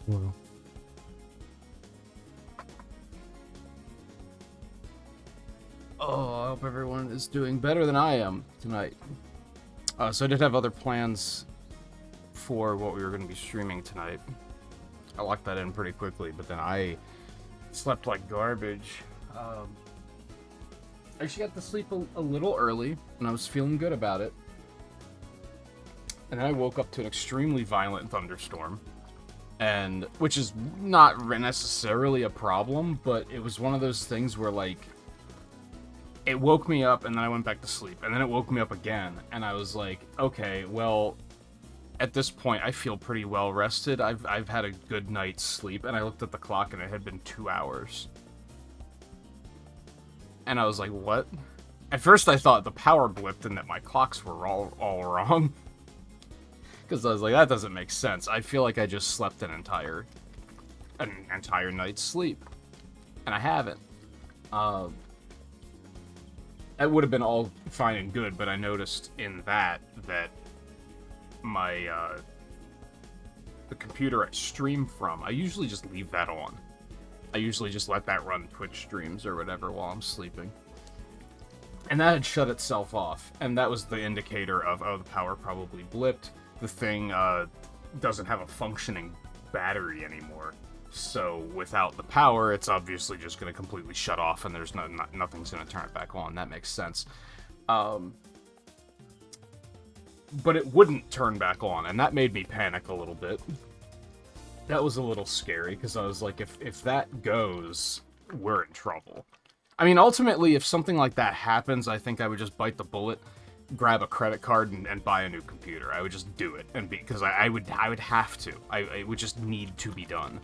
Well, oh, I hope everyone is doing better than I am tonight. So I did have other plans for what we were going to be streaming tonight. I locked that in pretty quickly, but then I slept like garbage. I actually got to sleep a little early, and I was feeling good about it. And then I woke up to an extremely violent thunderstorm, and which is not necessarily a problem, but it was one of those things where, like, it woke me up, and then I went back to sleep, and then it woke me up again, and I was like, okay, well, at this point, I feel pretty well rested. I've had a good night's sleep, and I looked at the clock, and it had been 2 hours. And I was like, what? At first, I thought the power blipped and that my clocks were all wrong. Because I was like, that doesn't make sense. I feel like I just slept an entire night's sleep. And I haven't. It would have been all fine and good, but I noticed in that my, the computer I stream from, I usually just leave that on. I usually just let that run Twitch streams or whatever while I'm sleeping. And that had shut itself off, and that was the indicator of, oh, the power probably blipped. The thing doesn't have a functioning battery anymore. So without the power, it's obviously just going to completely shut off, and there's nothing's going to turn it back on. That makes sense. But it wouldn't turn back on, and that made me panic a little bit. That was a little scary, because I was like, if that goes, we're in trouble. I mean, ultimately, if something like that happens, I think I would just bite the bullet, grab a credit card, and buy a new computer. I would just do it, and because I would have to. It would just need to be done.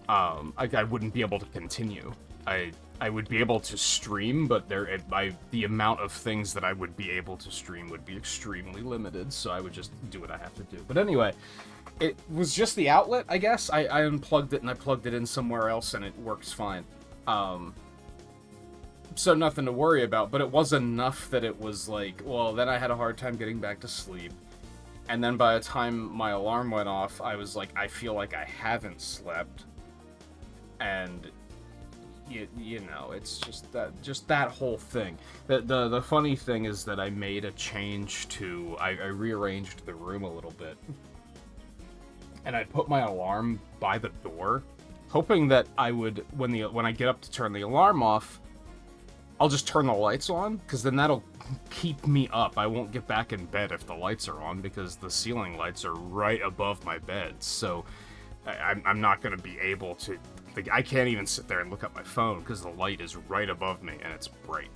I wouldn't be able to continue. I would be able to stream, but the amount of things that I would be able to stream would be extremely limited, so I would just do what I have to do. But anyway, it was just the outlet, I guess. I unplugged it and I plugged it in somewhere else, and it works fine. So nothing to worry about, but it was enough that it was like, well, then I had a hard time getting back to sleep. And then by the time my alarm went off, I was like, I feel like I haven't slept. And you know, it's just that whole thing. The funny thing is that I made a change to I rearranged the room a little bit. And I put my alarm by the door, hoping that I would when I get up to turn the alarm off, I'll just turn the lights on, because then that'll keep me up. I won't get back in bed if the lights are on, because the ceiling lights are right above my bed. So I'm not going to be able to... I can't even sit there and look at my phone, because the light is right above me, and it's bright.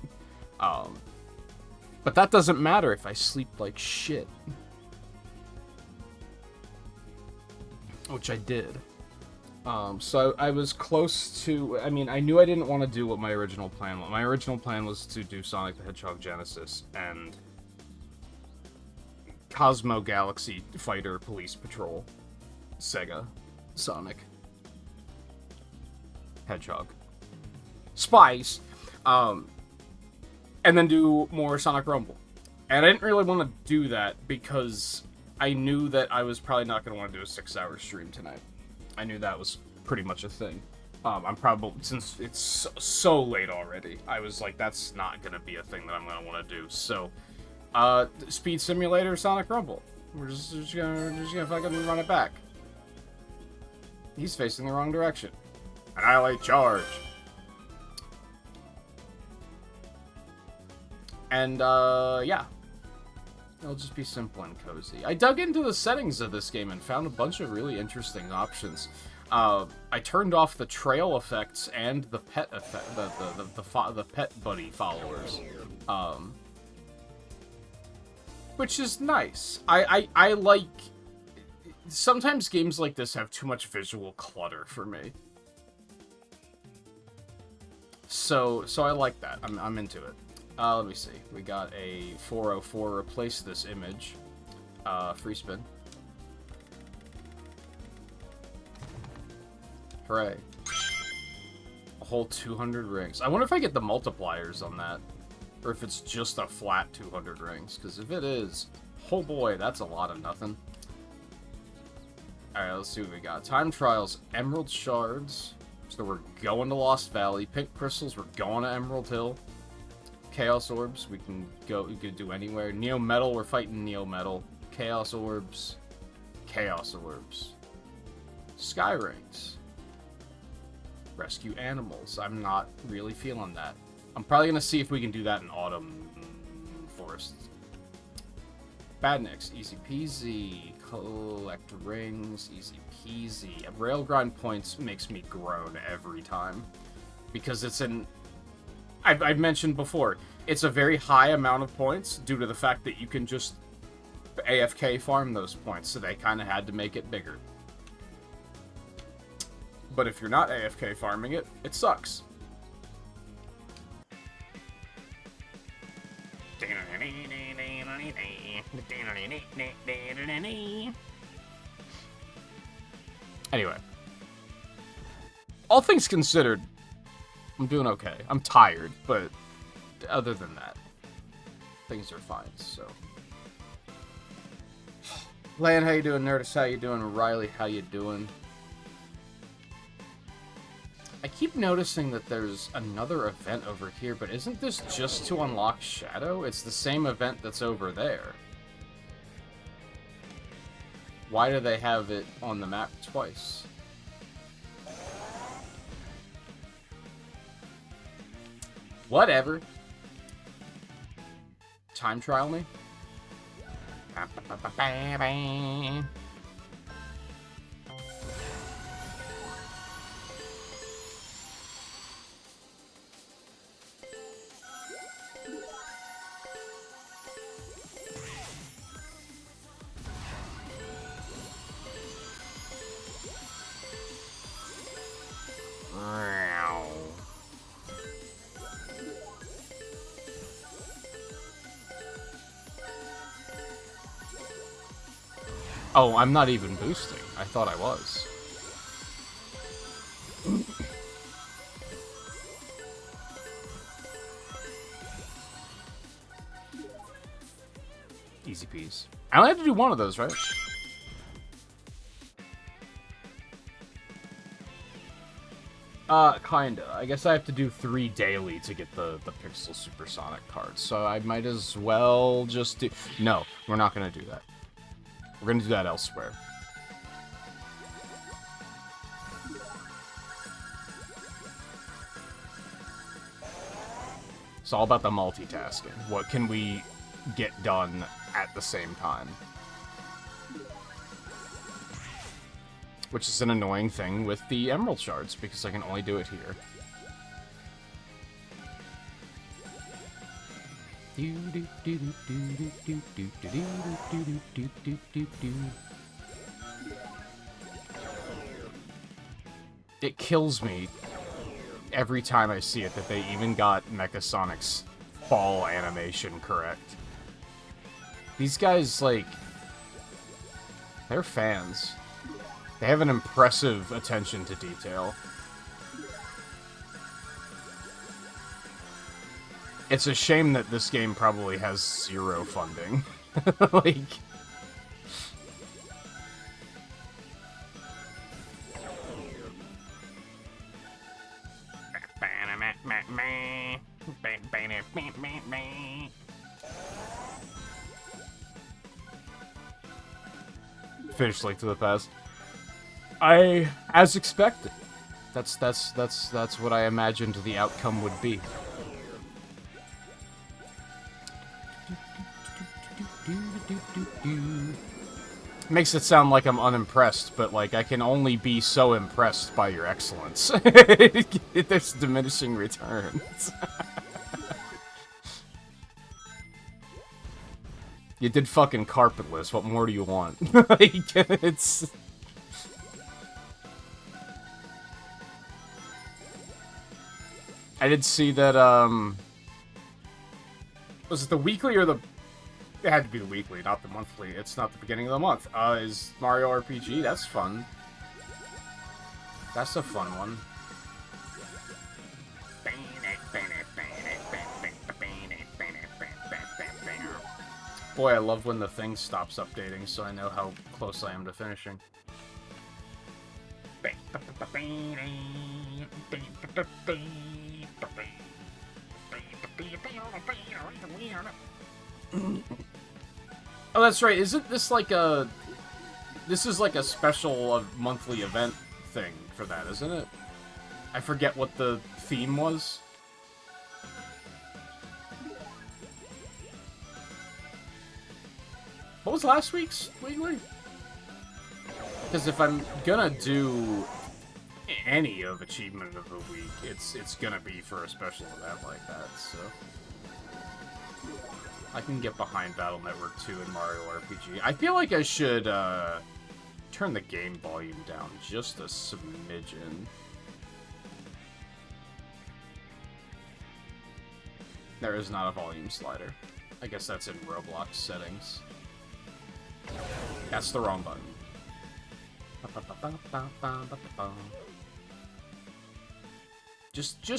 But that doesn't matter if I sleep like shit. Which I did. So I was close to... I mean, I knew I didn't want to do what my original plan was. My original plan was to do Sonic the Hedgehog Genesis and Cosmo Galaxy Fighter Police Patrol. Sega. Sonic. Hedgehog. Spice! And then do more Sonic Rumble. And I didn't really want to do that because I knew that I was probably not going to want to do a 6-hour stream tonight. I knew that was pretty much a thing. I'm probably, since it's so late already, I was like, that's not going to be a thing that I'm going to want to do. So, Speed Simulator, Sonic Rumble. We're just gonna fucking run it back. He's facing the wrong direction. Annihilate charge. And, yeah. It'll just be simple and cozy. I dug into the settings of this game and found a bunch of really interesting options. I turned off the trail effects and the pet effect, the pet buddy followers, which is nice. I like. Sometimes games like this have too much visual clutter for me. So I like that. I'm into it. Let me see. We got a 404 replace this image. Free spin. Hooray. A whole 200 rings. I wonder if I get the multipliers on that. Or if it's just a flat 200 rings. Because if it is, oh boy, that's a lot of nothing. Alright, let's see what we got. Time Trials, Emerald Shards. So we're going to Lost Valley. Pink Crystals, we're going to Emerald Hill. Chaos Orbs, we can do anywhere. Neo Metal, we're fighting Neo Metal. Chaos Orbs. Chaos Orbs. Sky Rings. Rescue Animals. I'm not really feeling that. I'm probably going to see if we can do that in Autumn Forest. Badniks, easy peasy. Collect rings, easy peasy. Rail grind points makes me groan every time. Because it's an... I've mentioned before, it's a very high amount of points due to the fact that you can just AFK farm those points, so they kind of had to make it bigger. But if you're not AFK farming it, it sucks. Anyway. All things considered, I'm doing okay. I'm tired, but other than that, things are fine, so. Lan, how you doing? Nerdist, how you doing? Riley, how you doing? I keep noticing that there's another event over here, but isn't this just to unlock Shadow? It's the same event that's over there. Why do they have it on the map twice? Whatever. Time trial me? Oh, I'm not even boosting. I thought I was. Easy peas. I only have to do one of those, right? Kinda. I guess I have to do 3 daily to get the Pixel Supersonic cards, so I might as well just do... No, we're not gonna do that. We're gonna do that elsewhere. It's all about the multitasking. What can we get done at the same time? Which is an annoying thing with the Emerald Shards, because I can only do it here. It kills me every time I see it that they even got Mecha Sonic's fall animation correct. These guys, like, they're fans. They have an impressive attention to detail. It's a shame that this game probably has 0 funding. Like... Finish Link to the Past. As expected. That's what I imagined the outcome would be. Makes it sound like I'm unimpressed, but, like, I can only be so impressed by your excellence. There's diminishing returns. You did fucking Carpetless, what more do you want? Like, it's... I did see that, was it the weekly or the... It had to be the weekly, not the monthly. It's not the beginning of the month. Is Mario RPG? That's fun. That's a fun one. Boy, I love when the thing stops updating, so I know how close I am to finishing. Oh, that's right. Isn't this like a... This is like a special monthly event thing for that, isn't it? I forget what the theme was. What was last week's Weekly? Because if I'm gonna do any of Achievement of the Week, it's gonna be for a special event like that, so... I can get behind Battle Network 2 and Mario RPG. I feel like I should, turn the game volume down just a smidgen. There is not a volume slider. I guess that's in Roblox settings. That's the wrong button. Just a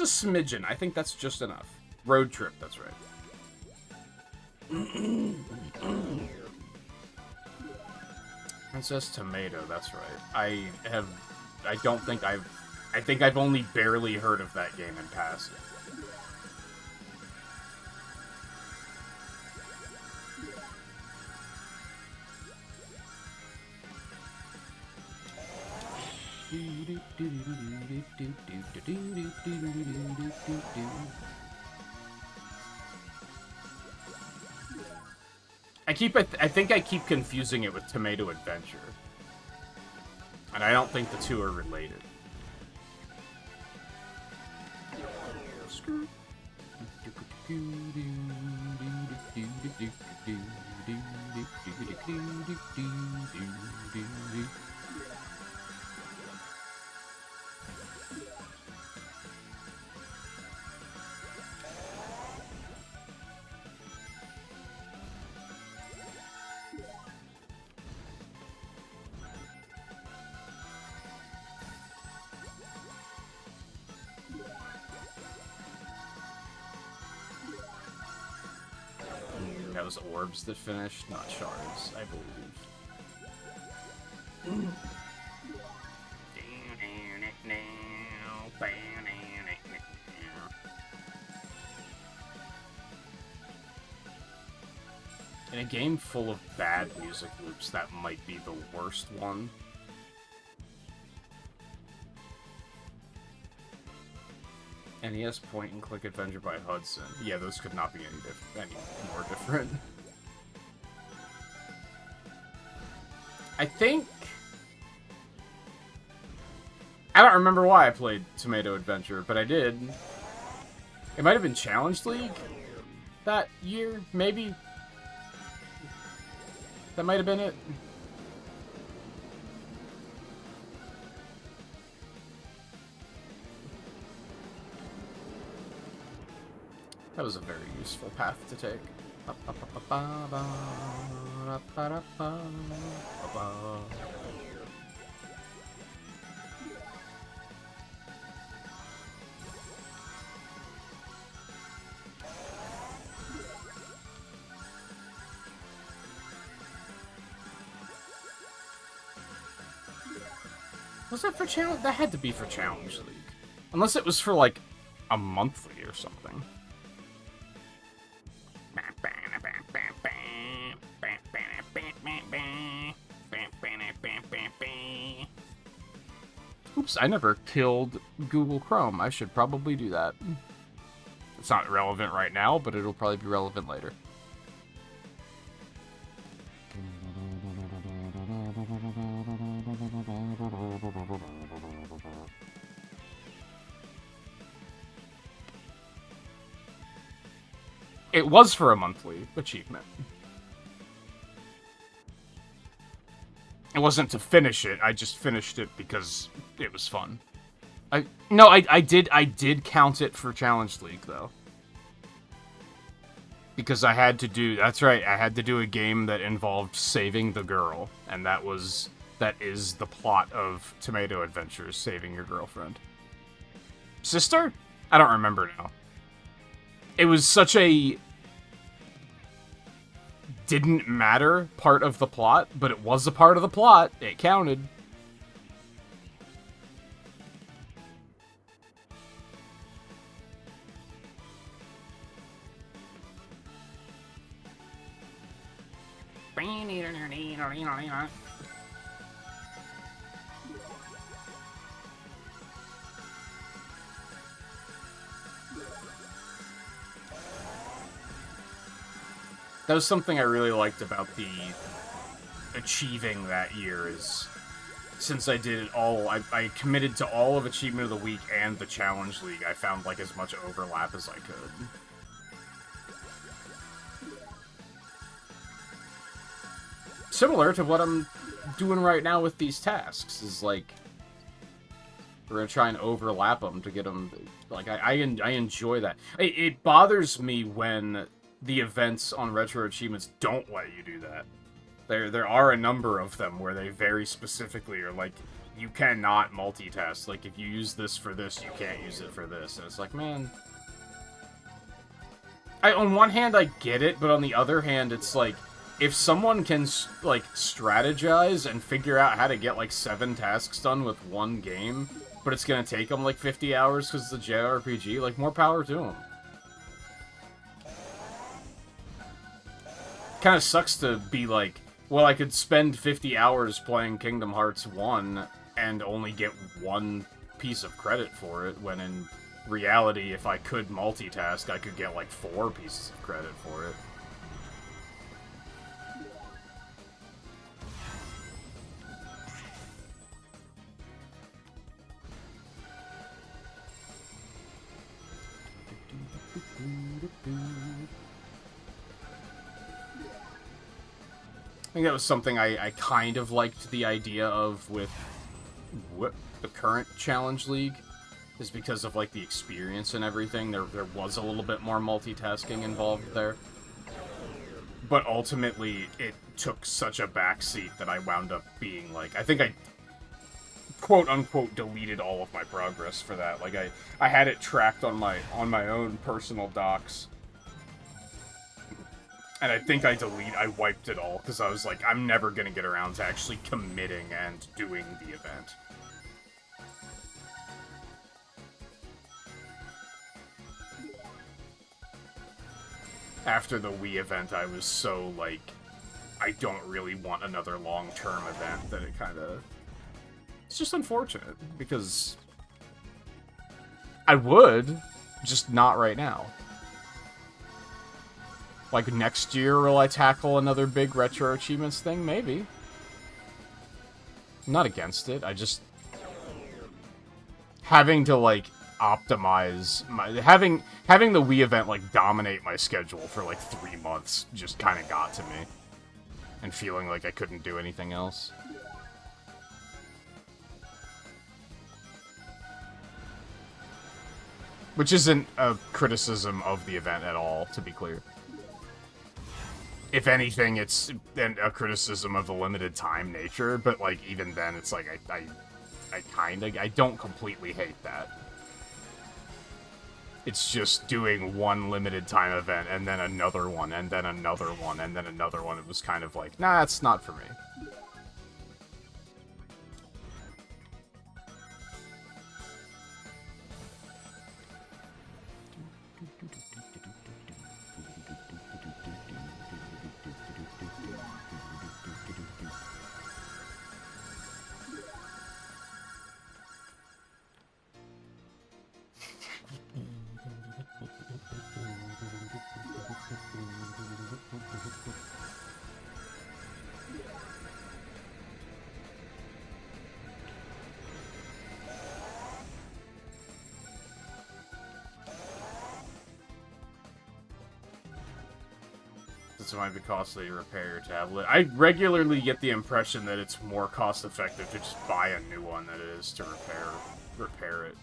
smidgen. I think that's just enough. Road trip, that's right. Princess Tomato, that's right. I think I've only barely heard of that game in passing. I think I keep confusing it with Tomato Adventure. And I don't think the two are related. That was orbs that finished, not shards, I believe. In a game full of bad music loops, that might be the worst one. NES point-and-click adventure by Hudson. Yeah, those could not be any more different. I think... I don't remember why I played Tomato Adventure, but I did. It might have been Challenge League that year, maybe? That might have been it. That was a very useful path to take. Was that for Challenge? That had to be for Challenge League. Unless it was for, like, a monthly or something. Oops, I never killed Google Chrome. I should probably do that. It's not relevant right now, but it'll probably be relevant later. It was for a monthly achievement. It wasn't to finish it, I just finished it because it was fun. I did count it for Challenge League, though. Because I had to do, that's right, I had to do a game that involved saving the girl. And that is the plot of Tomato Adventures, saving your girlfriend. Sister? I don't remember now. It was such a didn't matter part of the plot, but it was a part of the plot. It counted. That was something I really liked about the achieving that year is, since I did it all, I committed to all of Achievement of the Week and the Challenge League. I found, like, as much overlap as I could. Similar to what I'm doing right now with these tasks, is, like, we're gonna try and overlap them to get them, like, I enjoy that. It bothers me when the events on Retro Achievements don't let you do that. There are a number of them where they very specifically are like, you cannot multitask. Like, if you use this for this, you can't use it for this. And it's like, man... on one hand, I get it, but on the other hand, it's like, if someone can, like, strategize and figure out how to get, like, 7 tasks done with one game, but it's gonna take them, like, 50 hours because it's a JRPG, like, more power to them. Kind of sucks to be like, well, I could spend 50 hours playing Kingdom Hearts 1 and only get 1 piece of credit for it, when in reality, if I could multitask, I could get, like, 4 pieces of credit for it. I think that was something I kind of liked the idea of with the current Challenge League, is because of, like, the experience and everything. There was a little bit more multitasking involved there. But ultimately, it took such a backseat that I wound up being, like, I think I quote-unquote deleted all of my progress for that. Like, I had it tracked on my own personal docs. And I think I wiped it all, because I was like, I'm never gonna get around to actually committing and doing the event. After the Wii event, I was so, like, I don't really want another long-term event that it kind of... It's just unfortunate, because I would, just not right now. Like, next year, will I tackle another big Retro Achievements thing? Maybe. I'm not against it, I just... Having to, like, optimize my... Having the Wii event, like, dominate my schedule for, like, 3 months just kind of got to me. And feeling like I couldn't do anything else. Which isn't a criticism of the event at all, to be clear. If anything, it's a criticism of the limited time nature, but, like, even then, it's like, I don't completely hate that. It's just doing one limited time event, and then another one, and then another one, and then another one. It was kind of like, nah, that's not for me. It might be costly to repair your tablet. I regularly get the impression that it's more cost-effective to just buy a new one than it is to repair it.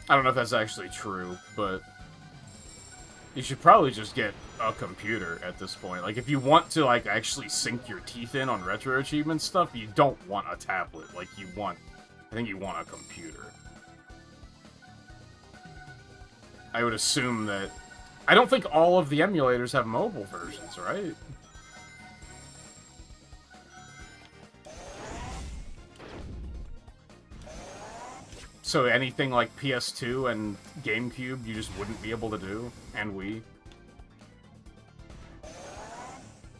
I don't know if that's actually true, but you should probably just get a computer at this point. Like, if you want to, like, actually sink your teeth in on Retro Achievement stuff, you don't want a tablet. Like, I think you want a computer. I would assume that... I don't think all of the emulators have mobile versions, right? So anything like PS2 and GameCube, you just wouldn't be able to do? And Wii?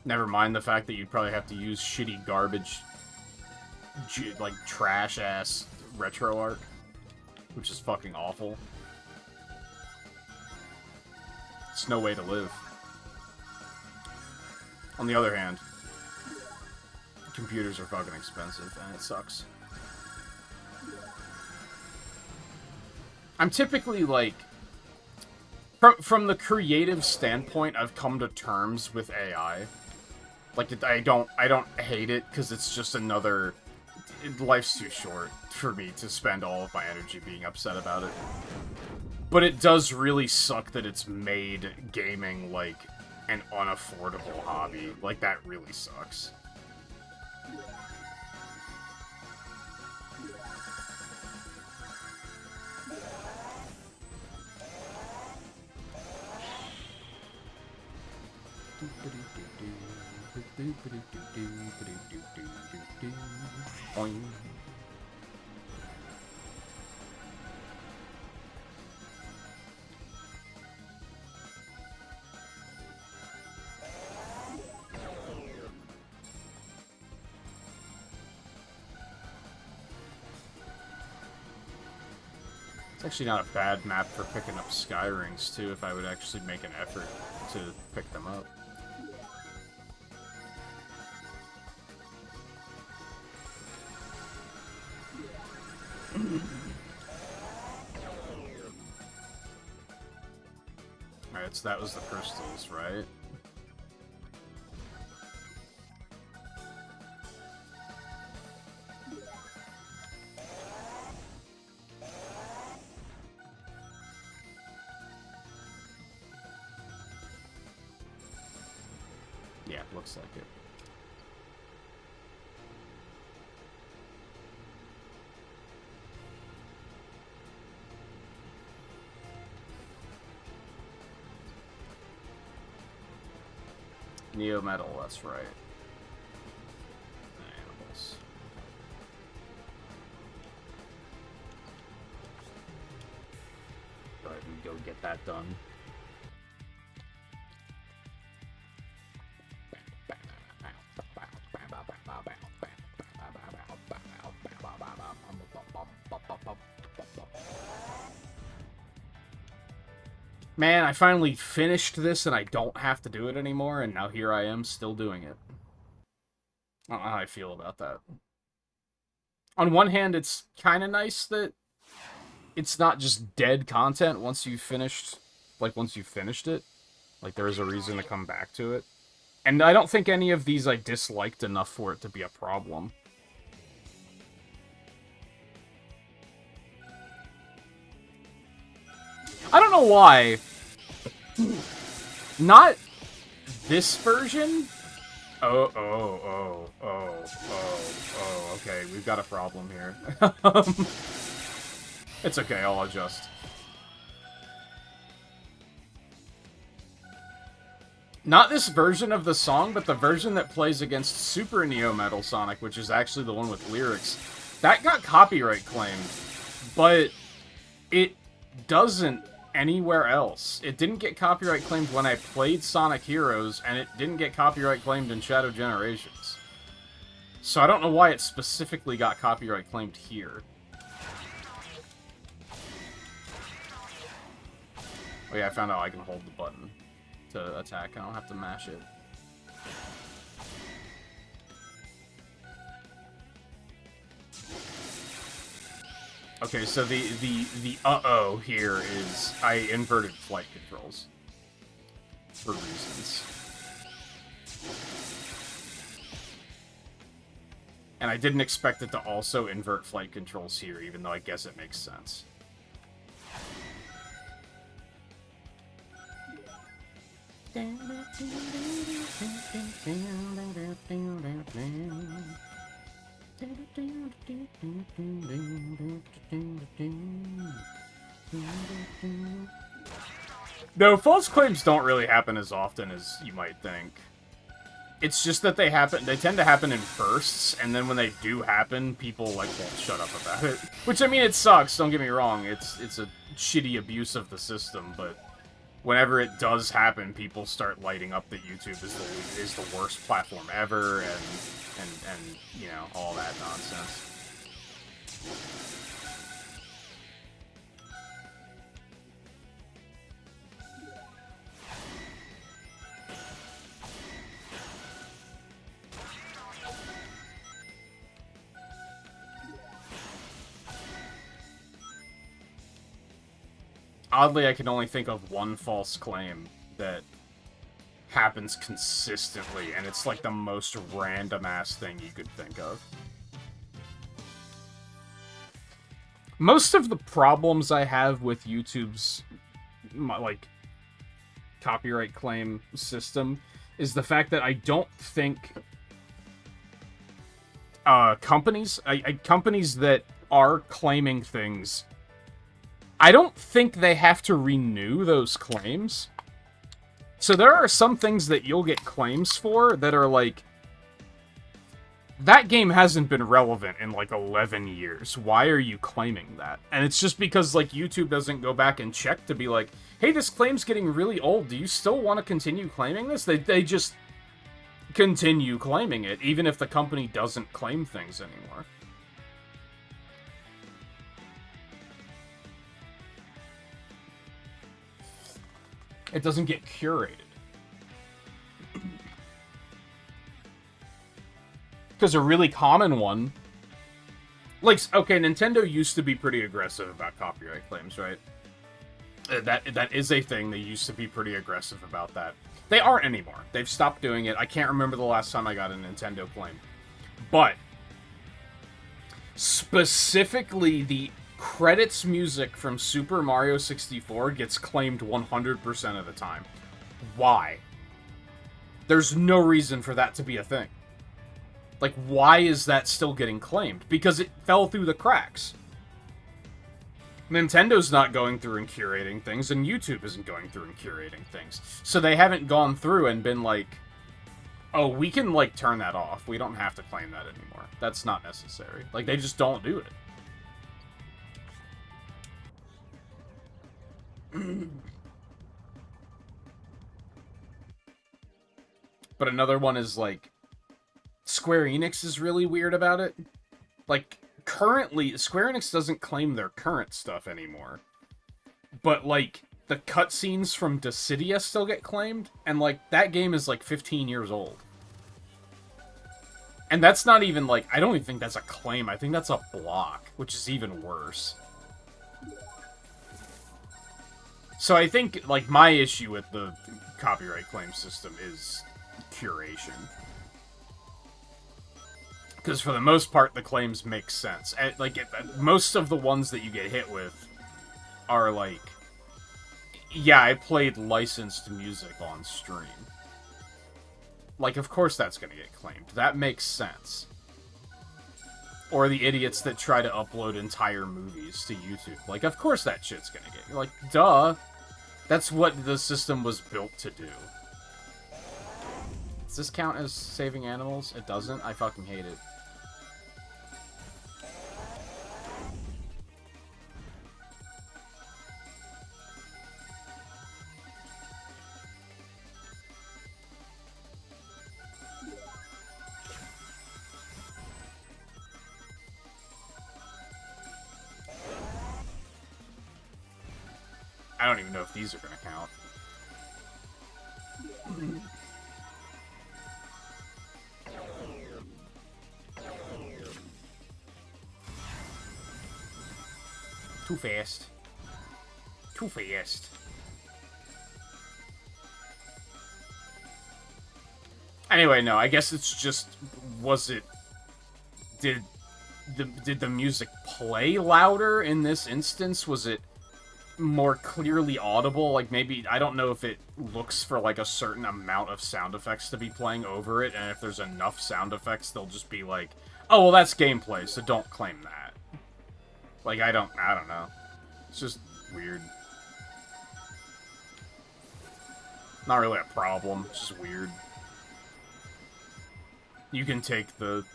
Never mind the fact that you'd probably have to use shitty garbage, like, trash-ass retro art, which is fucking awful. It's no way to live. On the other hand, computers are fucking expensive, and it sucks. I'm typically, like... From the creative standpoint, I've come to terms with AI. Like, I don't hate it, because it's just another... Life's too short for me to spend all of my energy being upset about it. But it does really suck that it's made gaming, like, an unaffordable hobby. Like, that really sucks. Boing. It's actually not a bad map for picking up sky rings, too, if I would actually make an effort to pick them up. Alright, so that was the crystals, right? Yeah, looks like it. Neo Metal, that's right. Animals. Go ahead and go get that done. Man, I finally finished this and I don't have to do it anymore, and now here I am still doing it. I don't know how I feel about that. On one hand, it's kind of nice that it's not just dead content once you've finished, like, once you've finished it. Like, there is a reason to come back to it. And I don't think any of these I disliked enough for it to be a problem. I don't know why. Not this version. Oh, okay, we've got a problem here. It's okay, I'll adjust. Not this version of the song, but the version that plays against Super Neo Metal Sonic, which is actually the one with lyrics. That got copyright claimed, but it doesn't anywhere else. It didn't get copyright claimed when I played Sonic Heroes, and it didn't get copyright claimed in Shadow Generations. So I don't know why it specifically got copyright claimed here. Oh yeah, I found out I can hold the button to attack. I don't have to mash it. Okay, so the uh-oh here is I inverted flight controls. For reasons. And I didn't expect it to also invert flight controls here, even though I guess it makes sense. No, false claims don't really happen as often as you might think. It's just that they tend to happen in bursts, and then when they do happen, people, like, won't shut up about it. Which, I mean, it sucks, don't get me wrong. It's a shitty abuse of the system, but whenever it does happen, people start lighting up that YouTube is the worst platform ever, and you know, all that nonsense. Oddly, I can only think of one false claim that happens consistently, and it's like the most random-ass thing you could think of. Most of the problems I have with YouTube's, like, copyright claim system is the fact that I don't think companies that are claiming things, I don't think they have to renew those claims. So there are some things that you'll get claims for that are like, that game hasn't been relevant in like 11 years. Why are you claiming that? And it's just because like YouTube doesn't go back and check to be like, hey, this claim's getting really old. Do you still want to continue claiming this? They just continue claiming it, even if the company doesn't claim things anymore. It doesn't get curated. Because a really common one, like, okay, Nintendo used to be pretty aggressive about copyright claims, right? That is a thing. They used to be pretty aggressive about that. They aren't anymore. They've stopped doing it. I can't remember the last time I got a Nintendo claim. But specifically, the credits music from Super Mario 64 gets claimed 100% of the time. Why? There's no reason for that to be a thing. Like, why is that still getting claimed? Because it fell through the cracks. Nintendo's not going through and curating things, and YouTube isn't going through and curating things. So they haven't gone through and been like, oh, we can, like, turn that off. We don't have to claim that anymore. That's not necessary. Like, they just don't do it. But another one is, like, Square Enix is really weird about it. Like, currently, Square Enix doesn't claim their current stuff anymore. But, like, the cutscenes from Dissidia still get claimed, and, like, that game is, like, 15 years old. And that's not even, like, I don't even think that's a claim. I think that's a block, which is even worse. So I think, like, my issue with the copyright claim system is curation. Because for the most part, the claims make sense. Like, most of the ones that you get hit with are like, yeah, I played licensed music on stream. Like, of course that's gonna get claimed. That makes sense. Or the idiots that try to upload entire movies to YouTube. Like, of course that shit's gonna get... Like, duh. That's what the system was built to do. Does this count as saving animals? It doesn't? I fucking hate it. I don't even know if these are gonna count. Too fast. Too fast. Anyway, no, I guess it's just, was it... Did the music play louder in this instance? Was it more clearly audible? Like, maybe, I don't know if it looks for, like, a certain amount of sound effects to be playing over it, and if there's enough sound effects, they'll just be like, oh, well, that's gameplay, so don't claim that. Like, I don't know. It's just weird. Not really a problem, it's just weird. You can take the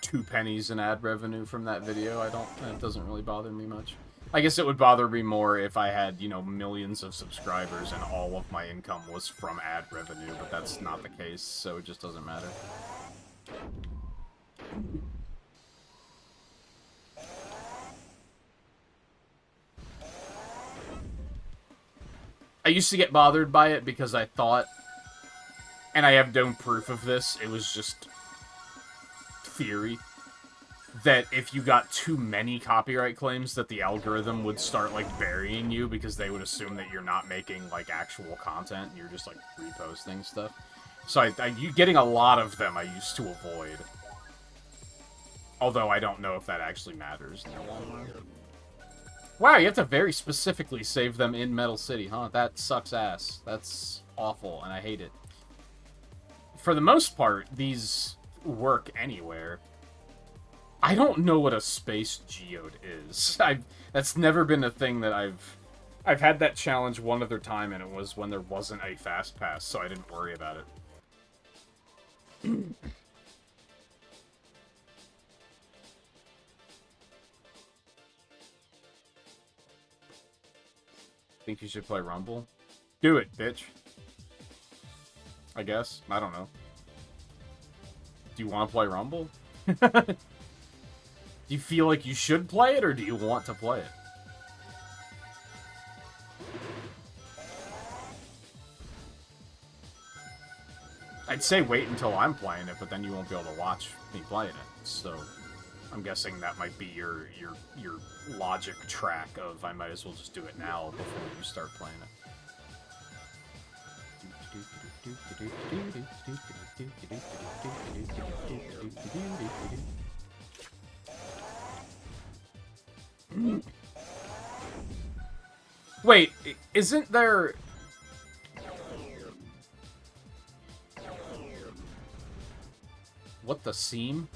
2 pennies in ad revenue from that video. It doesn't really bother me much. I guess it would bother me more if I had, you know, millions of subscribers and all of my income was from ad revenue, but that's not the case, so it just doesn't matter. I used to get bothered by it because I thought, and I have no proof of this, it was just theory, that if you got too many copyright claims that the algorithm would start, like, burying you because they would assume that you're not making, like, actual content, you're just, like, reposting stuff. So you getting a lot of them I used to avoid. Although I don't know if that actually matters in the long run. Wow, you have to very specifically save them in Metal City, huh? That sucks ass. That's awful, and I hate it. For the most part, these work anywhere. I don't know what a space geode is. That's never been a thing that I've had that challenge one other time, and it was when there wasn't a fast pass, so I didn't worry about it. Think you should play Rumble? Do it, bitch. I guess. I don't know. Do you want to play Rumble? Do you feel like you should play it, or do you want to play it? I'd say wait until I'm playing it, but then you won't be able to watch me playing it. So I'm guessing that might be your logic track of I might as well just do it now before you start playing it. Wait, isn't there... What the seam?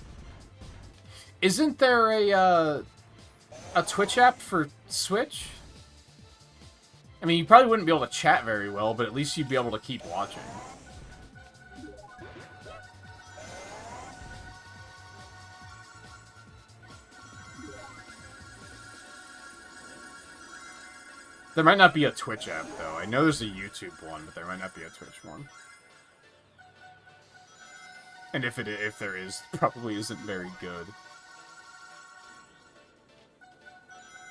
Isn't there a Twitch app for Switch? I mean, you probably wouldn't be able to chat very well, but at least you'd be able to keep watching. There might not be a Twitch app, though. I know there's a YouTube one, but there might not be a Twitch one. And if there is, probably isn't very good.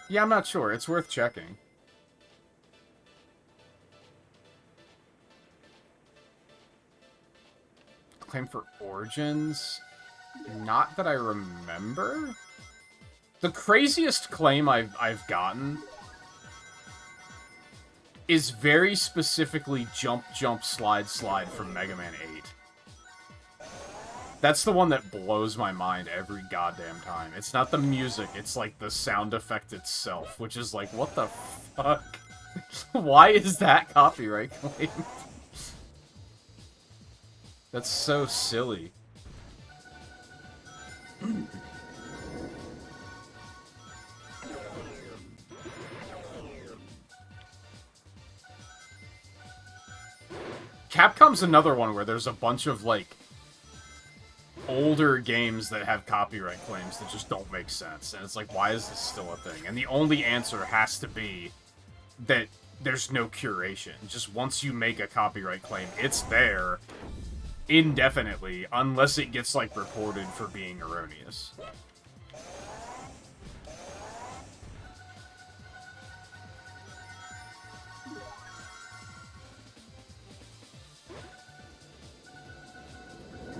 Yeah, I'm not sure. It's worth checking. Claim for Origins? Not that I remember. The craziest claim I've gotten is very specifically jump, jump, slide, slide from Mega Man 8. That's the one that blows my mind every goddamn time. It's not the music, it's like the sound effect itself, which is like, what the fuck? Why is that copyright claimed? That's so silly. Capcom's another one where there's a bunch of, like, older games that have copyright claims that just don't make sense. And it's like, why is this still a thing? And the only answer has to be that there's no curation. Just once you make a copyright claim, it's there indefinitely, unless it gets, like, reported for being erroneous.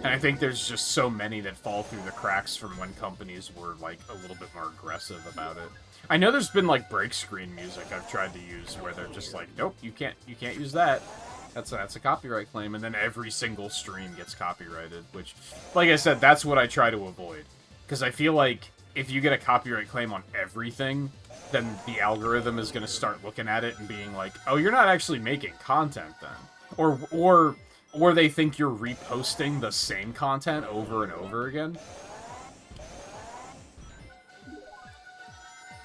And I think there's just so many that fall through the cracks from when companies were, like, a little bit more aggressive about it. I know there's been, like, break screen music I've tried to use where they're just like, nope, you can't use that. That's a copyright claim, and then every single stream gets copyrighted, which, like I said, that's what I try to avoid. Because I feel like if you get a copyright claim on everything, then the algorithm is going to start looking at it and being like, oh, you're not actually making content then. Or they think you're reposting the same content over and over again.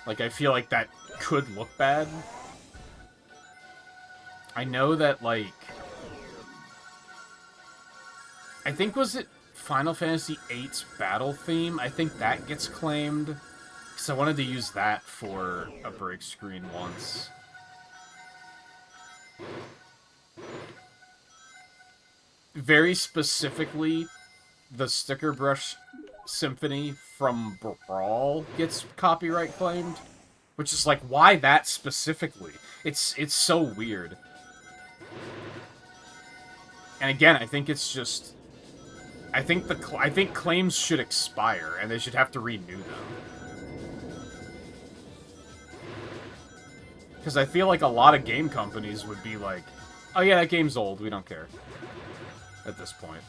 Like, I feel like that could look bad. I know that, like... I think, was it Final Fantasy VIII's battle theme? I think that gets claimed. Because I wanted to use that for a break screen once. Very specifically, the Sticker Brush Symphony from Brawl gets copyright claimed. Which is like, why that specifically? It's so weird. And again, I think it's just... I think claims should expire, and they should have to renew them. Because I feel like a lot of game companies would be like, oh yeah, that game's old, we don't care. At this point.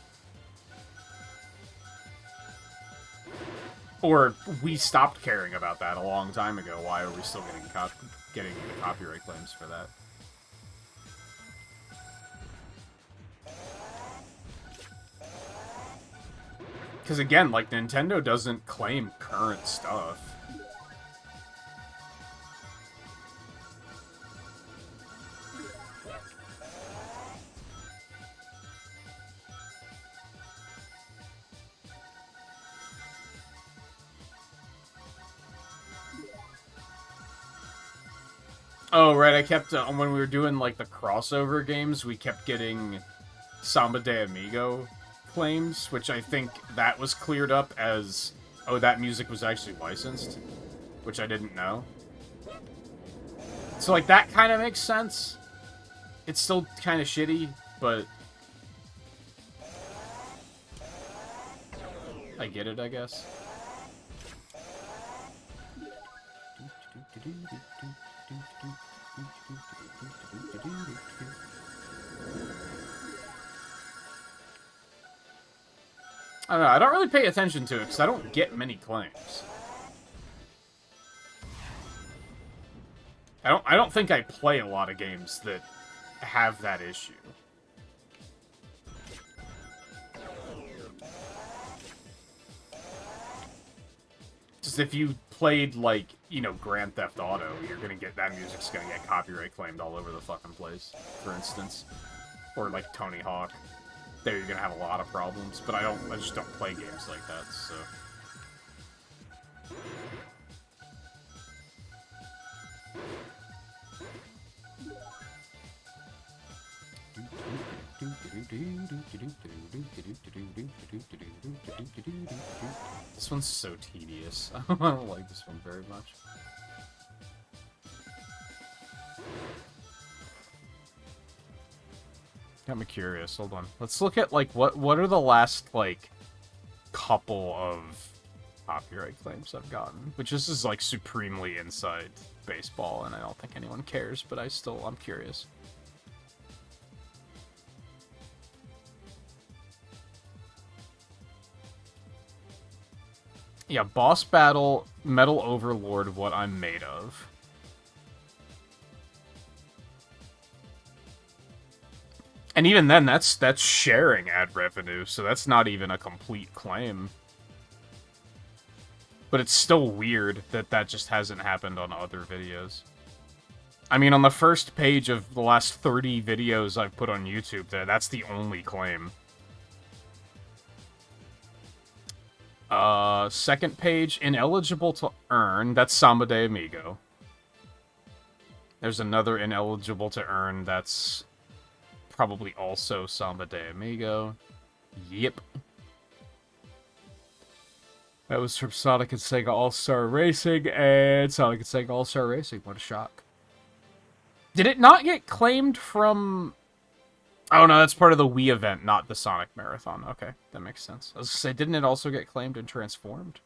Or, we stopped caring about that a long time ago, why are we still getting the copyright claims for that? Because again, like, Nintendo doesn't claim current stuff. Oh, right, I kept, when we were doing, like, the crossover games, we kept getting Samba de Amigo claims, which I think that was cleared up as, oh, that music was actually licensed, which I didn't know. So, like, that kind of makes sense. It's still kind of shitty, but I get it, I guess. I don't know, I don't really pay attention to it, because I don't get many claims. I don't think I play a lot of games that have that issue. Just if you played, like, you know, Grand Theft Auto, you're gonna get, that music's gonna get copyright claimed all over the fucking place, for instance. Or, like, Tony Hawk. There you're gonna have a lot of problems, but I just don't play games like that, so... This one's so tedious. I don't like this one very much. Got me curious. Hold on. Let's look at, like, what are the last, like, couple of copyright claims I've gotten. Which this is, like, supremely inside baseball, and I don't think anyone cares, but I'm curious. Yeah, Boss Battle, Metal Overlord, What I'm Made Of. And even then, that's sharing ad revenue, so that's not even a complete claim. But it's still weird that that just hasn't happened on other videos. I mean, on the first page of the last 30 videos I've put on YouTube, that's the only claim. Second page, ineligible to earn, that's Samba de Amigo. There's another ineligible to earn, that's probably also Samba de Amigo. Yep. That was from Sonic and Sega All-Star Racing, and Sonic and Sega All-Star Racing. What a shock. Did it not get claimed from... Oh, no, that's part of the Wii event, not the Sonic Marathon. Okay, that makes sense. I was gonna say, didn't it also get claimed and transformed?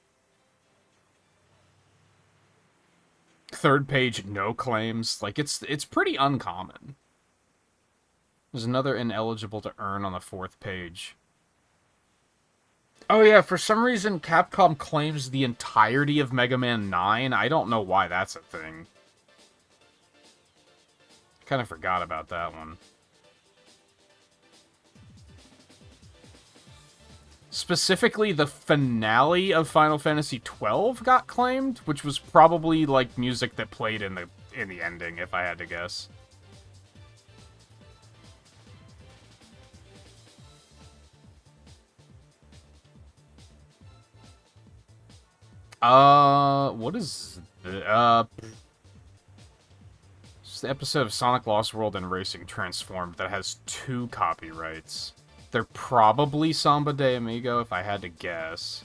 Third page, no claims. Like, it's pretty uncommon. There's another ineligible to earn on the fourth page. Oh yeah, for some reason Capcom claims the entirety of Mega Man 9. I don't know why that's a thing. Kind of forgot about that one. Specifically, the finale of Final Fantasy XII got claimed, which was probably, like, music that played in the ending, if I had to guess. What is it's the episode of Sonic Lost World and Racing Transformed that has 2 copyrights. They're probably Samba de Amigo, if I had to guess.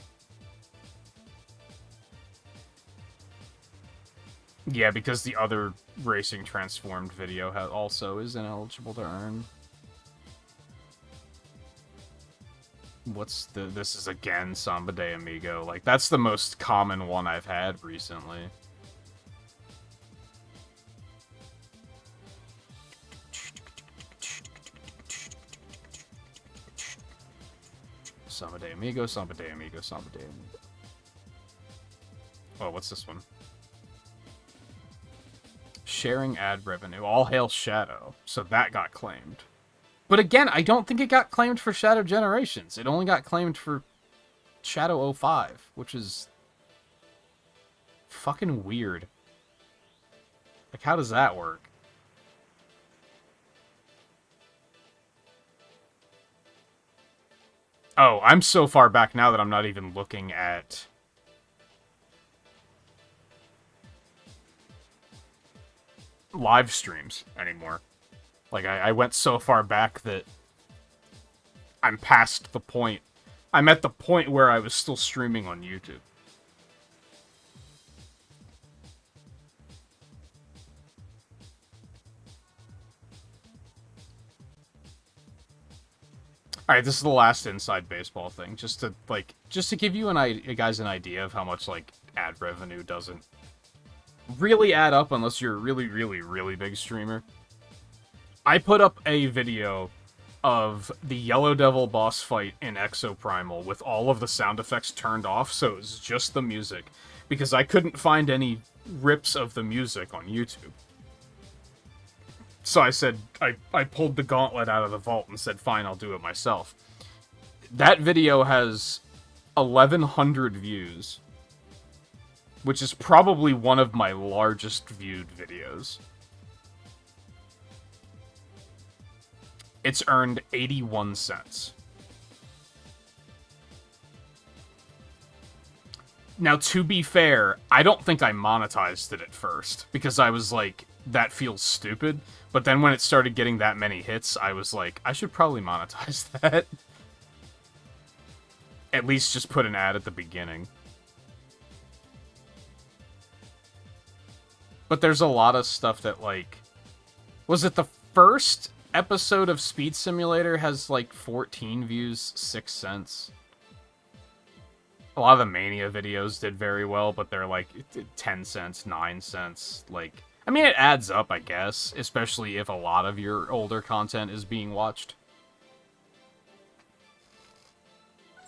Yeah, because the other Racing Transformed video also is ineligible to earn. This is again Samba de Amigo. Like, that's the most common one I've had recently. Samba de Amigo, Samba de Amigo, Samba de Amigo. Oh, what's this one? Sharing ad revenue. All hail Shadow. So that got claimed. But again, I don't think it got claimed for Shadow Generations. It only got claimed for Shadow 05, which is fucking weird. Like, how does that work? Oh, I'm so far back now that I'm not even looking at... live streams anymore. Like, I went so far back that I'm past the point. I'm at the point where I was still streaming on YouTube. Alright, this is the last inside baseball thing, just to give you guys an idea of how much, like, ad revenue doesn't really add up unless you're a really, really, really big streamer. I put up a video of the Yellow Devil boss fight in Exoprimal with all of the sound effects turned off, so it was just the music, because I couldn't find any rips of the music on YouTube. So I said, I pulled the gauntlet out of the vault and said, fine, I'll do it myself. That video has 1,100 views, which is probably one of my largest viewed videos. It's earned 81 cents. Now, to be fair, I don't think I monetized it at first, because I was like, that feels stupid. But then when it started getting that many hits, I was like, I should probably monetize that. At least just put an ad at the beginning. But there's a lot of stuff that, like... Was it the first episode of Speed Simulator has, like, 14 views, 6 cents? A lot of the Mania videos did very well, but they're, like, 10 cents, 9 cents, like... I mean, it adds up, I guess, especially if a lot of your older content is being watched.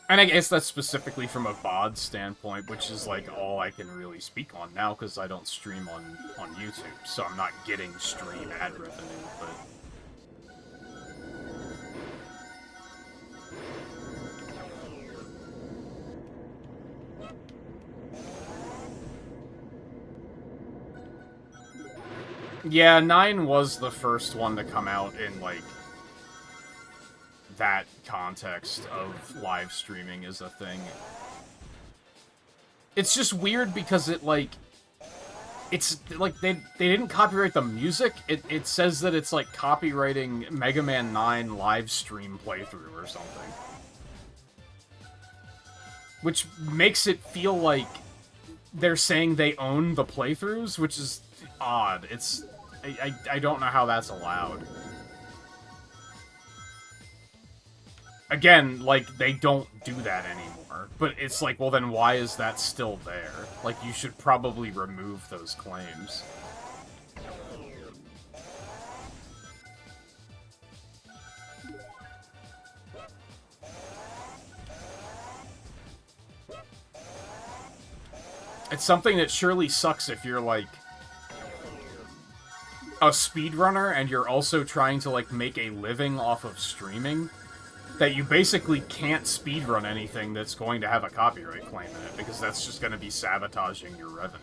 And I guess that's specifically from a VOD standpoint, which is, like, all I can really speak on now, because I don't stream on YouTube, so I'm not getting stream ad revenue, but... Yeah, 9 was the first one to come out in, like, that context of live streaming is a thing. It's just weird because it, like... It's, like, they didn't copyright the music. It says that it's, like, copywriting Mega Man 9 live stream playthrough or something. Which makes it feel like they're saying they own the playthroughs, which is odd. It's... I don't know how that's allowed. Again, like, they don't do that anymore. But it's like, well, then why is that still there? Like, you should probably remove those claims. It's something that surely sucks if you're, like, a speedrunner and you're also trying to, like, make a living off of streaming, that you basically can't speedrun anything that's going to have a copyright claim in it, because that's just going to be sabotaging your revenue.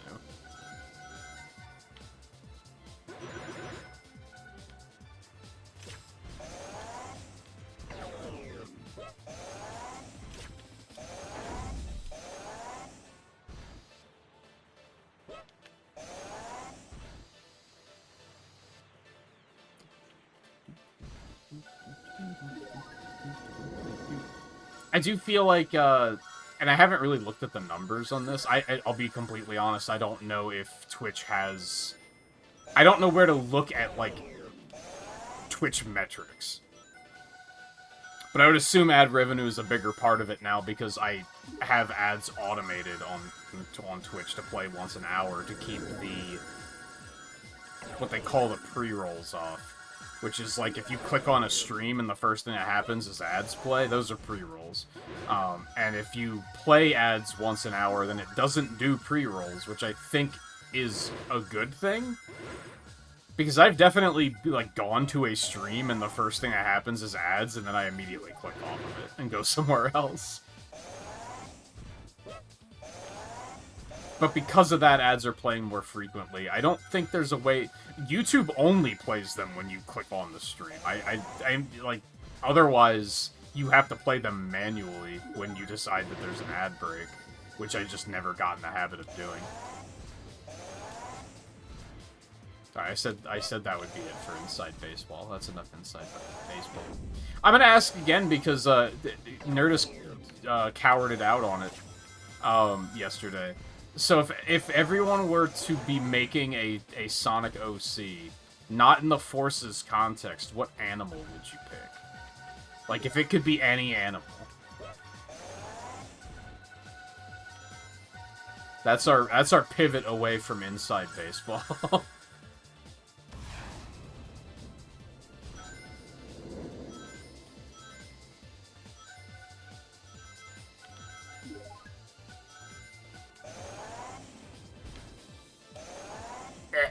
I do feel like, and I haven't really looked at the numbers on this. I'll be completely honest, I don't know if Twitch has... I don't know where to look at, like, Twitch metrics. But I would assume ad revenue is a bigger part of it now because I have ads automated on Twitch to play once an hour to keep the... what they call the pre-rolls off. Which is like if you click on a stream and the first thing that happens is ads play, those are pre-rolls. And if you play ads once an hour, then it doesn't do pre-rolls, which I think is a good thing. Because I've definitely, like, gone to a stream and the first thing that happens is ads, and then I immediately click off of it and go somewhere else. But because of that, ads are playing more frequently. I don't think there's a way... YouTube only plays them when you click on the stream. I'm like, otherwise, you have to play them manually when you decide that there's an ad break, which I just never got in the habit of doing. Sorry, I said that would be it for Inside Baseball. That's enough Inside Baseball. I'm gonna ask again because Nerdist cowarded out on it yesterday. So if everyone were to be making a Sonic OC, not in the Forces context, what animal would you pick? Like, if it could be any animal. That's our pivot away from Inside Baseball.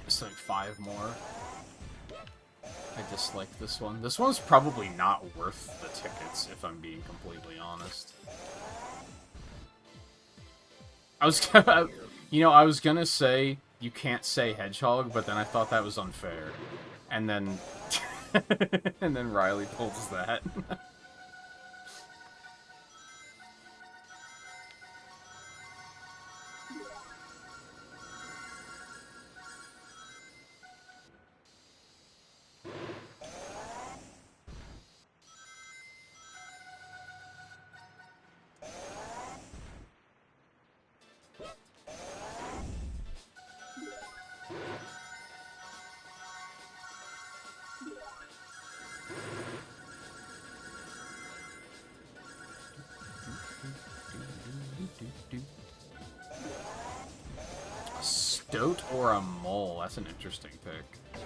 So 5 more. I dislike this one. This one's probably not worth the tickets, if I'm being completely honest. I was gonna, I was gonna say you can't say hedgehog, but then I thought that was unfair. And then, and then Riley pulls that. Stoat or a mole? That's an interesting pick. I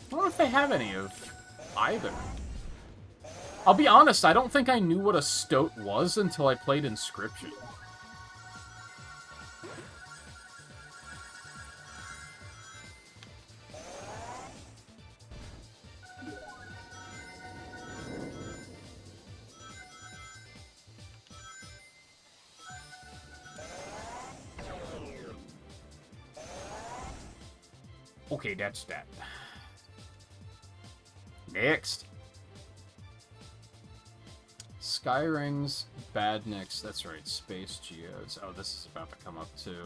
don't know if they have any of either. I'll be honest, I don't think I knew what a stoat was until I played Inscription. Okay, that's that. Next. Skyrings, Badniks, that's right, Space Geodes. Oh, this is about to come up too.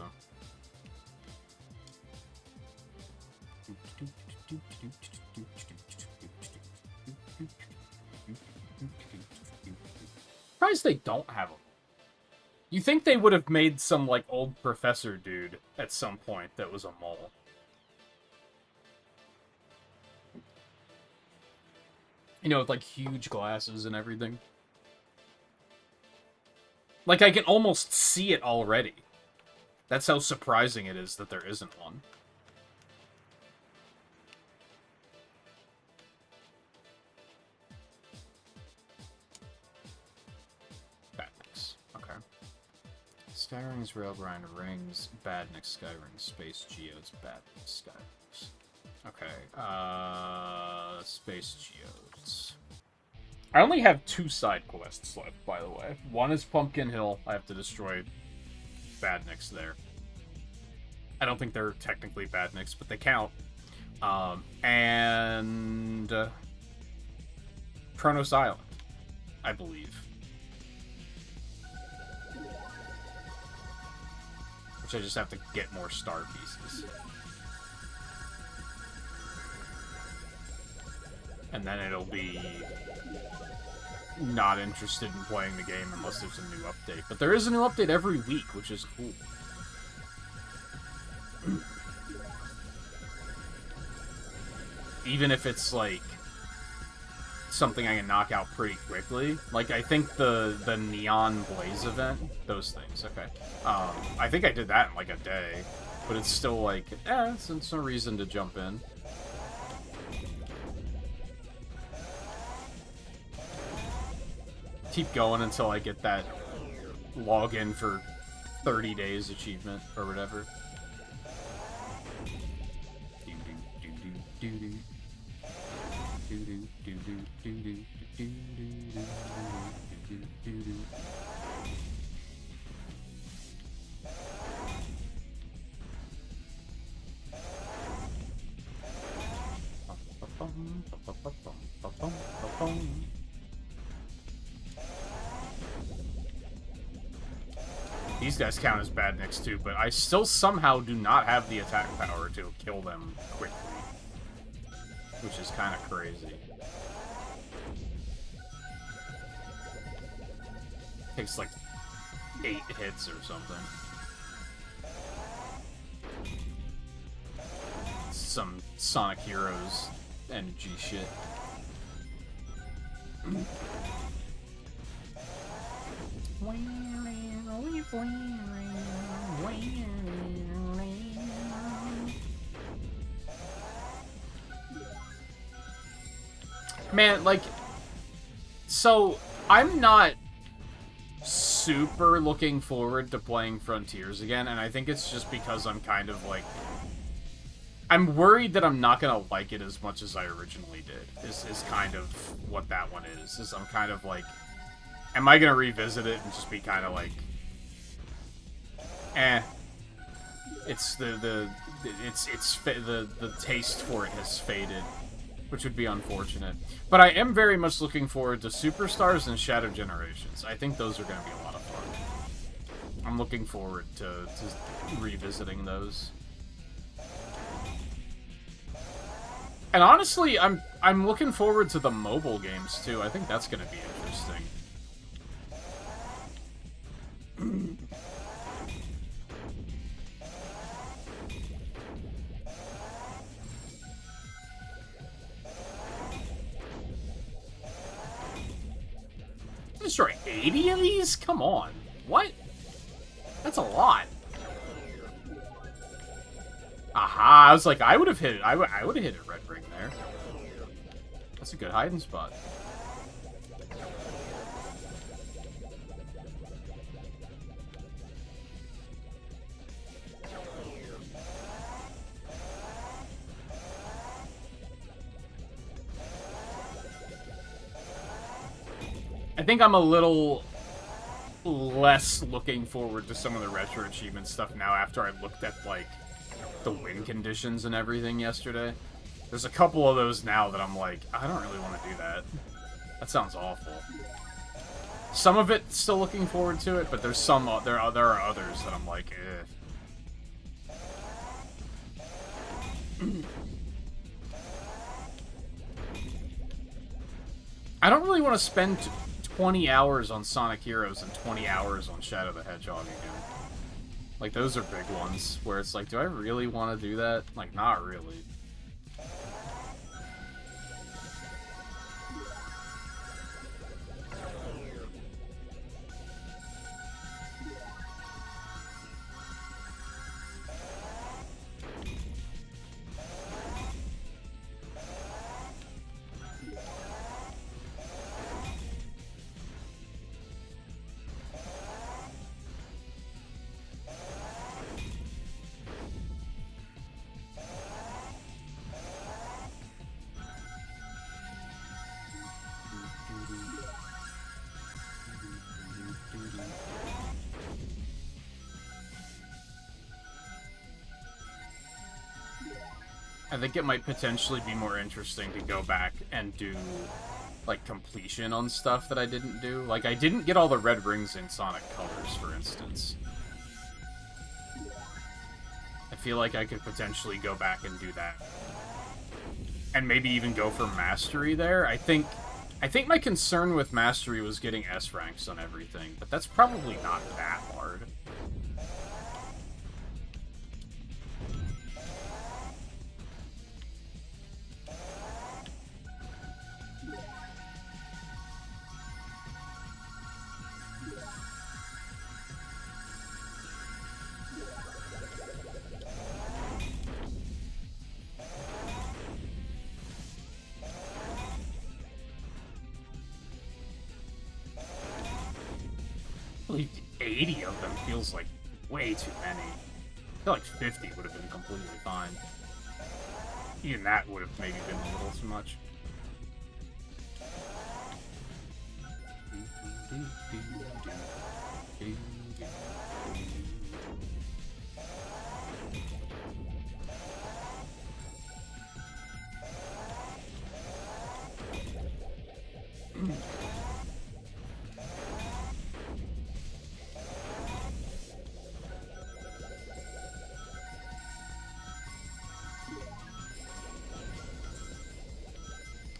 Surprised they don't have them. You think they would have made some, like, old professor dude at some point that was a mole. You know, with, like, huge glasses and everything. Like, I can almost see it already. That's how surprising it is that there isn't one. Badniks. Okay. Skyrings, Railgrind, Rings, Badniks, Skyrings, Space Geodes, Badniks, Skyrings. Okay, Space Geodes. I only have 2 side quests left, by the way. One is Pumpkin Hill. I have to destroy Badniks there. I don't think they're technically Badniks, but they count. And Kronos Island, I believe. which I just have to get more star pieces. And then it'll be not interested in playing the game unless there's a new update. But there is a new update every week, which is cool. Even if it's, like, something I can knock out pretty quickly. Like, I think the Neon Blaze event, those things, okay. I think I did that in, like, a day. But it's still, like, it's no reason to jump in. Keep going until I get that login for 30 days achievement, or whatever. These guys count as badniks too, but I still somehow do not have the attack power to kill them quickly. Which is kind of crazy. Takes like 8 hits or something. Some Sonic Heroes energy shit. Man, like, so I'm not super looking forward to playing Frontiers again, and I think it's just because I'm kind of like, I'm worried that I'm not gonna like it as much as I originally did, is kind of what that one is I'm kind of like, am I gonna revisit it and just be kind of like, it's the taste for it has faded, which would be unfortunate. But I am very much looking forward to Superstars and Shadow Generations. I think those are going to be a lot of fun. I'm looking forward to revisiting those. And honestly, I'm looking forward to the mobile games too. I think that's going to be interesting. Destroy 80 of these? Come on. What? That's a lot. Aha, I was like, I would have hit it. I would have hit a red ring there. That's a good hiding spot. I think I'm a little less looking forward to some of the retro achievement stuff now after I looked at, like, the win conditions and everything yesterday. There's a couple of those now that I'm like, I don't really want to do that. That sounds awful. Some of it still looking forward to it, but there's some there are others that I'm like, I don't really want to spend 20 hours on Sonic Heroes and 20 hours on Shadow the Hedgehog again. Like, those are big ones, where it's like, do I really want to do that? Like, not really. I think it might potentially be more interesting to go back and do, like, completion on stuff that I didn't do. Like, I didn't get all the red rings in Sonic Colors, for instance. feel like I could potentially go back and do that. And maybe even go for Mastery there. I think my concern with Mastery was getting S ranks on everything, but that's probably not that hard. Like 80 of them feels like way too many. I feel like 50 would have been completely fine. Even that would have maybe been a little too much.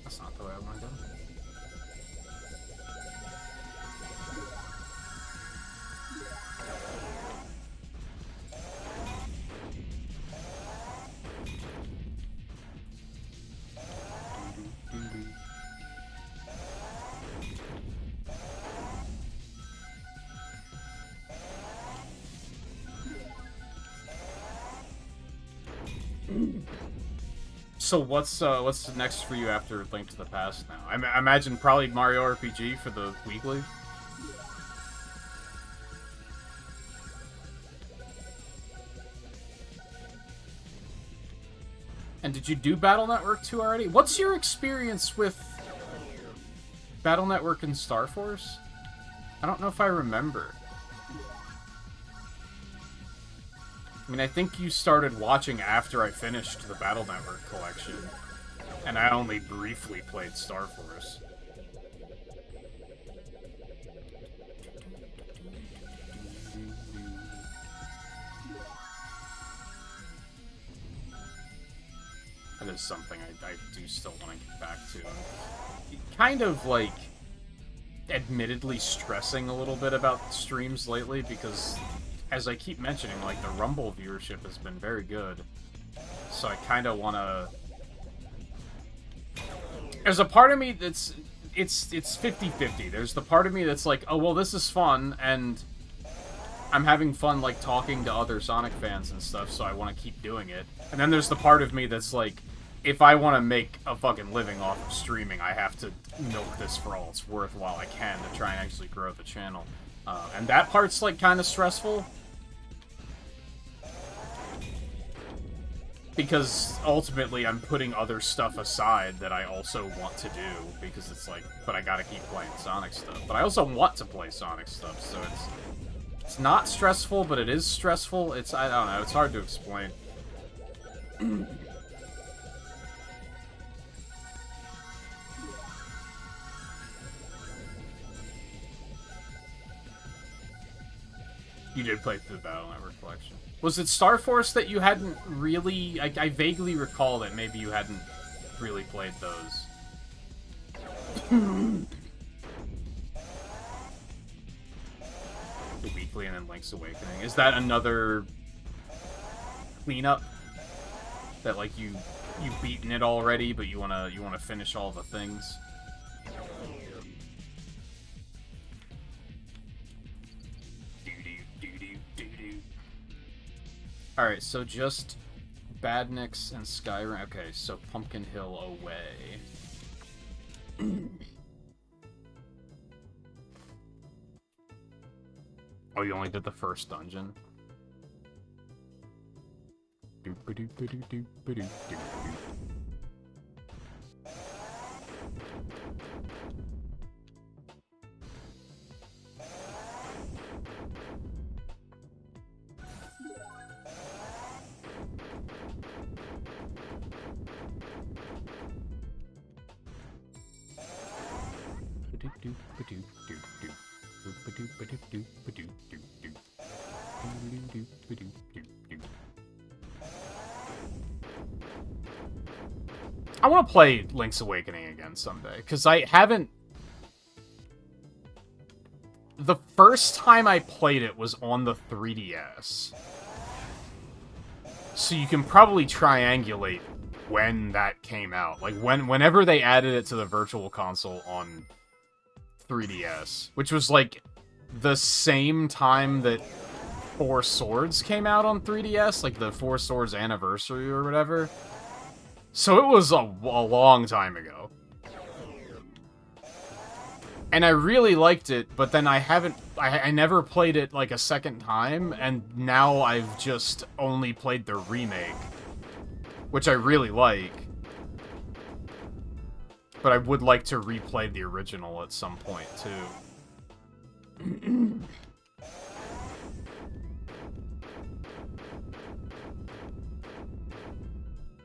That's not the way I want to go. So what's next for you after Link to the Past now? I imagine probably Mario RPG for the weekly. And did you do Battle Network 2 already? What's your experience with Battle Network and Star Force? I don't know if I remember. I mean, I think you started watching after I finished the Battle Network collection, and I only briefly played Star Force. That is something I do still want to get back to. Kind of, like, admittedly stressing a little bit about streams lately, because as I keep mentioning, like, the Rumble viewership has been very good. So I kind of want to... There's a part of me that's... It's 50-50. There's the part of me that's like, oh, well, this is fun, and I'm having fun, like, talking to other Sonic fans and stuff, so I want to keep doing it. And then there's the part of me that's like, if I want to make a fucking living off of streaming, I have to milk this for all it's worth while I can to try and actually grow the channel. And that part's, like, kind of stressful. Because ultimately I'm putting other stuff aside that I also want to do, because it's like, but I gotta keep playing Sonic stuff. But I also want to play Sonic stuff, so it's not stressful, but it is stressful. It's, I don't know, it's hard to explain. You did play through the Battle Network collection. Was it Star Force that you hadn't really... I vaguely recall that maybe you hadn't really played those. The Weekly and then Link's Awakening. Is that another cleanup? That, like, you've beaten it already, but you wanna finish all the things? Alright, so just Badniks and Skyrim. Okay, so Pumpkin Hill away. Oh, you only did the first dungeon? I want to play Link's Awakening again someday, because I haven't... The first time I played it was on the 3DS. So you can probably triangulate when that came out. Like, whenever they added it to the Virtual Console on 3DS, which was, like, the same time that Four Swords came out on 3DS, like the Four Swords anniversary or whatever. So it was a long time ago. And I really liked it, but then I never played it like a second time, and now I've just only played the remake, which I really like. But I would like to replay the original at some point, too.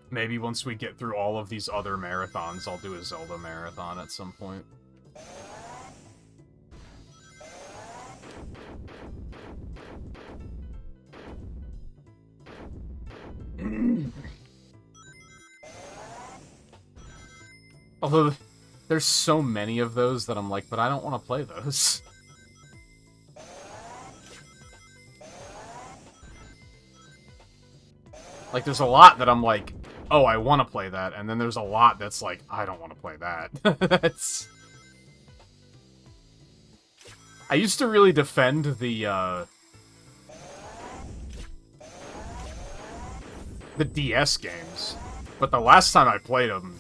Maybe once we get through all of these other marathons, I'll do a Zelda marathon at some point. Although, there's so many of those that I'm like, but I don't want to play those. Like, there's a lot that I'm like, oh, I want to play that, and then there's a lot that's like, I don't want to play that. That's... I used to really defend the DS games, but the last time I played them,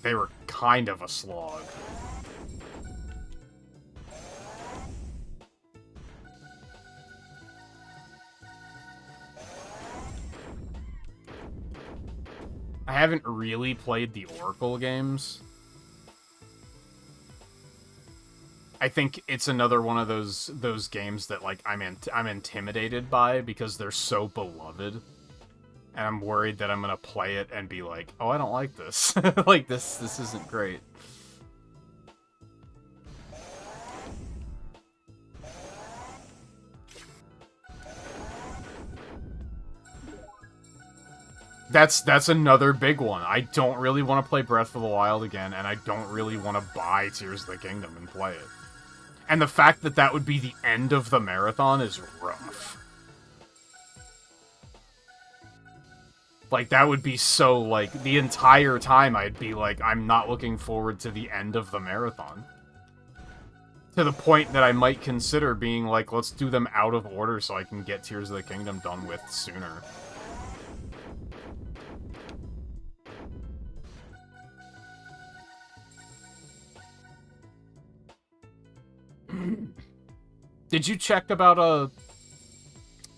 they were kind of a slog. I haven't really played the Oracle games. I think it's another one of those games that, like, I'm intimidated by because they're so beloved. And I'm worried that I'm gonna play it and be like, oh, I don't like this. Like, this isn't great. That's another big one. I don't really want to play Breath of the Wild again, and I don't really want to buy Tears of the Kingdom and play it. And the fact that that would be the end of the marathon is rough. Like, that would be so, like, the entire time I'd be like, I'm not looking forward to the end of the marathon. To the point that I might consider being like, let's do them out of order so I can get Tears of the Kingdom done with sooner. Did you check about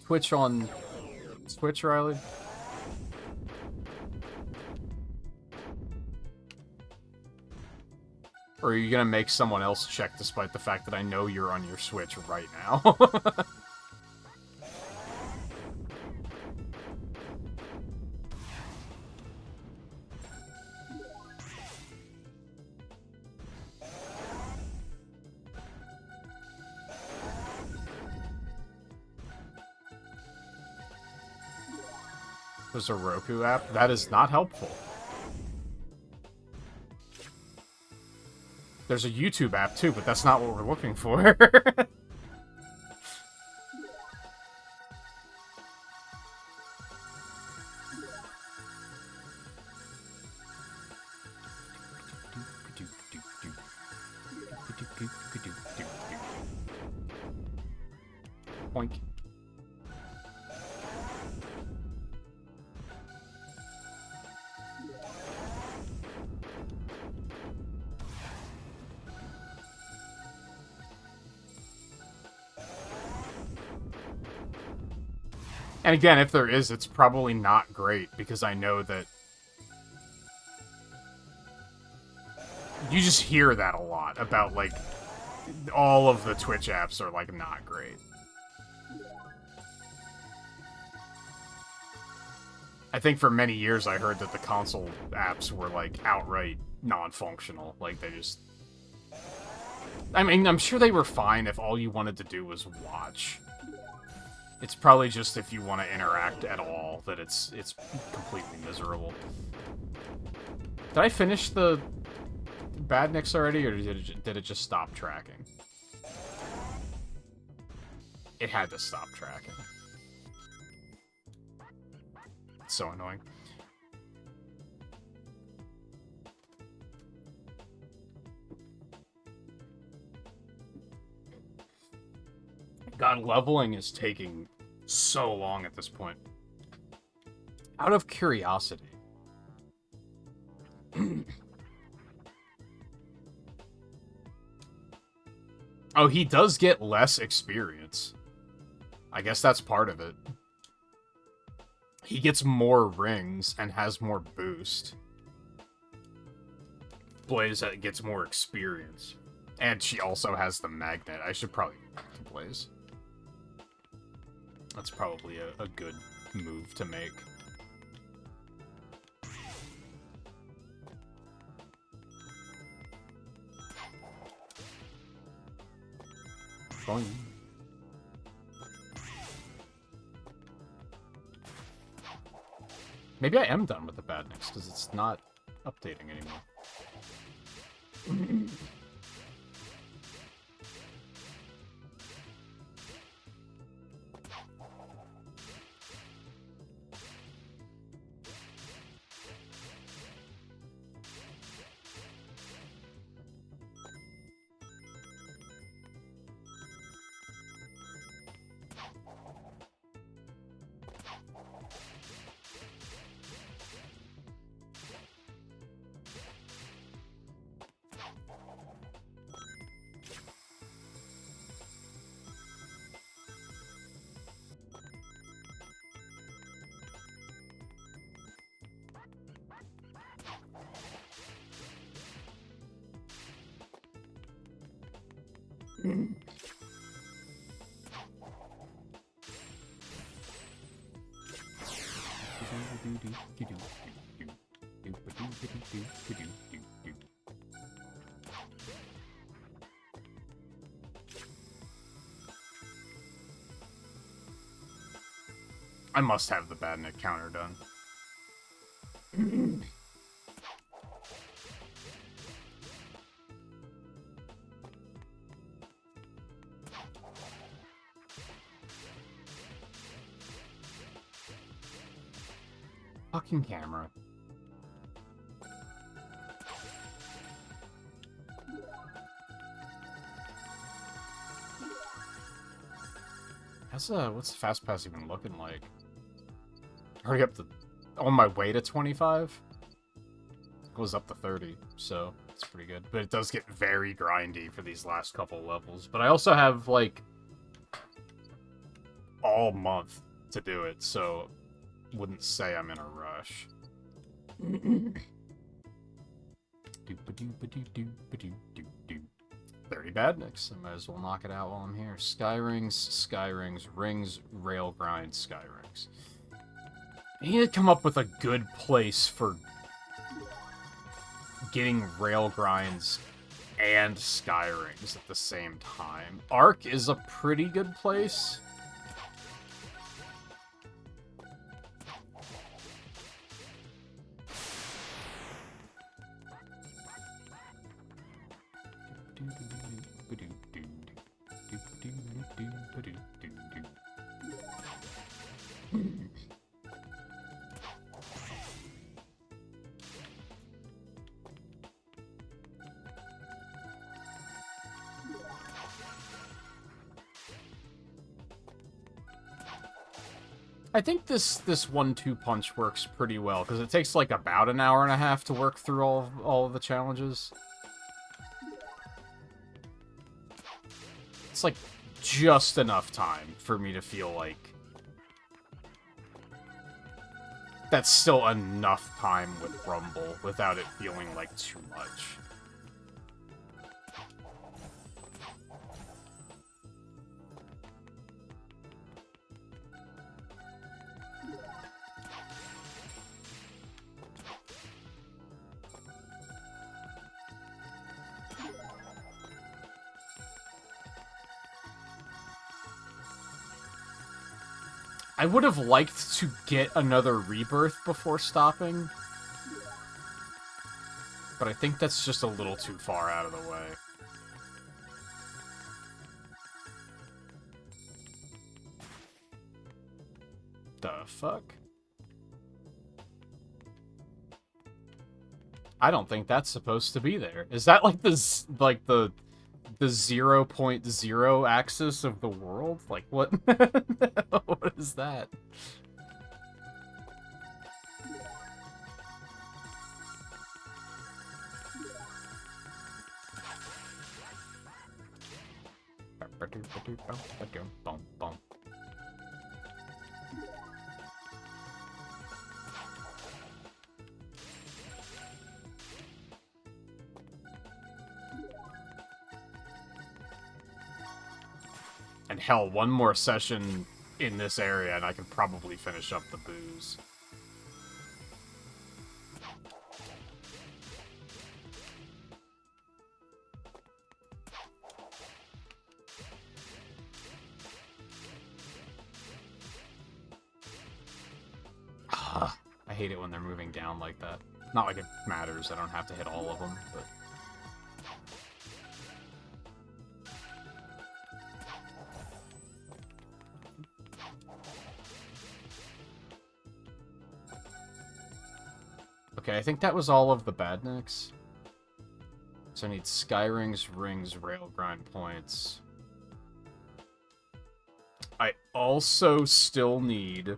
Twitch on Twitch, Riley? Or are you gonna make someone else check despite the fact that I know you're on your Switch right now? There's a Roku app? That is not helpful. There's a YouTube app too, but that's not what we're looking for. Boink. And again, if there is, it's probably not great, because I know that... You just hear that a lot, about, like, all of the Twitch apps are, like, not great. I think for many years I heard that the console apps were, like, outright non-functional. Like, they just... I mean, I'm sure they were fine if all you wanted to do was watch. It's probably just if you want to interact at all that it's completely miserable. Did I finish the Badniks already, or did it just stop tracking? It had to stop tracking. It's so annoying. God, leveling is taking so long at this point. Out of curiosity. Oh, he does get less experience. I guess that's part of it. He gets more rings and has more boost. Blaze gets more experience. And she also has the magnet. I should probably go back to Blaze. That's probably a good move to make. Boing. Maybe I am done with the Badniks, because it's not updating anymore. I must have the Badnik counter done. Fucking camera. What's the fast pass even looking like? Already up to, on my way to 25? Goes up to 30, so it's pretty good. But it does get very grindy for these last couple levels. But I also have, like, all month to do it, so wouldn't say I'm in a rush. 30 Badniks. I might as well knock it out while I'm here. Sky Rings, Rings, Rail Grind, Sky Rings. I need to come up with a good place for getting Rail Grinds and Sky Rings at the same time. Arc is a pretty good place. I think this 1-2 punch works pretty well, because it takes like about an hour and a half to work through all of the challenges. It's like just enough time for me to feel like that's still enough time with Rumble without it feeling like too much. I would have liked to get another rebirth before stopping. But I think that's just a little too far out of the way. The fuck? I don't think that's supposed to be there. Is that like the 0.0 axis of the world? Like what? What is that? And hell, one more session in this area and I can probably finish up the booze. I hate it when they're moving down like that. Not like it matters, I don't have to hit all of them, but... Okay, I think that was all of the badniks. So I need sky rings, rail grind points. I also still need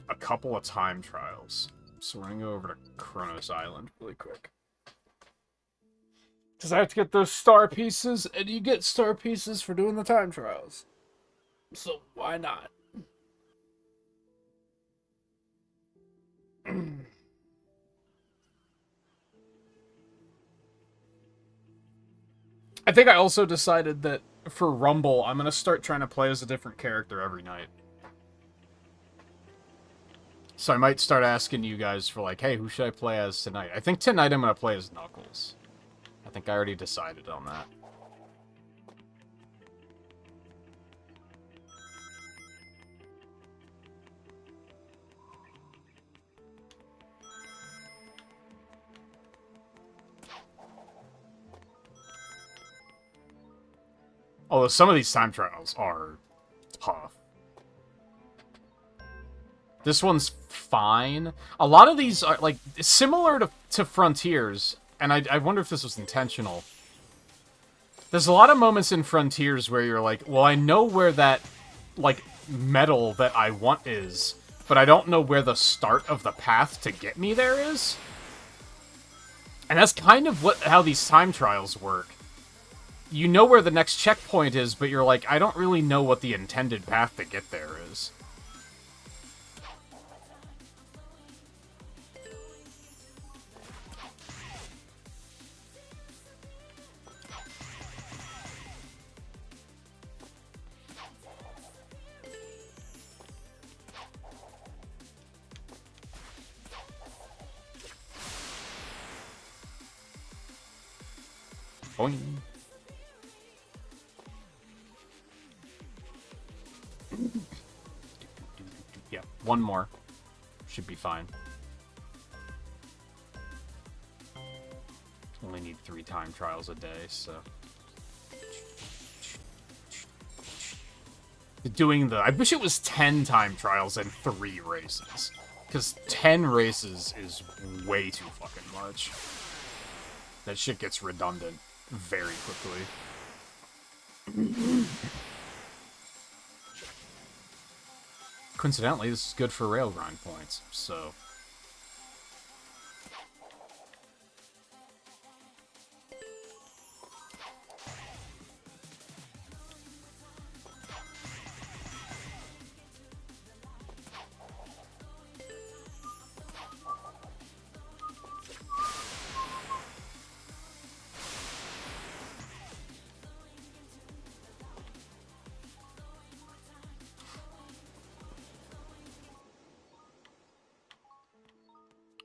a couple of time trials. So we're gonna go over to Kronos Island really quick. Because I have to get those star pieces, and you get star pieces for doing the time trials. So why not? I think I also decided that for Rumble, I'm going to start trying to play as a different character every night. So I might start asking you guys for like, hey, who should I play as tonight? I think tonight I'm going to play as Knuckles. I think I already decided on that. Although some of these time trials are tough. This one's fine. A lot of these are, like, similar to Frontiers, and I wonder if this was intentional. There's a lot of moments in Frontiers where you're like, well, I know where that, like, medal that I want is, but I don't know where the start of the path to get me there is. And that's kind of how these time trials work. You know where the next checkpoint is, but you're like, I don't really know what the intended path to get there is. Boing. Yeah, one more. Should be fine. Only need 3 time trials a day, so... I wish it was 10 time trials and 3 races. Because 10 races is way too fucking much. That shit gets redundant very quickly. Coincidentally, this is good for rail grind points, so...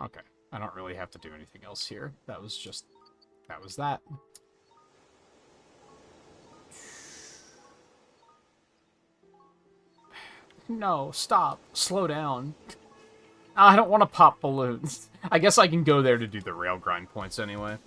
Okay, I don't really have to do anything else here. That was that. No, stop. Slow down. I don't want to pop balloons. I guess I can go there to do the rail grind points anyway.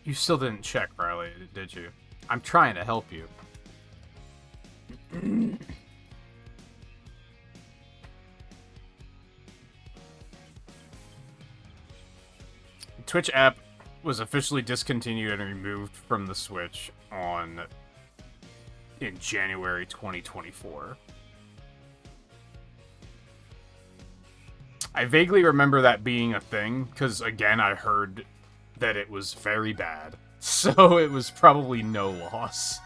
You still didn't check, Riley, did you? I'm trying to help you. Twitch app was officially discontinued and removed from the Switch in January 2024. I vaguely remember that being a thing, because, again, I heard that it was very bad. So it was probably no loss.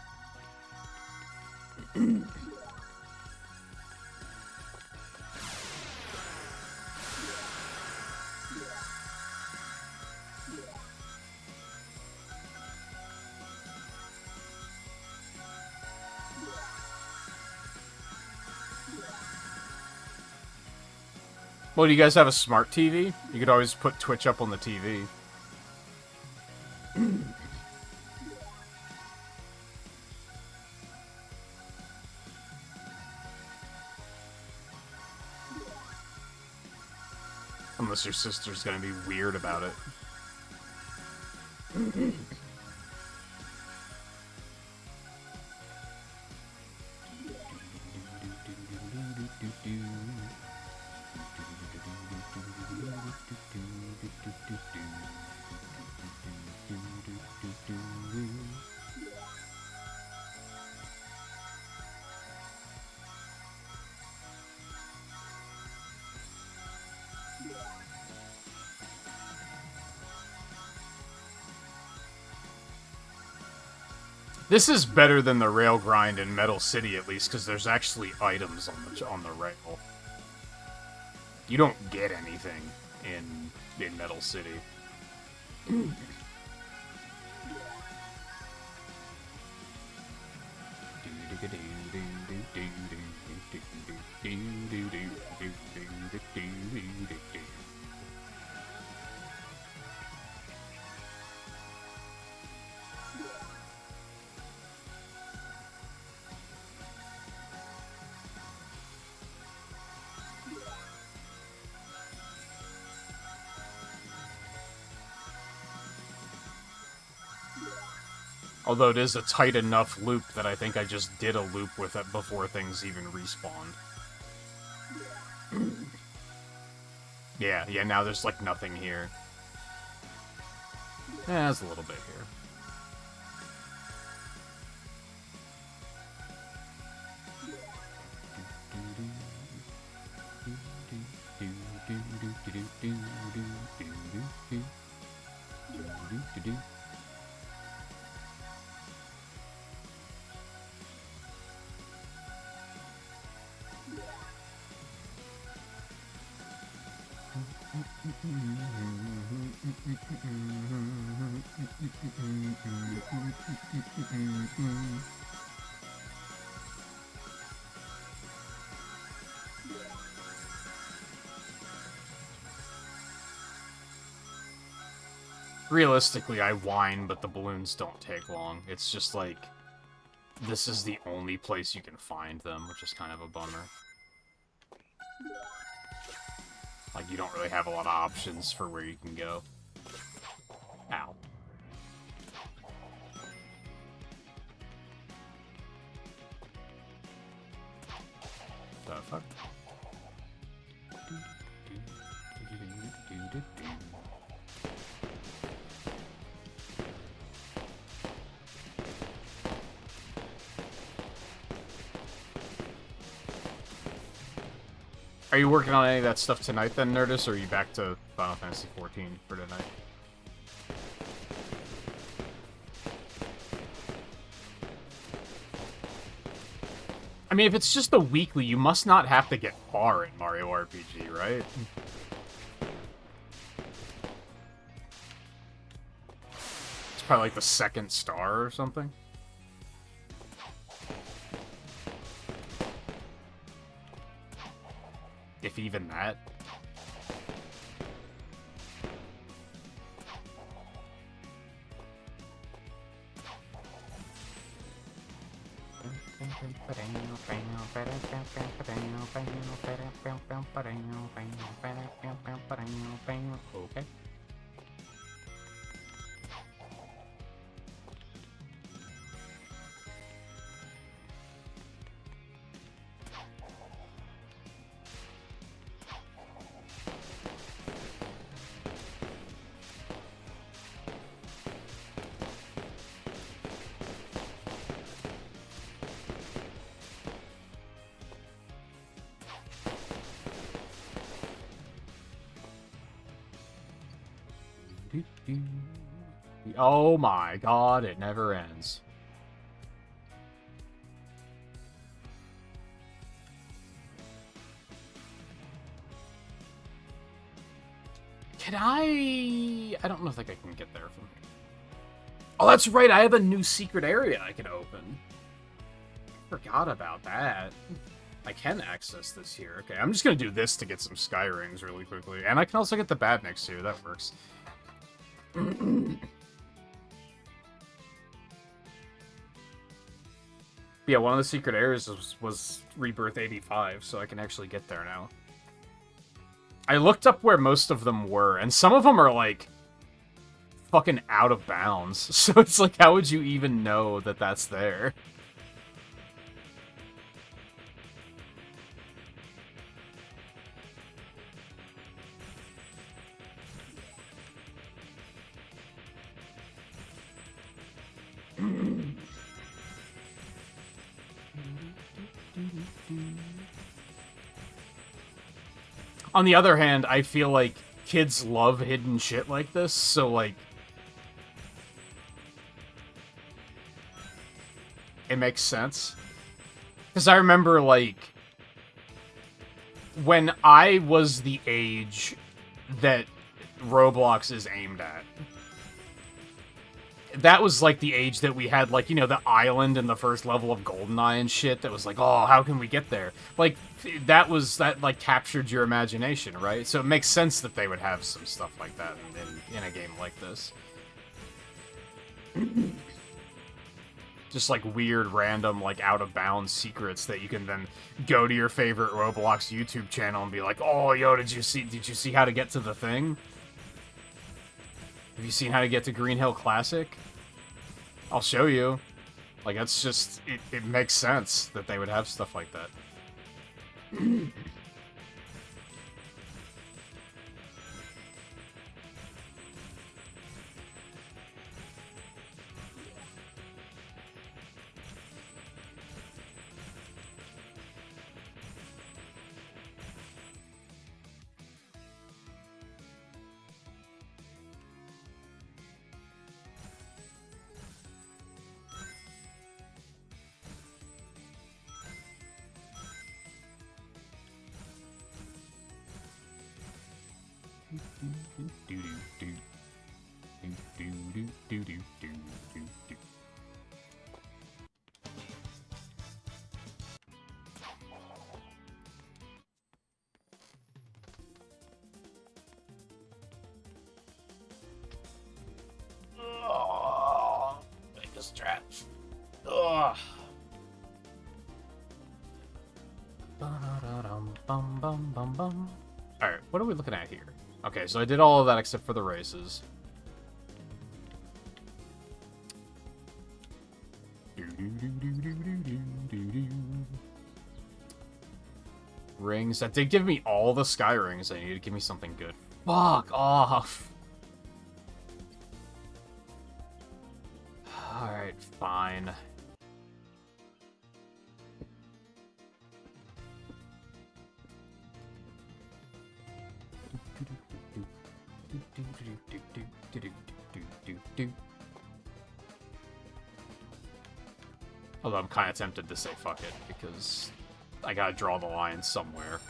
Well, do you guys have a smart TV? You could always put Twitch up on the TV. Unless your sister's gonna be weird about it. This is better than the rail grind in Metal City, at least, because there's actually items on the rail. You don't get anything in Metal City. Although it is a tight enough loop that I think I just did a loop with it before things even respawned. Yeah, now there's like nothing here. Yeah, there's a little bit here. Realistically, I whine, but the balloons don't take long. It's just like, this is the only place you can find them, which is kind of a bummer. Like, you don't really have a lot of options for where you can go. Ow. The fuck? Are you working on any of that stuff tonight then, Nerdist, or are you back to Final Fantasy XIV for tonight? I mean, if it's just a weekly, you must not have to get far in Mario RPG, right? It's probably like the second star or something. if even that. Okay. Oh my god, it never ends. Can I don't know if I can get there from here. Oh, that's right, I have a new secret area I can open. Forgot about that. I can access this here. Okay, I'm just gonna do this to get some sky rings really quickly. And I can also get the badniks here, that works. Yeah, one of the secret areas was Rebirth 85, so I can actually get there now. I looked up where most of them were, and some of them are, like, fucking out of bounds. So it's like, how would you even know that that's there? On the other hand, I feel like kids love hidden shit like this, so, like, it makes sense. Because I remember, like, when I was the age that Roblox is aimed at, that was, like, the age that we had, like, you know, the island in the first level of GoldenEye and shit that was like, oh, how can we get there? Like, that, like, captured your imagination, right? So it makes sense that they would have some stuff like that in a game like this. Just, like, weird, random, like, out-of-bounds secrets that you can then go to your favorite Roblox YouTube channel and be like, oh, yo, did you see how to get to the thing? Have you seen how to get to Green Hill Classic? I'll show you. Like, that's just... It makes sense that they would have stuff like that. Oh, make a stretch. Ugh. Alright, what are we looking at here? Okay, so I did all of that except for the races. Rings. That did give me all the sky rings I needed to give me something good. Fuck off. Alright, fine. Although I'm kind of tempted to say fuck it, because I gotta draw the line somewhere.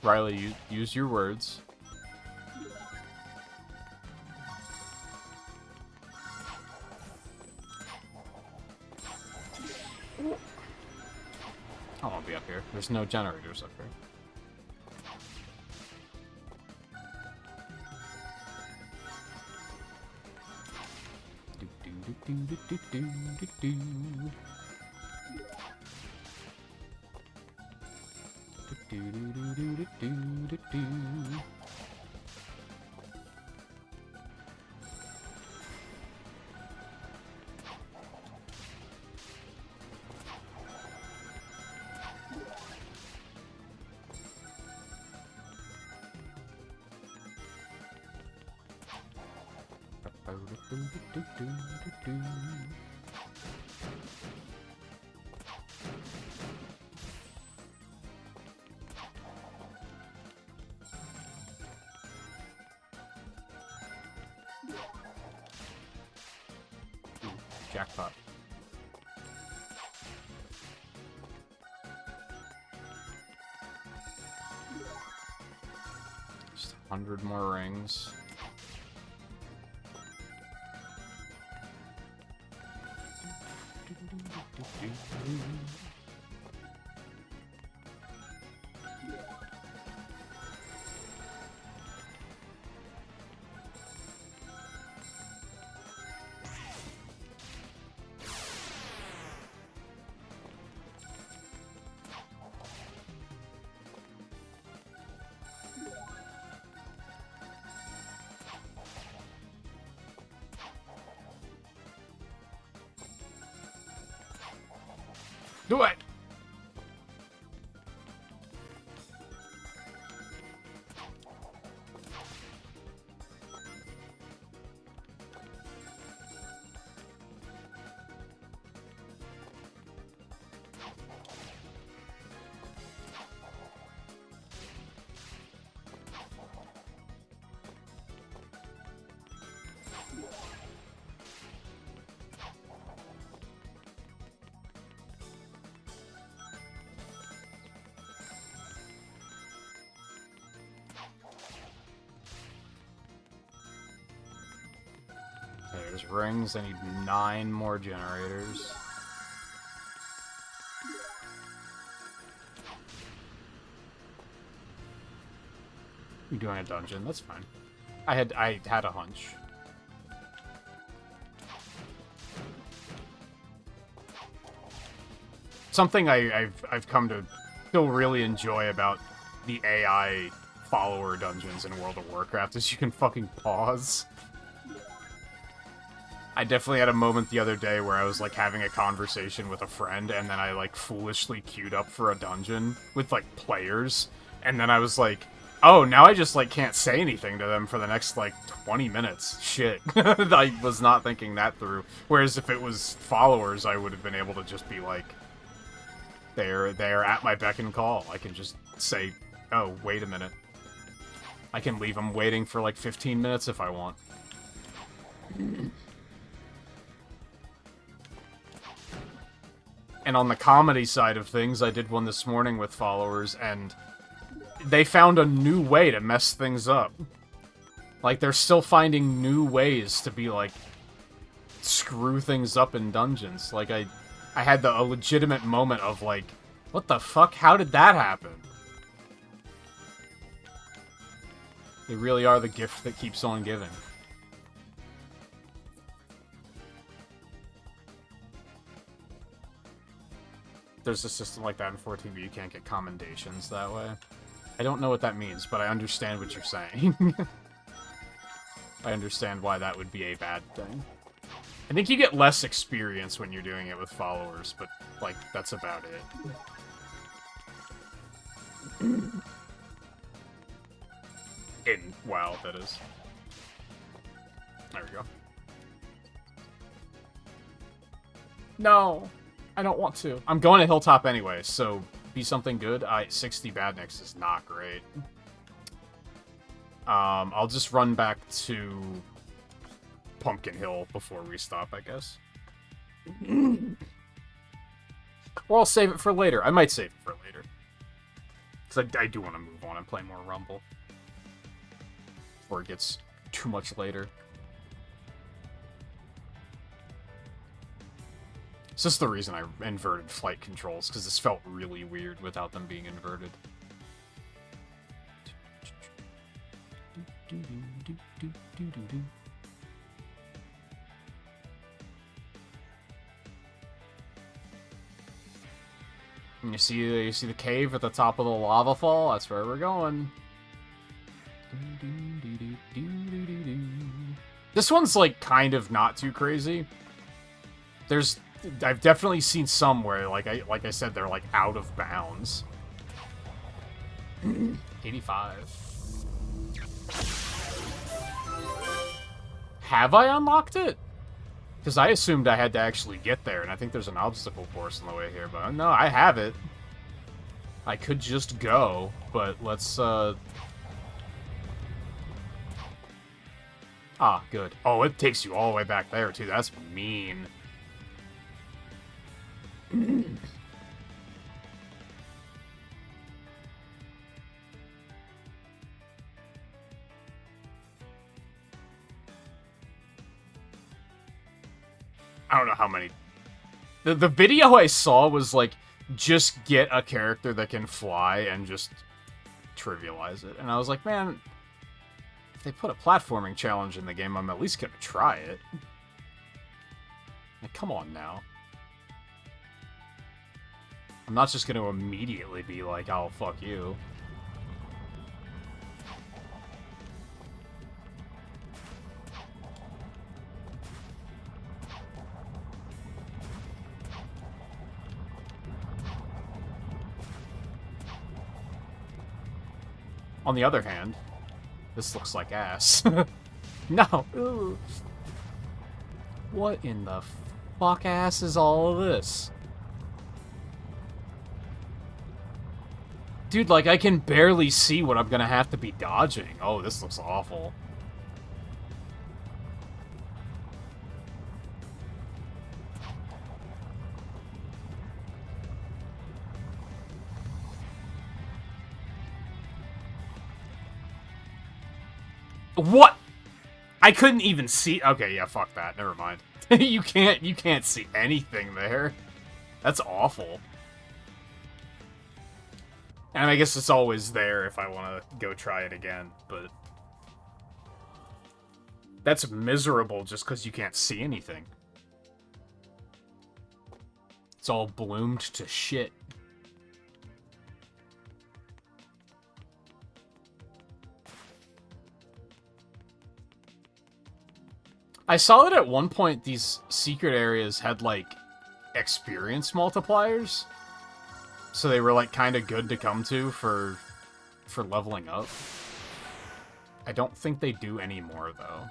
Riley, use your words. I won't be up here. There's no generators up here. Jackpot. Just 100 more rings. Do it! There's rings. I need 9 more generators. You're doing a dungeon. That's fine. I had a hunch. Something I've come to still really enjoy about the AI follower dungeons in World of Warcraft is you can fucking pause. I definitely had a moment the other day where I was, like, having a conversation with a friend, and then I, like, foolishly queued up for a dungeon with, like, players, and then I was like, oh, now I just, like, can't say anything to them for the next, like, 20 minutes. Shit. I was not thinking that through. Whereas if it was followers, I would have been able to just be like, they're at my beck and call. I can just say, oh, wait a minute. I can leave them waiting for, like, 15 minutes if I want. And on the comedy side of things, I did one this morning with followers, and they found a new way to mess things up. Like, they're still finding new ways to be, like, screw things up in dungeons. Like, I had a legitimate moment of, like, what the fuck? How did that happen? They really are the gift that keeps on giving. There's a system like that in 14, but you can't get commendations that way. I don't know what that means, but I understand what you're saying. I understand why that would be a bad thing. I think you get less experience when you're doing it with followers, but, like, that's about it. In WoW, that is. There we go. No! I don't want to. I'm going to Hilltop anyway, so be something good. 60 Badniks is not great. I'll just run back to Pumpkin Hill before we stop, I guess. Or I'll save it for later. I might save it for later. Because I do want to move on and play more Rumble. Before it gets too much later. It's just the reason I inverted flight controls, because this felt really weird without them being inverted. And you see the cave at the top of the lava fall? That's where we're going. This one's, like, kind of not too crazy. I've definitely seen some where, like I said, they're, like, out of bounds. 85. Have I unlocked it? Because I assumed I had to actually get there, and I think there's an obstacle course on the way here, but no, I have it. I could just go, but let's, Ah, good. Oh, it takes you all the way back there, too. That's mean. I don't know how many... The video I saw was, like, just get a character that can fly and just trivialize it. And I was like, man, if they put a platforming challenge in the game, I'm at least gonna try it. Like, come on now. I'm not just gonna immediately be like, oh, fuck you. On the other hand, this looks like ass. No! Ooh. What in the fuck ass is all of this? Dude, like, I can barely see what I'm gonna have to be dodging. Oh, this looks awful. What? I couldn't even see. Okay, yeah, fuck that. Never mind. you can't see anything there. That's awful. And I guess it's always there if I want to go try it again, but that's miserable just because you can't see anything. It's all bloomed to shit. I saw that at one point these secret areas had, like, experience multipliers. So they were, like, kind of good to come to for leveling up. I don't think they do anymore, though.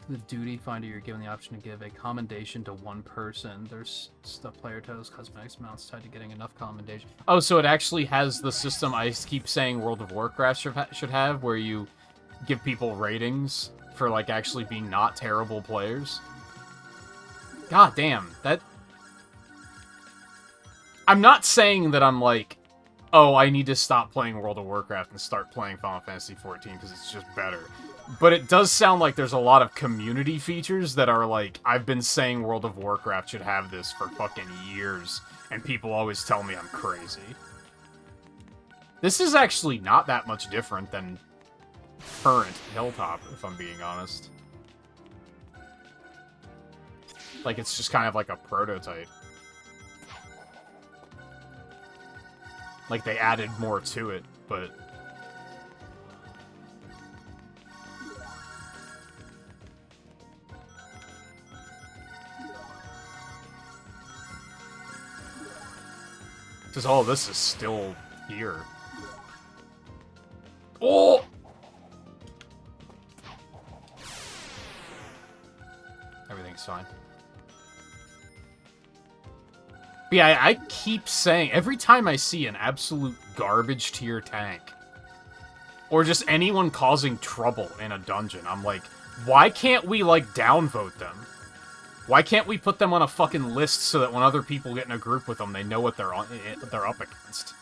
The duty finder, you're given the option to give a commendation to one person. There's stuff player totals, cosmetics amounts tied to getting enough commendation. Oh, so it actually has the system I keep saying World of Warcraft should have, where you give people ratings for, like, actually being not terrible players. God damn, that... I'm not saying that I'm like, oh, I need to stop playing World of Warcraft and start playing Final Fantasy XIV because it's just better. But it does sound like there's a lot of community features that are like, I've been saying World of Warcraft should have this for fucking years, and people always tell me I'm crazy. This is actually not that much different than current Hilltop, if I'm being honest. Like, it's just kind of like a prototype. Like, they added more to it, but... Because all this is still here. Oh! Everything's fine. But yeah, I keep saying, every time I see an absolute garbage tier tank, or just anyone causing trouble in a dungeon, I'm like, why can't we, like, downvote them? Why can't we put them on a fucking list so that when other people get in a group with them, they know what they're up against?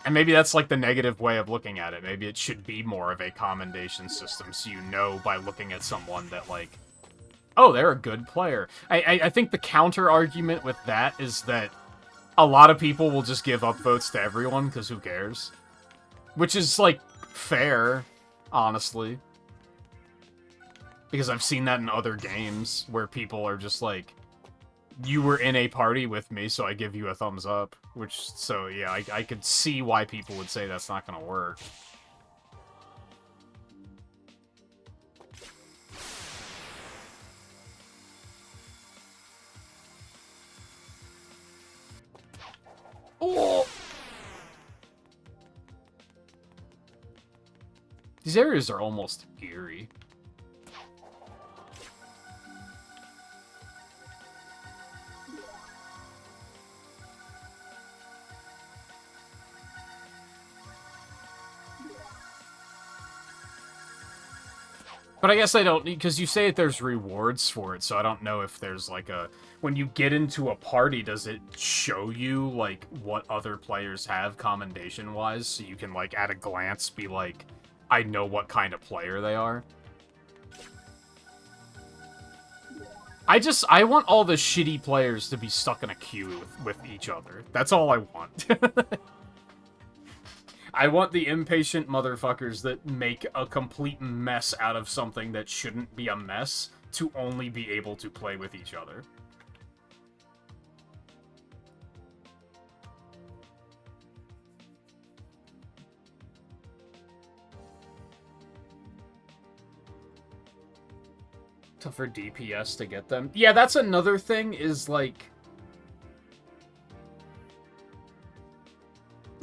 And maybe that's like the negative way of looking at it. Maybe it should be more of a commendation system so you know by looking at someone that, like, oh, they're a good player. I think the counter argument with that is that a lot of people will just give up votes to everyone because who cares? Which is, like, fair, honestly. Because I've seen that in other games where people are just like, you were in a party with me, so I give you a thumbs up. Which, so yeah, I could see why people would say that's not gonna work. Oh! These areas are almost eerie. But I guess I don't, because you say that there's rewards for it, so I don't know if there's like a, when you get into a party, does it show you like what other players have commendation-wise, so you can like at a glance be like, I know what kind of player they are? I want all the shitty players to be stuck in a queue with each other. That's all I want. I want the impatient motherfuckers that make a complete mess out of something that shouldn't be a mess to only be able to play with each other. For DPS to get them. Yeah, that's another thing, is like,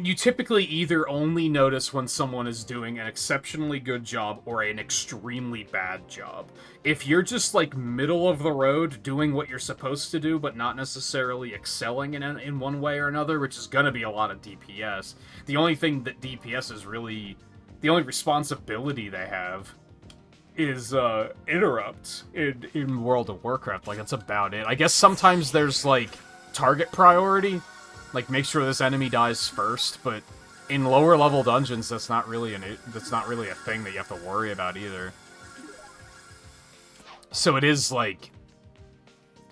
you typically either only notice when someone is doing an exceptionally good job or an extremely bad job. If you're just, like, middle of the road doing what you're supposed to do, but not necessarily excelling in one way or another, which is gonna be a lot of DPS, the only thing that DPS is really... the only responsibility they have is, interrupts in World of Warcraft. Like, that's about it. I guess sometimes there's, like, target priority, like, make sure this enemy dies first, but in lower level dungeons, that's not really a thing that you have to worry about either. So it is like,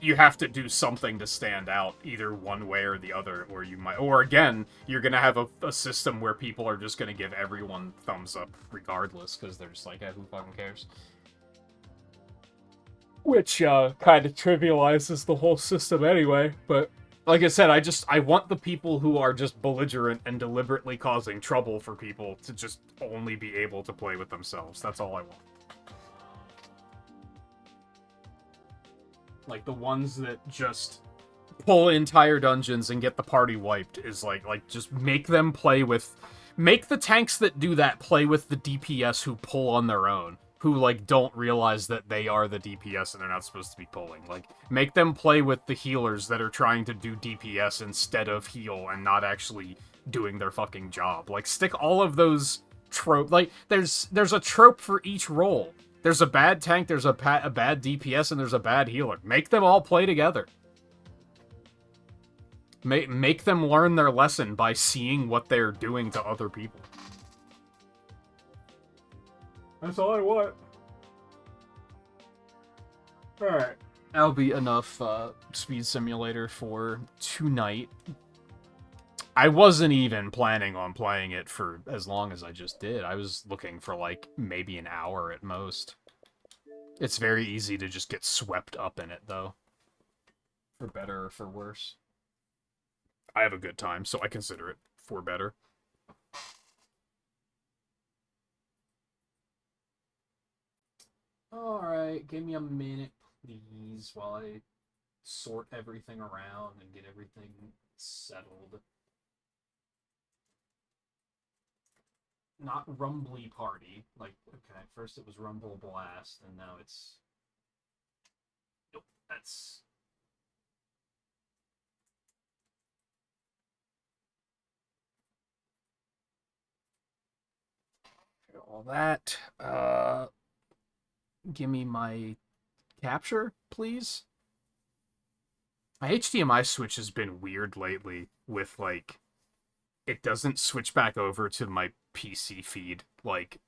you have to do something to stand out, either one way or the other, or you might, or again, you're gonna have a system where people are just gonna give everyone thumbs up regardless, because they're just like, who fucking cares? Which, kind of trivializes the whole system anyway, but... like I said, I want the people who are just belligerent and deliberately causing trouble for people to just only be able to play with themselves. That's all I want. Like, the ones that just pull entire dungeons and get the party wiped is like just make them play with... make the tanks that do that play with the DPS who pull on their own. Who, like, don't realize that they are the DPS and they're not supposed to be pulling. Like, make them play with the healers that are trying to do DPS instead of heal and not actually doing their fucking job. Like, stick all of those trope... like, there's a trope for each role. There's a bad tank, there's a bad DPS, and there's a bad healer. Make them all play together. Make them learn their lesson by seeing what they're doing to other people. That's all I want. Alright. That'll be enough Speed Simulator for tonight. I wasn't even planning on playing it for as long as I just did. I was looking for, like, maybe an hour at most. It's very easy to just get swept up in it, though. For better or for worse. I have a good time, so I consider it for better. Alright, give me a minute, please, while I sort everything around and get everything settled. Not Rumbly Party. Like, okay, first it was Rumble Blast, and now it's... nope, that's... all that. Give me my capture, please. My HDMI switch has been weird lately with, like, it doesn't switch back over to my PC feed like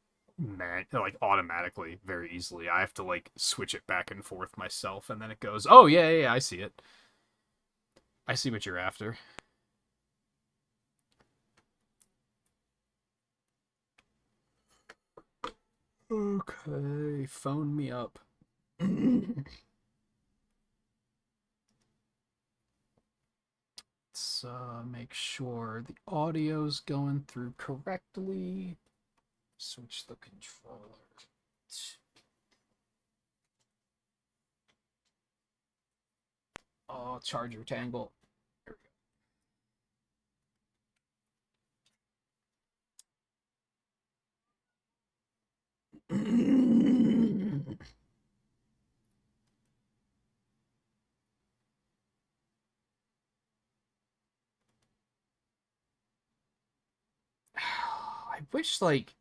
automatically very easily. I have to like switch it back and forth myself, and then it goes, "Oh yeah, I see it. I see what you're after." Okay, phone me up. Let's make sure the audio's going through correctly. Switch the controller. Oh, charger tangle. There we go. I wish, like...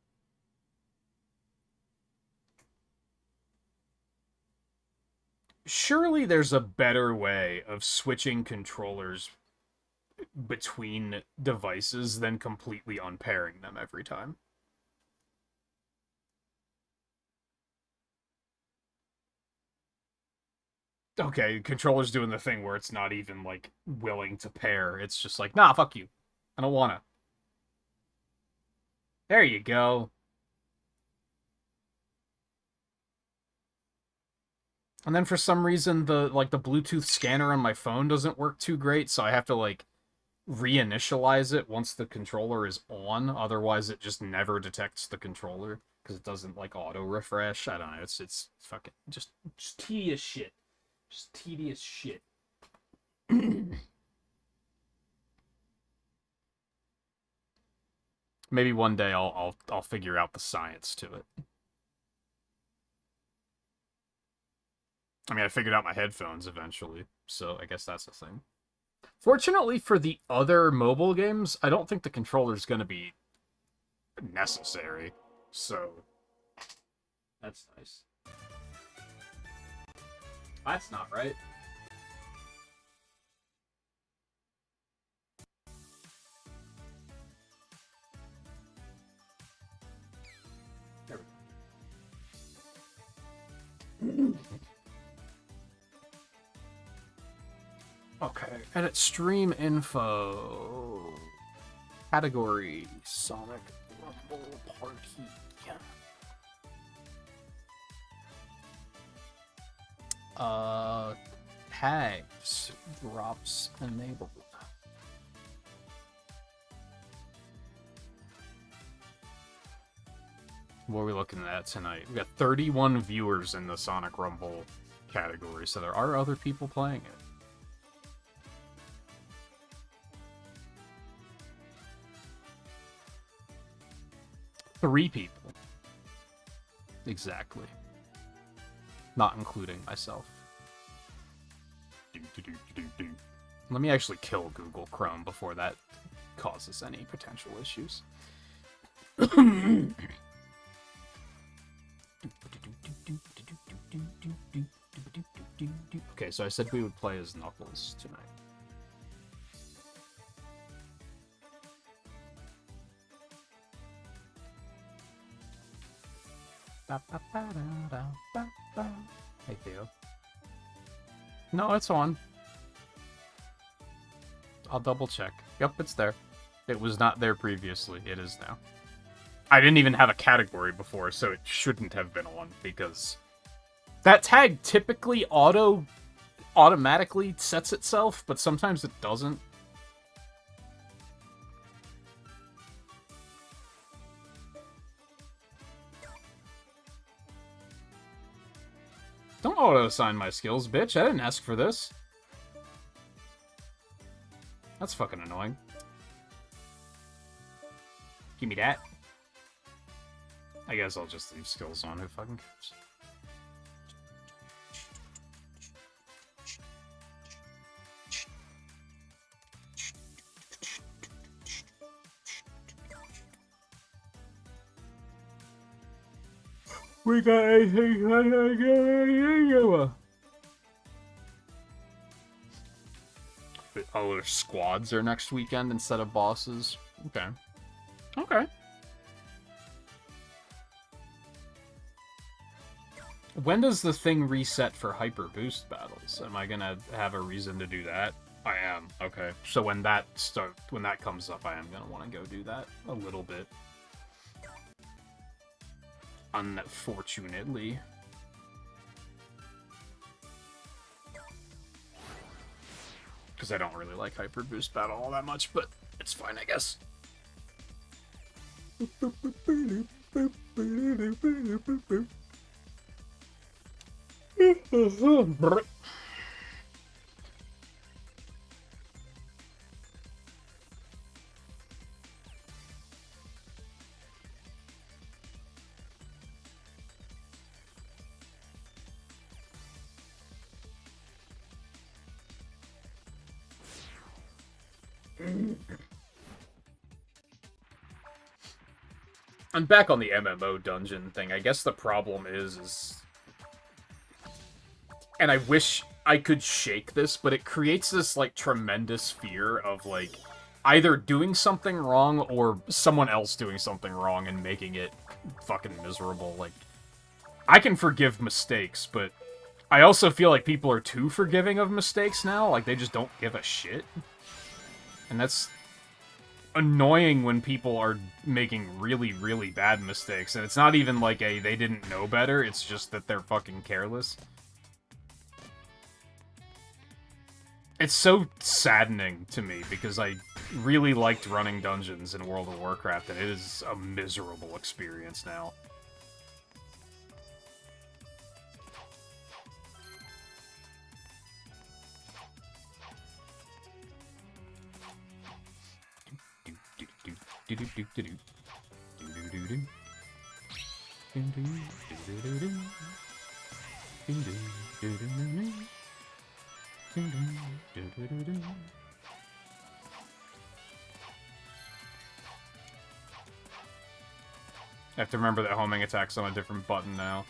Surely there's a better way of switching controllers between devices than completely unpairing them every time. Okay, controller's doing the thing where it's not even, like, willing to pair. It's just like, nah, fuck you. I don't wanna. There you go. And then for some reason, the Bluetooth scanner on my phone doesn't work too great, so I have to, like, reinitialize it once the controller is on. Otherwise, it just never detects the controller, because it doesn't, like, auto-refresh. I don't know, it's fucking... Just tedious shit. Just tedious shit. Maybe one day I'll figure out the science to it. I mean, I figured out my headphones eventually, so I guess that's a thing. Fortunately for the other mobile games, I don't think the controller's going to be necessary, so that's nice. That's not right. There we go. Okay, edit stream info. Category, Sonic Rumble Party. Tags, drops enabled. What are we looking at tonight? We got 31 viewers in the Sonic Rumble category, so there are other people playing it. Three people. Exactly. Not including myself. Let me actually kill Google Chrome before that causes any potential issues. Okay, so I said we would play as Knuckles tonight. Hey, Theo. No, it's on. I'll double check. Yep, it's there. It was not there previously. It is now. I didn't even have a category before, so it shouldn't have been on, because that tag typically automatically sets itself, but sometimes it doesn't. Don't auto-assign my skills, bitch. I didn't ask for this. That's fucking annoying. Give me that. I guess I'll just leave skills on. Who fucking cares? We got anything. Other squads are next weekend instead of bosses. Okay. Okay. When does the thing reset for hyper boost battles? Am I gonna have a reason to do that? I am. Okay. So when that comes up, I am gonna want to go do that a little bit. Unfortunately. Because I don't really like hyper boost battle all that much, but it's fine, I guess. I'm back on the MMO dungeon thing. I guess the problem is... And I wish I could shake this, but it creates this, like, tremendous fear of, like, either doing something wrong or someone else doing something wrong and making it fucking miserable. Like, I can forgive mistakes, but I also feel like people are too forgiving of mistakes now. Like, they just don't give a shit. And that's annoying when people are making really, really bad mistakes. And it's not even like a they didn't know better, it's just that they're fucking careless. It's so saddening to me because I really liked running dungeons in World of Warcraft, and it is a miserable experience now. I have to remember that homing attack's on a different button now.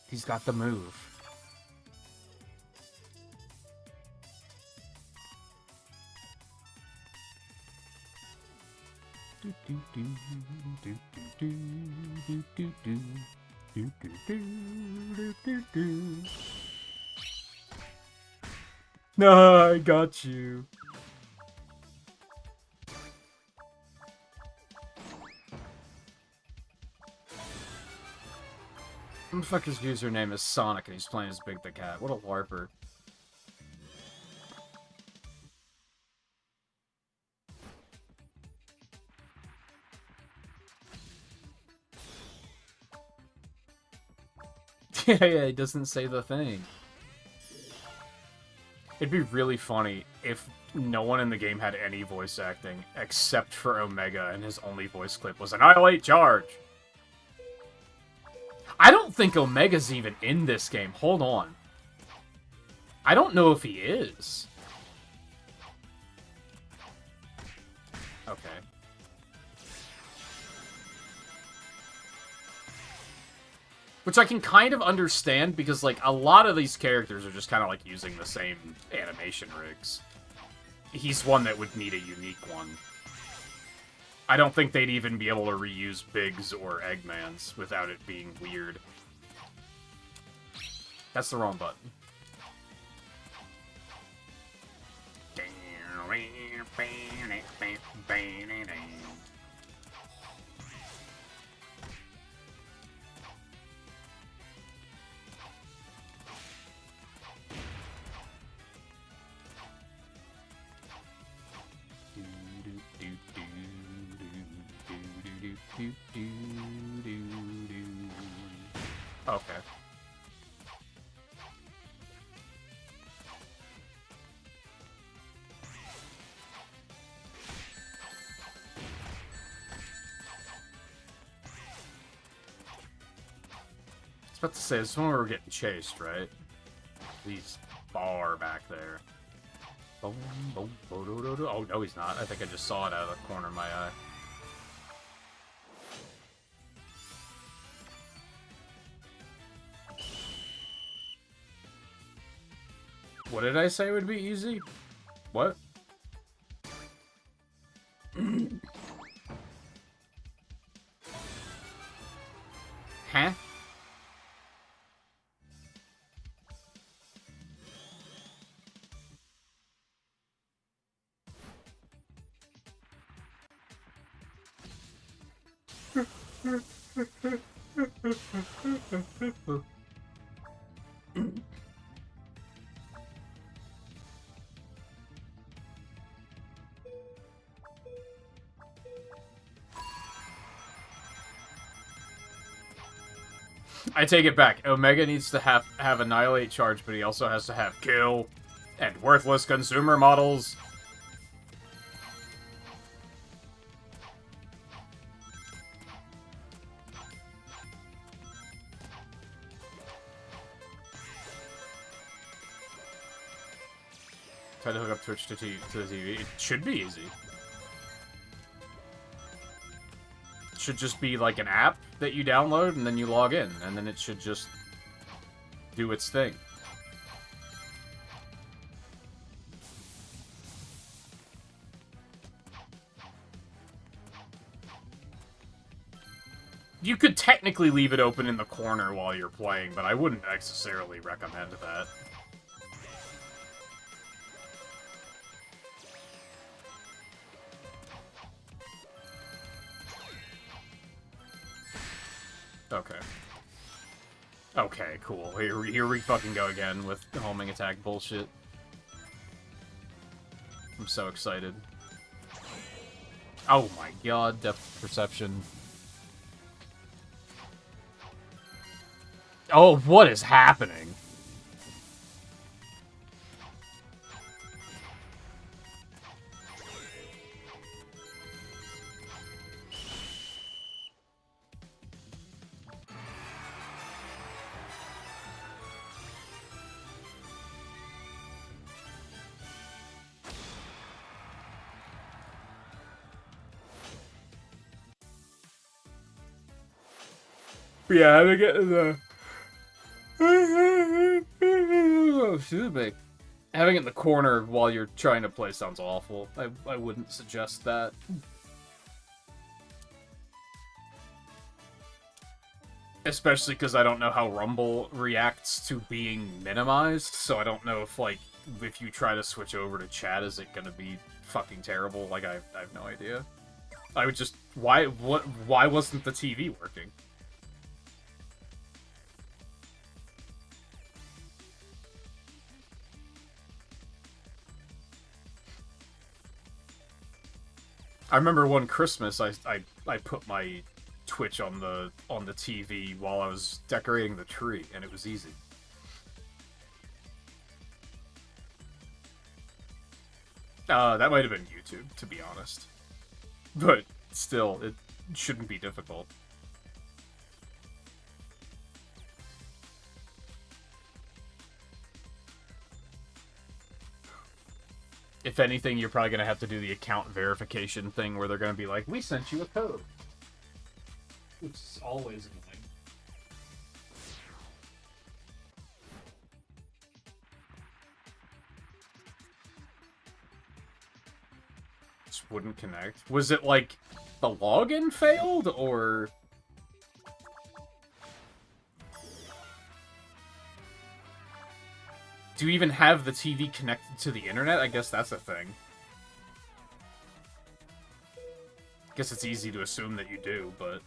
He's got the move. No, I got you. What the fuck his username is Sonic and he's playing as Big the Cat. What a larper. Yeah, he doesn't say the thing. It'd be really funny if no one in the game had any voice acting except for Omega and his only voice clip was Annihilate Charge! I don't think Omega's even in this game. Hold on. I don't know if he is. Okay. Which I can kind of understand, because, like, a lot of these characters are just kind of, like, using the same animation rigs. He's one that would need a unique one. I don't think they'd even be able to reuse Biggs or Eggmans without it being weird. That's the wrong button. Okay. I was about to say, this is when we were getting chased, right? He's far back there. Boom, boom, bo-do-do-do. Oh, no, he's not. I think I just saw it out of the corner of my eye. What did I say would be easy? What? Huh? I take it back. Omega needs to have Annihilate charge, but he also has to have Kill and worthless consumer models. Try to hook up Twitch to the TV. It should be easy. It should just be like an app that you download and then you log in, and then it should just do its thing. You could technically leave it open in the corner while you're playing, but I wouldn't necessarily recommend that. Okay. Okay, cool. Here we fucking go again with homing attack bullshit. I'm so excited. Oh my god, depth perception. Oh, what is happening? Yeah, I'm getting the... Excuse me. Having it in the corner while you're trying to play sounds awful. I wouldn't suggest that. Especially because I don't know how Rumble reacts to being minimized, so I don't know if, like, if you try to switch over to chat, is it gonna be fucking terrible? Like, I have no idea. I would just... Why wasn't the TV working? I remember one Christmas I put my Twitch on the TV while I was decorating the tree, and it was easy. That might have been YouTube, to be honest. But still, it shouldn't be difficult. If anything, you're probably going to have to do the account verification thing where they're going to be like, we sent you a code. Which is always annoying. Just wouldn't connect. Was it like the login failed, or... Do you even have the TV connected to the internet? I guess that's a thing. I guess it's easy to assume that you do, but...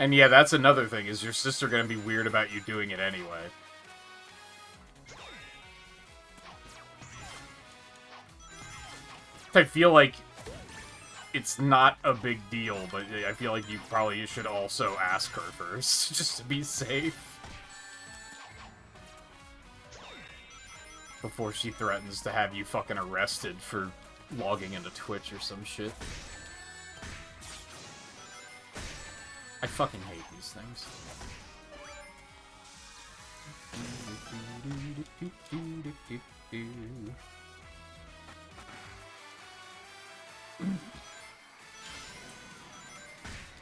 And yeah, that's another thing, is your sister gonna be weird about you doing it anyway. I feel like it's not a big deal, but I feel like you probably should also ask her first, just to be safe. before she threatens to have you fucking arrested for logging into Twitch or some shit. I fucking hate these things.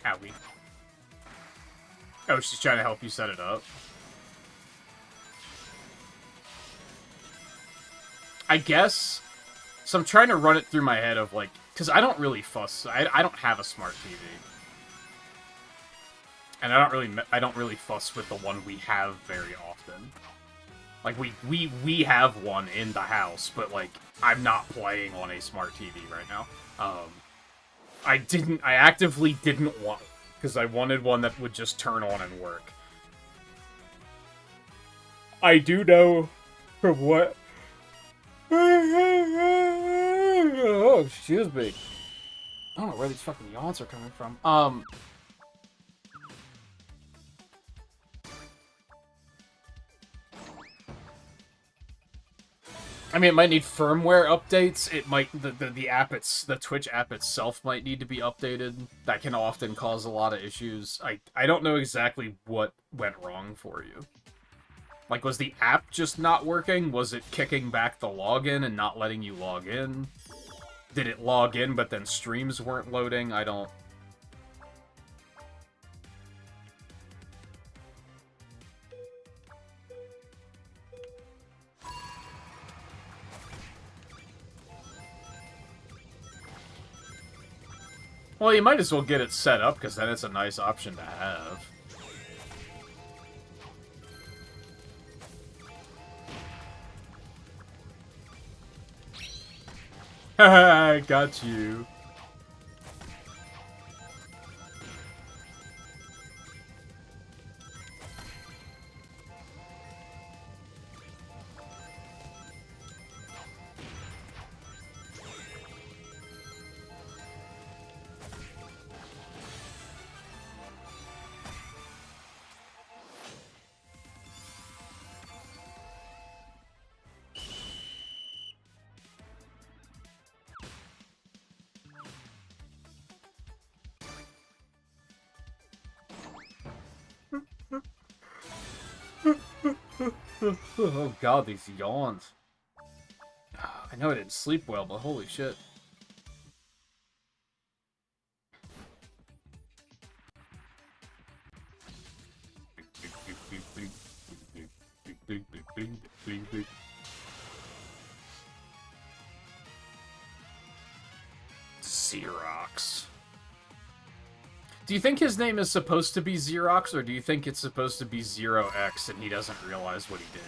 Owie. Oh, she's trying to help you set it up. I guess. So I'm trying to run it through my head of, like... Because I don't really fuss. I don't have a smart TV. And I don't really fuss with the one we have very often. Like, we have one in the house, but, like, I'm not playing on a smart TV right now. I actively didn't want it, because I wanted one that would just turn on and work. I do know from what... Oh, excuse me. I don't know where these fucking yawns are coming from. I mean, it might need firmware updates. It might the Twitch app itself might need to be updated. That can often cause a lot of issues. I don't know exactly what went wrong for you. Like, was the app just not working? Was it kicking back the login and not letting you log in? Did it log in, but then streams weren't loading? I don't... Well, you might as well get it set up, because then it's a nice option to have. Haha, I got you. Oh god, these yawns. I know I didn't sleep well, but holy shit. Xerox. Do you think his name is supposed to be Xerox, or do you think it's supposed to be 0x and he doesn't realize what he did?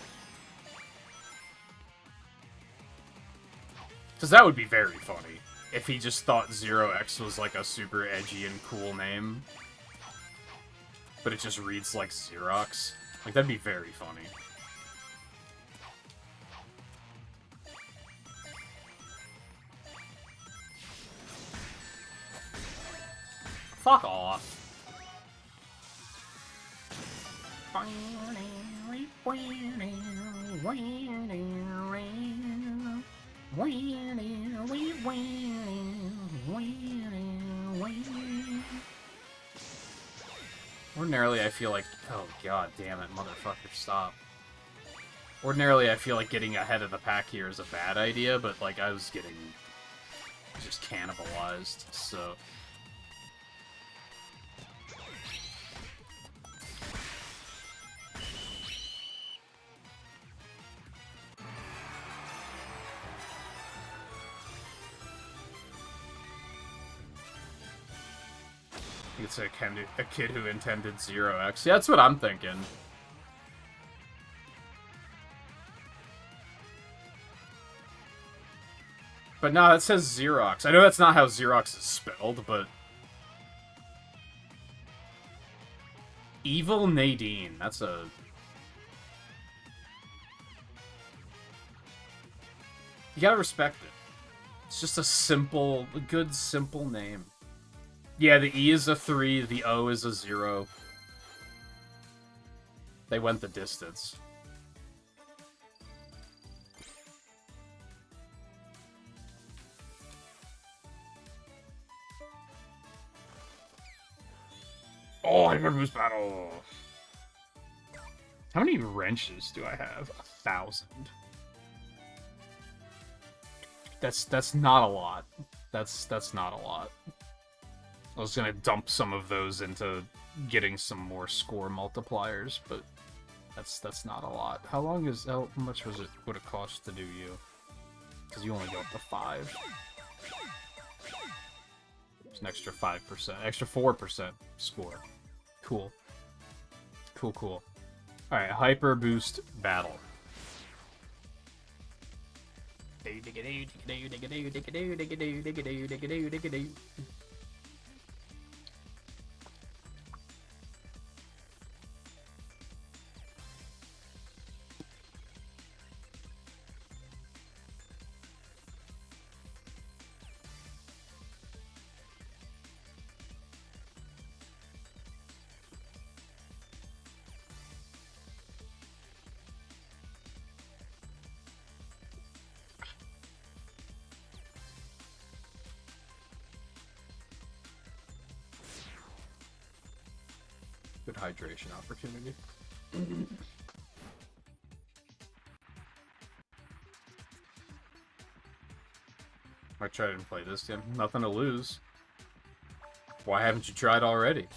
Because that would be very funny, if he just thought 0x was like a super edgy and cool name, but it just reads like Xerox. Like, that'd be very funny. Fuck off. Ordinarily, I feel like... Oh, god damn it, motherfucker, stop. Ordinarily, I feel like getting ahead of the pack here is a bad idea, but, like, I was getting just cannibalized, so... It's a kid who intended 0x. Yeah, that's what I'm thinking. But no, it says Xerox. I know that's not how Xerox is spelled, but... Evil Nadine. That's a... You gotta respect it. It's just a simple, a good, simple name. Yeah, the E is a 3, the O is a 0. They went the distance. Oh, Hyper Boost Battle! How many wrenches do I have? 1,000. That's not a lot. That's not a lot. I was gonna dump some of those into getting some more score multipliers, but that's not a lot. How much would it cost to do you? Because you only go up to 5. It's an extra 5%, extra 4% score. Cool. Cool. Alright, Hyper Boost Battle. Good hydration opportunity. I tried and play this game. Nothing to lose. Why haven't you tried already?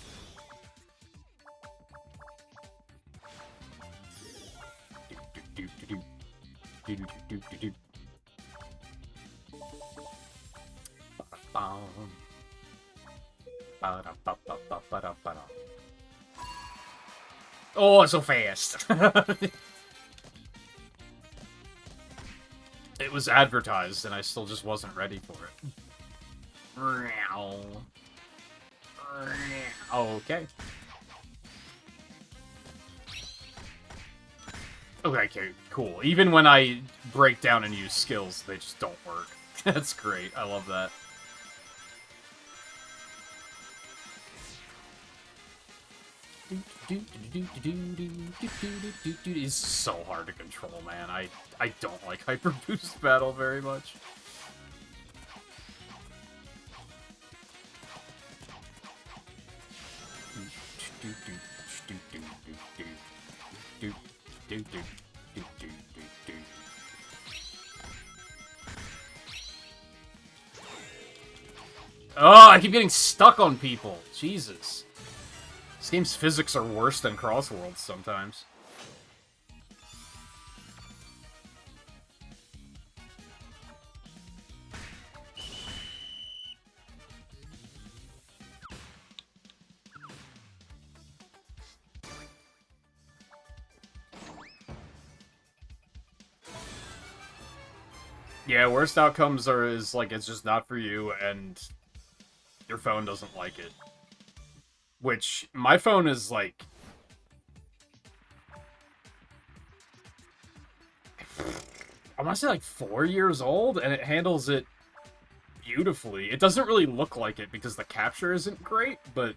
Oh, so fast! It was advertised, and I still just wasn't ready for it. Okay. Okay, cool. Even when I break down and use skills, they just don't work. That's great. I love that. It's so hard to control, man. I don't like Hyper Boost Battle very much. Oh, I keep getting stuck on people. Jesus. This game's physics are worse than Crossworlds sometimes. Yeah, worst outcomes is like it's just not for you and your phone doesn't like it. Which, my phone is like... I want to say like 4 years old, and it handles it beautifully. It doesn't really look like it because the capture isn't great, but...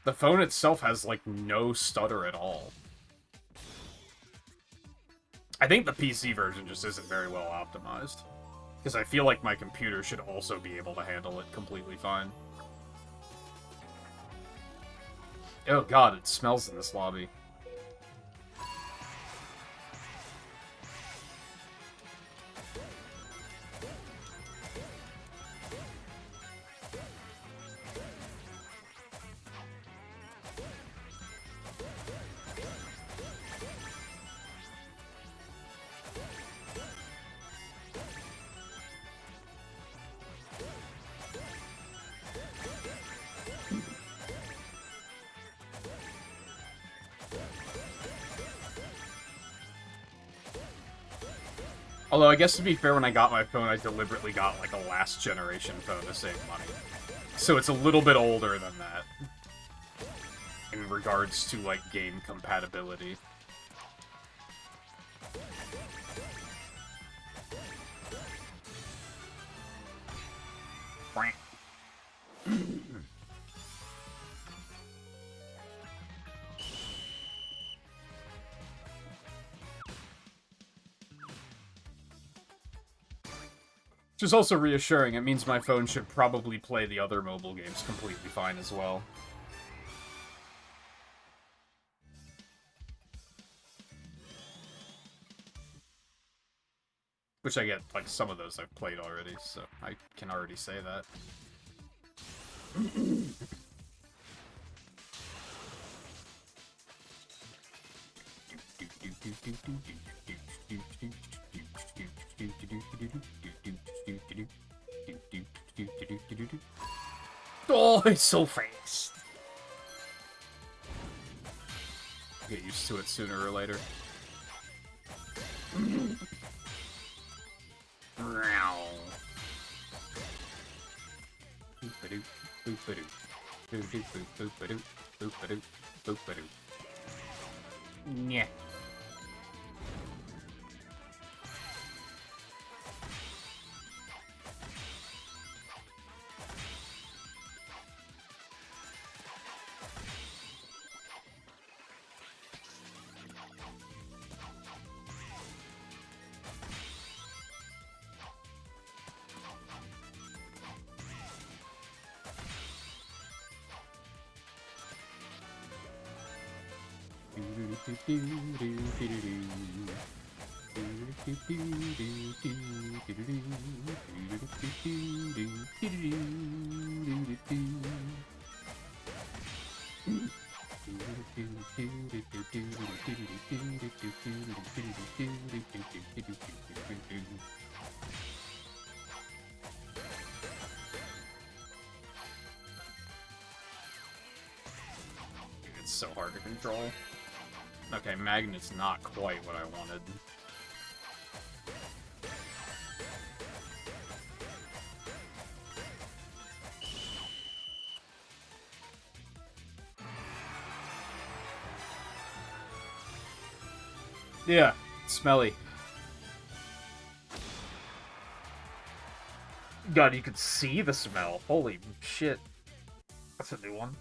the phone itself has like no stutter at all. I think the PC version just isn't very well optimized. Because I feel like my computer should also be able to handle it completely fine. Oh god, it smells in this lobby. Although, I guess to be fair, when I got my phone, I deliberately got, like, a last-generation phone to save money. So it's a little bit older than that. In regards to, like, game compatibility. Which is also reassuring. It means my phone should probably play the other mobile games completely fine as well. Which I get, like, some of those I've played already, so I can already say that. Oh, it's so fast! Get used to it sooner or later. Yeah. It's so hard to control. Okay, Magnet's not quite what I wanted. Yeah, smelly. God, you could see the smell. Holy shit. That's a new one.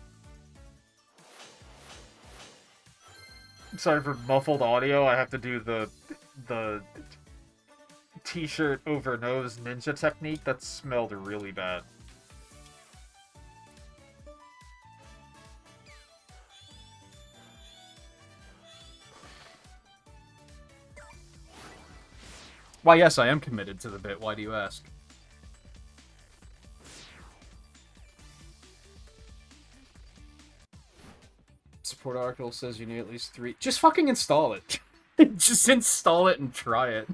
Sorry for muffled audio. I have to do the t-shirt over nose ninja technique. That smelled really bad. Why, yes, I am committed to the bit. Why do you ask? Support article says you need at least 3. Just fucking install it. Just install it and try it.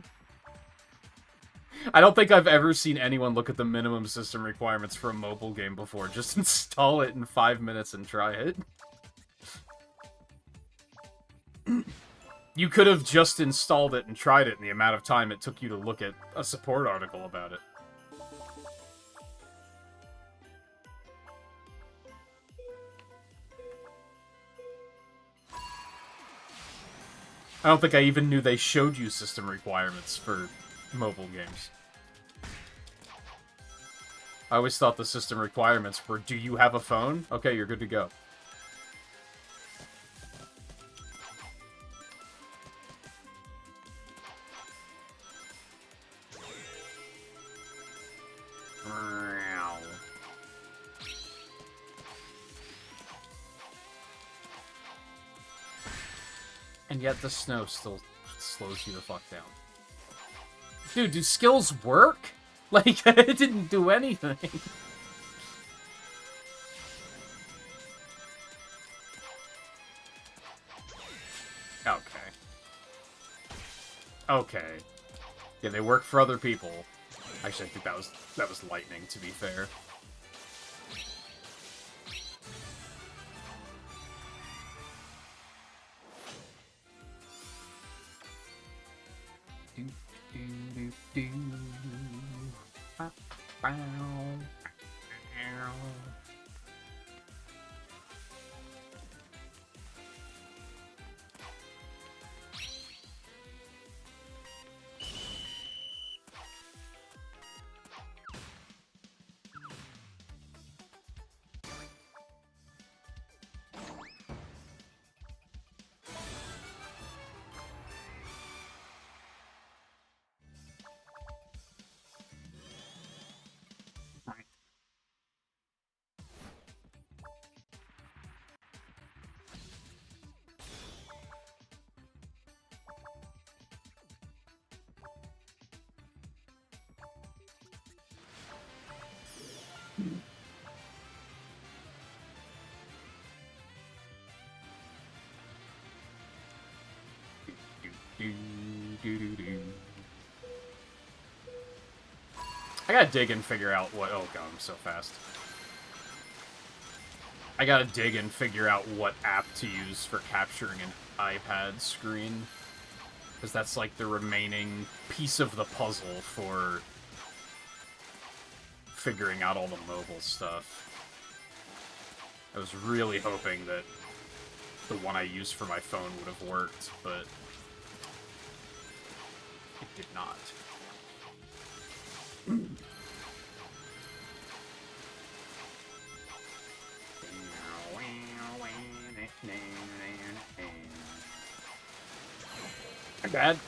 I don't think I've ever seen anyone look at the minimum system requirements for a mobile game before. Just install it in 5 minutes and try it. You could have just installed it and tried it in the amount of time it took you to look at a support article about it. I don't think I even knew they showed you system requirements for mobile games. I always thought the system requirements were, do you have a phone? Okay, you're good to go. And yet the snow still slows you the fuck down. Dude, do skills work? Like, it didn't do anything. Okay. Okay. Yeah, they work for other people. Actually, I think that was lightning, to be fair. I gotta dig and figure out what... Oh god, I'm so fast. I gotta dig and figure out what app to use for capturing an iPad screen. Because that's like the remaining piece of the puzzle for figuring out all the mobile stuff. I was really hoping that the one I used for my phone would have worked, but it did not. My bad.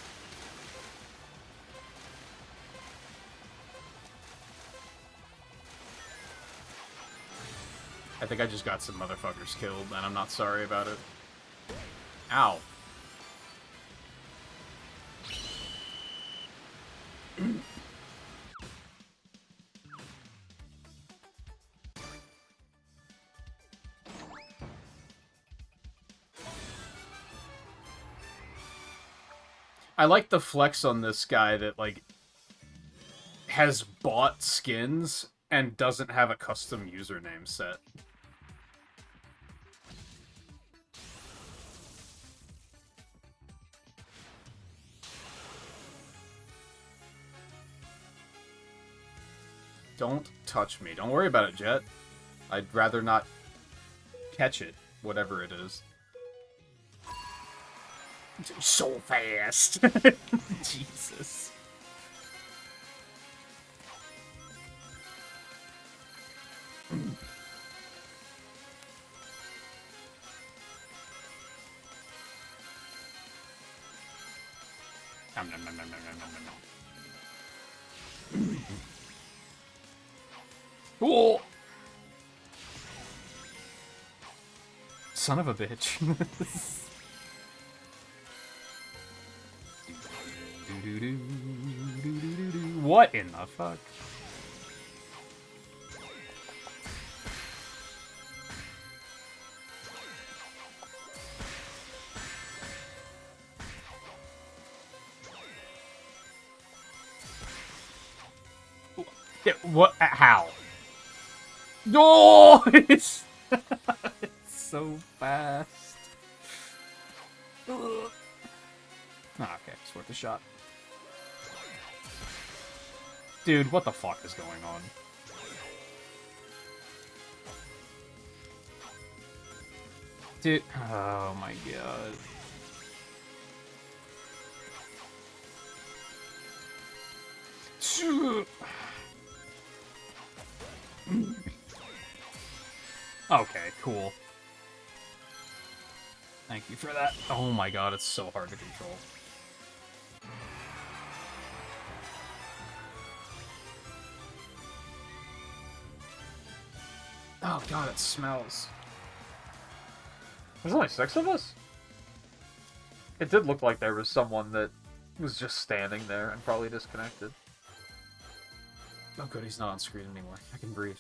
I think I just got some motherfuckers killed, and I'm not sorry about it. Ow. I like the flex on this guy that, like, has bought skins and doesn't have a custom username set. Don't touch me. Don't worry about it, Jet. I'd rather not catch it, whatever it is. So fast. Jesus. Nom, nom, nom, nom, nom, nom, nom, nom. Cool. Son of a bitch. What in the fuck? What? How? No! It's so fast. Oh, okay, it's worth a shot. Dude, what the fuck is going on? Dude, oh my god. Okay, cool. Thank you for that. Oh my god, it's so hard to control. Oh god, it smells. There's only 6 of us? It did look like there was someone that was just standing there and probably disconnected. Oh good, he's not on screen anymore. I can breathe.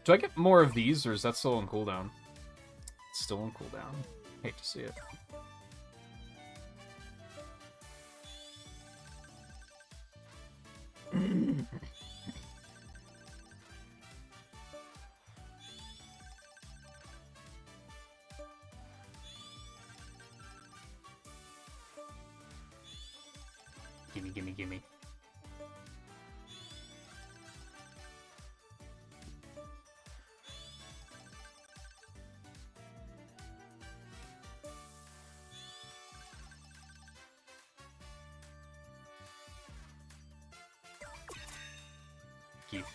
Do I get more of these, or is that still on cooldown? It's still on cooldown. Hate to see it. Gimme, gimme, gimme. Keith.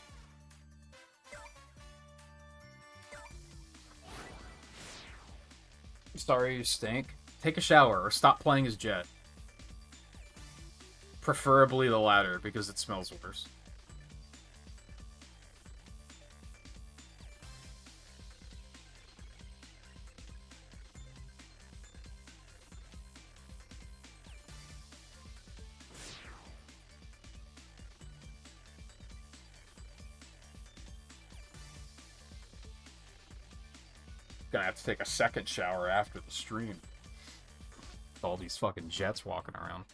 Sorry you stink. Take a shower or stop playing as Jet. Preferably the latter, because it smells worse. Gonna have to take a second shower after the stream. All these fucking jets walking around.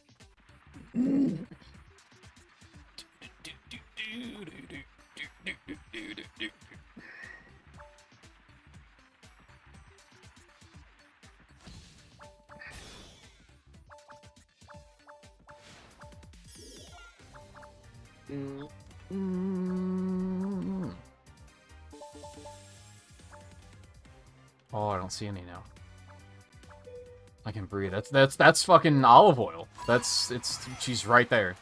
Oh, I don't see any now. I can breathe. That's fucking olive oil. She's right there.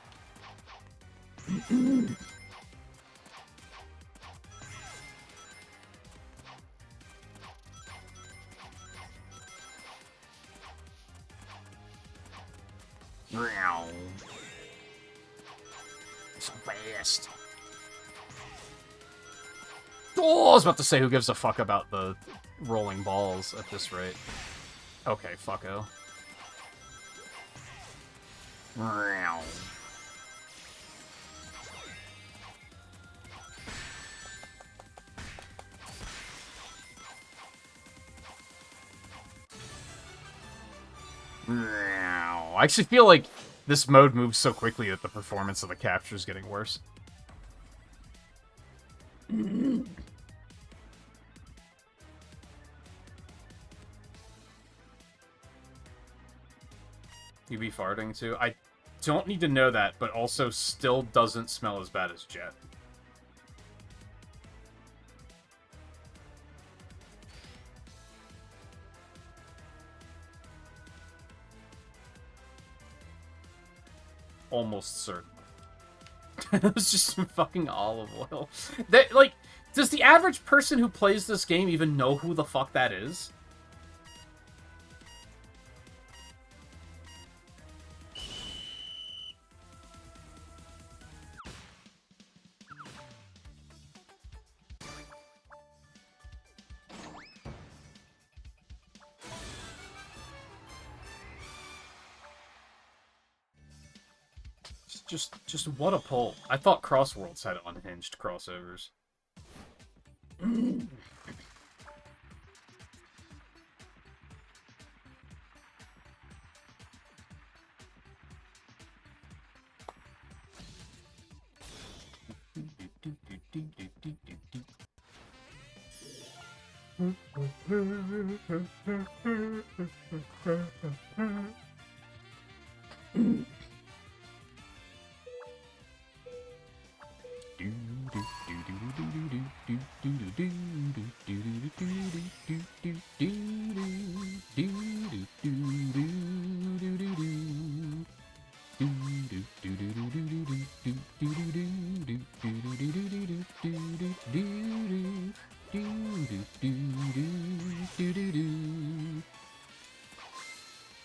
So fast. Oh, I was about to say, who gives a fuck about the rolling balls at this rate? Okay, fucko. I actually feel like this mode moves so quickly that the performance of the capture is getting worse. You be farting too? I don't need to know that, but also still doesn't smell as bad as Jet. Almost certain. It was just some fucking olive oil. That, like, does the average person who plays this game even know who the fuck that is? Just what a pull. I thought Crossworlds had unhinged crossovers.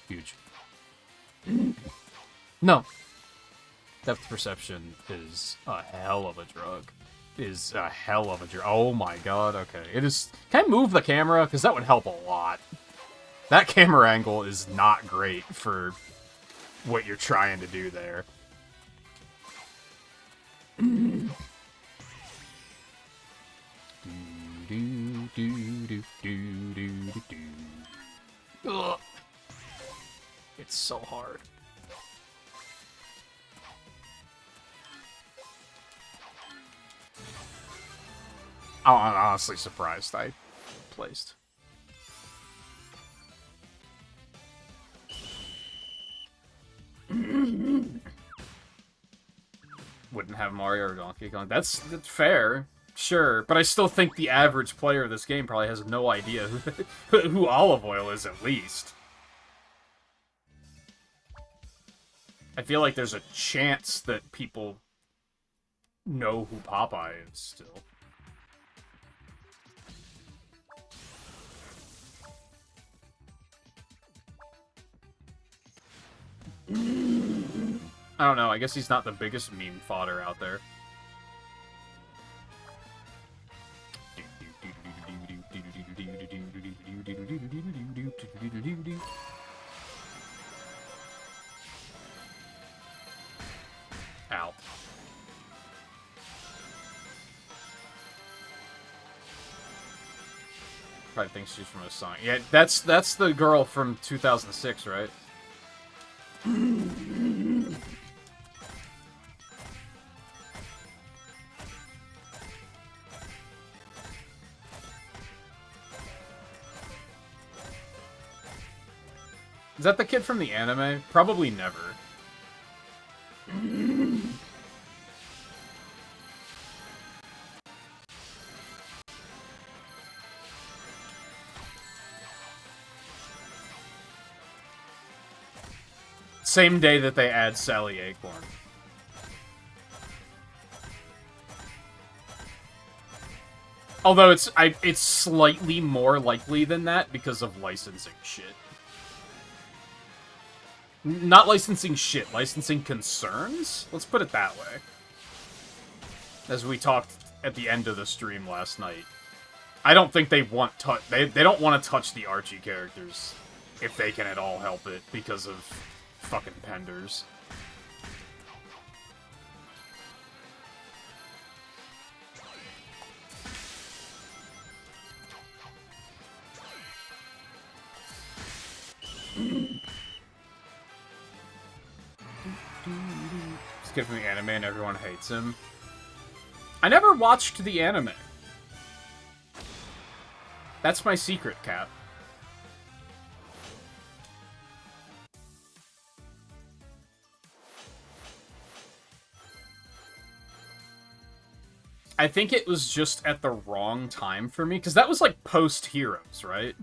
Huge. No. Depth perception is a hell of a drug. Is a hell of a drug. Oh my god, okay. It is... Can I move the camera? Because that would help a lot. That camera angle is not great for what you're trying to do there. Ugh. It's so hard. I'm honestly surprised I placed. Wouldn't have Mario or Donkey Kong. That's fair. Sure, but I still think the average player of this game probably has no idea who Olive Oil is, at least. I feel like there's a chance that people know who Popeye is still. I don't know, I guess he's not the biggest meme fodder out there. Ow. probably thinks she's from a song. Yeah, that's the girl from 2006, right? Is that the kid from the anime? Probably never. Same day that they add Sally Acorn. Although it's slightly more likely than that because of licensing shit. Not licensing shit, licensing concerns? Let's put it that way. As we talked at the end of the stream last night. I don't think they want they don't want to touch the Archie characters if they can at all help it because of fucking penders. This kid from the anime and everyone hates him. I never watched the anime. That's my secret, Cap. I think it was just at the wrong time for me, because that was like post-Heroes, right?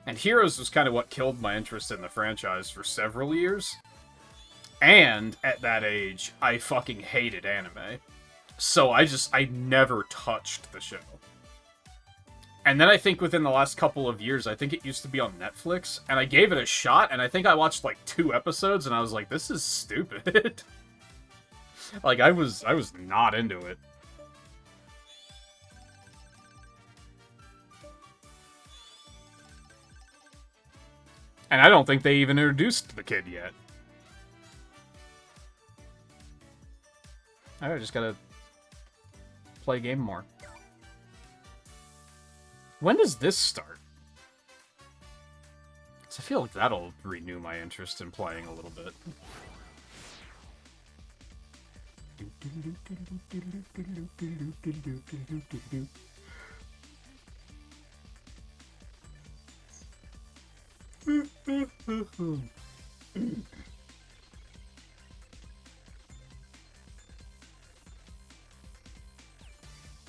And Heroes was kind of what killed my interest in the franchise for several years. And at that age, I fucking hated anime. So I never touched the show. And then I think within the last couple of years, I think it used to be on Netflix, and I gave it a shot, and I think I watched like 2 episodes, and I was like, this is stupid. Like, I was not into it. And I don't think they even introduced the kid yet. I just gotta play a game more. When does this start? Because I feel like that'll renew my interest in playing a little bit.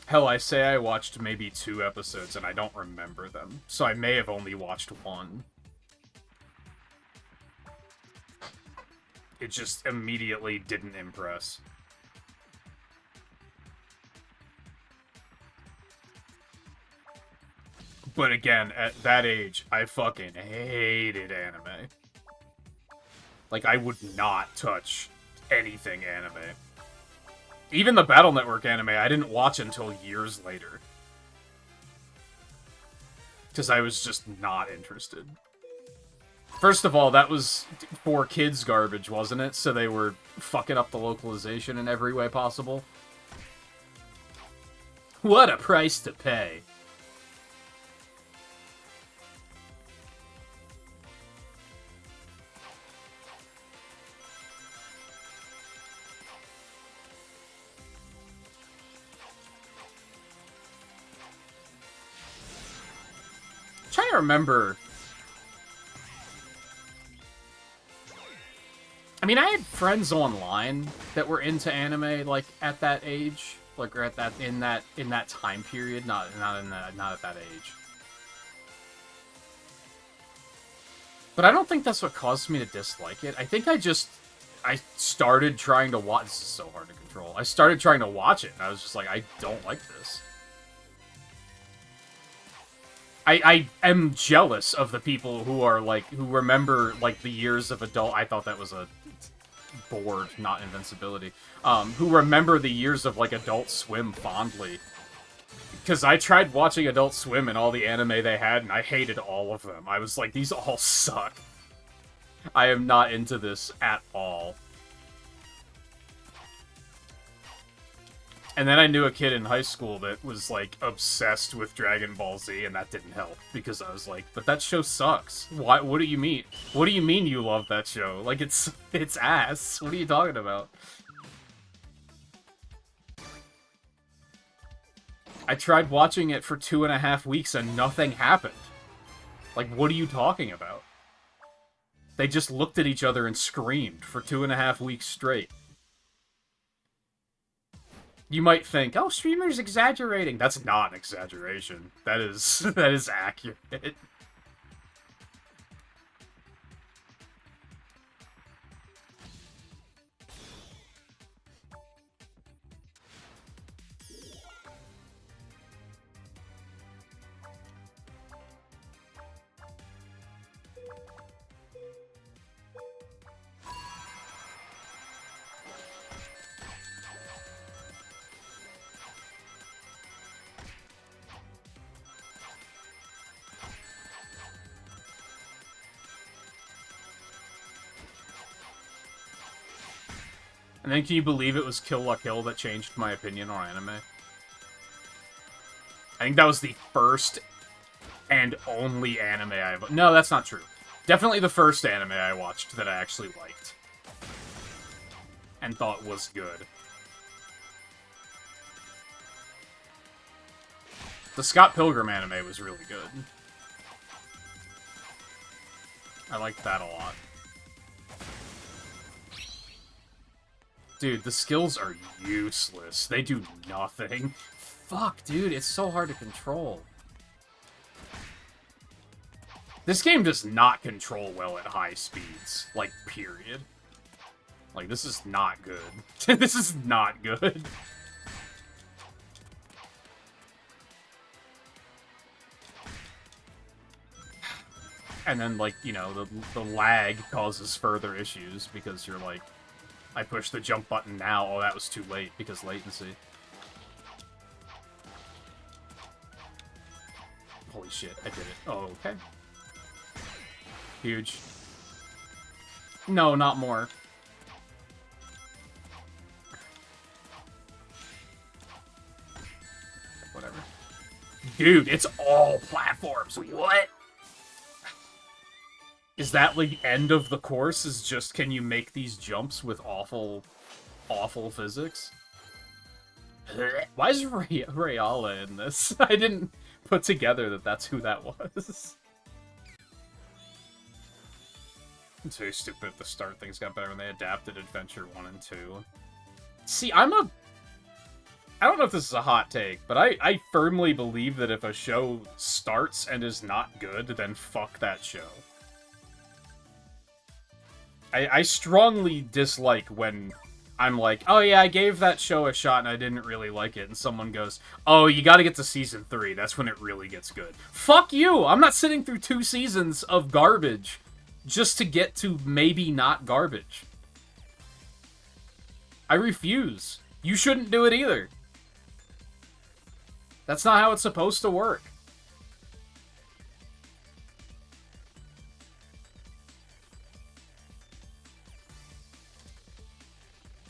Hell, I say I watched maybe 2 episodes and I don't remember them, so I may have only watched 1. It just immediately didn't impress. But again, at that age, I fucking hated anime. Like, I would not touch anything anime. Even the Battle Network anime, I didn't watch until years later. Because I was just not interested. First of all, that was for kids garbage, wasn't it? So they were fucking up the localization in every way possible. What a price to pay. I'm trying to remember. I mean, I had friends online that were into anime, like at that age, like or at that in that time period, not at that age. But I don't think that's what caused me to dislike it. I think I started trying to watch. This is so hard to control. I started trying to watch it, and I was just like, I don't like this. I am jealous of the people who are like who remember like the years of adult. I thought that was a board, not invincibility. Who remember the years of like Adult Swim fondly? Because I tried watching Adult Swim and all the anime they had, and I hated all of them. I was like, these all suck. I am not into this at all. And then I knew a kid in high school that was, like, obsessed with Dragon Ball Z, and that didn't help. Because I was like, but that show sucks. Why? What do you mean? What do you mean you love that show? Like, it's ass. What are you talking about? I tried watching it for 2.5 weeks and nothing happened. Like, what are you talking about? They just looked at each other and screamed for 2.5 weeks straight. You might think, oh, streamer's exaggerating. That's not an exaggeration. That is accurate. And then can you believe it was Kill La Kill that changed my opinion on anime? I think that was the first and only anime I've... No, that's not true. Definitely the first anime I watched that I actually liked. And thought was good. The Scott Pilgrim anime was really good. I liked that a lot. Dude, the skills are useless. They do nothing. Fuck, dude, it's so hard to control. This game does not control well at high speeds. Like, period. Like, this is not good. This is not good. And then, like, you know, the lag causes further issues because you're like, I pushed the jump button now. Oh, that was too late because latency. Holy shit, I did it. Oh, okay. Huge. No, not more. Whatever. Dude, it's all platforms. What? Is that, like, end of the course? Is just, can you make these jumps with awful, awful physics? Why is Rayala in this? I didn't put together that that's who that was. It's very stupid at the start. Things got better when they adapted Adventure 1 and 2. See, I don't know if this is a hot take, but I firmly believe that if a show starts and is not good, then fuck that show. I strongly dislike when I'm like, oh yeah, I gave that show a shot and I didn't really like it, and someone goes, oh, you gotta get to Season 3, that's when it really gets good. Fuck you! I'm not sitting through 2 seasons of garbage just to get to maybe not garbage. I refuse. You shouldn't do it either. That's not how it's supposed to work.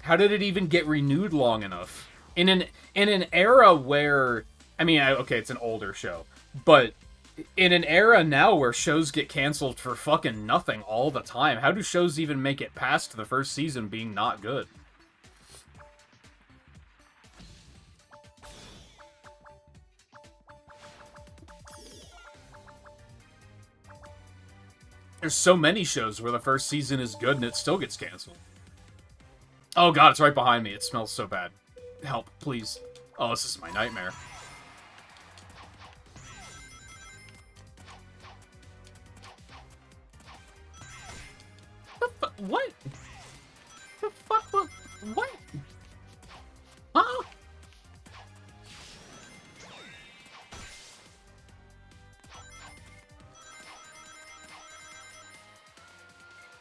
How did it even get renewed long enough? In an era where, I mean, okay, it's an older show, but in an era now where shows get canceled for fucking nothing all the time, how do shows even make it past the first season being not good? There's so many shows where the first season is good and it still gets canceled. Oh god, it's right behind me. It smells so bad. Help, please. Oh, this is my nightmare. What? The fuck? What? Huh?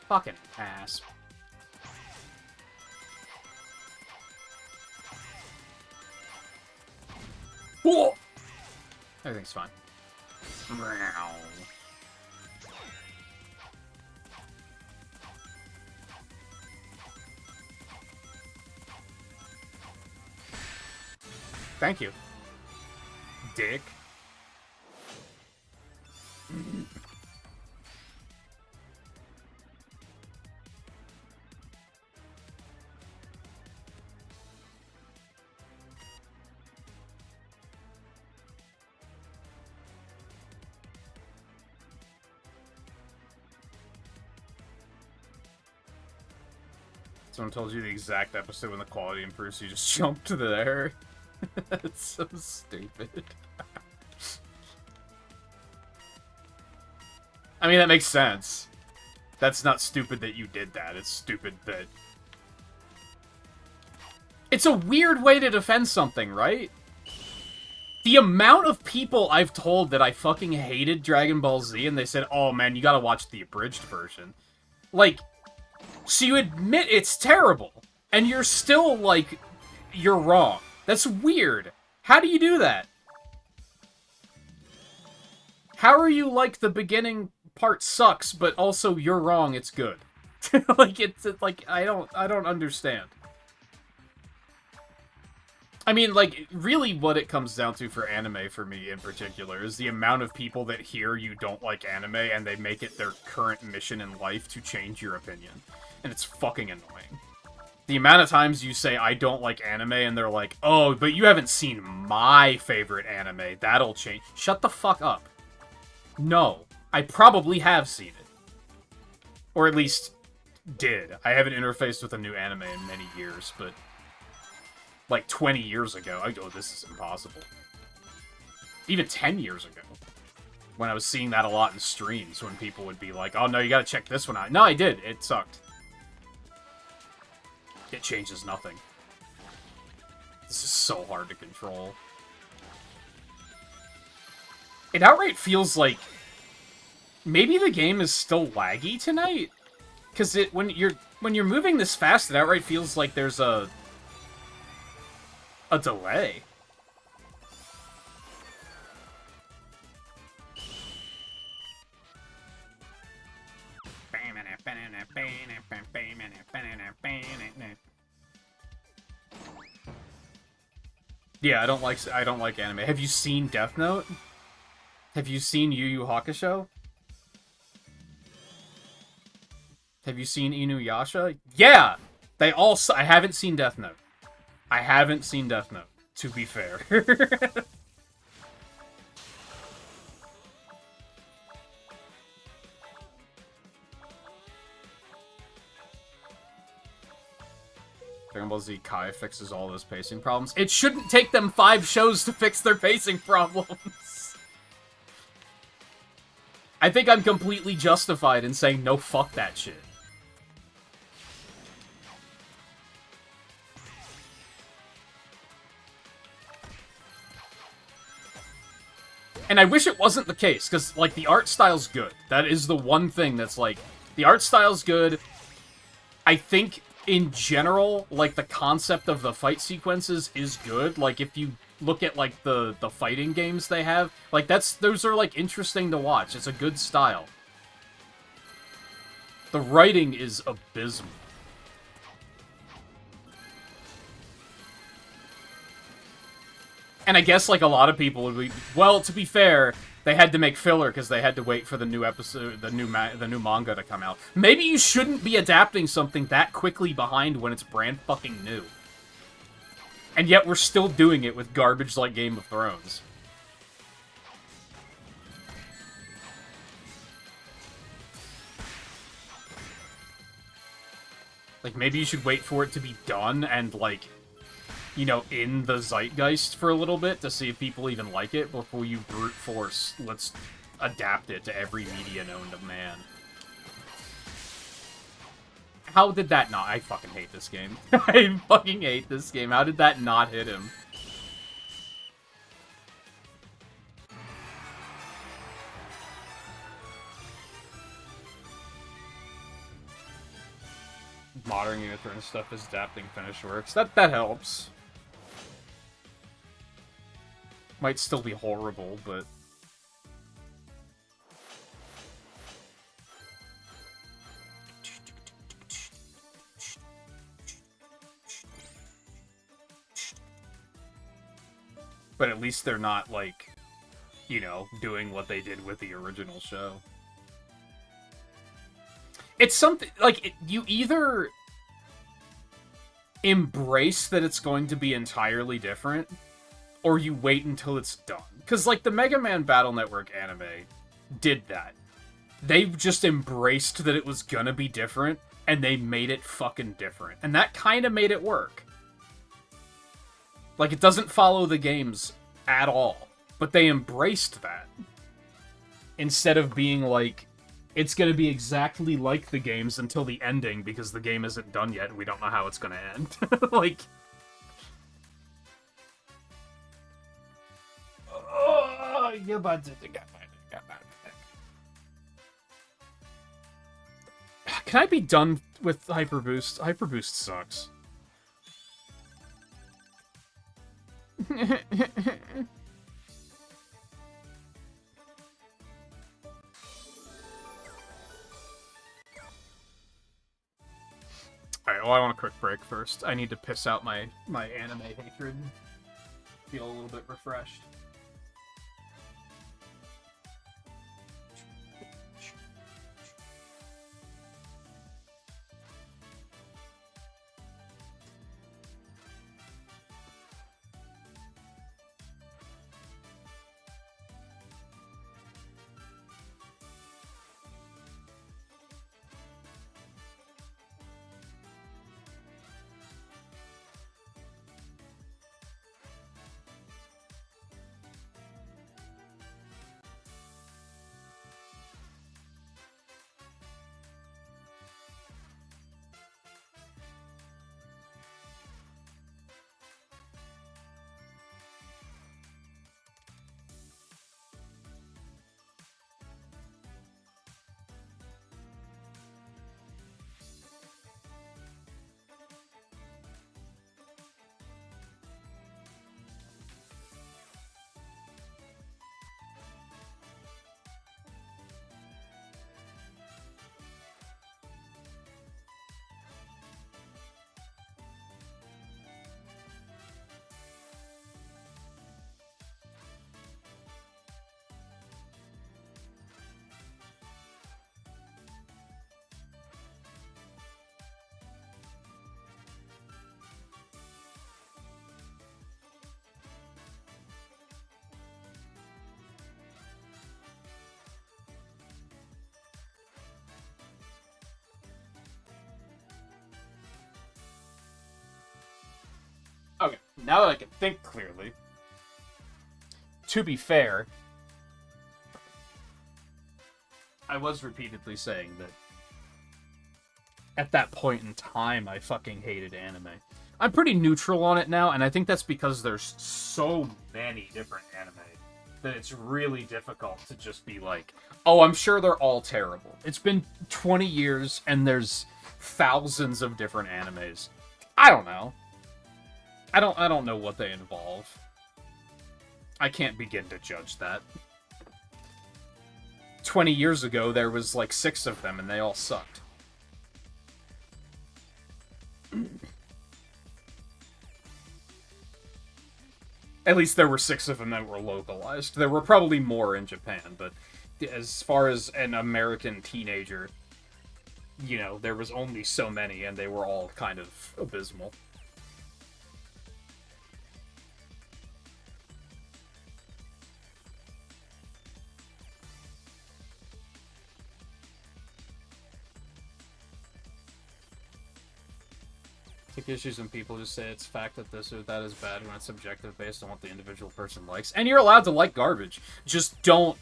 Fucking ass. Whoa! Everything's fine. Thank you. Dick. Someone told you the exact episode when the quality improves, so you just jumped to there. It's so stupid. I mean, that makes sense. That's not stupid that you did that. It's stupid that... It's a weird way to defend something, right? The amount of people I've told that I fucking hated Dragon Ball Z and they said, oh man, you gotta watch the abridged version. Like, so you admit it's terrible, and you're still, like, you're wrong. That's weird. How do you do that? How are you like the beginning part sucks, but also you're wrong, it's good? Like, it's like, I don't understand. I mean, like, really what it comes down to for anime, for me in particular, is the amount of people that hear you don't like anime and they make it their current mission in life to change your opinion. And it's fucking annoying. The amount of times you say, I don't like anime, and they're like, oh, but you haven't seen my favorite anime, that'll change. Shut the fuck up. No, I probably have seen it. Or at least did. I haven't interfaced with a new anime in many years, but... like 20 years ago, I go, this is impossible. Even 10 years ago. When I was seeing that a lot in streams, when people would be like, oh no, you gotta check this one out. No, I did. It sucked. It changes nothing. This is so hard to control. It outright feels like maybe the game is still laggy tonight, because when you're moving this fast, it outright feels like there's a delay. Yeah, I don't like anime. Have you seen Death Note? Have you seen Yu Yu Hakusho? Have you seen Inuyasha? Yeah! They all I haven't seen Death Note. I haven't seen Death Note, to be fair. Dragon Ball Z Kai fixes all those pacing problems. It shouldn't take them 5 shows to fix their pacing problems. I think I'm completely justified in saying, no, fuck that shit. And I wish it wasn't the case, because, like, the art style's good. That is the one thing that's, like, the art style's good. I think, in general, like, the concept of the fight sequences is good. Like, if you look at, like, the fighting games they have, like, those are, like, interesting to watch. It's a good style. The writing is abysmal. And I guess, like, a lot of people would be... Well, to be fair, they had to make filler because they had to wait for the new episode, the new manga to come out. Maybe you shouldn't be adapting something that quickly behind when it's brand fucking new. And yet we're still doing it with garbage like Game of Thrones. Like, maybe you should wait for it to be done and, like... you know, in the zeitgeist for a little bit to see if people even like it before you brute force, let's adapt it to every media known to man. How did that not? I fucking hate this game. I fucking hate this game. How did that not hit him? Modern Unither and stuff is adapting finished works. That helps. Might still be horrible, but... but at least they're not, like, you know, doing what they did with the original show. It's something, like, you either embrace that it's going to be entirely different, or you wait until it's done. Because, like, the Mega Man Battle Network anime did that. They just embraced that it was gonna be different, and they made it fucking different. And that kind of made it work. Like, it doesn't follow the games at all. But they embraced that. Instead of being like, it's gonna be exactly like the games until the ending, because the game isn't done yet, and we don't know how it's gonna end. Like... Can I be done with Hyper Boost? Hyper Boost sucks. Alright, well, I want a quick break first. I need to piss out my anime hatred. Feel a little bit refreshed. Okay, now that I can think clearly, to be fair, I was repeatedly saying that at that point in time, I fucking hated anime. I'm pretty neutral on it now, and I think that's because there's so many different anime that it's really difficult to just be like, oh, I'm sure they're all terrible. It's been 20 years, and there's thousands of different animes. I don't know. I don't know what they involve. I can't begin to judge that. 20 years ago, there was like 6 of them, and they all sucked. At least there were 6 of them that were localized. There were probably more in Japan, but as far as an American teenager, you know, there was only so many, and they were all kind of abysmal. Issues when people just say it's fact that this or that is bad when it's subjective based on what the individual person likes. And you're allowed to like garbage. Just don't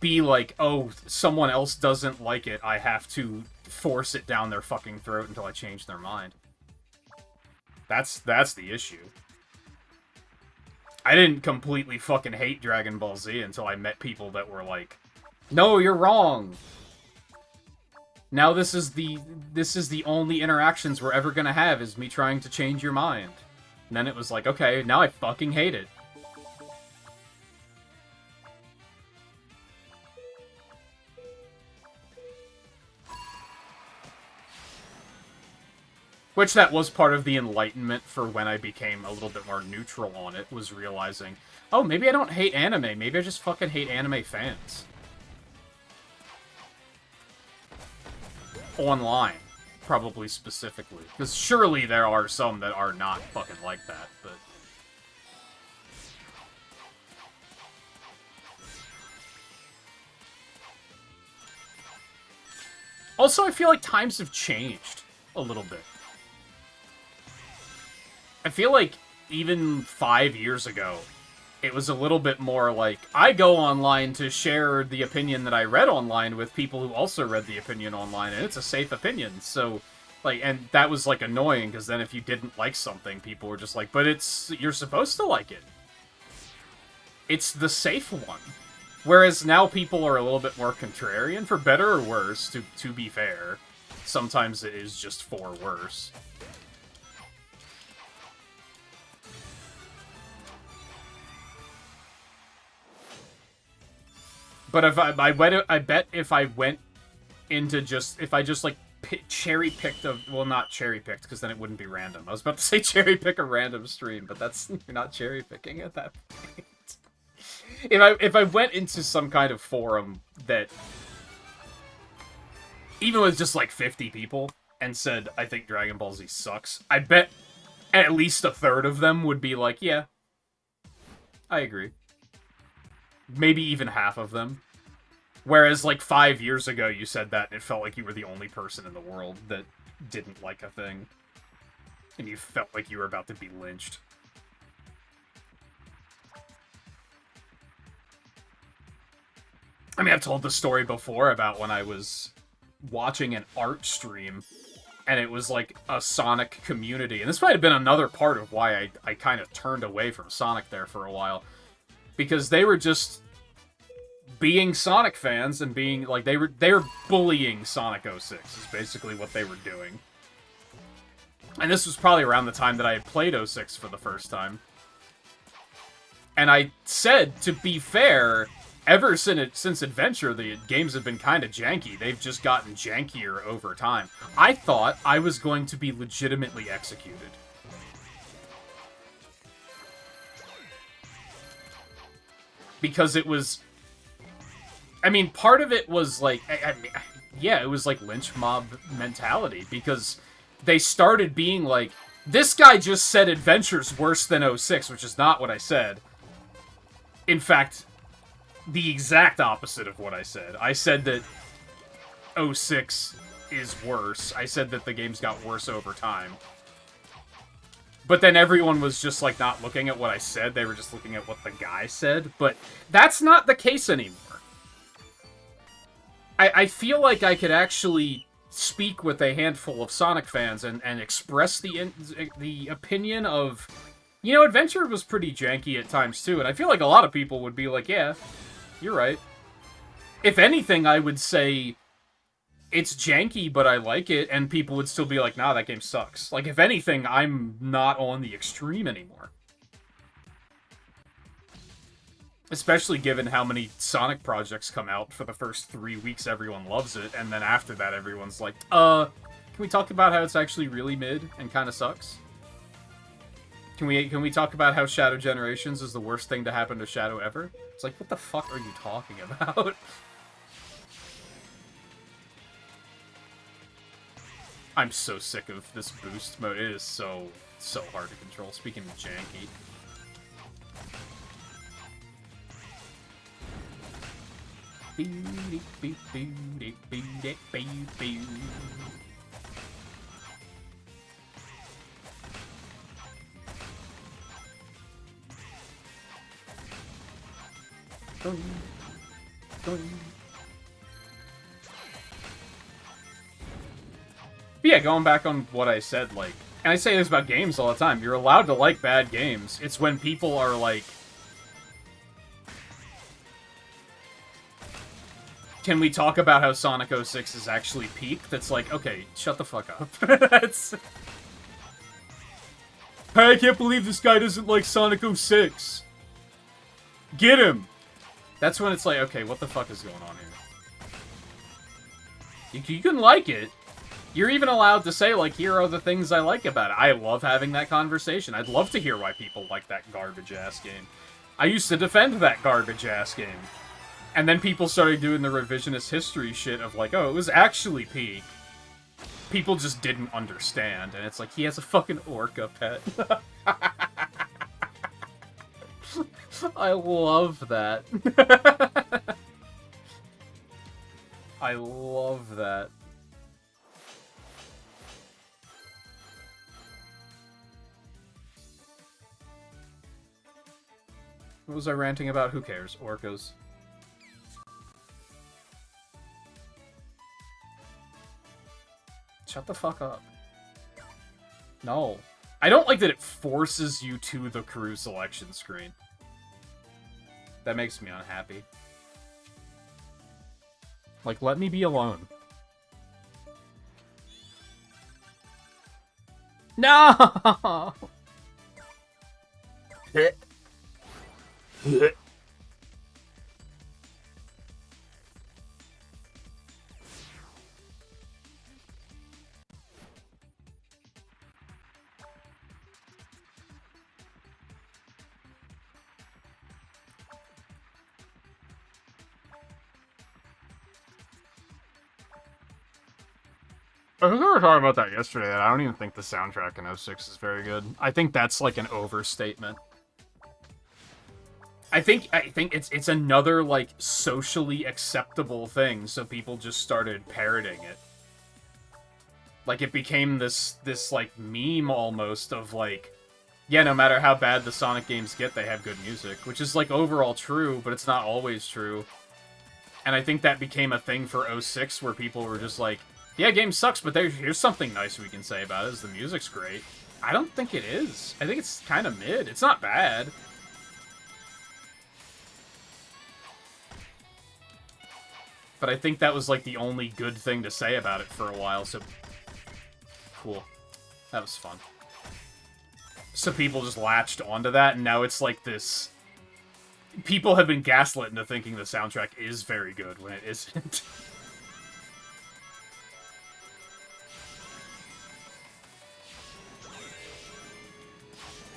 be like, oh, someone else doesn't like it, I have to force it down their fucking throat until I change their mind. That's the issue. I didn't completely fucking hate Dragon Ball Z until I met people that were like, no, you're wrong. Now this is the only interactions we're ever gonna have, is me trying to change your mind. And then it was like, okay, now I fucking hate it. Which that was part of the enlightenment for when I became a little bit more neutral on it, was realizing, oh, maybe I don't hate anime, maybe I just fucking hate anime fans. Online, probably specifically. Because surely there are some that are not fucking like that, but... Also, I feel like times have changed a little bit. I feel like even 5 years ago, it was a little bit more like, I go online to share the opinion that I read online with people who also read the opinion online, and it's a safe opinion, so, like, and that was, like, annoying, because then if you didn't like something, people were just like, but you're supposed to like it. It's the safe one. Whereas now people are a little bit more contrarian, for better or worse, to be fair. Sometimes it is just for worse. But if I bet if I went into if I just like cherry picked well, not cherry picked because then it wouldn't be random. I was about to say cherry pick a random stream, but you're not cherry picking at that point. If I went into some kind of forum that, even with just like 50 people, and said I think Dragon Ball Z sucks, I bet at least a third of them would be like, yeah, I agree. Maybe even half of them. Whereas, like, 5 years ago, you said that, and it felt like you were the only person in the world that didn't like a thing. And you felt like you were about to be lynched. I mean, I've told the story before about when I was watching an art stream, and it was, like, a Sonic community. And this might have been another part of why I kind of turned away from Sonic there for a while. Because they were just being Sonic fans and being like they were bullying Sonic 06 is basically what they were doing. And this was probably around the time that I had played 06 for the first time. And I said, to be fair, ever since Adventure, the games have been kind of janky. They've just gotten jankier over time. I thought I was going to be legitimately executed. Because it was... I mean, part of it was, like... yeah, it was, like, lynch mob mentality. Because they started being like, this guy just said Adventure's worse than 06, which is not what I said. In fact, the exact opposite of what I said. I said that 06 is worse. I said that the games got worse over time. But then everyone was just, like, not looking at what I said. They were just looking at what the guy said. But that's not the case anymore. I feel like I could actually speak with a handful of Sonic fans and express the opinion of, you know, Adventure was pretty janky at times, too. And I feel like a lot of people would be like, yeah, you're right. If anything, I would say it's janky, but I like it, and people would still be like, nah, that game sucks. Like, if anything, I'm not on the extreme anymore. Especially given how many Sonic projects come out. For the first 3 weeks, everyone loves it, and then after that, everyone's like, can we talk about how it's actually really mid and kind of sucks? Can we talk about how Shadow Generations is the worst thing to happen to Shadow ever? It's like, what the fuck are you talking about? I'm so sick of this boost mode. It is so hard to control. Speaking of janky. But yeah, going back on what I said, like, and I say this about games all the time, you're allowed to like bad games. It's when people are like, can we talk about how Sonic 06 is actually peak? That's like, okay, shut the fuck up. That's... Hey, I can't believe this guy doesn't like Sonic 06. Get him! That's when it's like, okay, what the fuck is going on here? You can like it, You're even allowed to say, like, here are the things I like about it. I love having that conversation. I'd love to hear why people like that garbage-ass game. I used to defend that garbage-ass game. And then people started doing the revisionist history shit of, like, oh, it was actually peak. People just didn't understand. And it's like, he has a fucking orca pet. I love that. I love that. What was I ranting about? Who cares? Orcas. Shut the fuck up. No. I don't like that it forces you to the crew selection screen. That makes me unhappy. Like, let me be alone. No! I think we were talking about that yesterday. I don't even think the soundtrack in 06 is very good. I think that's like an overstatement. I think it's another like socially acceptable thing, so people just started parroting it. Like it became this like meme almost of like, yeah, no matter how bad the Sonic games get, they have good music, which is like overall true, but it's not always true. And I think that became a thing for 06 where people were just like, yeah, game sucks, but here's something nice we can say about it, is the music's great. I don't think it is. I think it's kind of mid. It's not bad. But I think that was like the only good thing to say about it for a while, so... Cool. That was fun. So people just latched onto that, and now it's like this... People have been gaslit into thinking the soundtrack is very good when it isn't.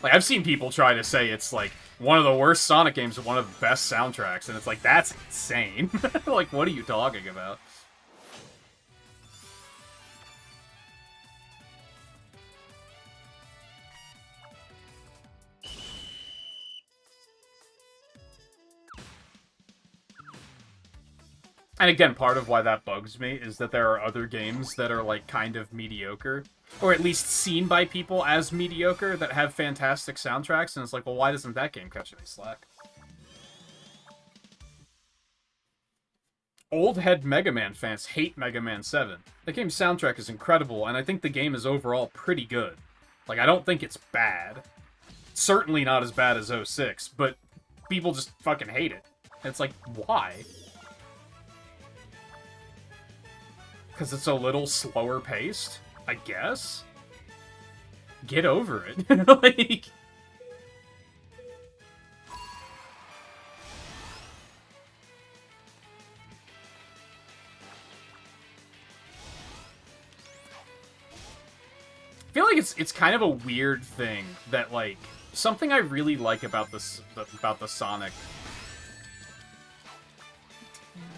Like, I've seen people try to say it's, like, one of the worst Sonic games and one of the best soundtracks, and it's like, that's insane. Like, what are you talking about? And again, part of why that bugs me is that there are other games that are, like, kind of mediocre, or at least seen by people as mediocre, that have fantastic soundtracks, and it's like, well, why doesn't that game catch any slack? Old head Mega Man fans hate Mega Man 7. The game's soundtrack is incredible, and I think the game is overall pretty good. Like, I don't think it's bad. Certainly not as bad as 06, but people just fucking hate it. And it's like, why? Because it's a little slower paced, I guess? Get over it. Like... I feel like it's kind of a weird thing that, like, something I really like about the Sonic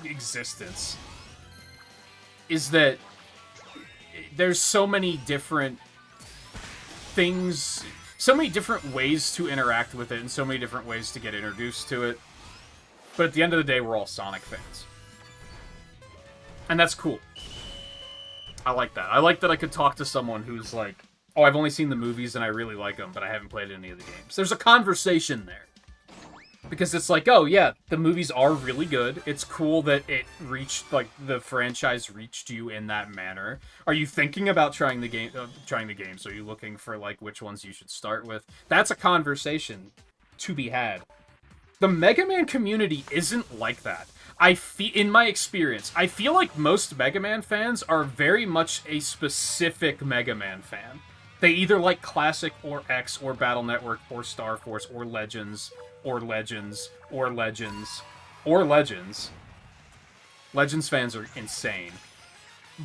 existence is that there's so many different things, so many different ways to interact with it, and so many different ways to get introduced to it. But at the end of the day, we're all Sonic fans. And that's cool. I like that. I like that I could talk to someone who's like, oh, I've only seen the movies and I really like them, but I haven't played any of the games. There's a conversation there. Because it's like, oh, yeah, the movies are really good. It's cool that it reached, like, the franchise reached you in that manner. Are you thinking about trying the games? Are you looking for, like, which ones you should start with? That's a conversation to be had. The Mega Man community isn't like that. In my experience, I feel like most Mega Man fans are very much a specific Mega Man fan. They either like Classic or X or Battle Network or Star Force or Legends or Legends or Legends or Legends. Legends fans are insane.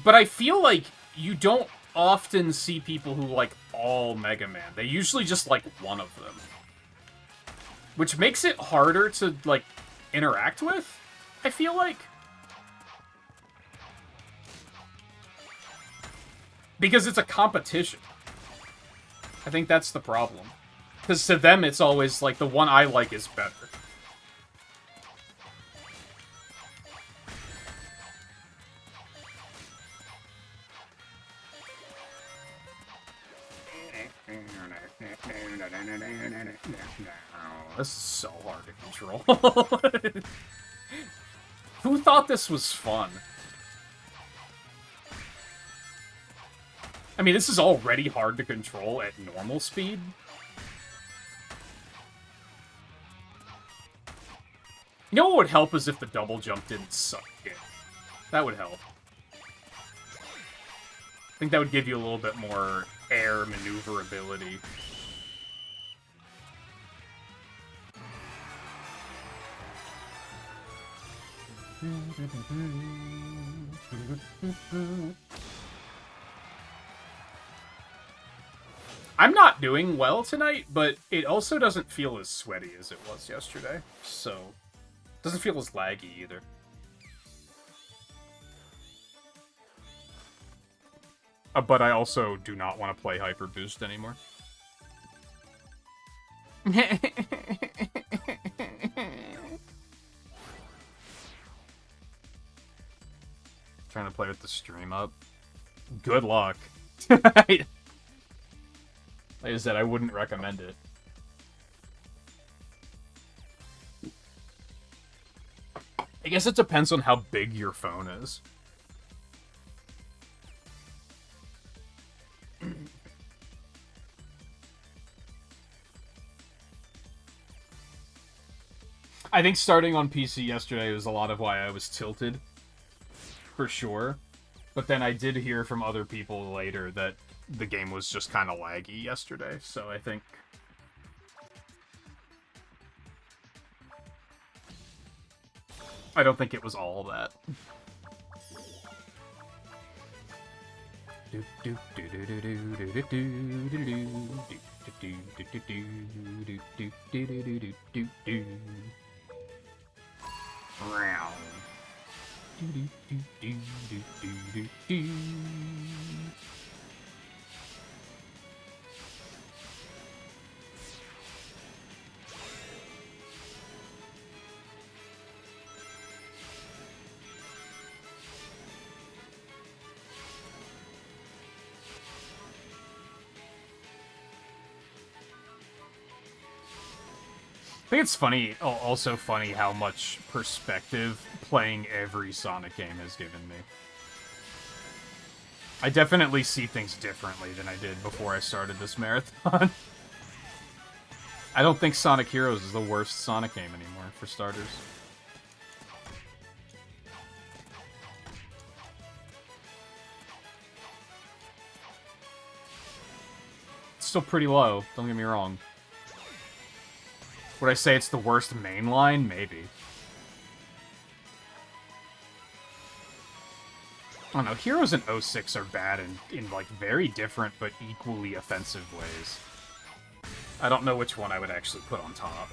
But I feel like you don't often see people who like all Mega Man. They usually just like one of them. Which makes it harder to, like, interact with, I feel like. Because it's a competition. I think that's the problem. Because to them, it's always, like, the one I like is better. This is so hard to control. Who thought this was fun? I mean, this is already hard to control at normal speed. You know what would help is if the double jump didn't suck in. That would help. I think that would give you a little bit more air maneuverability. I'm not doing well tonight, but it also doesn't feel as sweaty as it was yesterday, so it doesn't feel as laggy either. But I also do not want to play Hyper Boost anymore. Trying to play with the stream up. Good luck. Like I said, I wouldn't recommend it. I guess it depends on how big your phone is. I think starting on PC yesterday was a lot of why I was tilted. For sure. But then I did hear from other people later that the game was just kind of laggy yesterday, so I think... I don't think it was all that. I think it's funny, also funny how much perspective playing every Sonic game has given me. I definitely see things differently than I did before I started this marathon. I don't think Sonic Heroes is the worst Sonic game anymore, for starters. It's still pretty low, don't get me wrong. Would I say it's the worst mainline? Maybe. I don't know, Heroes in 06 are bad in like, very different but equally offensive ways. I don't know which one I would actually put on top.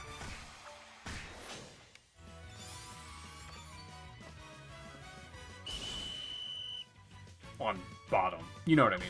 On bottom. You know what I mean.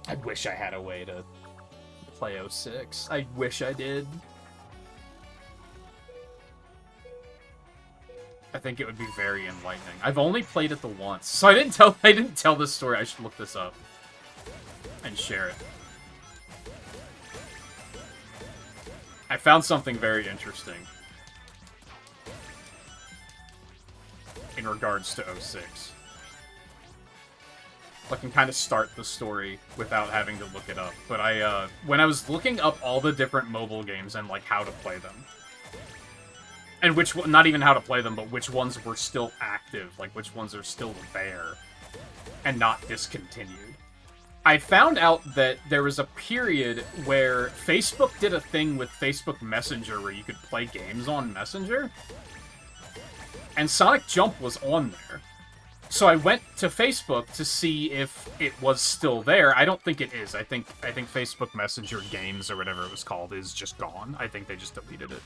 I wish I had a way to play 06. I wish I did. I think it would be very enlightening. I've only played it the once, so I didn't tell this story. I should look this up and share it. I found something very interesting in regards to 06. I can kind of start the story without having to look it up. But when I was looking up all the different mobile games and, like, how to play them, and not even how to play them, but which ones were still active, like, which ones are still there and not discontinued, I found out that there was a period where Facebook did a thing with Facebook Messenger where you could play games on Messenger, and Sonic Jump was on there. So I went to Facebook to see if it was still there. I don't think it is. I think Facebook Messenger Games, or whatever it was called, is just gone. I think they just deleted it.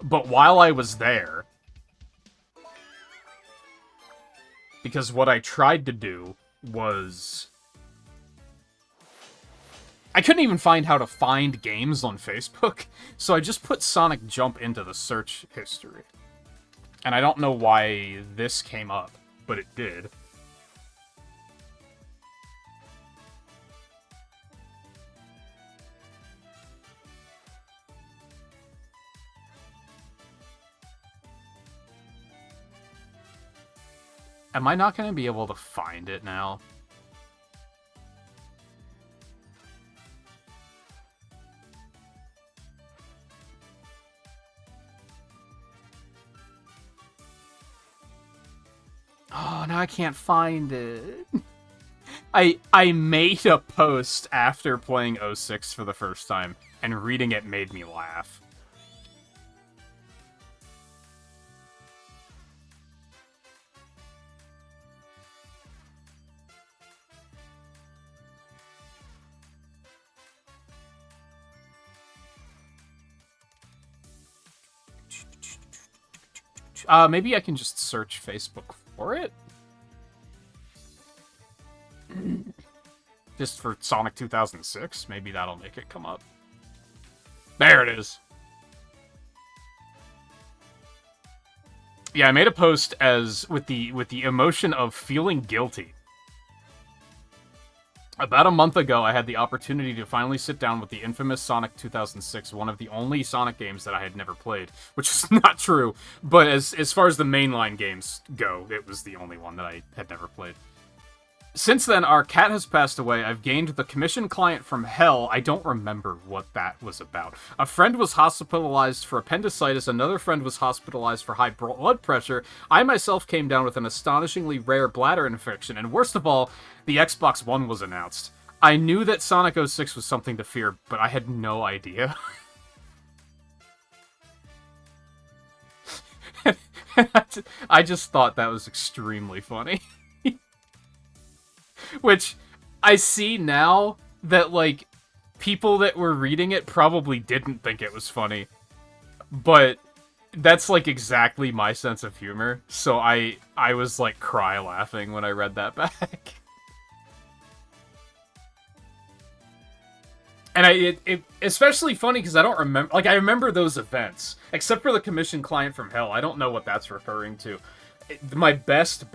But while I was there, because what I tried to do was... I couldn't even find how to find games on Facebook, so I just put Sonic Jump into the search history. And I don't know why this came up, but it did. Am I not going to be able to find it now? Oh, now I can't find it. I made a post after playing 06 for the first time, and reading it made me laugh. Maybe I can just search Facebook for it? Just for Sonic 2006? Maybe that'll make it come up. There it is! Yeah, I made a post with the emotion of feeling guilty. About a month ago, I had the opportunity to finally sit down with the infamous Sonic 2006, one of the only Sonic games that I had never played, which is not true, but as far as the mainline games go, it was the only one that I had never played. Since then, our cat has passed away. I've gained the commission client from hell. I don't remember what that was about. A friend was hospitalized for appendicitis. Another friend was hospitalized for high blood pressure. I myself came down with an astonishingly rare bladder infection. And worst of all, the Xbox One was announced. I knew that Sonic 06 was something to fear, but I had no idea. I just thought that was extremely funny. Which, I see now that, like, people that were reading it probably didn't think it was funny. But that's, like, exactly my sense of humor. So I was, like, cry laughing when I read that back. And it especially funny because I don't remember... Like, I remember those events. Except for the commission client from hell. I don't know what that's referring to. My best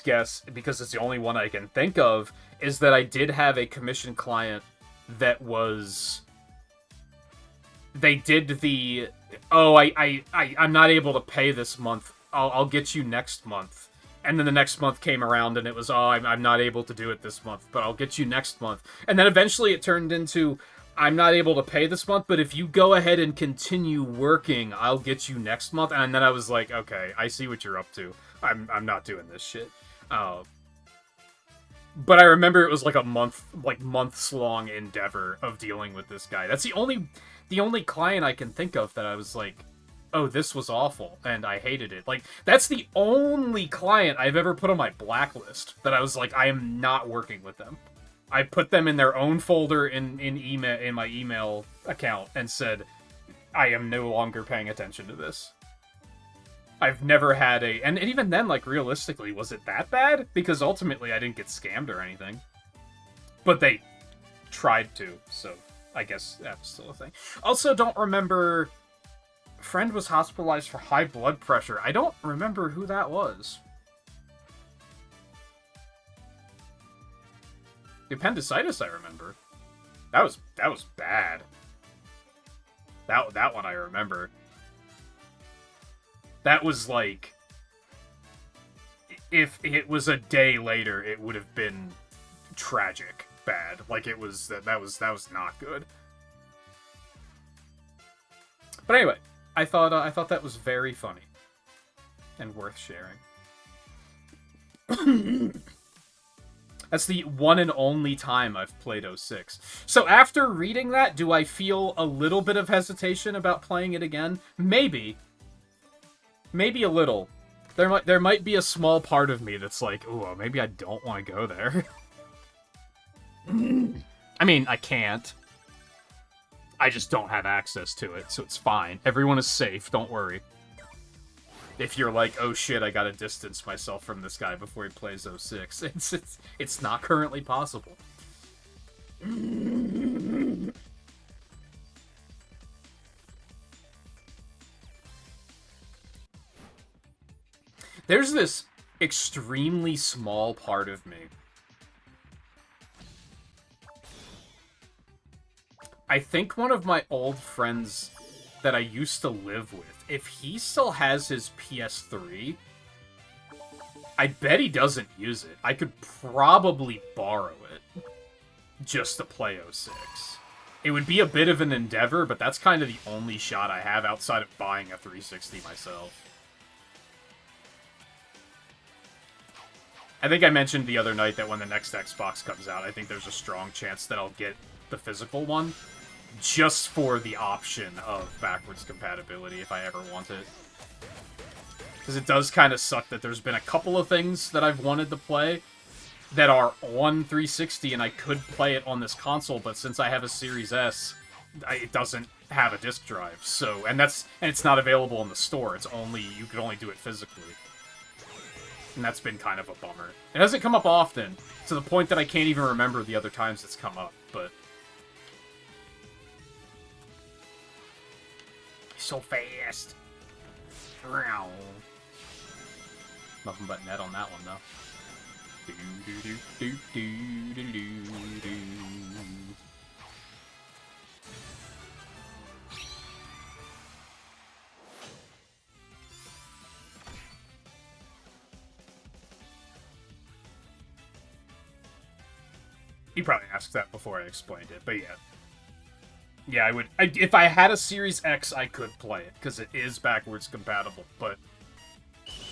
guess, because it's the only one I can think of, is that I did have a commission client that was... They did the... Oh, I'm not able to pay this month. I'll get you next month. And then the next month came around and it was, oh, I'm not able to do it this month, but I'll get you next month. And then eventually it turned into... I'm not able to pay this month, but if you go ahead and continue working, I'll get you next month. And then I was like, okay, I see what you're up to. I'm not doing this shit. But I remember it was like a months-long endeavor of dealing with this guy. That's the only client I can think of that I was like, oh, this was awful, and I hated it. Like, that's the only client I've ever put on my blacklist that I was like, I am not working with them. I put them in their own folder in my email account and said, I am no longer paying attention to this. I've never had and even then, like, realistically, was it that bad? Because ultimately I didn't get scammed or anything. But they tried to, so I guess that's still a thing. Also, don't remember... Friend was hospitalized for high blood pressure. I don't remember who that was. The appendicitis, I remember. That was bad. That one I remember. That was like if it was a day later, it would have been tragic bad. Like, it was that was not good. But anyway, I thought that was very funny and worth sharing. That's the one and only time I've played 06. So after reading that, do I feel a little bit of hesitation about playing it again? Maybe. Maybe a little. There might be a small part of me that's like, ooh, maybe I don't want to go there. I mean, I can't. I just don't have access to it, so it's fine. Everyone is safe, don't worry. If you're like, oh shit, I gotta distance myself from this guy before he plays 06. It's not currently possible. There's this extremely small part of me. I think one of my old friends that I used to live with, if he still has his PS3, I bet he doesn't use it. I could probably borrow it just to play 06. It would be a bit of an endeavor, but that's kind of the only shot I have outside of buying a 360 myself. I think I mentioned the other night that when the next Xbox comes out, I think there's a strong chance that I'll get the physical one, just for the option of backwards compatibility if I ever want it. Because it does kind of suck that there's been a couple of things that I've wanted to play that are on 360 and I could play it on this console, but since I have a Series S, it doesn't have a disc drive. So, and it's not available in the store. You can only do it physically. And that's been kind of a bummer. It hasn't come up often, to the point that I can't even remember the other times it's come up, but... So fast. Nothing but net on that one, though. You probably asked that before I explained it, but yeah. Yeah, I would... if I had a Series X, I could play it, because it is backwards compatible, but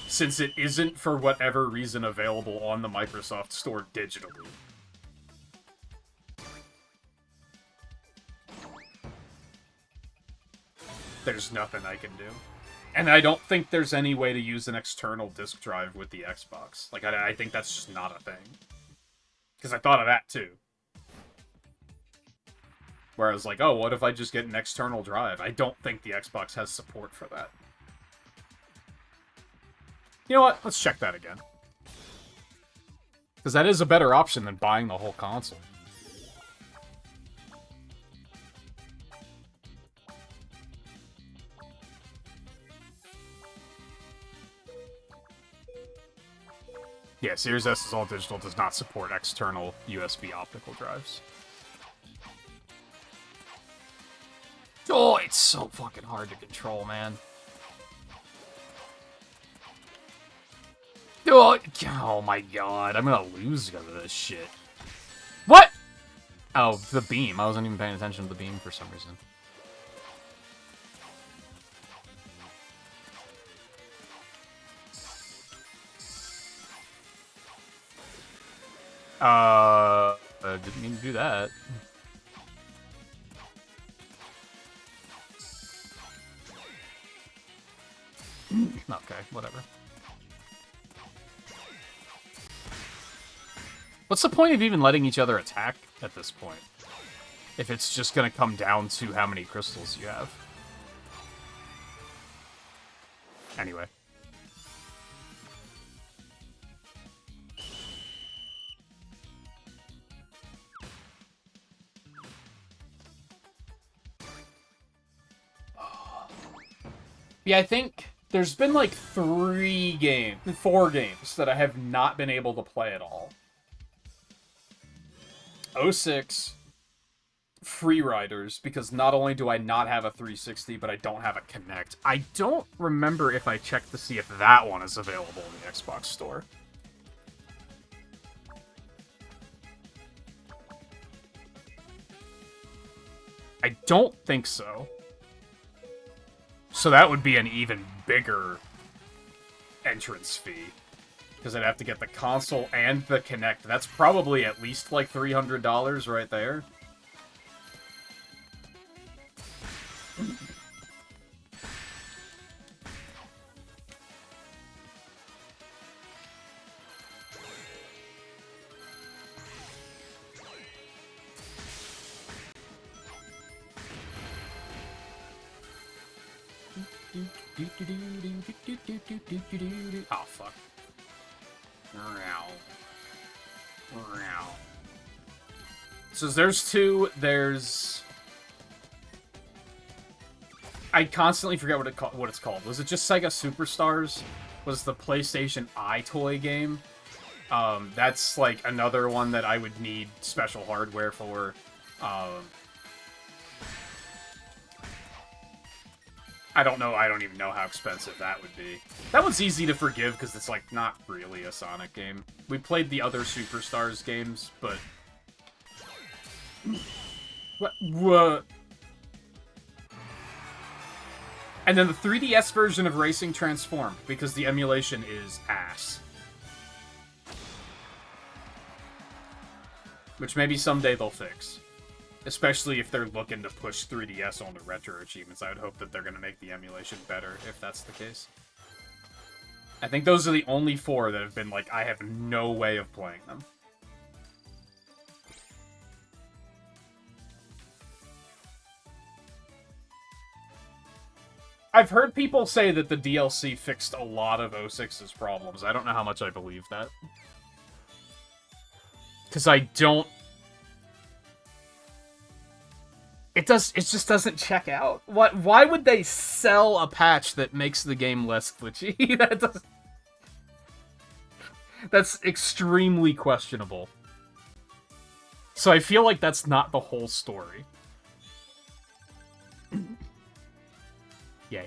since it isn't, for whatever reason, available on the Microsoft Store digitally, there's nothing I can do. And I don't think there's any way to use an external disk drive with the Xbox. Like, I think that's just not a thing. Because I thought of that, too. Where I was like, oh, what if I just get an external drive? I don't think the Xbox has support for that. You know what? Let's check that again. Because that is a better option than buying the whole console. Yeah, Series S is all digital, does not support external USB optical drives. Oh, it's so fucking hard to control, man. Oh my god, I'm gonna lose because of this shit. What? Oh, the beam. I wasn't even paying attention to the beam for some reason. Didn't mean to do that. Okay, whatever. What's the point of even letting each other attack at this point? If it's just gonna come down to how many crystals you have. Anyway. Yeah, I think there's been like 4 games that I have not been able to play at all. 06, Free Riders, because not only do I not have a 360, but I don't have a Kinect. I don't remember if I checked to see if that one is available in the Xbox Store. I don't think so. So that would be an even bigger entrance fee. Because I'd have to get the console and the Kinect. That's probably at least like $300 right there. Oh, fuck. So there's two, there's... I constantly forget what it's called. Was it just Sega Superstars? Was the PlayStation iToy game? That's, like, another one that I would need special hardware for. I don't know, I don't even know how expensive that would be. That one's easy to forgive, because it's, like, not really a Sonic game. We played the other Superstars games, but... What? And then the 3DS version of Racing Transformed, because the emulation is ass. Which maybe someday they'll fix. Especially if they're looking to push 3DS on the retro achievements. I would hope that they're going to make the emulation better, if that's the case. I think those are the only four that have been like, I have no way of playing them. I've heard people say that the DLC fixed a lot of 06's problems. I don't know how much I believe that. Because I don't... It just doesn't check out. Why would they sell a patch that makes the game less glitchy? That's extremely questionable. So I feel like that's not the whole story. Yay.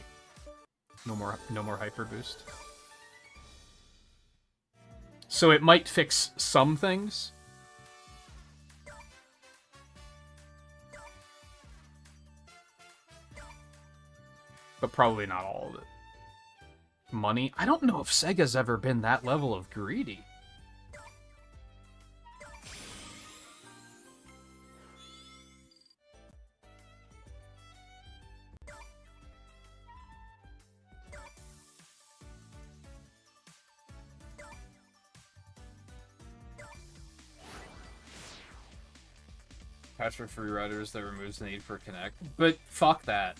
No more hyper boost. So it might fix some things. But probably not all of it. Money? I don't know if Sega's ever been that level of greedy. Patch for free riders that removes the need for Kinect. But fuck that.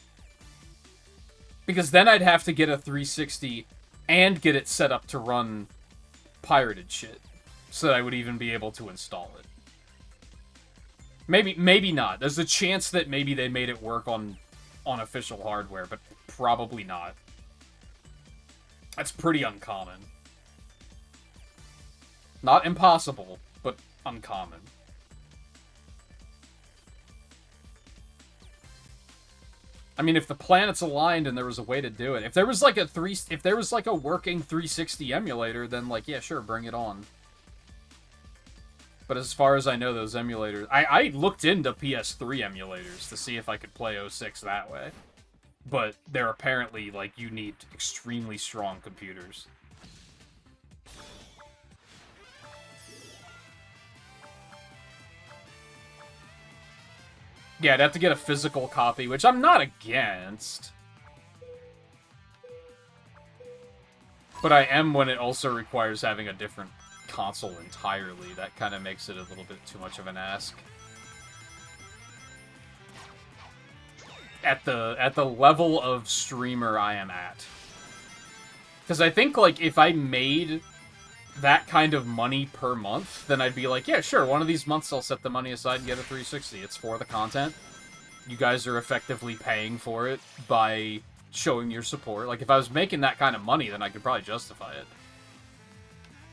Because then I'd have to get a 360 and get it set up to run pirated shit. So that I would even be able to install it. Maybe not. There's a chance that maybe they made it work on official hardware, but probably not. That's pretty uncommon. Not impossible, but uncommon. I mean, if the planets aligned and there was a way to do it, if there was like a working 360 emulator, then like, yeah, sure, bring it on. But as far as I know, those emulators, I looked into PS3 emulators to see if I could play 06 that way. But they're apparently like, you need extremely strong computers. Yeah, I'd have to get a physical copy, which I'm not against. But I am when it also requires having a different console entirely. That kind of makes it a little bit too much of an ask. At the level of streamer I am at. Because I think, like, if I made that kind of money per month, then I'd be like, yeah, sure, one of these months I'll set the money aside and get a 360. It's for the content. You guys are effectively paying for it by showing your support. Like, if I was making that kind of money, then I could probably justify it.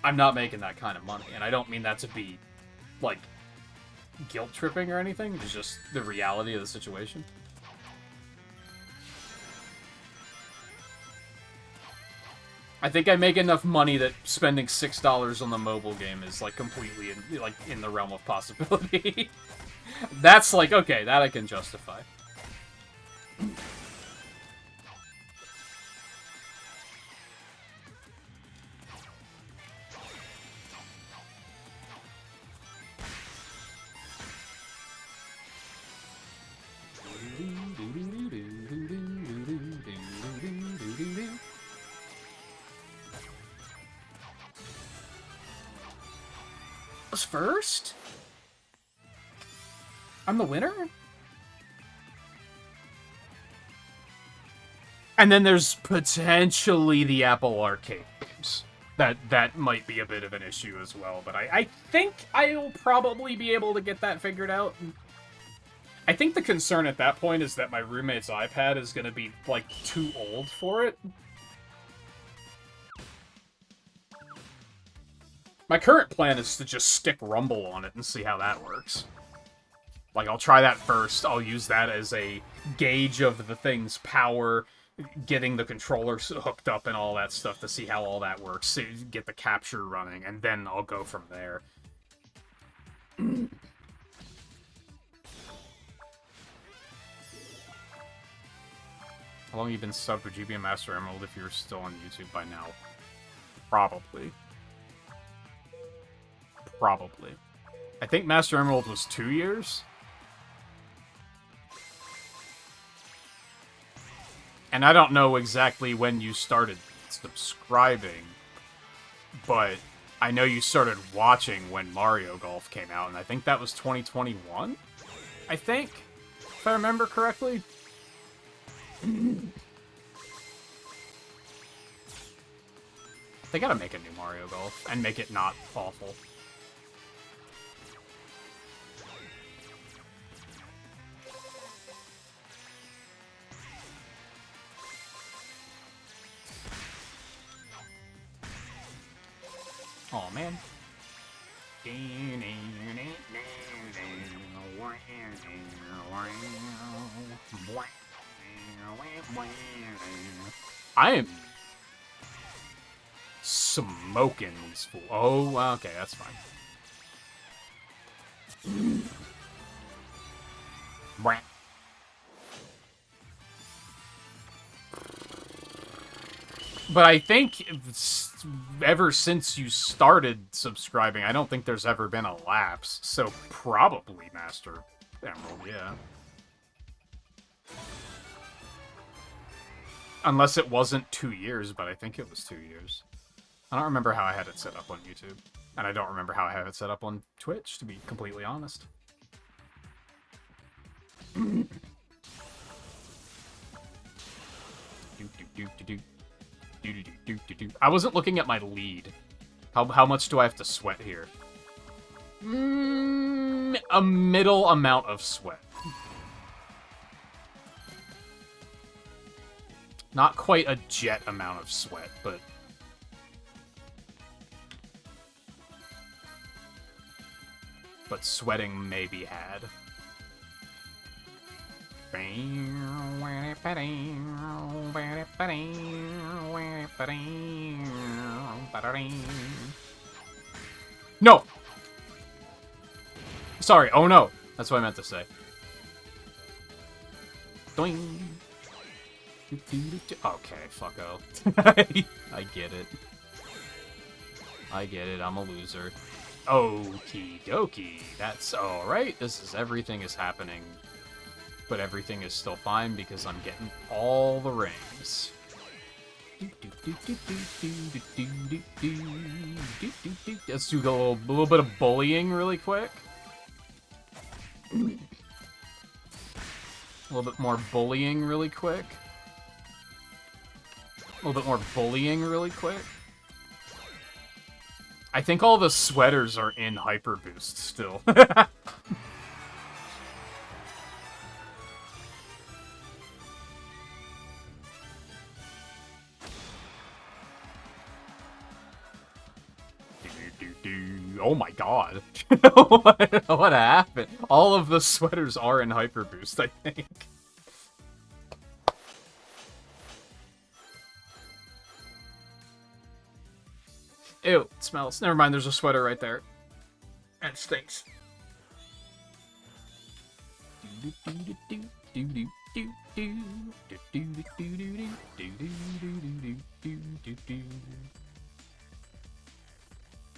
I'm not making that kind of money, and I don't mean that to be, like, guilt-tripping or anything. It's just the reality of the situation. I think I make enough money that spending $6 on the mobile game is, like, completely in the realm of possibility. That's like, okay, that I can justify. Was first? I'm the winner? And then there's potentially the Apple Arcade games. That might be a bit of an issue as well, but I think I'll probably be able to get that figured out. I think the concern at that point is that my roommate's iPad is going to be, like, too old for it. My current plan is to just stick Rumble on it and see how that works. Like, I'll try that first. I'll use that as a gauge of the thing's power, getting the controllers hooked up and all that stuff to see how all that works, get the capture running, and then I'll go from there. How long have you been subbed? Would you be a Master Emerald if you were still on YouTube by now? Probably. Probably. I think Master Emerald was 2 years. And I don't know exactly when you started subscribing, but I know you started watching when Mario Golf came out, and I think that was 2021? I think, if I remember correctly. They gotta make a new Mario Golf, and make it not awful. Oh man. I am smoking these fools. Oh, okay, that's fine. But I think ever since you started subscribing, I don't think there's ever been a lapse. So probably Master Emerald, yeah. Unless it wasn't 2 years, but I think it was 2 years. I don't remember how I had it set up on YouTube. And I don't remember how I have it set up on Twitch, to be completely honest. I wasn't looking at my lead. How much do I have to sweat here? A middle amount of sweat. Not quite a jet amount of sweat, but... But sweating may be had. No! Sorry, oh no! That's what I meant to say. Doing. Okay, fucko. I get it. I get it, I'm a loser. Okie dokie. That's alright. Everything is happening. But everything is still fine because I'm getting all the rings. Let's do a little bit of bullying really quick. A little bit more bullying really quick. A little bit more bullying really quick. I think all the sweaters are in Hyper Boost still. Oh my god. What happened? All of the sweaters are in Hyper Boost, I think. Ew, it smells. Never mind, there's a sweater right there. And it stinks.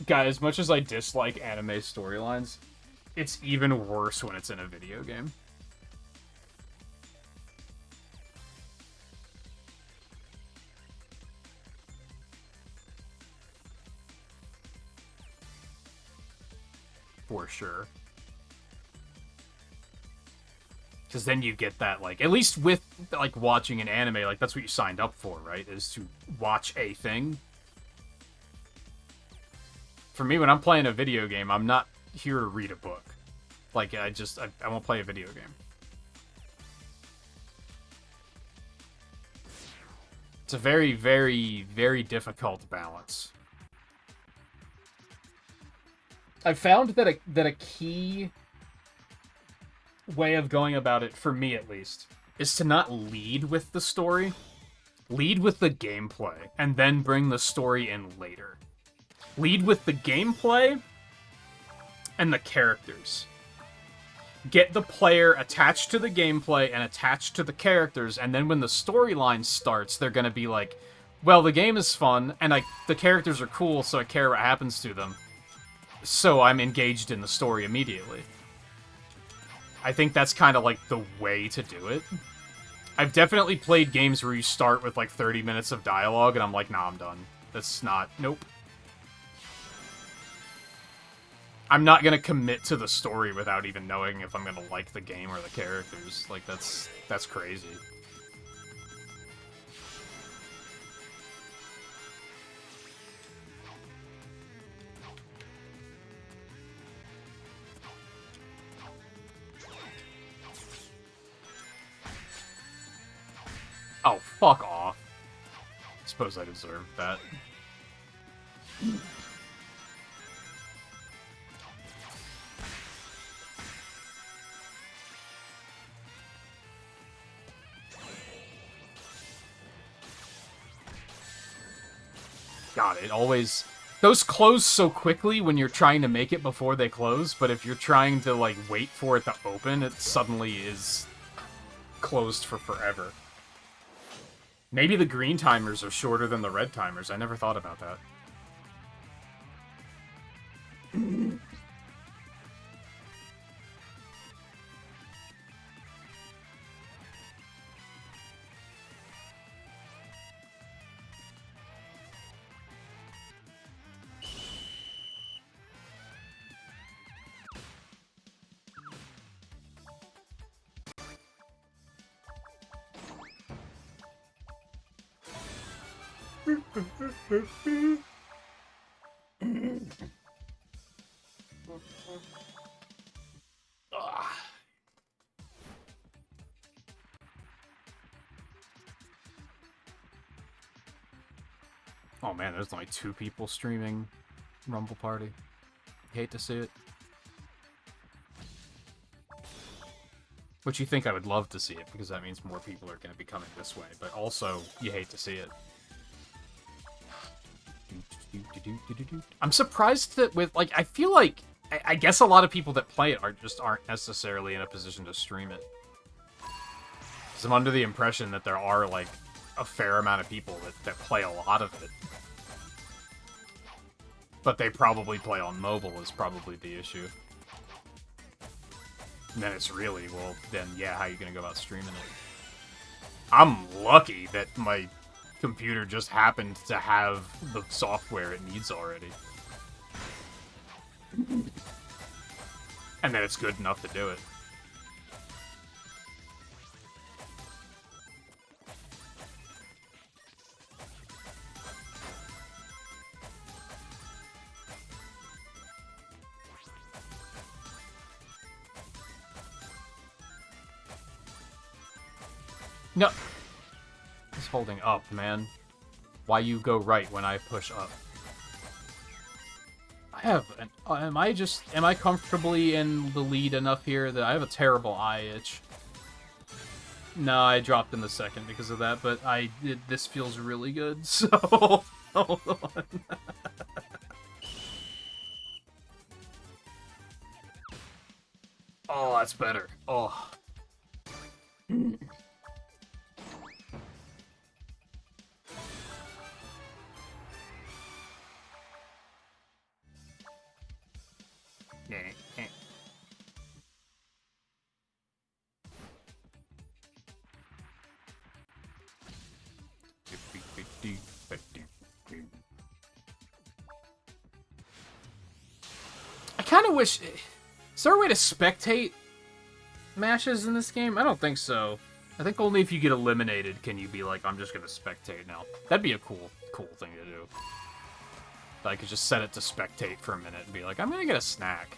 Guys, as much as I dislike anime storylines, it's even worse when it's in a video game. For sure. Because then you get that, like, at least with, like, watching an anime, like, that's what you signed up for, right? Is to watch a thing. For me, when I'm playing a video game, I'm not here to read a book. Like, I won't play a video game. It's a very, very, very difficult balance. I've found that a key way of going about it, for me at least, is to not lead with the story. Lead with the gameplay, and then bring the story in later. Lead with the gameplay and the characters. Get the player attached to the gameplay and attached to the characters, and then when the storyline starts, they're gonna be like, well, the game is fun, and the characters are cool, so I care what happens to them. So I'm engaged in the story immediately. I think that's kind of like the way to do it. I've definitely played games where you start with like 30 minutes of dialogue, and I'm like, nah, I'm done. That's not... Nope. I'm not gonna commit to the story without even knowing if I'm gonna like the game or the characters. Like, that's crazy. Oh, fuck off. Suppose I deserved that. God, it always... Those close so quickly when you're trying to make it before they close, but if you're trying to, like, wait for it to open, it suddenly is closed for forever. Maybe the green timers are shorter than the red timers. I never thought about that. Oh man, there's only 2 people streaming Rumble Party. Hate to see it. Which you think I would love to see it, because that means more people are going to be coming this way, but also, you hate to see it. I'm surprised that with, like, I feel like, I guess a lot of people that play it aren't necessarily in a position to stream it. Because I'm under the impression that there are, like, a fair amount of people that play a lot of it. But they probably play on mobile is probably the issue. And then it's really, well, then yeah, how are you gonna go about streaming it? I'm lucky that my computer just happened to have the software it needs already. And that it's good enough to do it. No. It's holding up, man. Why you go right when I push up? I have an... am I comfortably in the lead enough here that I have a terrible eye itch? No, I dropped in the second because of that, but this feels really good, so... hold on. Oh, that's better. Oh. I kind of wish... Is there a way to spectate matches in this game? I don't think so. I think only if you get eliminated can you be like, I'm just going to spectate now. That'd be a cool thing to do. I could just set it to spectate for a minute and be like, I'm going to get a snack.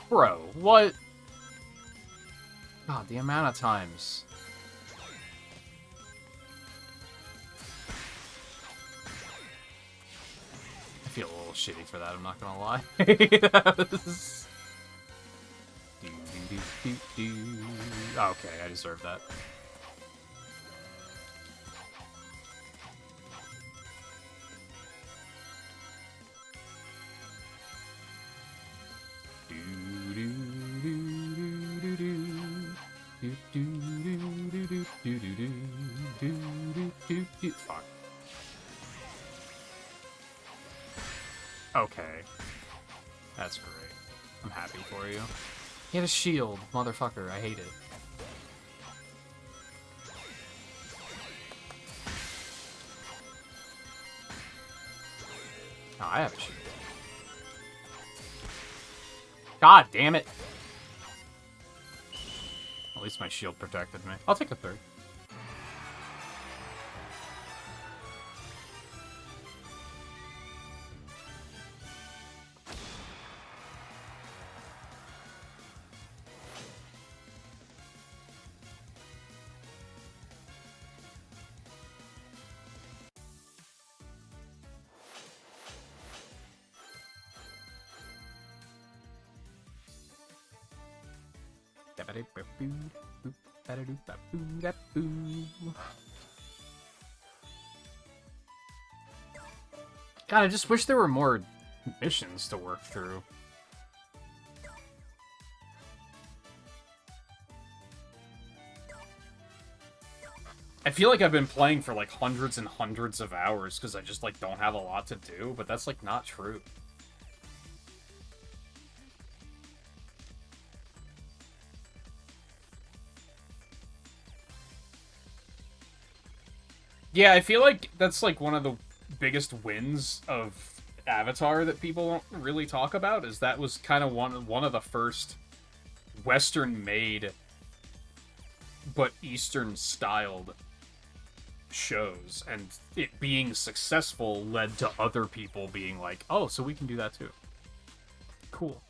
Bro, what? God, the amount of times. I feel a little shitty for that, I'm not gonna lie. Okay, I deserve that. Fuck. Okay. That's great. I'm happy for you. He had a shield, motherfucker. I hate it. Oh, I have a shield. God damn it. At least my shield protected me. I'll take a third. God, I just wish there were more missions to work through. I feel like I've been playing for like hundreds and hundreds of hours because I just like don't have a lot to do, but that's like not true. Yeah, I feel like that's like one of the biggest wins of Avatar that people don't really talk about, is that was kind of one of the first Western-made but Eastern-styled shows, and it being successful led to other people being like, oh, so we can do that too. Cool.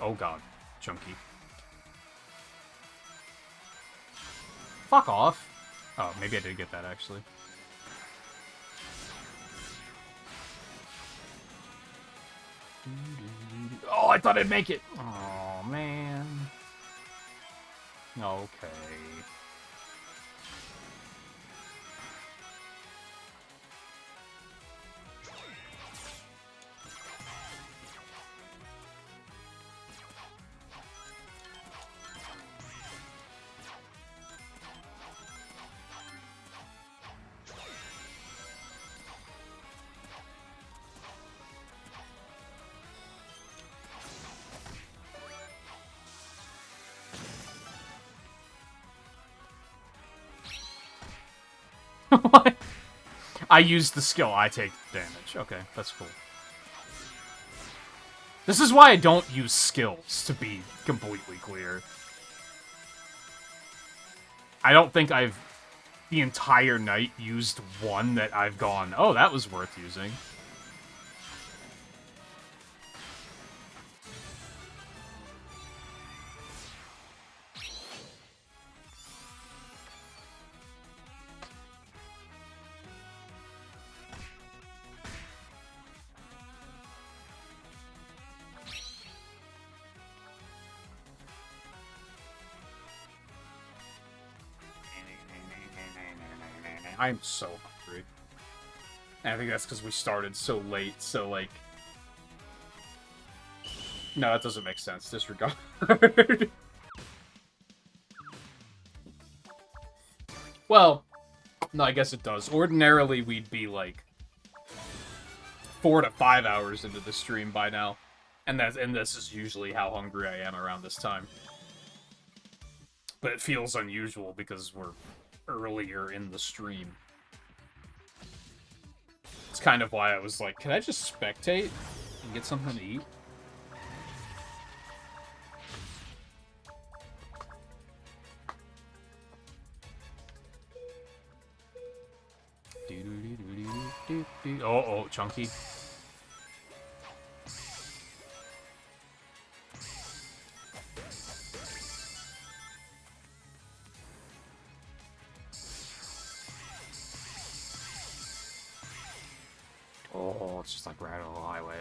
Oh god, chunky. Fuck off. Oh, maybe I did get that actually. Oh, I thought I'd make it. Oh man. Okay. What? I use the skill, I take damage. Okay, that's cool. This is why I don't use skills, to be completely clear. I don't think I've, the entire night, used one that I've gone, oh, that was worth using. I'm so hungry. And I think that's because we started so late, so, like... No, that doesn't make sense. Disregard. Well, no, I guess it does. Ordinarily, we'd be, like, 4 to 5 hours into the stream by now. And this is usually how hungry I am around this time. But it feels unusual because we're earlier in the stream. It's kind of why I was like, can I just spectate and get something to eat? Oh, chunky. Oh, it's just like right on the highway.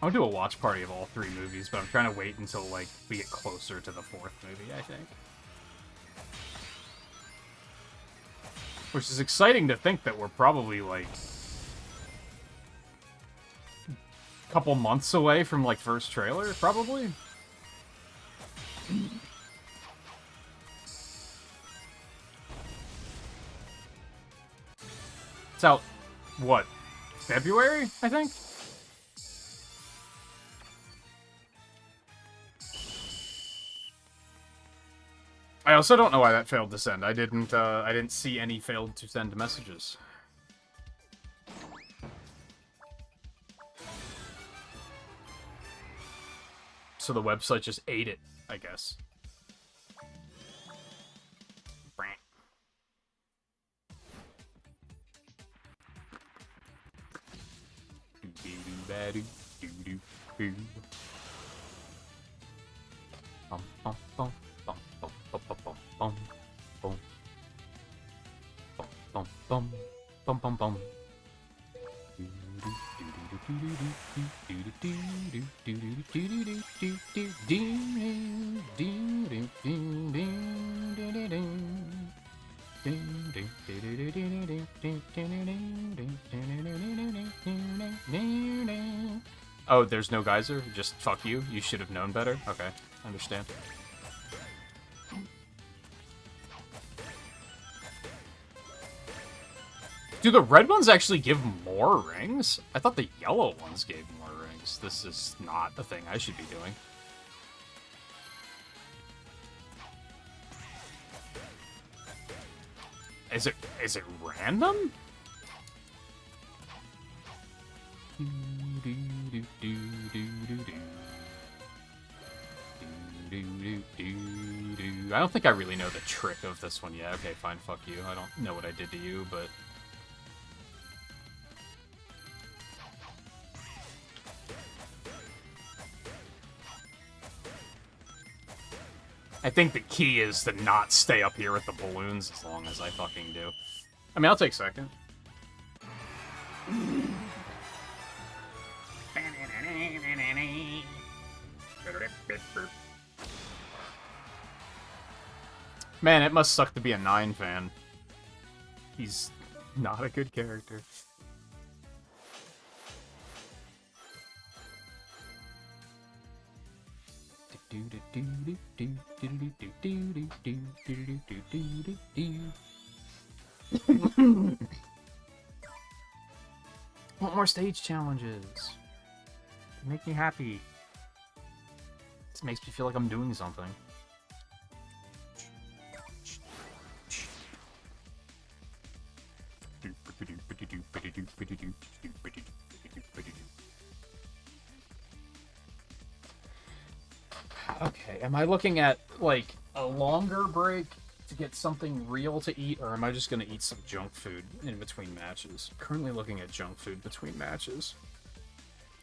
I'll do a watch party of all 3 movies, but I'm trying to wait until, like, we get closer to the 4th movie, I think. Which is exciting to think that we're probably, like, a couple months away from, like, first trailer, probably? It's out, what, February, I think? I also don't know why that failed to send. I didn't see any failed to send messages. So the website just ate it, I guess. Oh, there's no geyser? Just fuck you? You should have known better? Okay, understand. Do the red ones actually give more rings? I thought the yellow ones gave more rings. This is not a thing I should be doing. Is it random? I don't think I really know the trick of this one yet. Okay, fine, fuck you. I don't know what I did to you, but... I think the key is to not stay up here with the balloons as long as I fucking do. I mean, I'll take second. Man, it must suck to be a 9 fan. He's not a good character. Want more stage challenges. Make me happy. This makes me feel like I'm doing something. Okay, am I looking at, like, a longer break to get something real to eat, or am I just gonna eat some junk food in between matches? I'm currently looking at junk food between matches.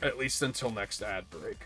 At least until next ad break.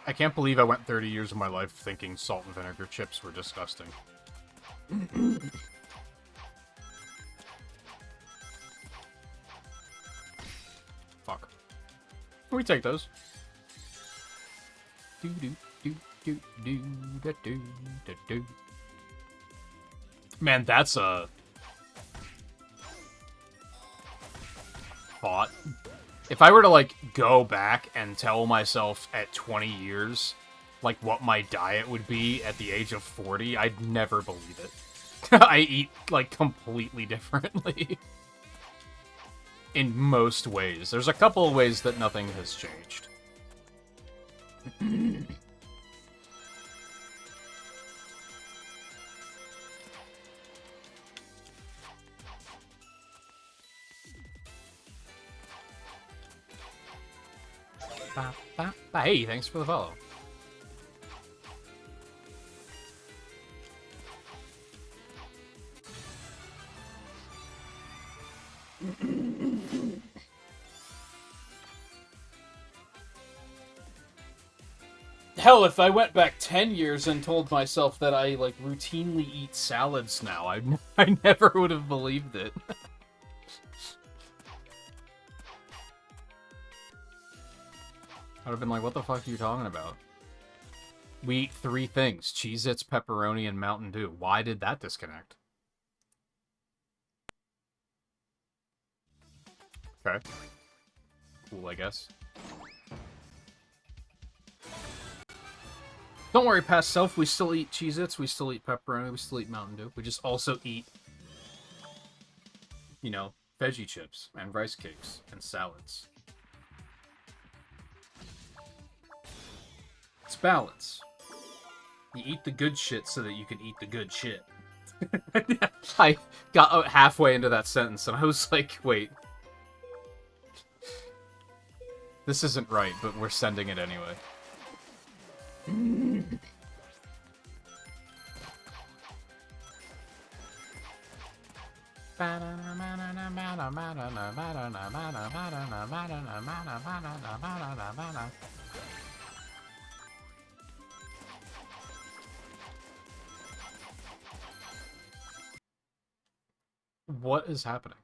I can't believe I went 30 years of my life thinking salt and vinegar chips were disgusting. Fuck. We take those. Man, that's a thought. If I were to, like, go back and tell myself at 20 years, like, what my diet would be at the age of 40, I'd never believe it. I eat, like, completely differently. In most ways. There's a couple of ways that nothing has changed. Hey, thanks for the follow. Hell, if I went back 10 years and told myself that I, like, routinely eat salads now, I never would have believed it. I would have been like, what the fuck are you talking about? We eat 3 things. Cheez-Its, pepperoni, and Mountain Dew. Why did that disconnect? Okay. Cool, I guess. Don't worry, past self. We still eat Cheez-Its, we still eat pepperoni, we still eat Mountain Dew. We just also eat, you know, veggie chips and rice cakes and salads. It's balance. You eat the good shit so that you can eat the good shit. I got halfway into that sentence and I was like, wait. This isn't right, but we're sending it anyway. What is happening?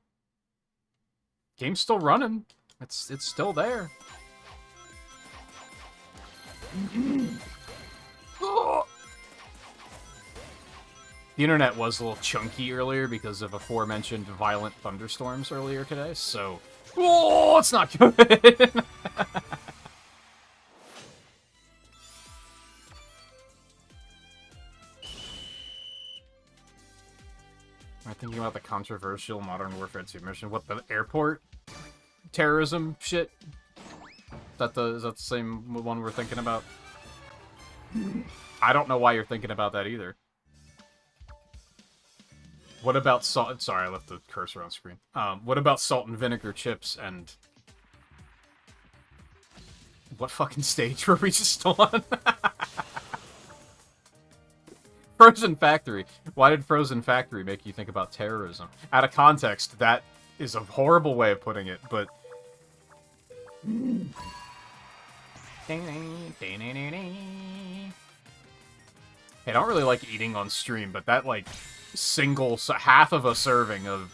Game's still running. It's still there. The internet was a little chunky earlier because of aforementioned violent thunderstorms earlier today, so... Oh, it's not good! Am I thinking about the controversial Modern Warfare 2 mission? What, the airport terrorism shit? Is that the same one we're thinking about? I don't know why you're thinking about that either. What about salt? Sorry, I left the cursor on screen. What about salt and vinegar chips and... What fucking stage were we just on? Frozen Factory. Why did Frozen Factory make you think about terrorism? Out of context, that is a horrible way of putting it, but... I don't really like eating on stream, but that, like, half of a serving of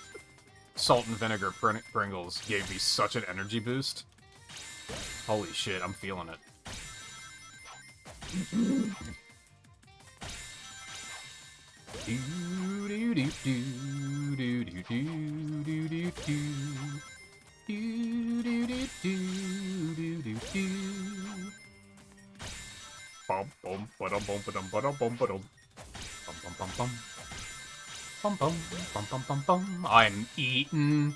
salt and vinegar Pringles gave me such an energy boost. Holy shit, I'm feeling it. I'm eating.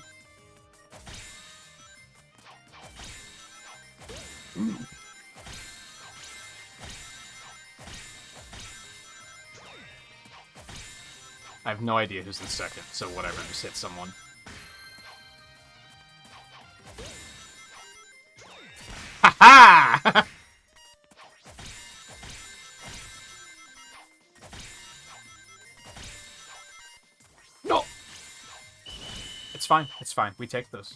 I have no idea who's in second, so whatever, just hit someone. Ha-ha! No! It's fine, it's fine. We take those.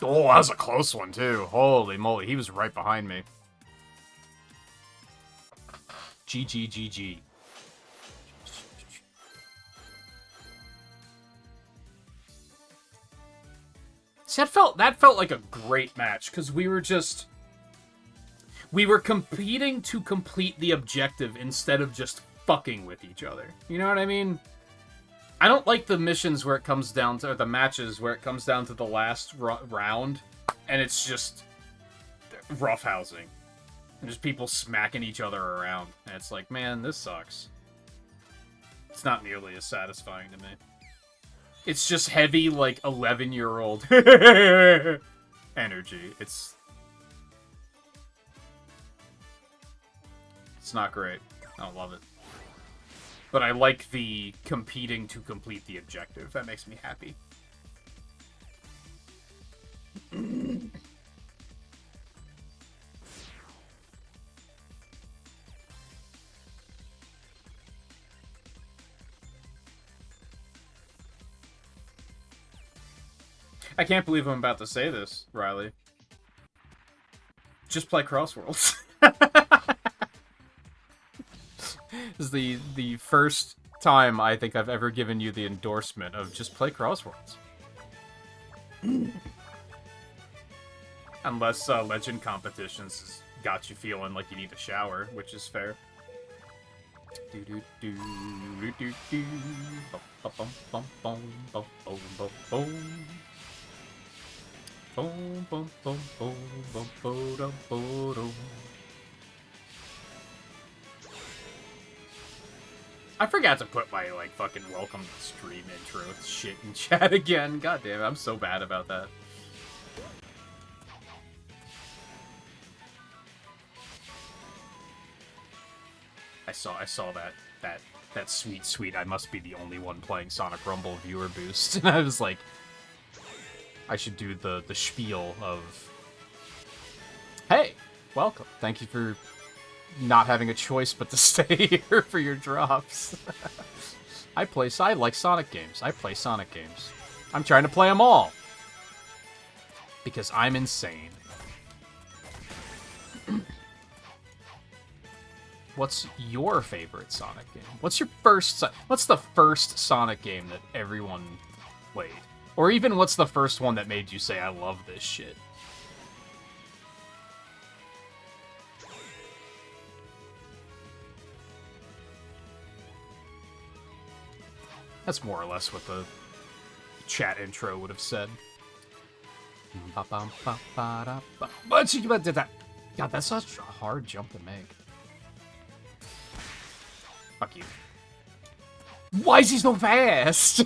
Oh, that was a close one, too. Holy moly, he was right behind me. GG, GG. See, that felt like a great match, because we were competing to complete the objective instead of just fucking with each other. You know what I mean? I don't like the missions where it comes down to, or the matches where it comes down to the last round, and it's just roughhousing. And just people smacking each other around. And it's like, man, this sucks. It's not nearly as satisfying to me. It's just heavy, like, 11-year-old energy. It's not great. I don't love it. But I like the competing to complete the objective. That makes me happy. I can't believe I'm about to say this, Riley. Just play Crossworlds. This is the first time I think I've ever given you the endorsement of just play Crossworlds. Unless Legend Competitions has got you feeling like you need a shower, which is fair. I forgot to put my, like, fucking welcome to stream intro shit in chat again. God damn it, I'm so bad about that. I saw that sweet, I must be the only one playing Sonic Rumble viewer boost. And I was like, I should do the spiel of, hey, welcome. Thank you for not having a choice but to stay here for your drops. I like Sonic games. I play Sonic games. I'm trying to play them all. Because I'm insane. What's your favorite Sonic game? What's the first Sonic game that everyone played? Or even what's the first one that made you say, I love this shit? That's more or less what the chat intro would have said. God, that's such a hard jump to make. Fuck you. Why is he so fast?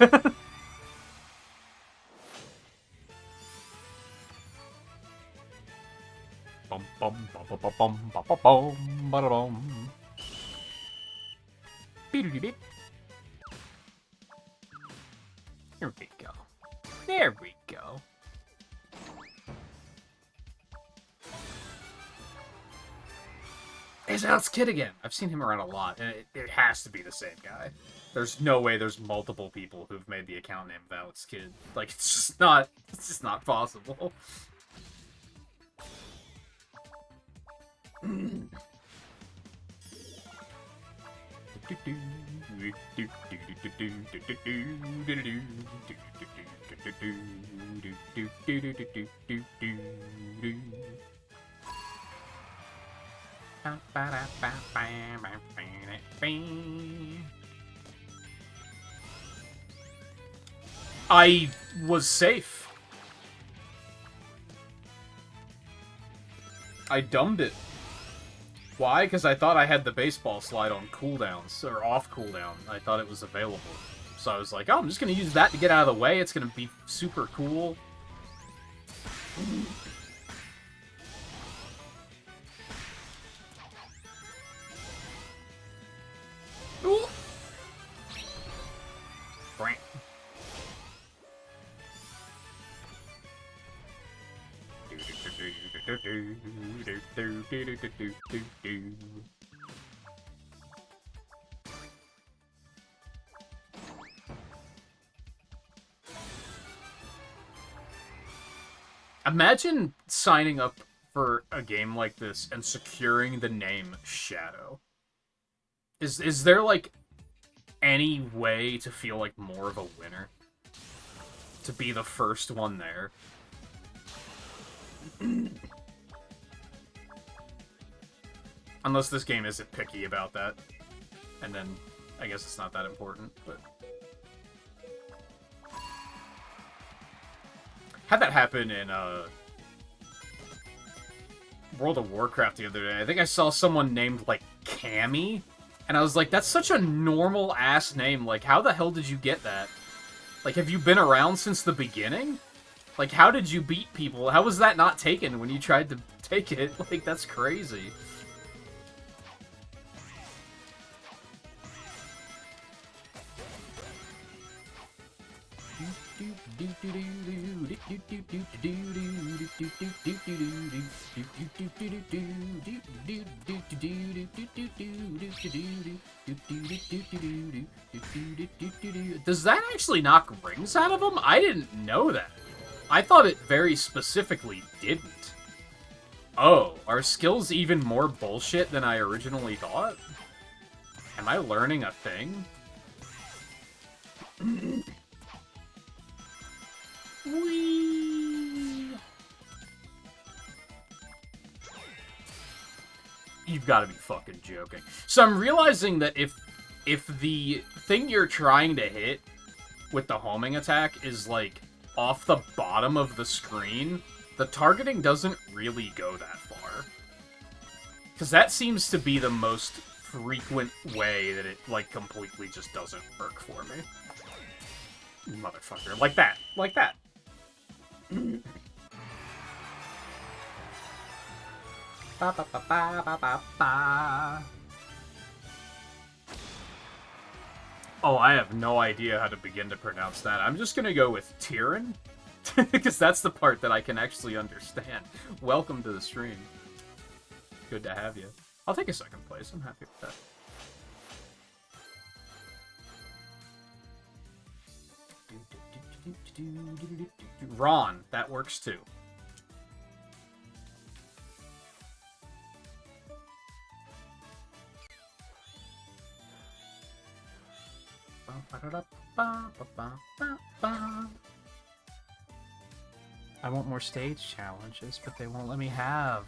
There we go. There we go. It's Alex Kidd again. I've seen him around a lot, and it has to be the same guy. There's no way there's multiple people who've made the account name of Alex Kidd. Like, it's just not possible. I was safe. I dumbed it. Why? Because I thought I had the baseball slide on cooldowns, or off cooldown. I thought it was available. So I was like, oh, I'm just going to use that to get out of the way. It's going to be super cool. Ooh. Frank. Imagine signing up for a game like this and securing the name Shadow. Is there, like, any way to feel like more of a winner? To be the first one there? Unless this game isn't picky about that. And then, I guess it's not that important, but... Had that happen in, World of Warcraft the other day. I think I saw someone named, like, Cammy, and I was like, that's such a normal-ass name. Like, how the hell did you get that? Like, have you been around since the beginning? Like, how did you beat people? How was that not taken when you tried to take it? Like, that's crazy. Does that actually knock rings out of them? I didn't know that. I thought it very specifically didn't. Oh, are skills even more bullshit than I originally thought? Am I learning a thing? Whee! You've got to be fucking joking. So I'm realizing that if the thing you're trying to hit with the homing attack is, like, off the bottom of the screen, the targeting doesn't really go that far. Because that seems to be the most frequent way that it, like, completely just doesn't work for me. Motherfucker. Like that. Like that. Ba, ba, ba, ba, ba, ba, ba. Oh, I have no idea how to begin to pronounce that. I'm just gonna go with Tyrion, because that's the part that I can actually understand. Welcome to the stream. Good to have you. I'll take a second place. I'm happy with that. Ron, that works too. I want more stage challenges, but they won't let me have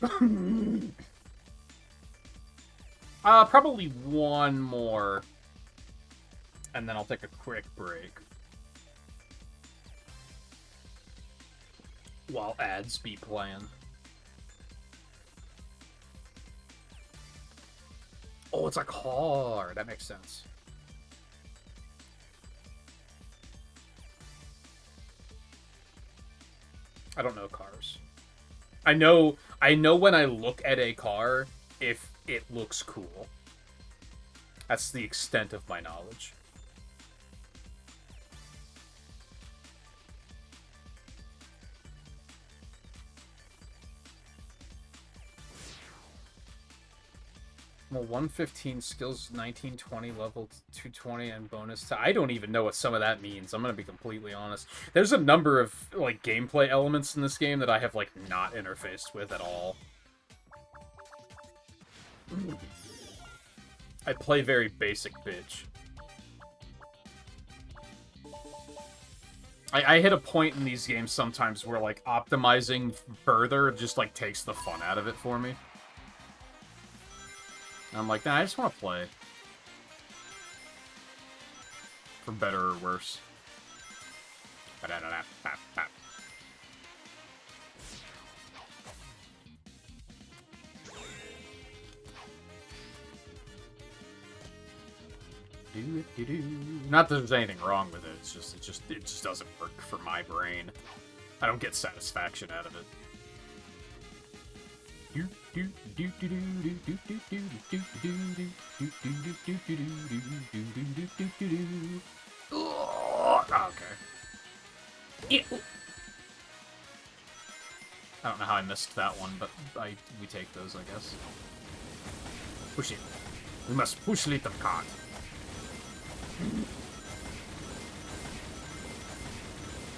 them. Probably one more. And then I'll take a quick break. While ads be playing. Oh, it's a car. That makes sense. I don't know cars. I know when I look at a car if it looks cool. That's the extent of my knowledge. Well, 115 skills, 1920 level 220 and bonus to I don't even know what some of that means. I'm gonna be completely honest. There's a number of like gameplay elements in this game that I have like not interfaced with at all. I play very basic bitch. I hit a point in these games sometimes where like optimizing further just like takes the fun out of it for me. And I'm like, nah, I just want to play. For better or worse. Not that there's anything wrong with it. It's just it just doesn't work for my brain. I don't get satisfaction out of it. Okay. I don't know how I missed that one, but we take those, I guess. Push it. We must push little cart.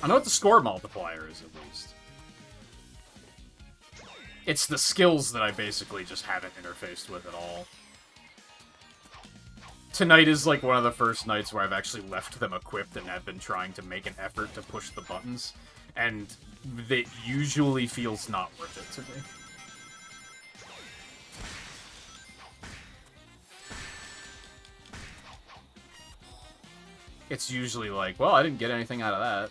I know what the score multiplier is, at least. It's the skills that I basically just haven't interfaced with at all. Tonight is like one of the first nights where I've actually left them equipped and have been trying to make an effort to push the buttons, and it usually feels not worth it to me. It's usually like, well, I didn't get anything out of that.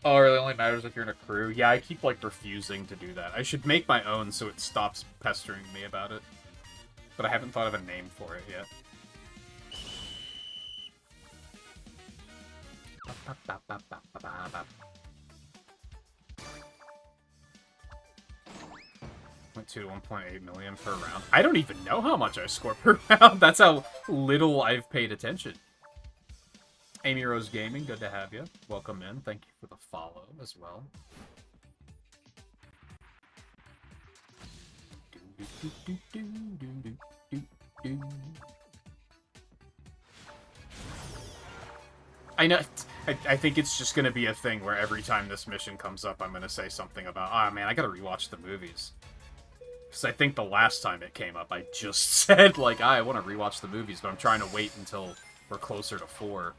Oh, it really only matters if you're in a crew? Yeah, I keep, like, refusing to do that. I should make my own so it stops pestering me about it. But I haven't thought of a name for it yet. Went to 1.8 million per round. I don't even know how much I score per round. That's how little I've paid attention. Amy Rose Gaming, good to have you. Welcome in. Thank you for the follow as well. I know. I think it's just going to be a thing where every time this mission comes up, I'm going to say something about, oh man, I got to rewatch the movies. Because I think the last time it came up, I just said, like, I want to rewatch the movies, but I'm trying to wait until we're closer to 4.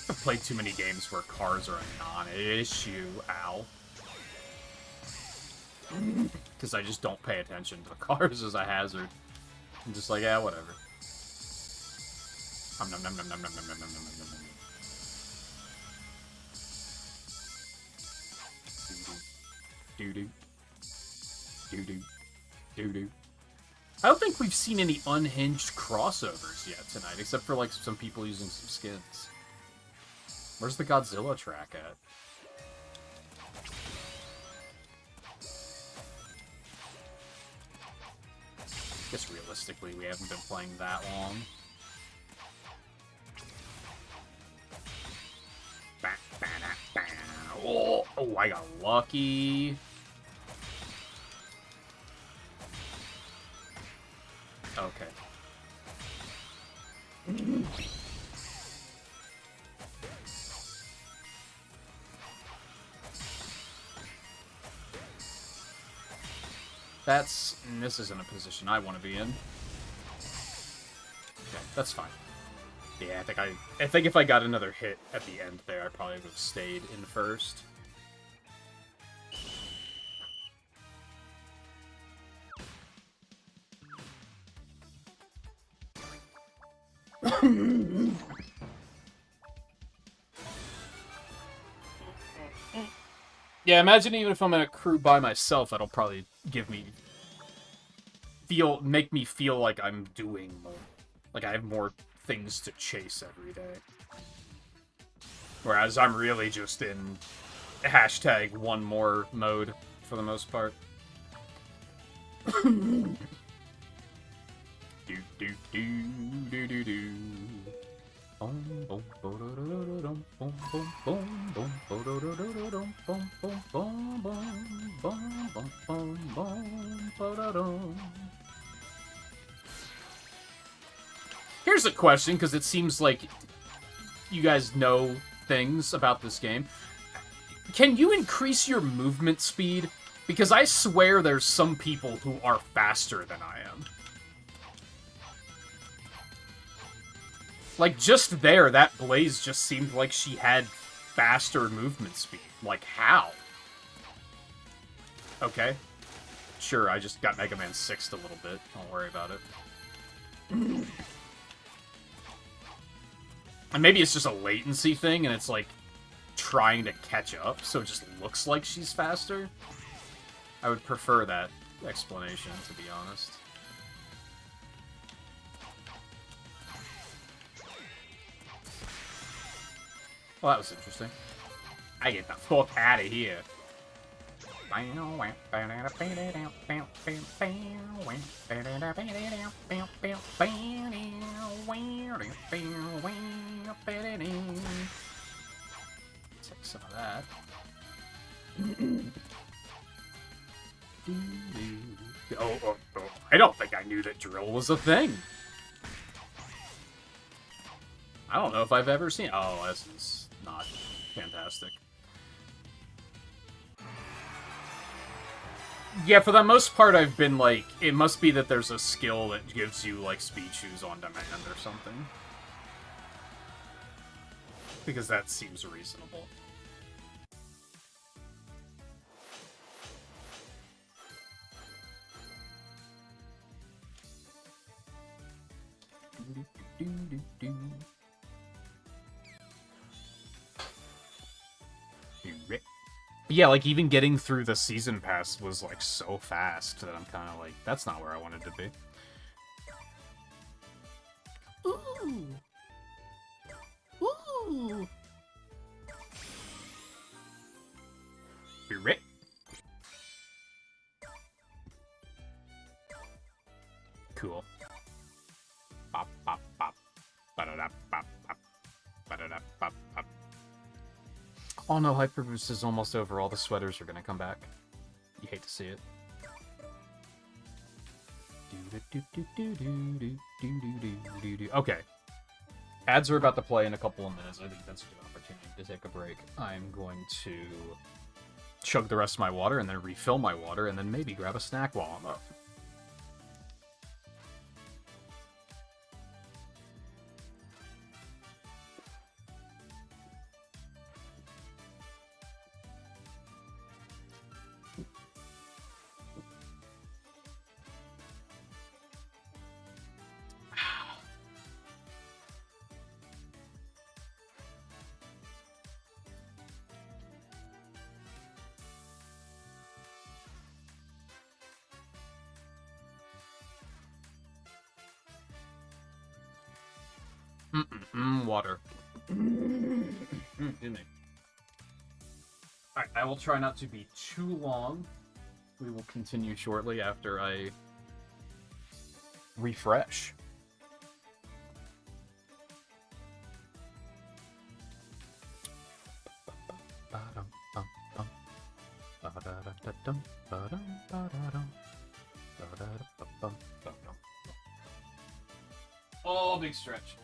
I've played too many games where cars are a non-issue, ow. Because I just don't pay attention to cars as a hazard. I'm just like, yeah, whatever. Nom nom nom nom nom nom nom nom nom nom nom. Doo-doo. Doo-doo. Doo-doo. I don't think we've seen any unhinged crossovers yet tonight, except for, like, some people using some skins. Where's the Godzilla track at? I guess realistically, we haven't been playing that long. Oh, I got lucky. Okay. This isn't a position I want to be in. Okay, that's fine. Yeah, I think if I got another hit at the end there, I probably would have stayed in first. Yeah, imagine even if I'm in a crew by myself, that'll probably make me feel like I'm doing more. Like I have more things to chase every day. Whereas I'm really just in hashtag one more mode for the most part. Here's a question, because it seems like you guys know things about this game. Can you increase your movement speed? Because I swear there's some people who are faster than I am. Like, just there, that Blaze just seemed like she had faster movement speed. Like, how? Okay. Sure, I just got Mega Man 6'd a little bit. Don't worry about it. And maybe it's just a latency thing, and it's, like, trying to catch up, so it just looks like she's faster. I would prefer that explanation, to be honest. Well, that was interesting. I get the fuck out of here. Take some of that. Oh, I don't think I knew that drill was a thing. I don't know if I've ever seen... Oh, this is not fantastic. Yeah, for the most part, I've been like, it must be that there's a skill that gives you, like, speed shoes on demand or something. Because that seems reasonable. Yeah, like, even getting through the season pass was, like, so fast that I'm kind of like, that's not where I wanted to be. Ooh! Ooh! Rick. Cool. Bop, bop, bop. Ba-da-da, bop, bop. Ba-da-da, bop, bop. Oh no, Hyper Boost is almost over. All the sweaters are gonna come back. You hate to see it. Okay. Ads are about to play in a couple of minutes. I think that's a good opportunity to take a break. I'm going to chug the rest of my water and then refill my water and then maybe grab a snack while I'm up. Water. Excuse me. Alright, I will try not to be too long. We will continue shortly after I refresh. Oh, big stretch.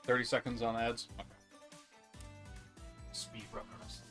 30 seconds on ads. Okay. Speed run wrestlers.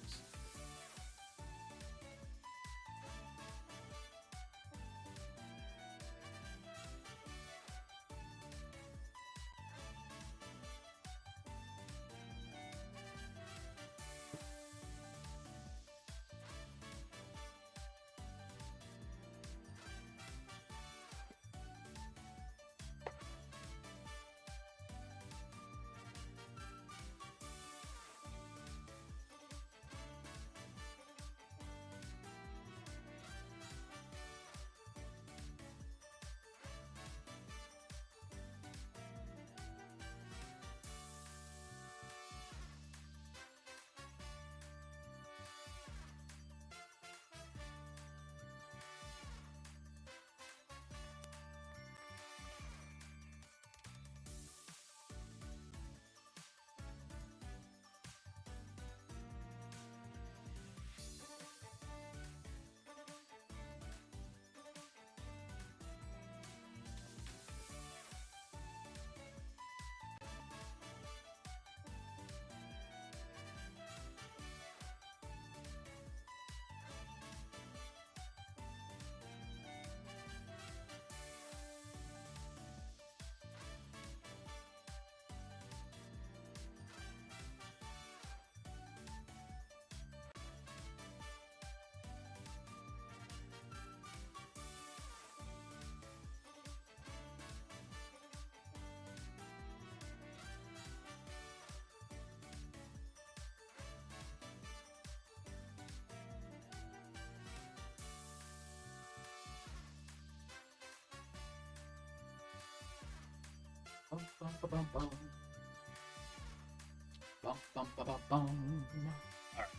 Alright.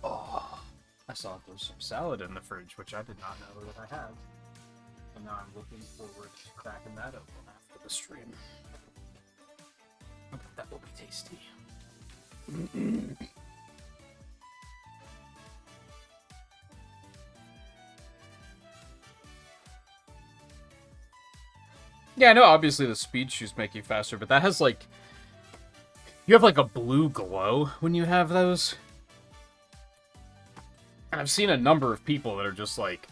Oh, I saw there's some salad in the fridge, which I did not know that I had. And now I'm looking forward to cracking that open after the stream. I bet that will be tasty. Yeah, I know obviously the speed shoes make you faster, but that has like... You have like a blue glow when you have those. And I've seen a number of people that are just like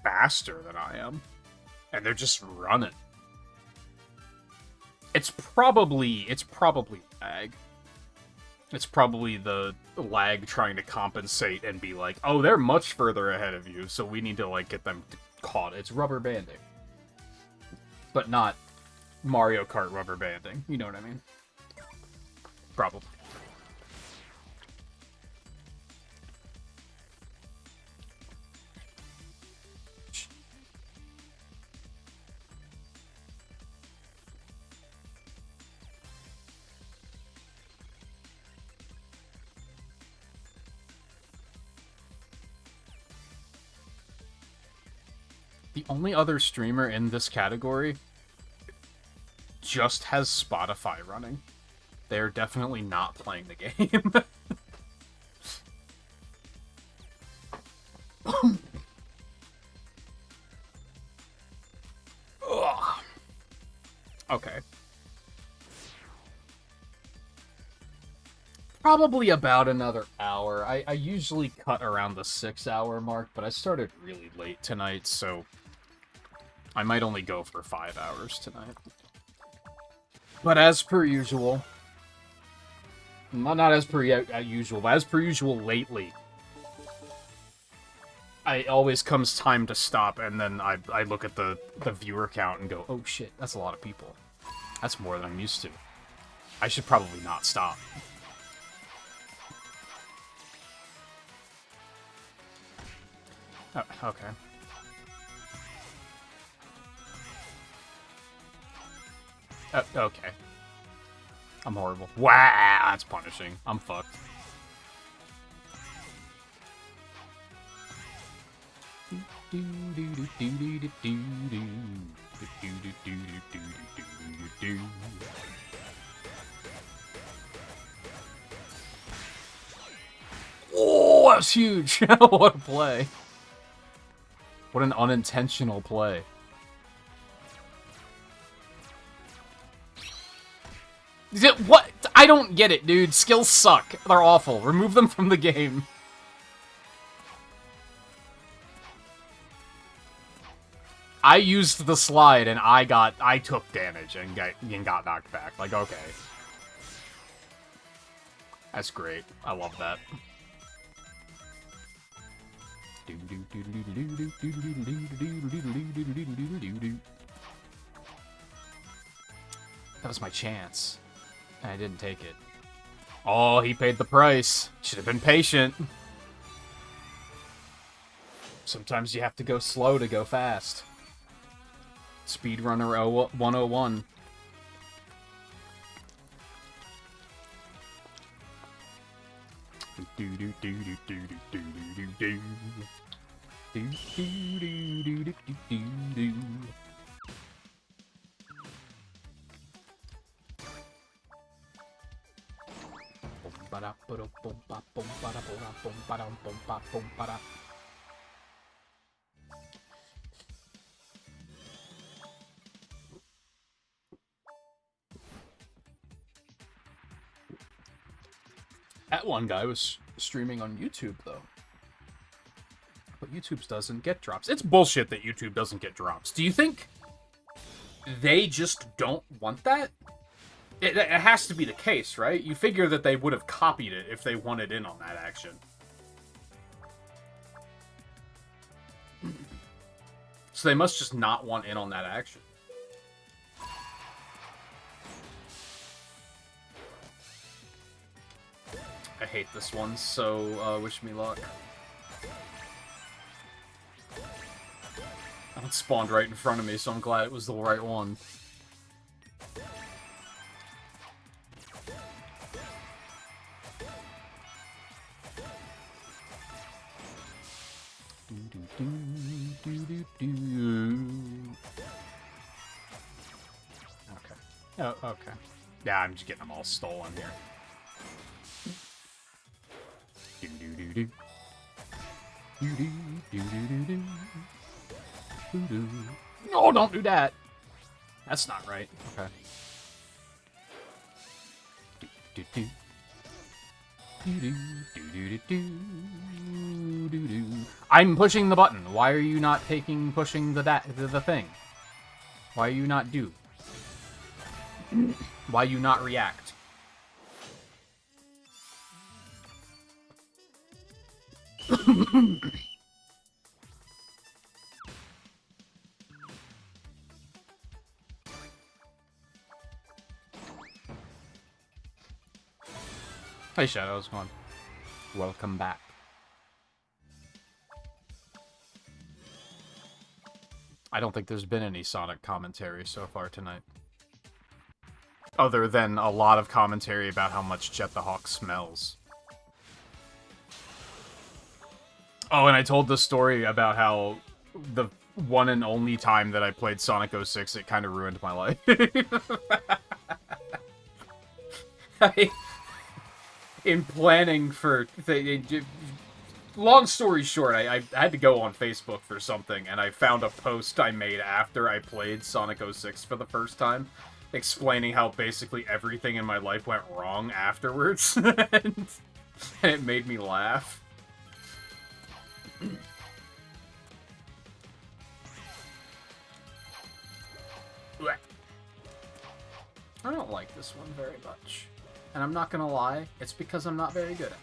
faster than I am. And they're just running. It's probably lag. It's probably the lag trying to compensate and be like, oh, they're much further ahead of you, so we need to like get them caught. It's rubber banding. But not Mario Kart rubber banding. You know what I mean? Probably. The only other streamer in this category just has Spotify running. They're definitely not playing the game. Okay. Probably about another hour. I usually cut around the 6-hour mark, but I started really late tonight, so I might only go for 5 hours tonight. But as per usual... Not as per usual, but as per usual lately. It always comes time to stop, and then I look at the viewer count and go, oh shit, that's a lot of people. That's more than I'm used to. I should probably not stop. Oh, okay. Okay. I'm horrible. Wow, that's punishing. I'm fucked. Oh, that's huge! What a play. What an unintentional play. What? I don't get it, dude. Skills suck. They're awful. Remove them from the game. I used the slide and I took damage and got knocked back. Like, okay. That's great. I love that. That was my chance. And I didn't take it. Oh, he paid the price. Should have been patient. Sometimes you have to go slow to go fast. Speedrunner 101. That one guy was streaming on YouTube, though. But YouTube doesn't get drops. It's bullshit that YouTube doesn't get drops. Do you think they just don't want that? It has to be the case, right? You figure that they would have copied it if they wanted in on that action. So they must just not want in on that action. I hate this one, so wish me luck. It spawned right in front of me, so I'm glad it was the right one. Okay. Oh, okay. Yeah, I'm just getting them all stolen here. No, don't do that. That's not right. Okay. I'm pushing the button. Why are you not pushing the thing? Why are you not do? Why you not react? Hey Shadow, how's it going? Welcome back. I don't think there's been any Sonic commentary so far tonight. Other than a lot of commentary about how much Jet the Hawk smells. Oh, and I told the story about how the one and only time that I played Sonic 06, it kind of ruined my life. In planning for... long story short, I had to go on Facebook for something, and I found a post I made after I played Sonic 06 for the first time, explaining how basically everything in my life went wrong afterwards, and it made me laugh. I don't like this one very much. And I'm not gonna lie, it's because I'm not very good at it.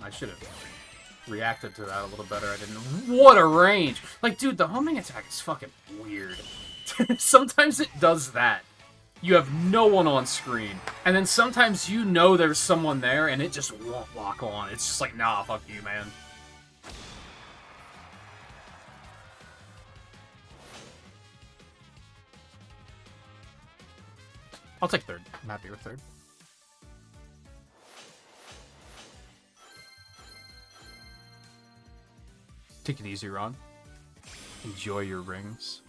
I should have reacted to that a little better. I didn't know. What a range! Like, dude, the homing attack is fucking weird. Sometimes it does that. You have no one on screen, and then sometimes you know there's someone there, and it just won't lock on. It's just like, nah, fuck you, man. I'll take third. I'm happy with third. Take it easy, Ron. Enjoy your rings.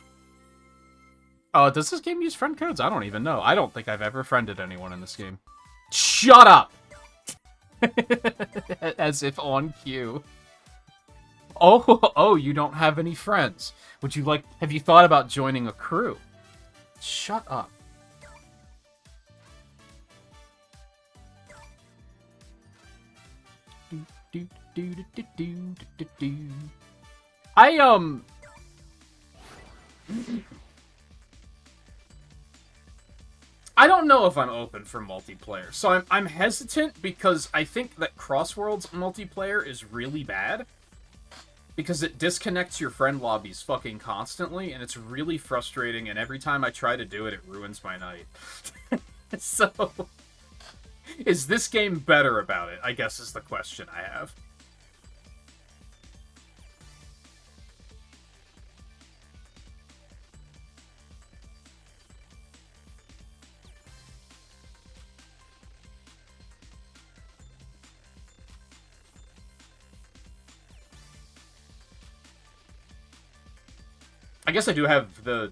Does this game use friend codes? I don't even know. I don't think I've ever friended anyone in this game. Shut up! As if on cue. Oh, you don't have any friends. Would you like... Have you thought about joining a crew? Shut up. I don't know if I'm open for multiplayer, so I'm hesitant because I think that Crossworld's multiplayer is really bad. Because it disconnects your friend lobbies fucking constantly, and it's really frustrating, and every time I try to do it, it ruins my night. So, is this game better about it, I guess is the question I have. I guess I do have the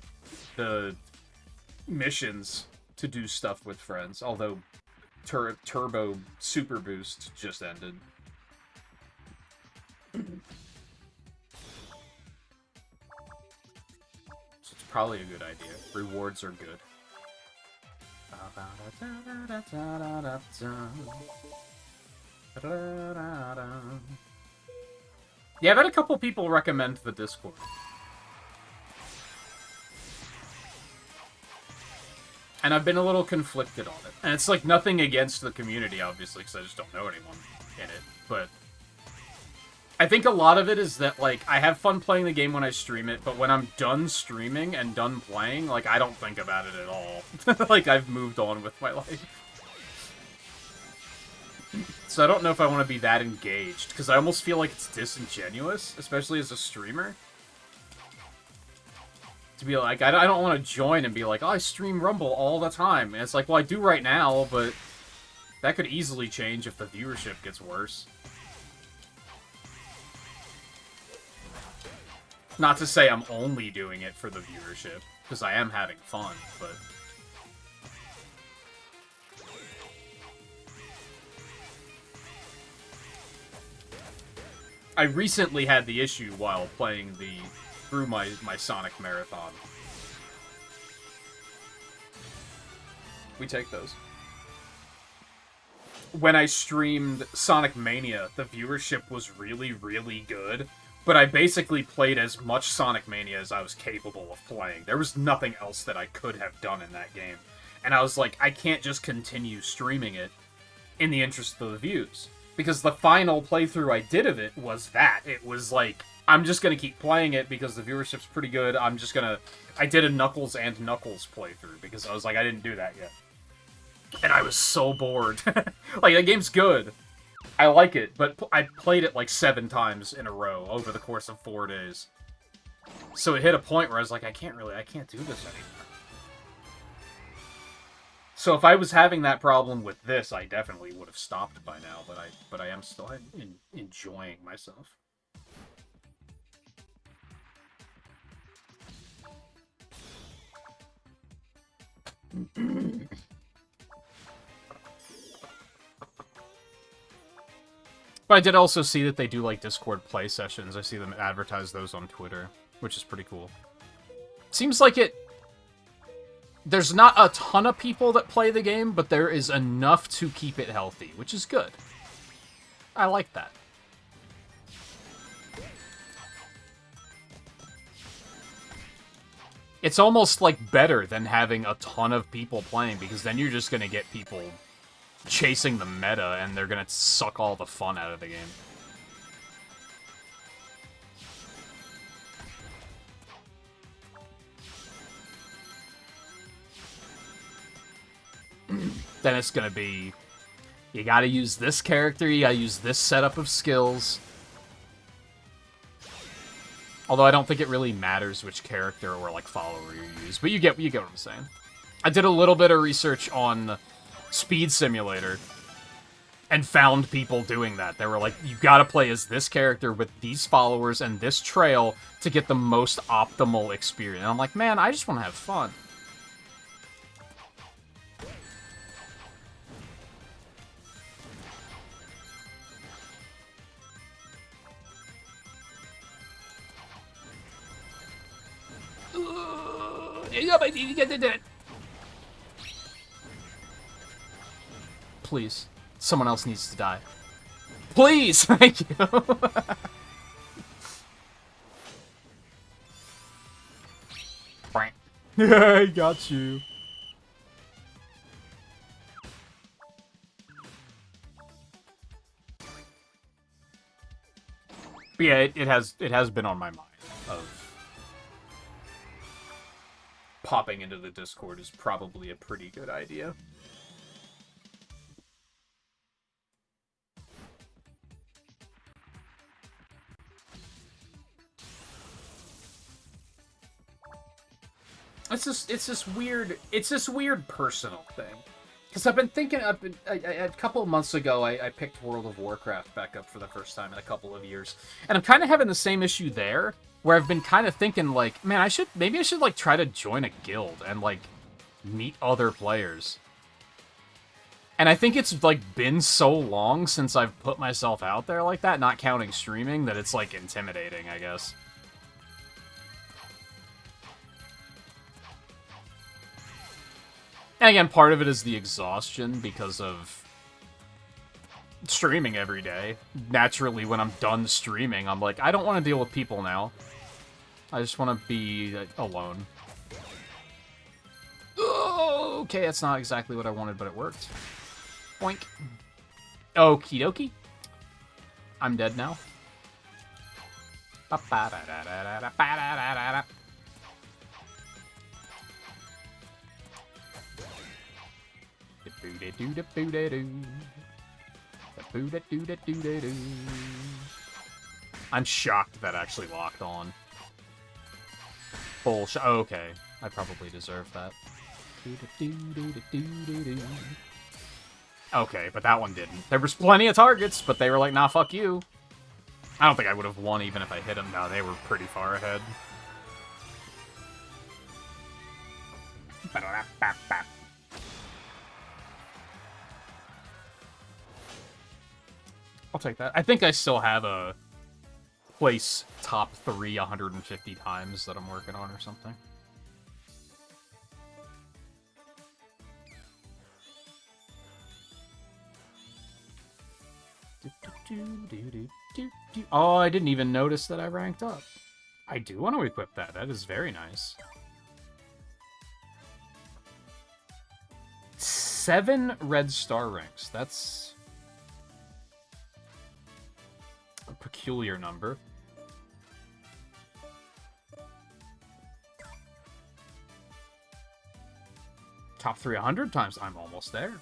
missions to do stuff with friends, although Turbo Super Boost just ended. So it's probably a good idea. Rewards are good. Yeah, I've had a couple people recommend the Discord. and I've been a little conflicted on it. And it's like nothing against the community, obviously, because I just don't know anyone in it. But I think a lot of it is that, like, I have fun playing the game when I stream it, but when I'm done streaming and done playing, like, I don't think about it at all. Like, I've moved on with my life. So I don't know if I want to be that engaged, because I almost feel like it's disingenuous, especially as a streamer. To be like, I don't want to join and be like, oh, I stream Rumble all the time. And it's like, well, I do right now, but that could easily change if the viewership gets worse. Not to say I'm only doing it for the viewership, because I am having fun, but... I recently had the issue while playing through my Sonic Marathon. We take those. When I streamed Sonic Mania, the viewership was really, really good, but I basically played as much Sonic Mania as I was capable of playing. There was nothing else that I could have done in that game. And I was like, I can't just continue streaming it in the interest of the views. Because the final playthrough I did of it was that. It was like, I'm just going to keep playing it because the viewership's pretty good. I'm just going to... I did a Knuckles and Knuckles playthrough because I was like, I didn't do that yet. And I was so bored. Like, the game's good. I like it, but I played it like 7 times in a row over the course of 4 days. So it hit a point where I was like, I can't do this anymore. So if I was having that problem with this, I definitely would have stopped by now, but I am still enjoying myself. But I did also see that they do, like, Discord play sessions. I see them advertise those on Twitter, which is pretty cool. Seems like there's not a ton of people that play the game, but there is enough to keep it healthy, which is good. I like that. It's almost, like, better than having a ton of people playing, because then you're just gonna get people chasing the meta, and they're gonna suck all the fun out of the game. Then it's gonna be, you gotta use this character, you gotta use this setup of skills. Although I don't think it really matters which character or, like, follower you use, but you get what I'm saying. I did a little bit of research on Speed Simulator and found people doing that. They were like, you gotta play as this character with these followers and this trail to get the most optimal experience. And I'm like, man, I just want to have fun. Please. Someone else needs to die. Please! Thank you! I got you. But yeah, it has been on my mind of popping into the Discord is probably a pretty good idea. It's this weird personal thing. Because I've been thinking, a couple of months ago, I picked World of Warcraft back up for the first time in a couple of years. And I'm kind of having the same issue there, where I've been kind of thinking, like, man, maybe I should, like, try to join a guild and, like, meet other players. And I think it's, like, been so long since I've put myself out there like that, not counting streaming, that it's, like, intimidating, I guess. And again, part of it is the exhaustion because of streaming every day. Naturally, when I'm done streaming, I'm like, I don't want to deal with people now. I just want to be alone. Oh! Okay, that's not exactly what I wanted, but it worked. Boink. Okie dokie. I'm dead now. I'm shocked that actually locked on. Bullshit. Oh, okay. I probably deserve that. Okay, but that one didn't. There was plenty of targets, but they were like, nah, fuck you. I don't think I would have won even if I hit them. No, they were pretty far ahead. I'll take that. I think I still have a place top 3 150 times that I'm working on or something. Oh, I didn't even notice that I ranked up. I do want to equip that. That is very nice. 7 red star ranks. That's a peculiar number. Top 300 times. I'm almost there.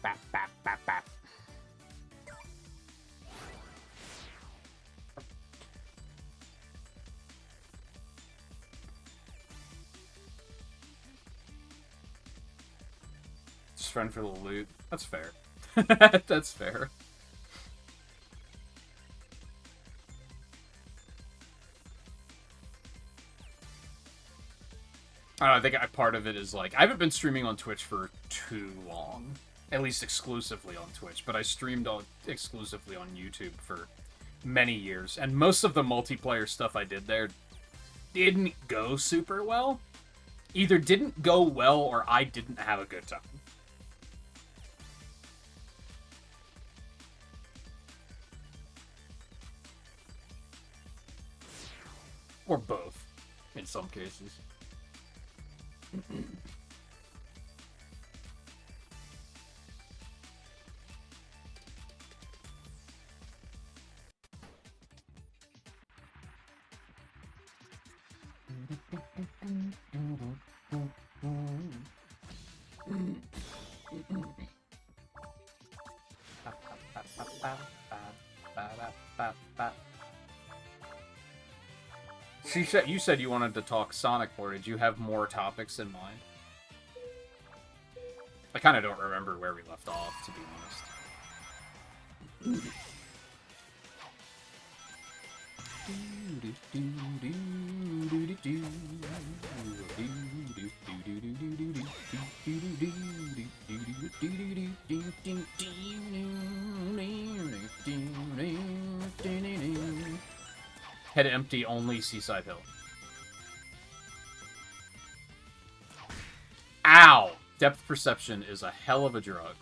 Bap, bap, bap, bap. Just run for the loot. That's fair. That's fair. I think part of it is, like, I haven't been streaming on Twitch for too long. At least exclusively on Twitch. But I streamed exclusively on YouTube for many years. And most of the multiplayer stuff I did there didn't go super well. Either didn't go well or I didn't have a good time. Or both, in some cases. You said you wanted to talk Sonic more. Did you have more topics in mind? I kind of don't remember where we left off, to be honest. Head empty, only Seaside Hill. Ow! Depth perception is a hell of a drug.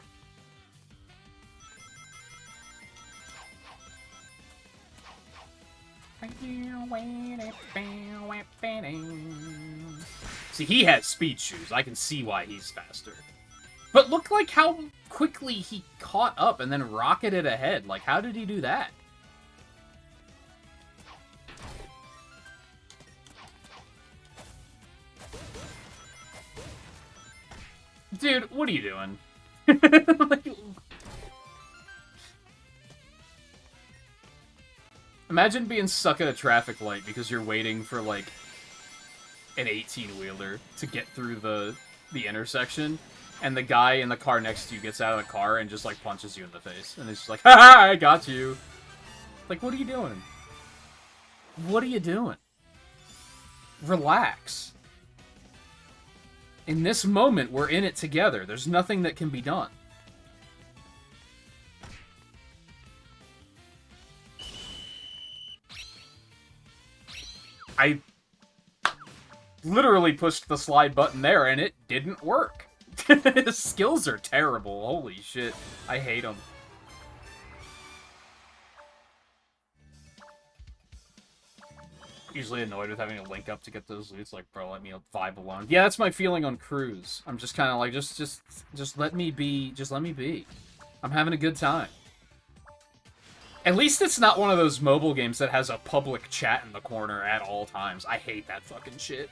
See, he has speed shoes. I can see why he's faster. But look like how quickly he caught up and then rocketed ahead. Like, how did he do that? Dude, what are you doing? Imagine being stuck at a traffic light because you're waiting for, like, an 18-wheeler to get through the intersection, and the guy in the car next to you gets out of the car and just, like, punches you in the face. And it's just like, ha-ha, I got you. Like, what are you doing? What are you doing? Relax. In this moment, we're in it together. There's nothing that can be done. I literally pushed the slide button there, and it didn't work. His skills are terrible. Holy shit. I hate them. Usually annoyed with having to link up to get those loots. Like, bro, let me vibe alone. Yeah, that's my feeling on Cruise. I'm just kind of like, just let me be. Just let me be. I'm having a good time. At least it's not one of those mobile games that has a public chat in the corner at all times. I hate that fucking shit.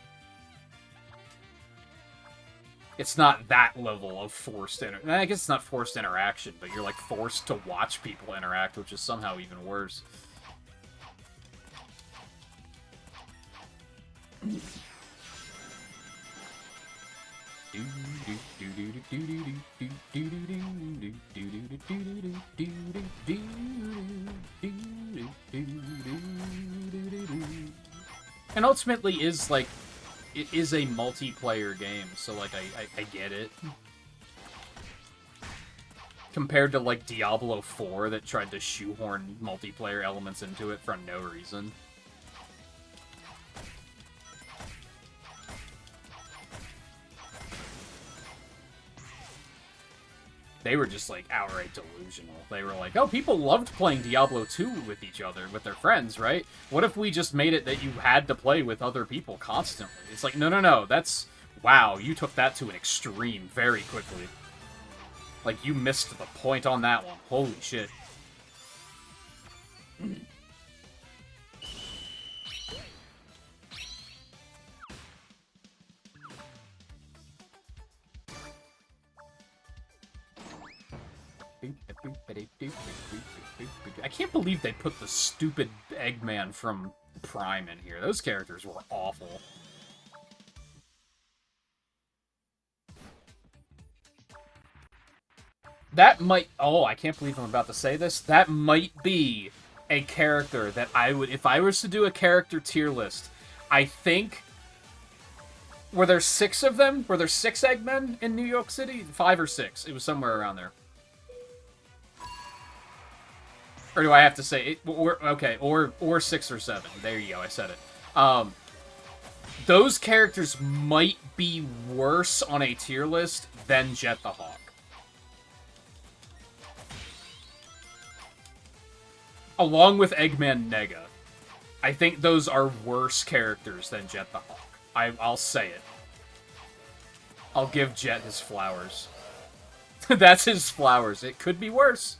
It's not that level of forced I guess it's not forced interaction, but you're like forced to watch people interact, which is somehow even worse. And ultimately is like, it is a multiplayer game, so like I get it. Compared to like Diablo 4 that tried to shoehorn multiplayer elements into it for no reason. They were just, like, outright delusional. They were like, oh, people loved playing Diablo 2 with each other, with their friends, right? What if we just made it that you had to play with other people constantly? It's like, no, that's... Wow, you took that to an extreme very quickly. Like, you missed the point on that one. Holy shit. I can't believe they put the stupid Eggman from Prime in here. Those characters were awful. That might... Oh, I can't believe I'm about to say this. That might be a character that I would... If I was to do a character tier list, I think... Were there 6 of them? Were there 6 Eggmen in New York City? 5 or 6. It was somewhere around there. Or do I have to say... Okay, or 6 or 7. There you go, I said it. Those characters might be worse on a tier list than Jet the Hawk. Along with Eggman Nega. I think those are worse characters than Jet the Hawk. I'll say it. I'll give Jet his flowers. That's his flowers. It could be worse.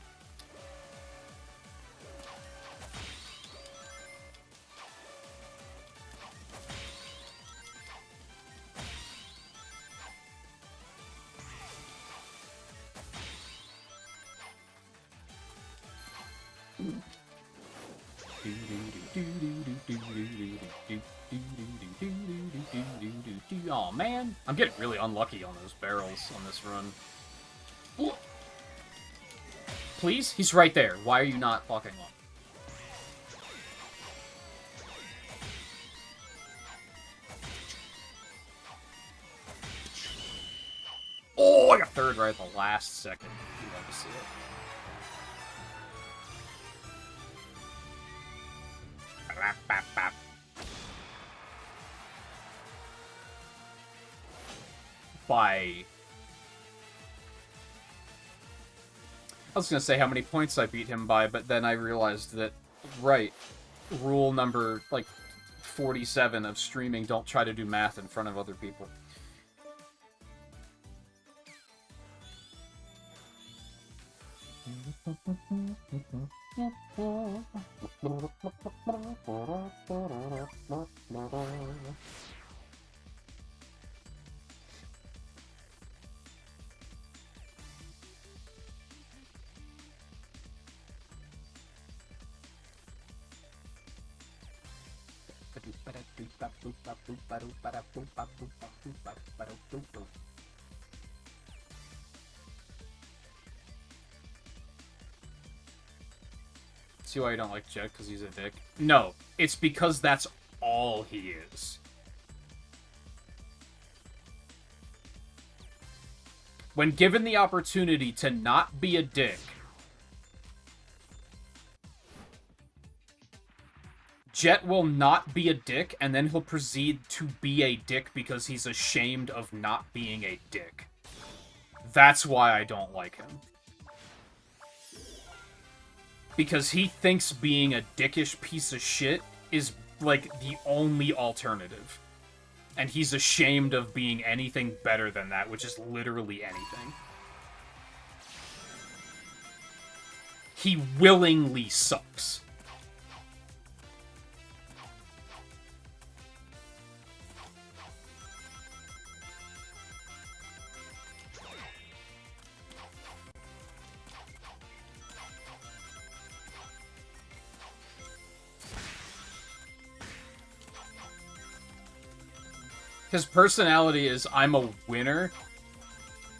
Oh man, I'm getting really unlucky on those barrels on this run. Ooh. Please? He's right there. Why are you not walking on? Oh, I got third right at the last second. You love to see it. By... I was gonna say how many points I beat him by, but then I realized that, right, rule number, like, 47 of streaming, don't try to do math in front of other people. See why you don't like Jet? Because he's a dick? No, it's because that's all he is. When given the opportunity to not be a dick, Jet will not be a dick, and then he'll proceed to be a dick because he's ashamed of not being a dick. That's why I don't like him. Because he thinks being a dickish piece of shit is like, the only alternative. And he's ashamed of being anything better than that, which is literally anything. He willingly sucks. His personality is, I'm a winner,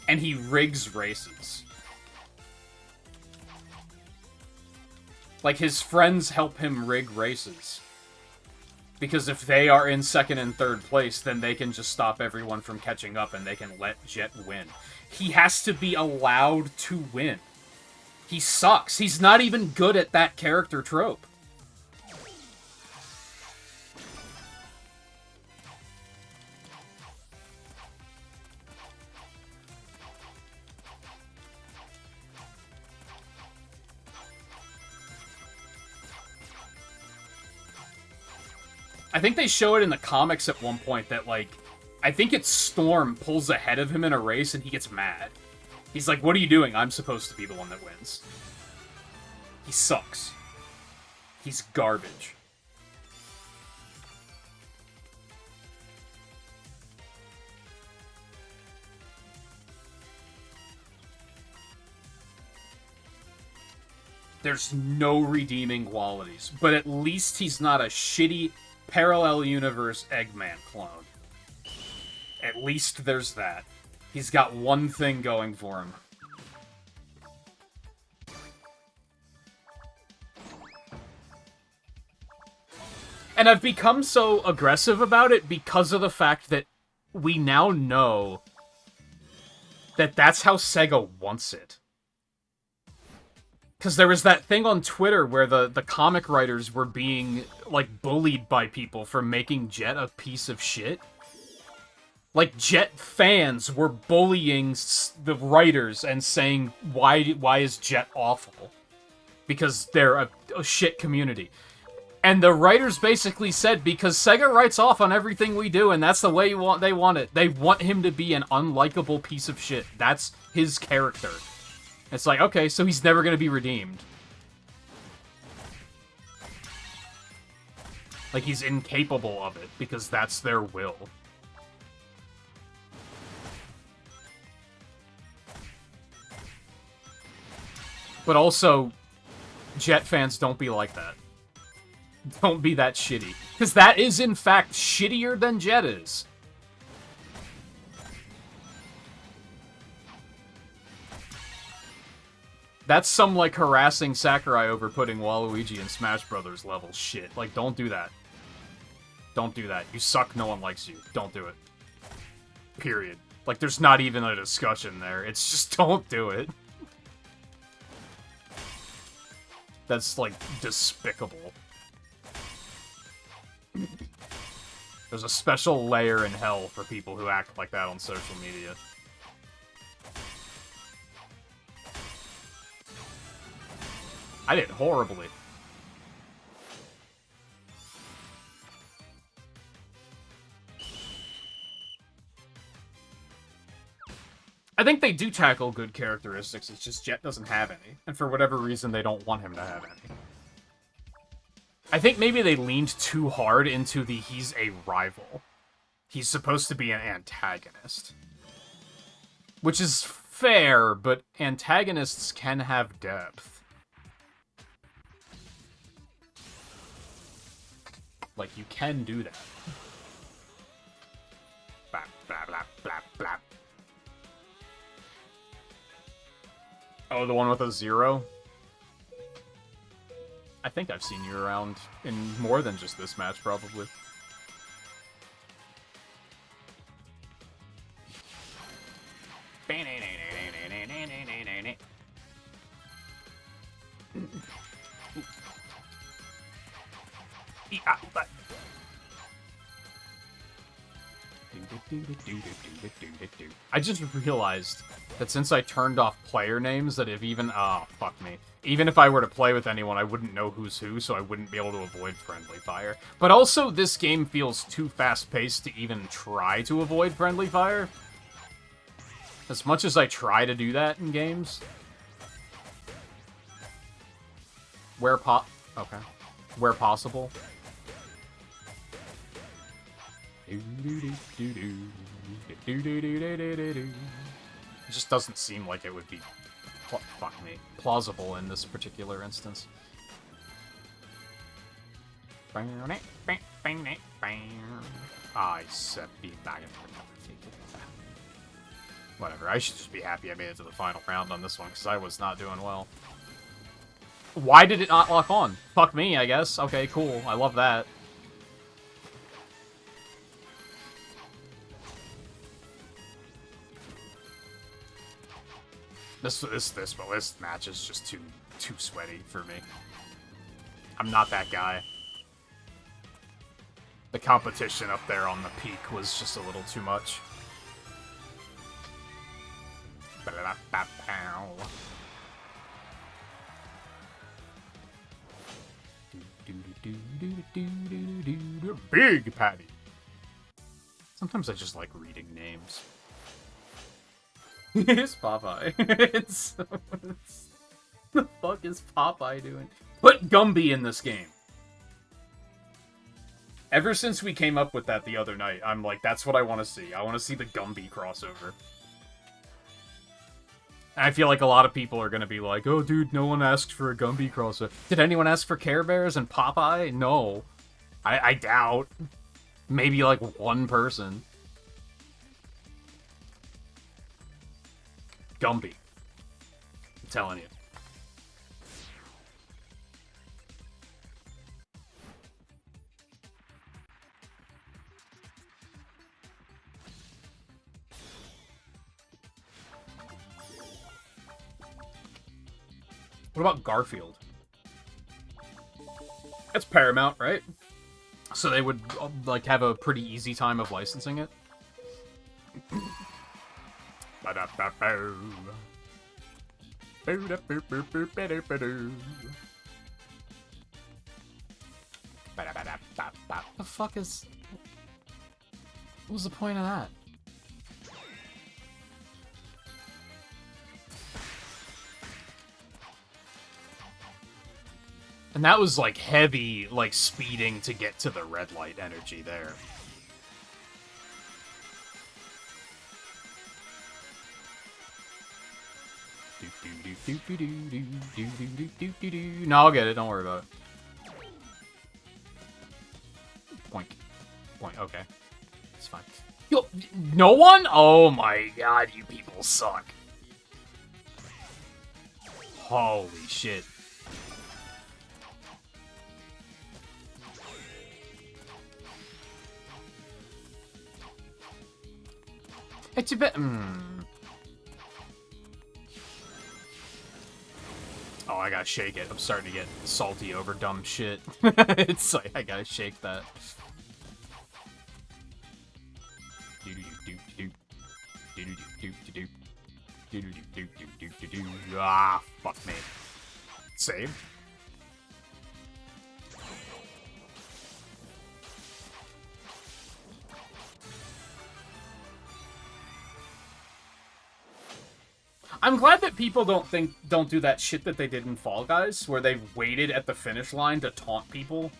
and he rigs races. Like, his friends help him rig races. Because if they are in second and third place, then they can just stop everyone from catching up and they can let Jet win. He has to be allowed to win. He sucks. He's not even good at that character trope. I think they show it in the comics at one point that, like, I think it's Storm pulls ahead of him in a race and he gets mad. He's like, what are you doing? I'm supposed to be the one that wins. He sucks. He's garbage. There's no redeeming qualities, but at least he's not a shitty parallel universe Eggman clone. At least there's that. He's got one thing going for him. And I've become so aggressive about it because of the fact that we now know that that's how Sega wants it. Because there was that thing on Twitter where the comic writers were being, like, bullied by people for making Jet a piece of shit. Like, Jet fans were bullying the writers and saying, why is Jet awful? Because they're a shit community. And the writers basically said, because Sega writes off on everything we do, and that's the way they want it. They want him to be an unlikable piece of shit. That's his character. It's like, okay, so he's never going to be redeemed. Like, he's incapable of it, because that's their will. But also, Jet fans, don't be like that. Don't be that shitty. Because that is, in fact, shittier than Jet is. That's some, like, harassing Sakurai over putting Waluigi in Smash Brothers level shit. Like, don't do that. Don't do that. You suck, no one likes you. Don't do it. Period. Like, there's not even a discussion there. It's just, don't do it. That's, like, despicable. There's a special layer in hell for people who act like that on social media. I did horribly. I think they do tackle good characteristics, it's just Jet doesn't have any. And for whatever reason, they don't want him to have any. I think maybe they leaned too hard into the he's a rival. He's supposed to be an antagonist. Which is fair, but antagonists can have depth. Like, you can do that. Blah, blah, blah, blah, blah. Oh, the one with a 0? I think I've seen you around in more than just this match, probably. I just realized that since I turned off player names, that if even... Oh, fuck me. Even if I were to play with anyone, I wouldn't know who's who, so I wouldn't be able to avoid friendly fire. But also, this game feels too fast-paced to even try to avoid friendly fire. As much as I try to do that in games. Where possible. It just doesn't seem like it would be, plausible in this particular instance. I said be back in the Whatever, I should just be happy I made it to the final round on this one, because I was not doing well. Why did it not lock on? Fuck me, I guess. Okay, cool. I love that. This match is just too sweaty for me. I'm not that guy. The competition up there on the peak was just a little too much. Big Patty. Sometimes I just like reading names. It's Popeye. It's the fuck is Popeye doing? Put Gumby in this game. Ever since we came up with that the other night, I'm like, that's what I want to see. I want to see the Gumby crossover. I feel like a lot of people are going to be like, oh, dude, no one asked for a Gumby crossover. Did anyone ask for Care Bears and Popeye? No. I doubt. Maybe, like, one person. Gumby. I'm telling you. What about Garfield? That's Paramount, right? So they would, like, have a pretty easy time of licensing it? The fuck is... What was the point of that? And that was, like, heavy, like, speeding to get to the red light energy there. No, I'll get it. Don't worry about it. Boink. Boink. Okay. It's fine. Yo, no one? Oh my god, you people suck. Holy shit. It's a bit... Oh, I gotta shake it. I'm starting to get salty over dumb shit. It's like, I gotta shake that. Ah, fuck me. Save. I'm glad that people don't do that shit that they did in Fall Guys, where they waited at the finish line to taunt people,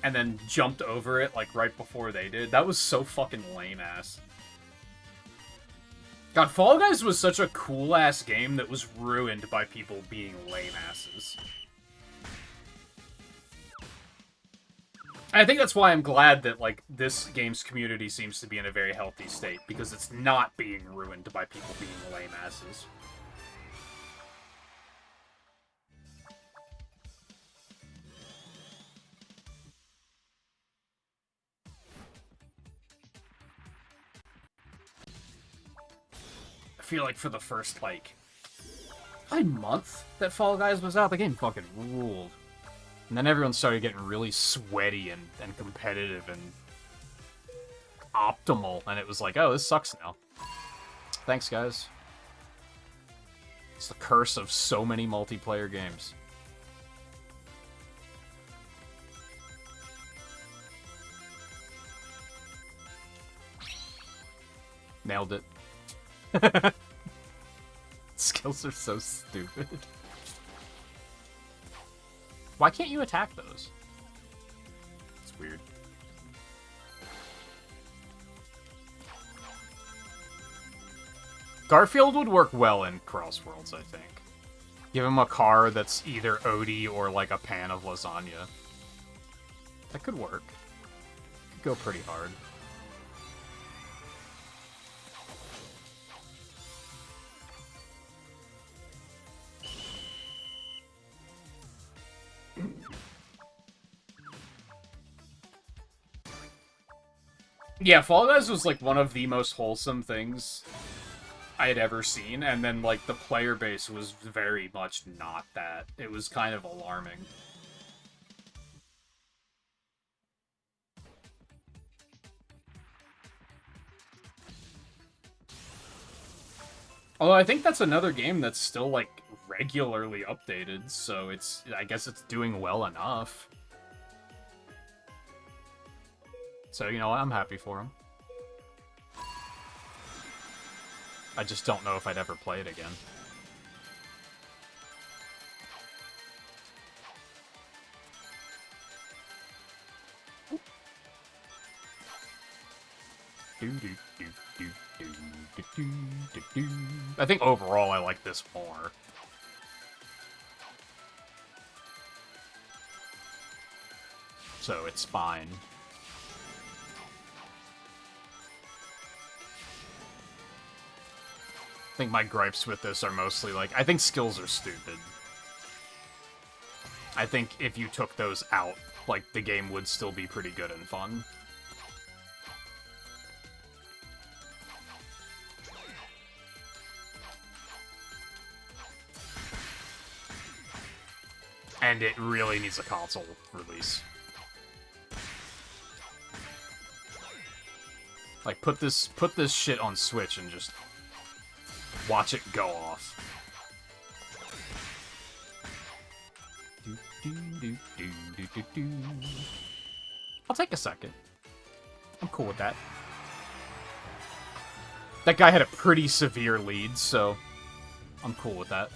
and then jumped over it, like, right before they did. That was so fucking lame-ass. God, Fall Guys was such a cool-ass game that was ruined by people being lame-asses. I think that's why I'm glad that, like, this game's community seems to be in a very healthy state, because it's not being ruined by people being lame-asses. I feel like for the first, like, a month that Fall Guys was out, the game fucking ruled. And then everyone started getting really sweaty and competitive, and optimal, and it was like, oh, this sucks now. Thanks, guys. It's the curse of so many multiplayer games. Nailed it. Skills are so stupid. Why can't you attack those? It's weird. Garfield would work well in Crossworlds, I think. Give him a car that's either Odie or like a pan of lasagna. That could work. Could go pretty hard. Yeah, Fall Guys was like one of the most wholesome things I had ever seen, and then like the player base was very much not that. It was kind of alarming. Although I think that's another game that's still like regularly updated, so I guess it's doing well enough. So, you know what? I'm happy for him. I just don't know if I'd ever play it again. I think overall I like this more. So it's fine. I think my gripes with this are mostly like, I think skills are stupid. I think if you took those out, like, the game would still be pretty good and fun. And it really needs a console release. Like, put this shit on Switch and just watch it go off. I'll take a second. I'm cool with that. That guy had a pretty severe lead, so I'm cool with that.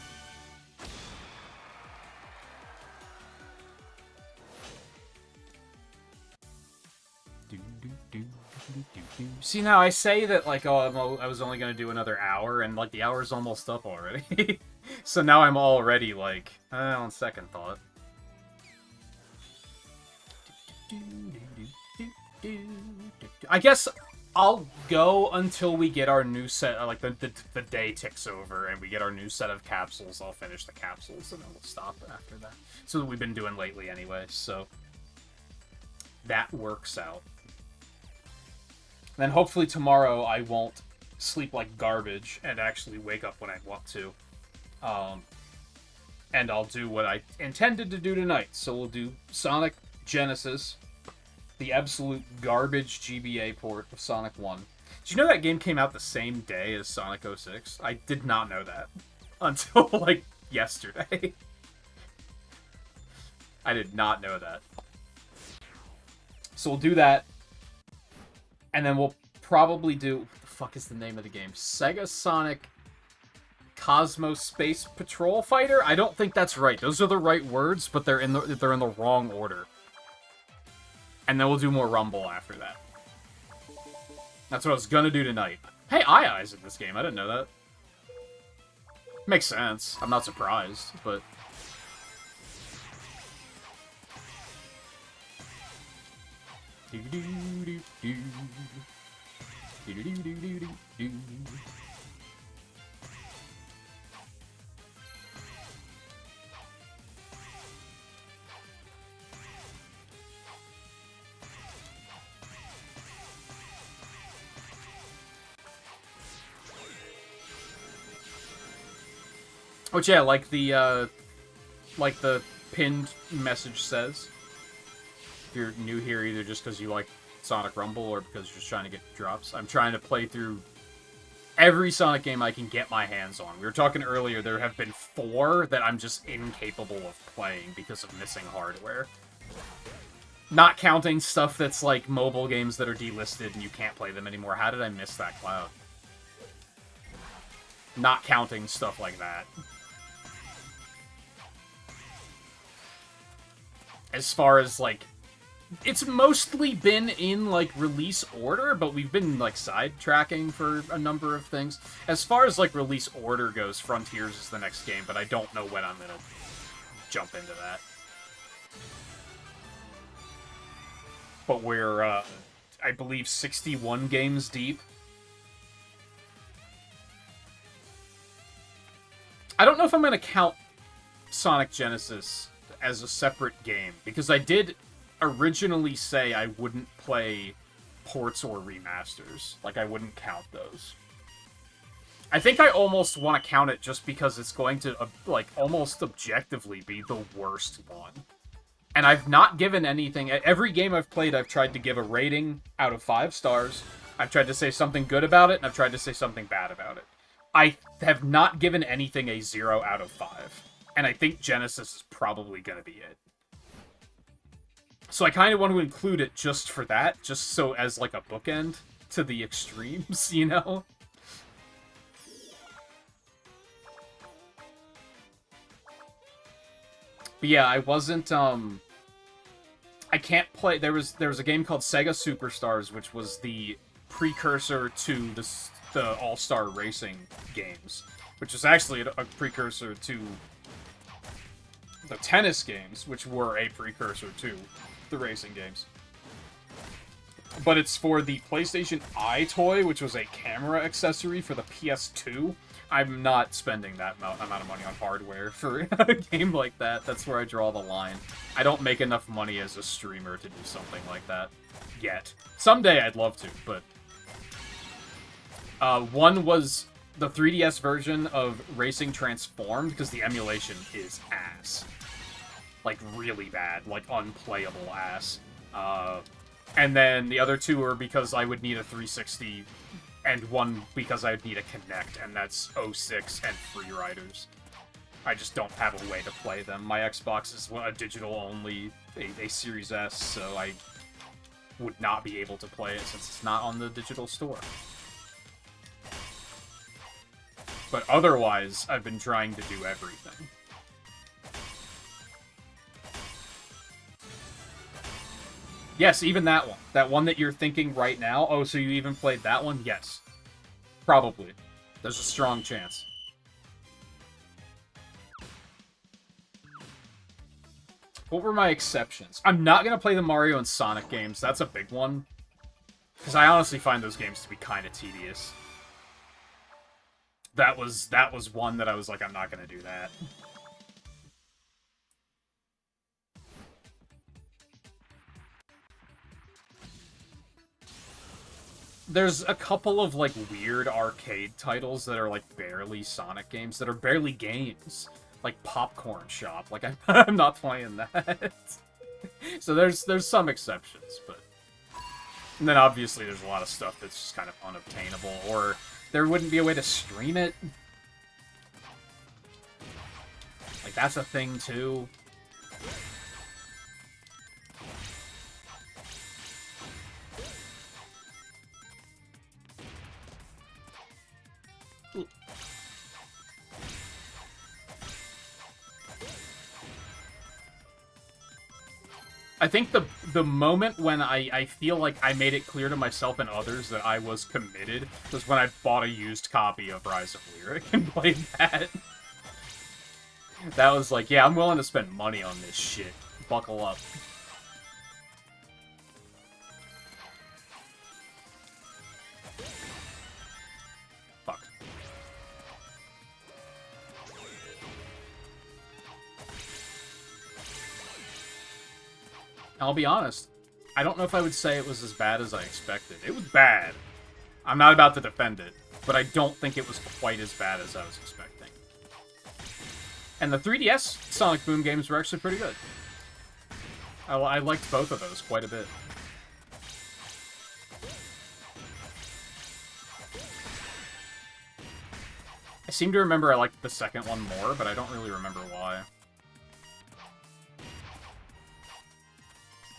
See, now I say that, like, oh, I was only gonna do another hour, and, like, the hour's almost up already. So now I'm already, like, on second thought. I guess I'll go until we get our new set, like, the day ticks over, and we get our new set of capsules. I'll finish the capsules, and then we'll stop after that. So that we've been doing lately anyway, so that works out. Then hopefully tomorrow I won't sleep like garbage and actually wake up when I want to. And I'll do what I intended to do tonight. So we'll do Sonic Genesis, the absolute garbage GBA port of Sonic 1. Did you know that game came out the same day as Sonic 06? I did not know that until, like, yesterday. I did not know that. So we'll do that. And then we'll probably do... What the fuck is the name of the game? Sega Sonic Cosmos Space Patrol Fighter? I don't think that's right. Those are the right words, but they're in the wrong order. And then we'll do more Rumble after that. That's what I was gonna do tonight. Hey, Ai's in this game. I didn't know that. Makes sense. I'm not surprised, but... Which, yeah, like the pinned message says. If you're new here, either just because you like Sonic Rumble or because you're just trying to get drops. I'm trying to play through every Sonic game I can get my hands on. We were talking earlier, there have been 4 that I'm just incapable of playing because of missing hardware. Not counting stuff that's like mobile games that are delisted and you can't play them anymore. How did I miss that, Cloud? Not counting stuff like that. As far as, like, it's mostly been in, like, release order, but we've been, like, sidetracking for a number of things. As far as, like, release order goes, Frontiers is the next game, but I don't know when I'm gonna jump into that. But we're, I believe, 61 games deep. I don't know if I'm gonna count Sonic Genesis as a separate game, because I did originally say I wouldn't play ports or remasters. Like, I wouldn't count those. I think I almost want to count it just because it's going to, like, almost objectively be the worst one. And I've not given anything... Every game I've played, I've tried to give a rating out of 5 stars. I've tried to say something good about it, and I've tried to say something bad about it. I have not given anything a 0 out of 5. And I think Genesis is probably going to be it. So I kind of want to include it just for that, just so as like a bookend to the extremes, you know? But yeah, I wasn't, I can't play, there was a game called Sega Superstars, which was the precursor to the All-Star Racing games, which is actually a precursor to the tennis games, which were a precursor to the racing games. But it's for the PlayStation Eye toy, which was a camera accessory for the PS2. I'm not spending that amount of money on hardware for a game like that. That's where I draw the line. I don't make enough money as a streamer to do something like that yet. Someday I'd love to, but... one was the 3DS version of Racing Transformed, because the emulation is ass. Like, really bad. Like, unplayable ass. And then the other 2 are because I would need a 360, and one because I'd need a Kinect, and that's 06 and Freeriders. I just don't have a way to play them. My Xbox is a digital-only, a Series S, so I would not be able to play it since it's not on the digital store. But otherwise, I've been trying to do everything. Yes, even that one. That one that you're thinking right now. Oh, so you even played that one? Yes. Probably. There's a strong chance. What were my exceptions? I'm not going to play the Mario and Sonic games. That's a big one. Because I honestly find those games to be kind of tedious. That was one that I was like, I'm not going to do that. There's a couple of, like, weird arcade titles that are, like, barely Sonic games, that are barely games. Like, Popcorn Shop. Like, I'm not playing that. So there's some exceptions, but... And then, obviously, there's a lot of stuff that's just kind of unobtainable, or there wouldn't be a way to stream it. Like, that's a thing, too. I think the moment when I feel like I made it clear to myself and others that I was committed was when I bought a used copy of Rise of Lyric and played that. That was like, yeah, I'm willing to spend money on this shit. Buckle up. Fuck. I'll be honest, I don't know if I would say it was as bad as I expected. It was bad. I'm not about to defend it, but I don't think it was quite as bad as I was expecting. And the 3DS Sonic Boom games were actually pretty good. I liked both of those quite a bit. I seem to remember I liked the second one more, but I don't really remember why.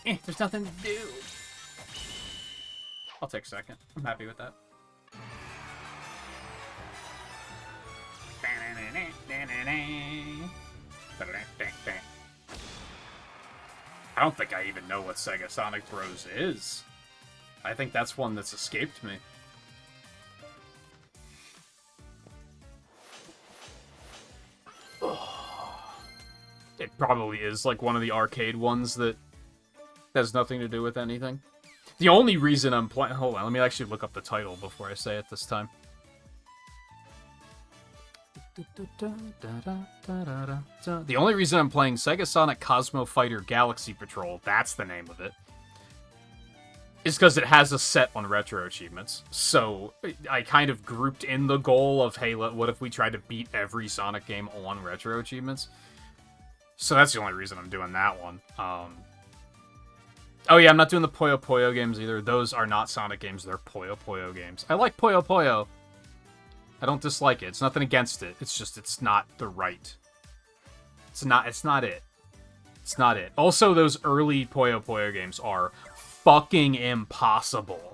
There's nothing to do. I'll take second. I'm happy with that. I don't think I even know what Sega Sonic Bros. Is. I think that's one that's escaped me. It probably is like one of the arcade ones that has nothing to do with anything. The only reason I'm playing... Hold on, let me actually look up the title before I say it this time. The only reason I'm playing Sega Sonic Cosmo Fighter Galaxy Patrol, that's the name of it, is because it has a set on retro achievements. So I kind of grouped in the goal of, hey, what if we tried to beat every Sonic game on retro achievements? So that's the only reason I'm doing that one. Oh yeah, I'm not doing the Puyo Puyo games either. Those are not Sonic games, they're Puyo Puyo games. I like Puyo Puyo. I don't dislike it. It's nothing against it. It's just, it's not the right. It's not it. It's not it. Also, those early Puyo Puyo games are fucking impossible.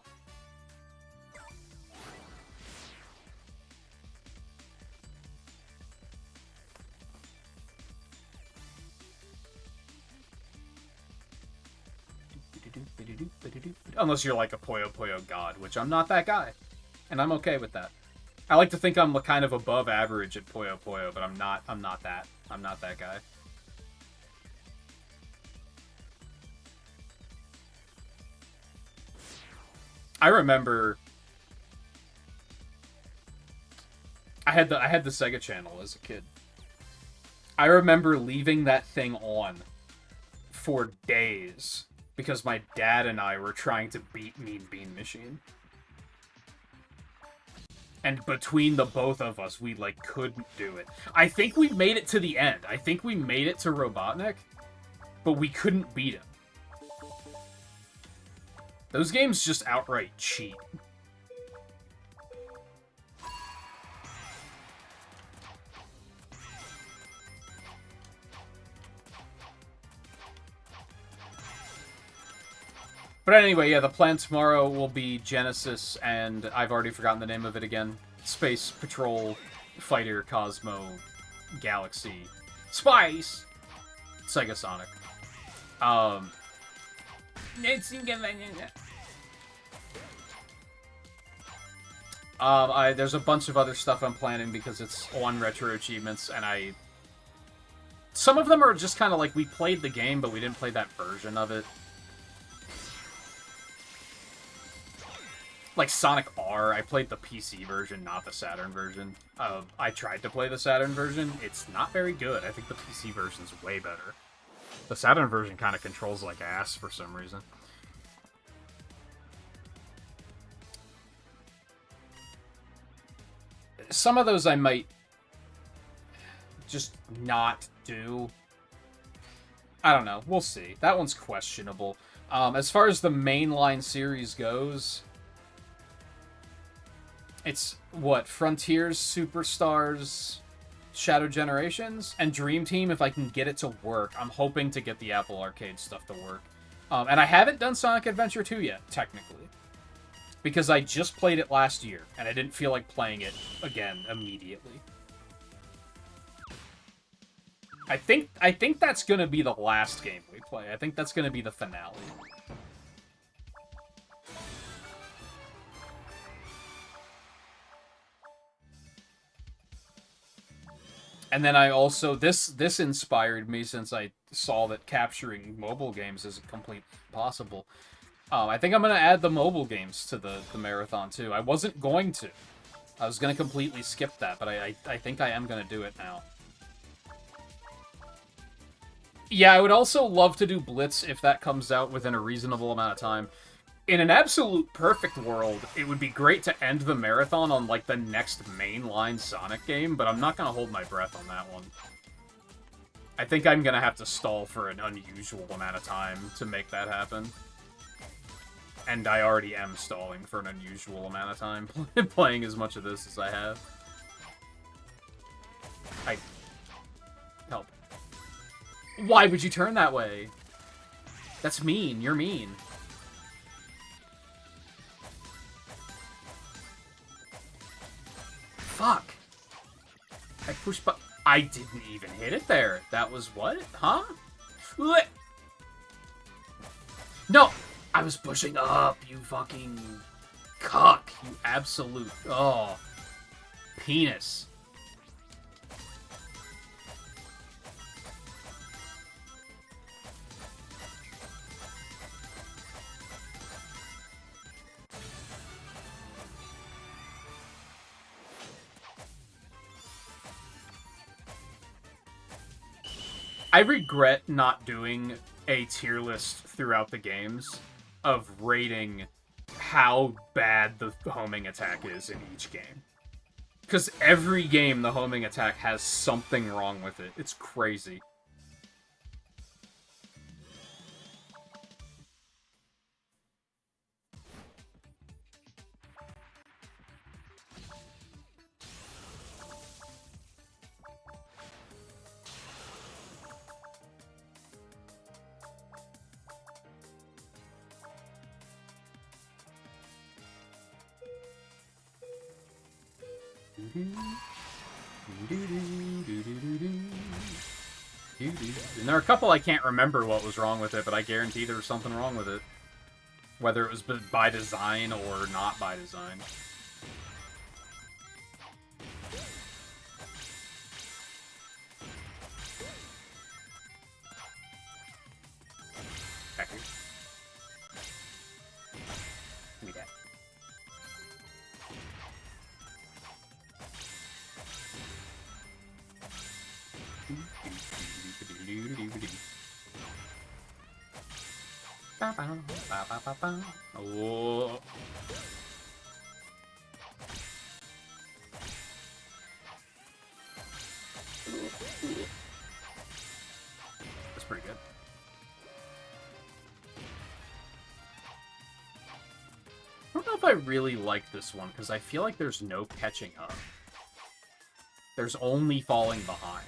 Unless you're like a Puyo Puyo god, which I'm not that guy. And I'm okay with that. I like to think I'm kind of above average at Puyo Puyo, but I'm not that. I'm not that guy. I remember I had the Sega Channel as a kid. I remember leaving that thing on for days because my dad and I were trying to beat Mean Bean Machine. And between the both of us, we, like, couldn't do it. I think we made it to the end. I think we made it to Robotnik, but we couldn't beat him. Those games just outright cheat. But anyway, yeah, the plan tomorrow will be Genesis, and I've already forgotten the name of it again. Space Patrol Fighter Cosmo Galaxy Spice Sega Sonic. There's a bunch of other stuff I'm planning because it's on retro achievements, and some of them are just kind of like, we played the game, but we didn't play that version of it. Like Sonic R, I played the PC version, not the Saturn version. I tried to play the Saturn version. It's not very good. I think the PC version's way better. The Saturn version kind of controls like ass for some reason. Some of those I might just not do. I don't know. We'll see. That one's questionable. As far as the mainline series goes, it's, what, Frontiers, Superstars, Shadow Generations, and Dream Team, if I can get it to work. I'm hoping to get the Apple Arcade stuff to work. And I haven't done Sonic Adventure 2 yet, technically. Because I just played it last year, and I didn't feel like playing it again immediately. I think that's gonna be the last game we play. I think that's gonna be the finale. And then I also, this inspired me since I saw that capturing mobile games is complete possible. I think I'm going to add the mobile games to the marathon, too. I wasn't going to. I was going to completely skip that, but I think I am going to do it now. Yeah, I would also love to do Blitz if that comes out within a reasonable amount of time. In an absolute perfect world, it would be great to end the marathon on, like, the next mainline Sonic game, but I'm not going to hold my breath on that one. I think I'm going to have to stall for an unusual amount of time to make that happen. And I already am stalling for an unusual amount of time playing as much of this as I have. I... Help. Why would you turn that way? That's mean. You're mean. Fuck. I pushed but I didn't even hit it there. That was what? Huh? What? No! I was pushing up, you fucking cuck. You absolute... Oh. Penis. I regret not doing a tier list throughout the games of rating how bad the homing attack is in each game. Because every game, the homing attack has something wrong with it. It's crazy. And there are a couple I can't remember what was wrong with it, but I guarantee there was something wrong with it. Whether it was by design or not by design. Back here. Give me that. Oh. That's pretty good. I don't know if I really like this one, because I feel like there's no catching up. There's only falling behind.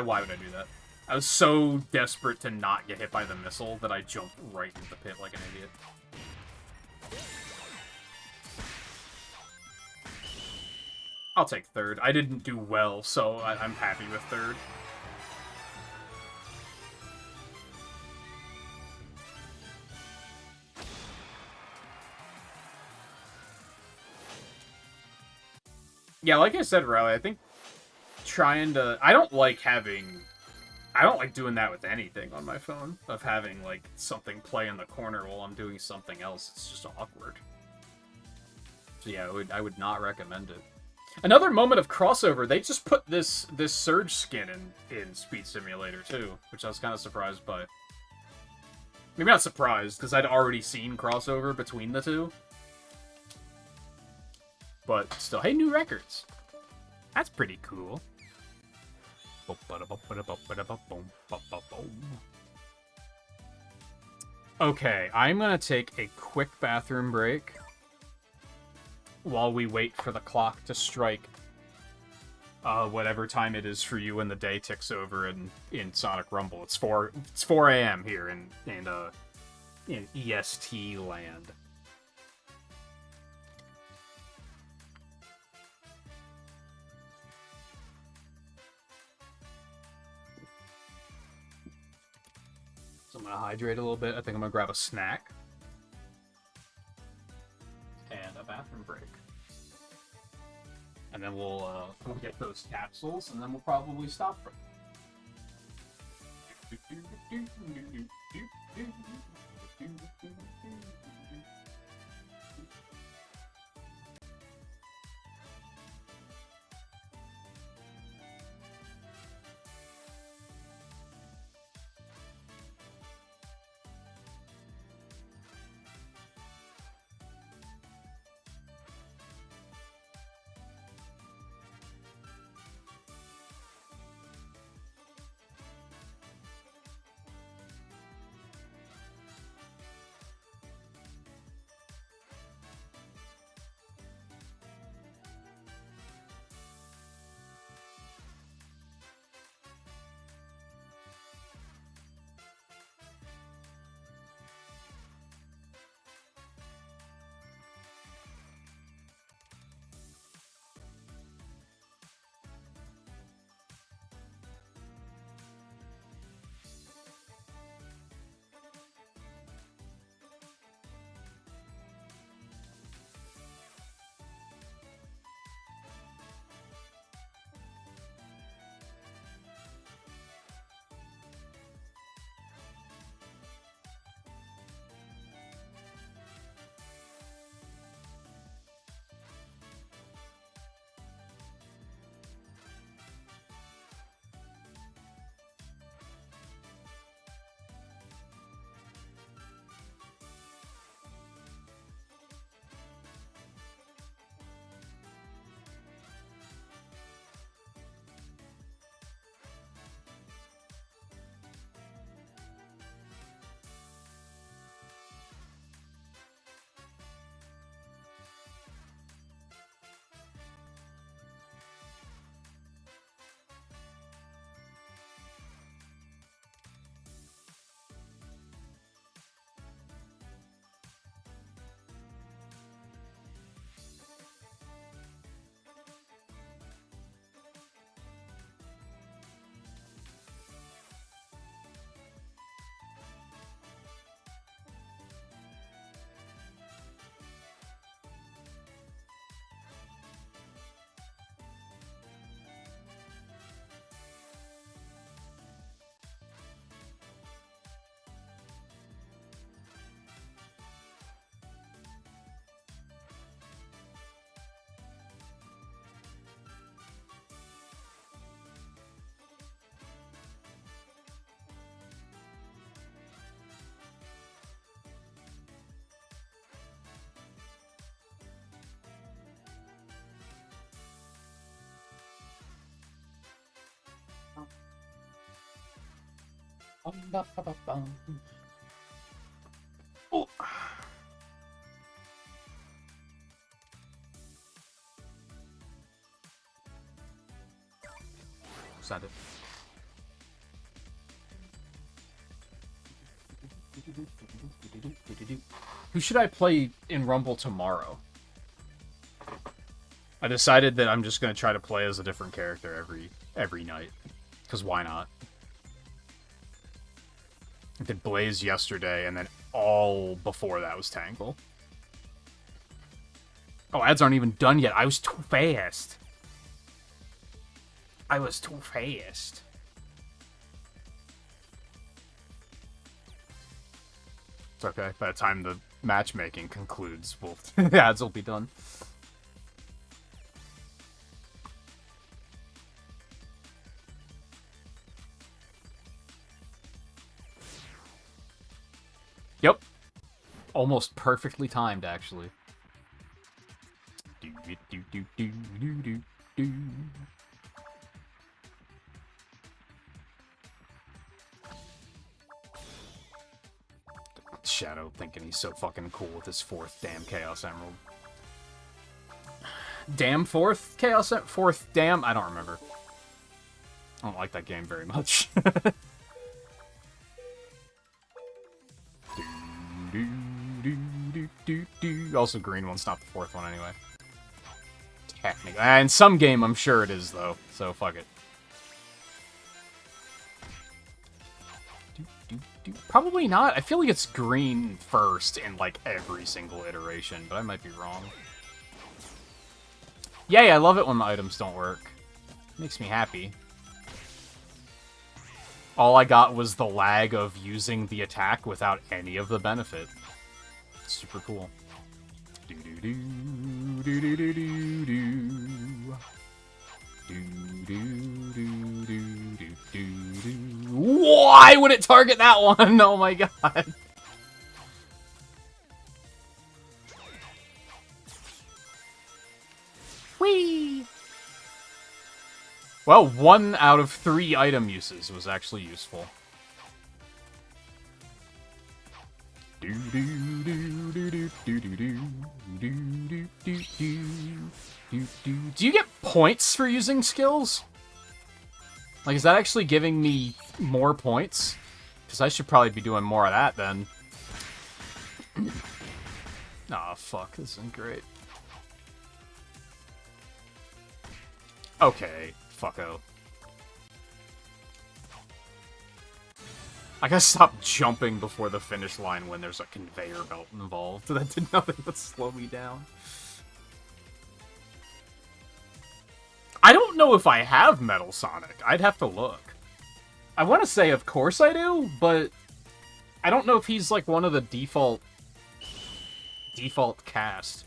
Why would I do that? I was so desperate to not get hit by the missile that I jumped right into the pit like an idiot. I'll take third. I didn't do well, so I'm happy with third. Yeah, like I said, Riley, I think trying to... I don't like doing that with anything on my phone, of having, like, something play in the corner while I'm doing something else. It's just awkward. So yeah, I would not recommend it. Another moment of crossover, they just put this Surge skin in Speed Simulator, too, which I was kind of surprised by. Maybe not surprised, because I'd already seen crossover between the two. But still, hey, new records. That's pretty cool. Okay, I'm gonna take a quick bathroom break while we wait for the clock to strike whatever time it is for you when the day ticks over in Sonic Rumble. It's 4 a.m. here in EST land. So I'm gonna hydrate a little bit. I think I'm gonna grab a snack and a bathroom break. And then we'll get those capsules, and then we'll probably stop for Oh. Is that it? Who should I play in Rumble tomorrow? I decided that I'm just gonna try to play as a different character every night. Because why not? I did Blaze yesterday, and then all before that was Tangle. Oh, ads aren't even done yet. I was too fast. I was too fast. It's okay. By the time the matchmaking concludes, the ads will be done. Yep. Almost perfectly timed, actually. Shadow thinking he's so fucking cool with his 4th damn Chaos Emerald. Damn 4th Chaos Emerald? 4th damn? I don't remember. I don't like that game very much. Also, green one's not the 4th one anyway. Technically. In some game, I'm sure it is, though. So, fuck it. Probably not. I feel like it's green first in, like, every single iteration, but I might be wrong. Yay, I love it when the items don't work. Makes me happy. All I got was the lag of using the attack without any of the benefit. It's super cool. Why would it target that one? Oh my god. Whee! Well, 1 out of 3 item uses was actually useful. Do you get points for using skills? Like, is that actually giving me more points? Because I should probably be doing more of that then. Aw, fuck, this isn't great. Okay, fucko. I gotta stop jumping before the finish line when there's a conveyor belt involved. That did nothing but slow me down. I don't know if I have Metal Sonic. I'd have to look. I want to say, of course I do, but I don't know if he's like one of the default cast.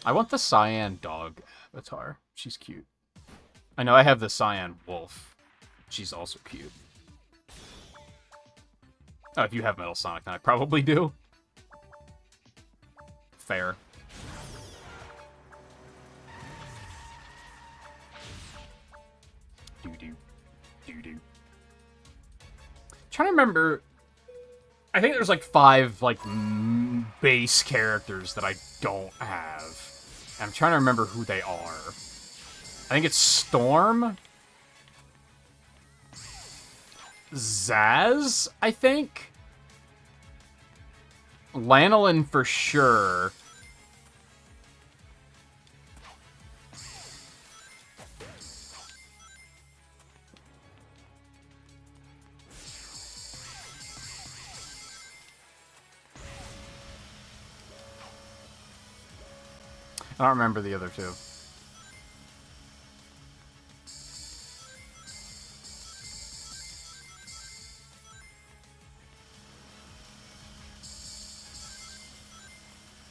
I want the Cyan dog avatar. She's cute. I know I have the Cyan wolf. She's also cute. Oh, if you have Metal Sonic, then I probably do. Fair. Doo-doo. Doo-doo. Trying to remember... I think there's like 5, like, base characters that I don't have. I'm trying to remember who they are. I think it's Storm. Zaz, I think. Lanolin for sure. I don't remember the other 2.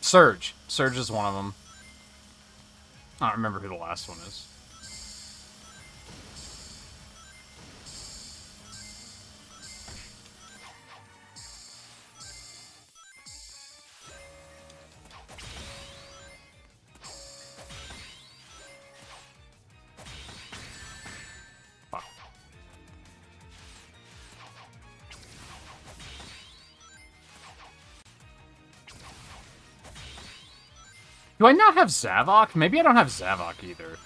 Surge. Surge is one of them. I don't remember who the last one is. Do I not have Zavok? Maybe I don't have Zavok either.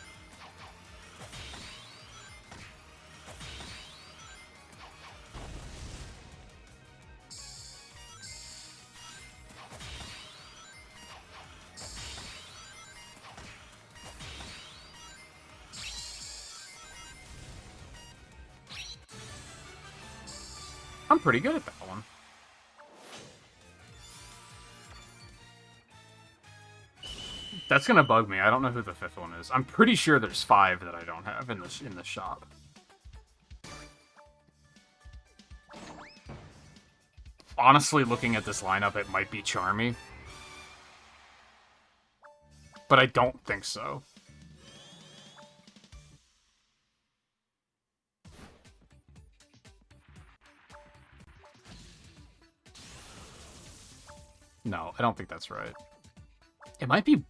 I'm pretty good at that one. That's gonna bug me. I don't know who the fifth one is. I'm pretty sure there's 5 that I don't have in the shop. Honestly, looking at this lineup, it might be Charmy. But I don't think so. No, I don't think that's right. It might be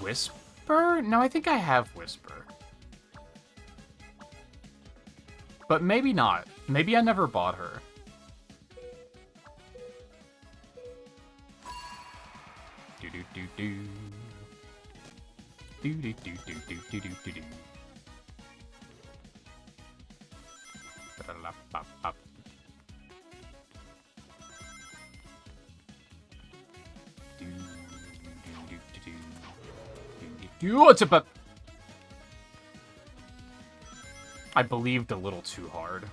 Whisper? No, I think I have Whisper. But maybe not. Maybe I never bought her. Do-do-do-do. Do-do-do-do-do-do-do-do. Ba-da-la-ba-ba. What's up? I believed a little too hard.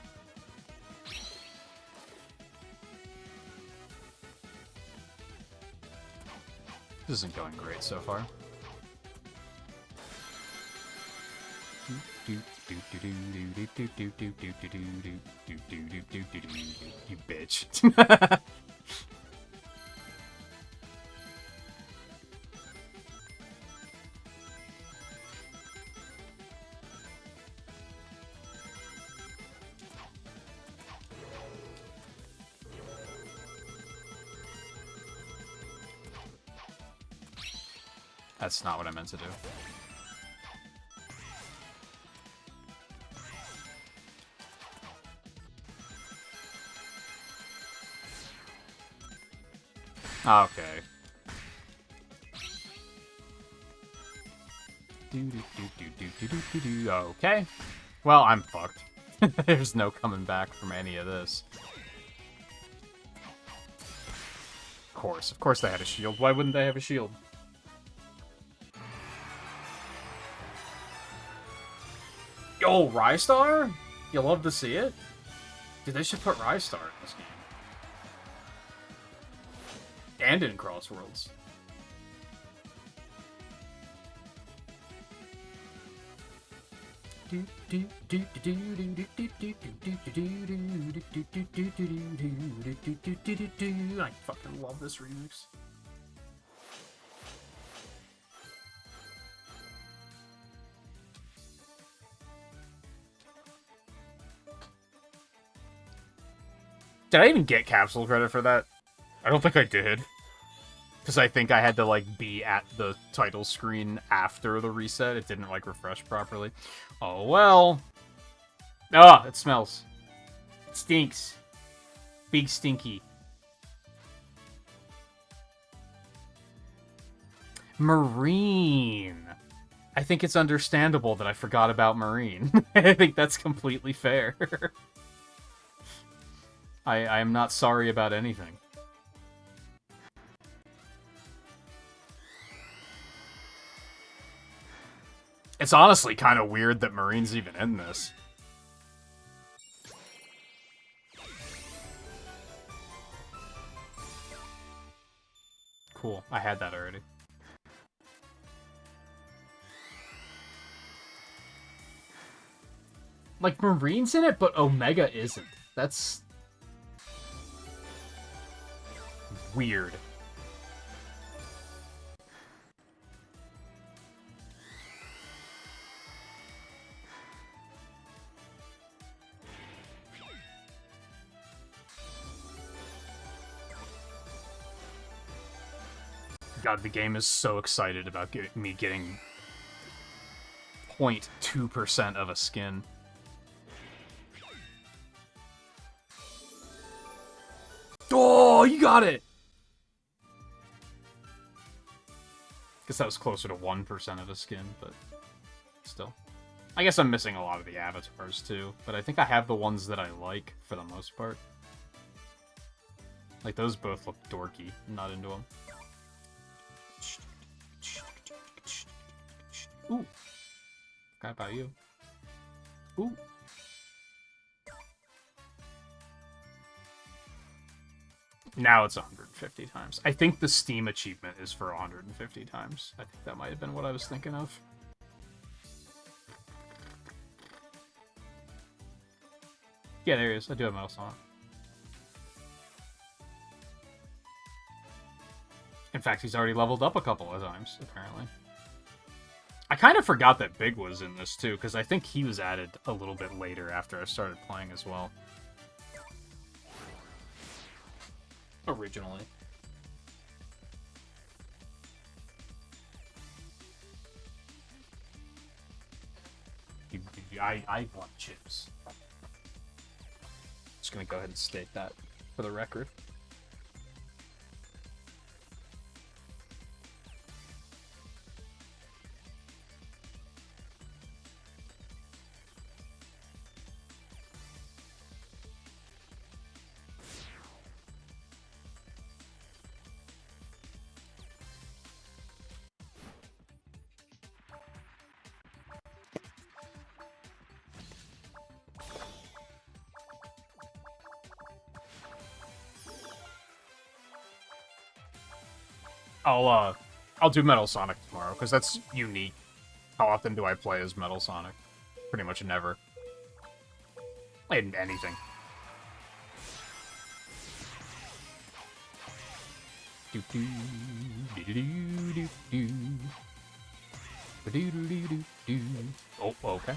This isn't going great so far. You bitch. That's not what I meant to do. Okay. Okay. Well, I'm fucked. There's no coming back from any of this. Of course they had a shield. Why wouldn't they have a shield? Yo, Rystar? You love to see it? Dude, they should put Rystar in this game. And in Crossworlds. I fucking love this remix. Did I even get capsule credit for that? I don't think I did. Because I think I had to, like, be at the title screen after the reset. It didn't, like, refresh properly. Oh, well. Ah, it smells. It stinks. Big stinky. Marine. I think it's understandable that I forgot about Marine. I think that's completely fair. I am not sorry about anything. It's honestly kind of weird that Marine's even in this. Cool, I had that already. Like, Marine's in it, but Omega isn't. That's weird. God, the game is so excited about me getting 0.2% of a skin. Oh, you got it! Guess that was closer to 1% of the skin, but still. I guess I'm missing a lot of the avatars, too. But I think I have the ones that I like, for the most part. Like, those both look dorky. I'm not into them. Ooh. Forgot about you. Ooh. Now it's 150 times. I think the Steam achievement is for 150 times. I think that might have been what I was thinking of. Yeah, there he is. I do have Metal Sonic. In fact, he's already leveled up a couple of times, apparently. I kind of forgot that Big was in this, too, because I think he was added a little bit later after I started playing as well. Originally. I want chips. Just gonna go ahead and state that for the record. I'll do Metal Sonic tomorrow, because that's unique. How often do I play as Metal Sonic? Pretty much never. In anything. Oh, okay.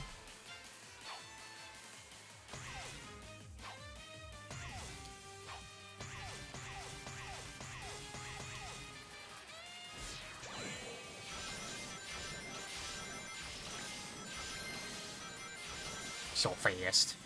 So fast.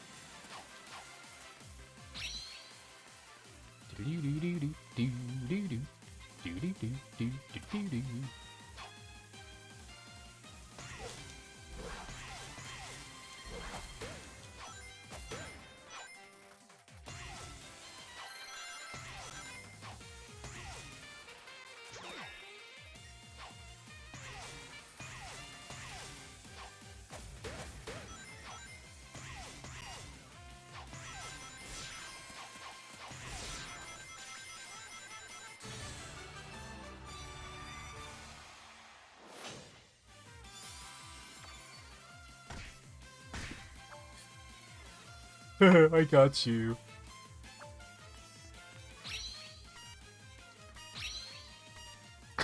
I got you.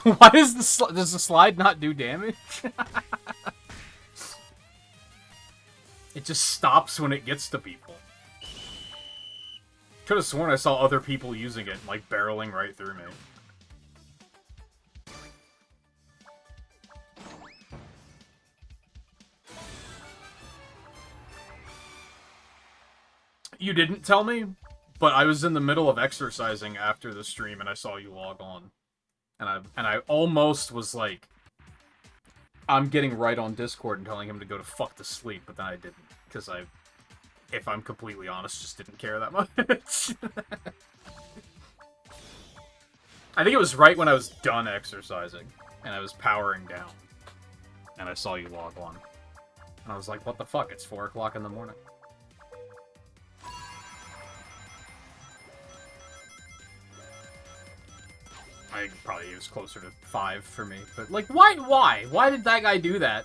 Why does the slide not do damage? It just stops when it gets to people. Could have sworn I saw other people using it, like barreling right through me. You didn't tell me, but I was in the middle of exercising after the stream and I saw you log on. And I almost was like, I'm getting right on Discord and telling him to go to fuck to sleep, but then I didn't. Because if I'm completely honest, just didn't care that much. I think it was right when I was done exercising and I was powering down. And I saw you log on. And I was like, what the fuck? It's 4 o'clock in the morning. I think probably it was closer to 5 for me. But, like, why? Why did that guy do that?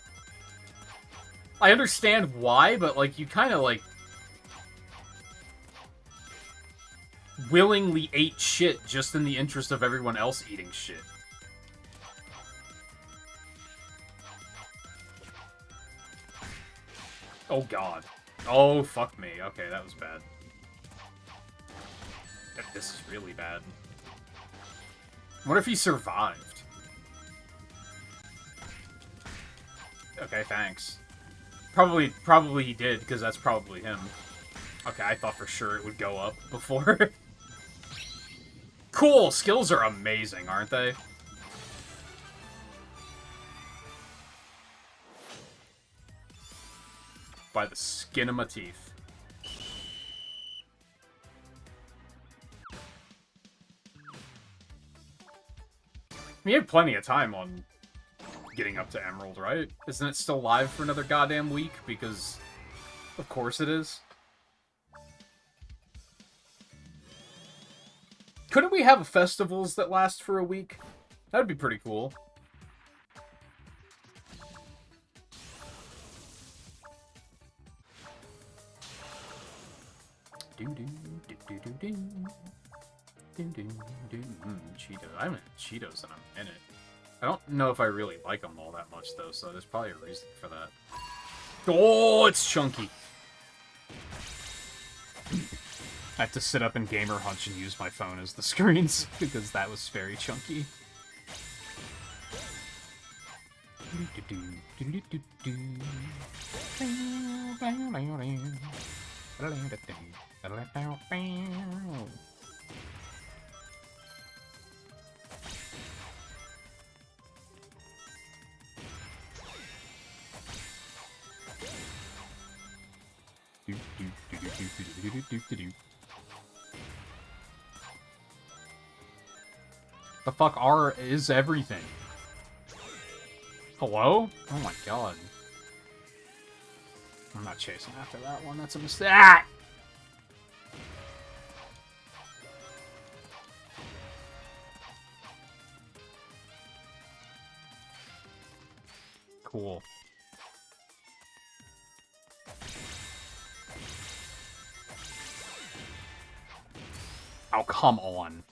I understand why, but, like, you kind of, like, willingly ate shit just in the interest of everyone else eating shit. Oh, God. Oh, fuck me. Okay, that was bad. This is really bad. What if he survived? Okay, thanks. Probably he did, because that's probably him. Okay, I thought for sure it would go up before. Cool! Skills are amazing, aren't they? by the skin of my teeth. We have plenty of time on getting up to Emerald, right? Isn't it still live for another goddamn week? Because, of course it is. Couldn't we have festivals that last for a week? That'd be pretty cool. Cheetos. I haven't had Cheetos in a minute. I don't know if I really like them all that much, though, so there's probably a reason for that. Oh, it's chunky. I have to sit up in Gamer Hunch and use my phone as the screens, because that was very chunky. The fuck is everything? Hello? Oh my god. I'm not chasing after that one. That's a mistake. Ah! Cool. Oh, come on.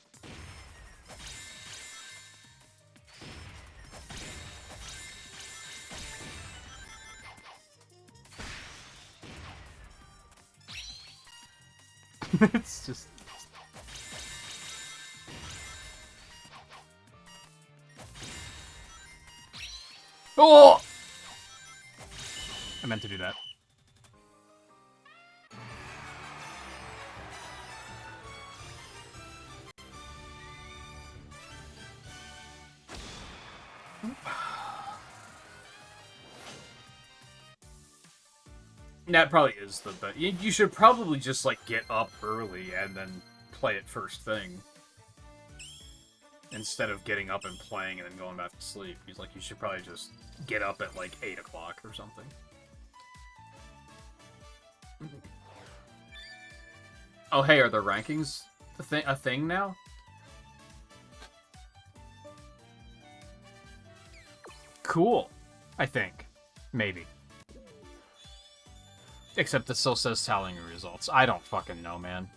It's just... Oh! I meant to do that. That probably is the best. You should probably just, like, get up early and then play it first thing. Instead of getting up and playing and then going back to sleep. He's like, you should probably just get up at, like, 8 o'clock or something. Oh, hey, are the rankings a thing now? Cool. I think. Maybe. Except it still says tallying results. I don't fucking know, man.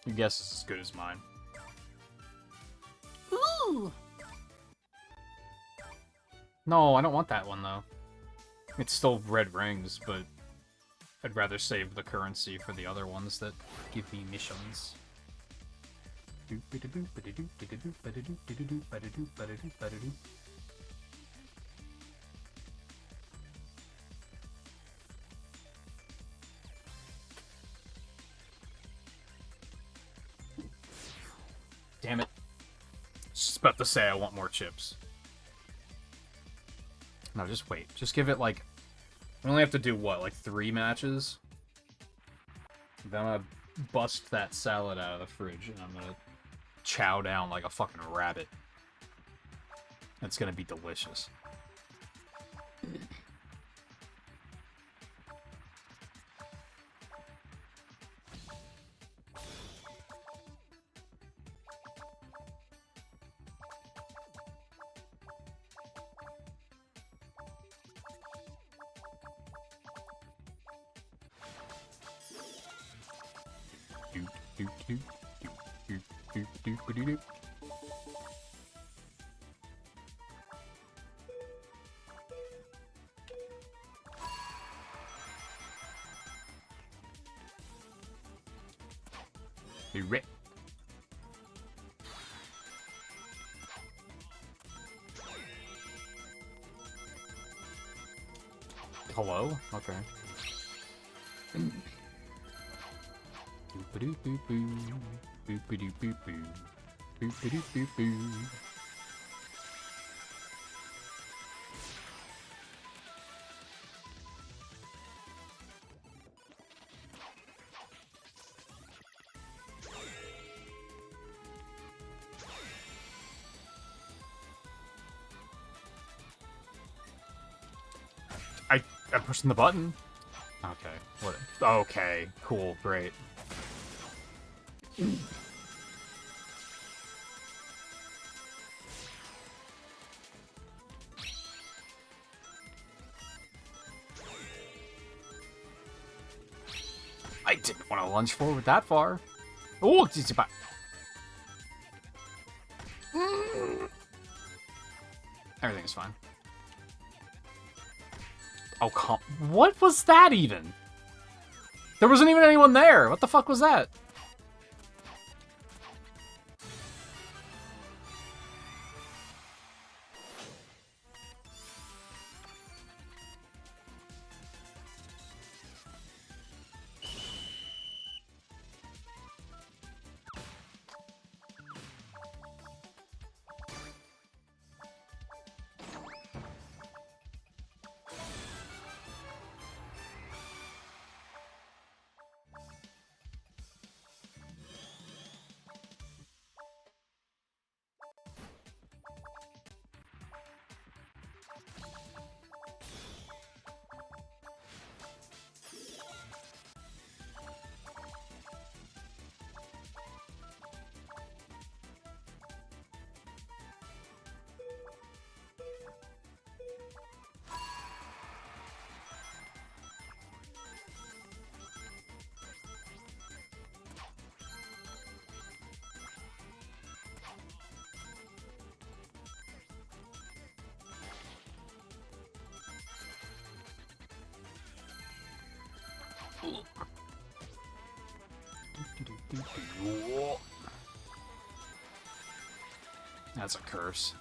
Your guess is as good as mine. Ooh! No, I don't want that one, though. It's still red rings, but I'd rather save the currency for the other ones that give me missions. Damn it. Just about to say I want more chips. No, just wait. Just give it, like... We only have to do, what, like 3 matches? Then I'm gonna bust that salad out of the fridge, and I'm gonna chow down like a fucking rabbit. It's gonna be delicious. Rip. Hello? Okay. I'm pushing the button. Okay. What? Okay. Cool. Great. I didn't want to lunge forward that far. Oh, it's about. Everything is fine. Oh, come. What was that even? There wasn't even anyone there. What the fuck was that? That's a curse.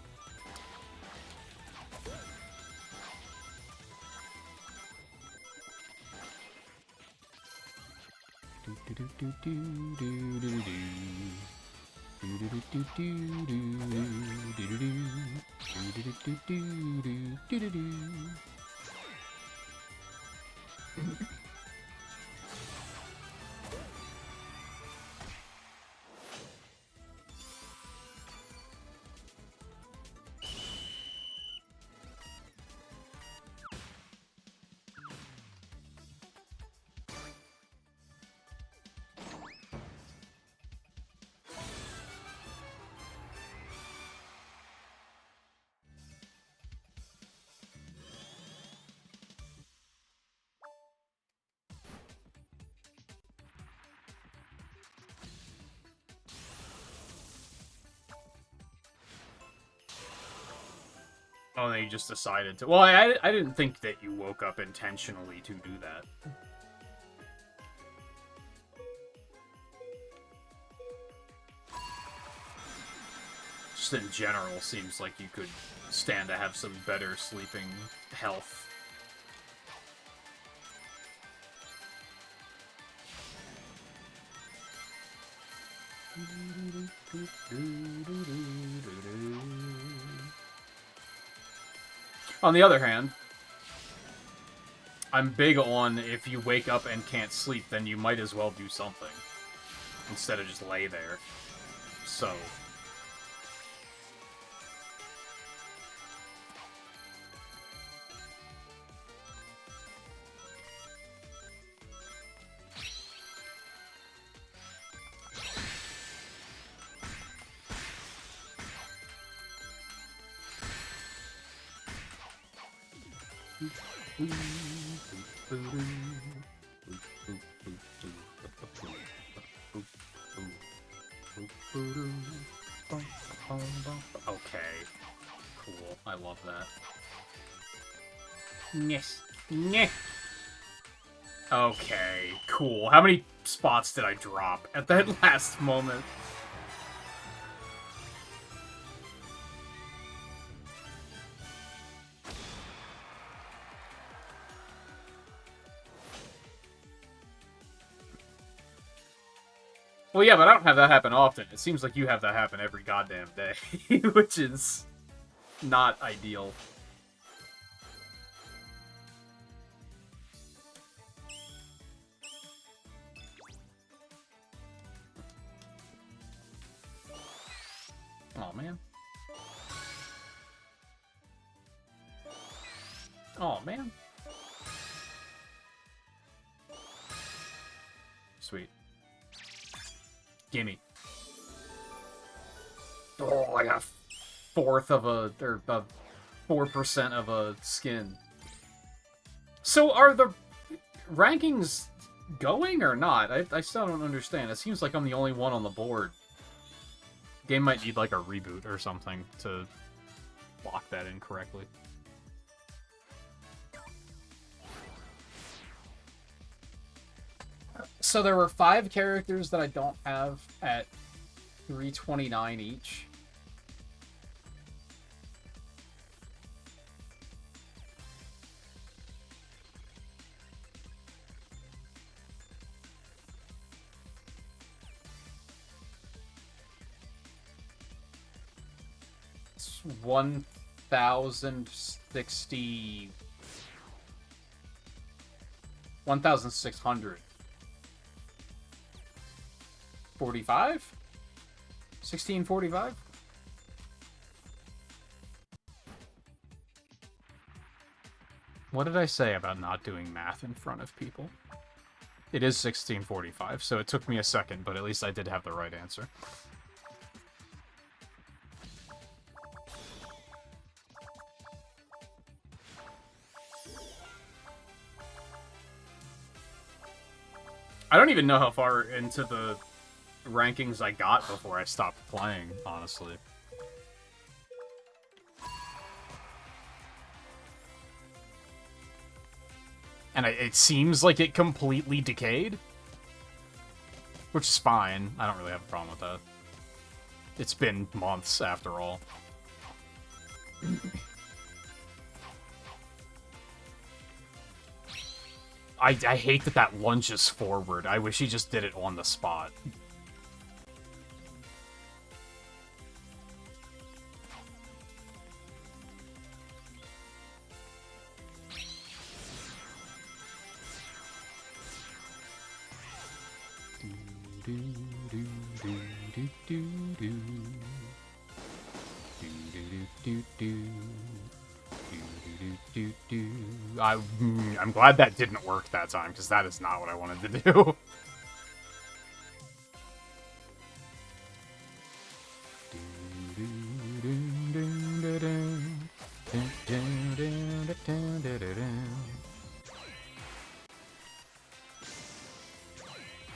Oh, they just decided to. Well, I didn't think that you woke up intentionally to do that. Just in general, seems like you could stand to have some better sleeping health. On the other hand, I'm big on if you wake up and can't sleep, then you might as well do something. Instead of just lay there. So... Okay. Cool. I love that. Yes. Nyeh. Okay. Cool. How many spots did I drop at that last moment? Well, yeah, but I don't have that happen often. It seems like you have that happen every goddamn day, which is not ideal. Oh man. Oh man. Sweet. Gimme. Oh, I got a fourth of a, or 4% of a skin. So are the rankings going or not? I still don't understand. It seems like I'm the only one on the board. Game might need like a reboot or something to lock that in correctly. So there were 5 characters that I don't have at 329 each. It's 1,060... 1,600. 45? 1645? What did I say about not doing math in front of people? It is 1645, so it took me a second, but at least I did have the right answer. I don't even know how far into the rankings I got before I stopped Playing, honestly. And it seems like it completely decayed. Which is fine. I don't really have a problem with that. It's been months, after all. I hate that that lunges forward. I wish he just did it on the spot. I'm glad that didn't work that time, because that is not what I wanted to do.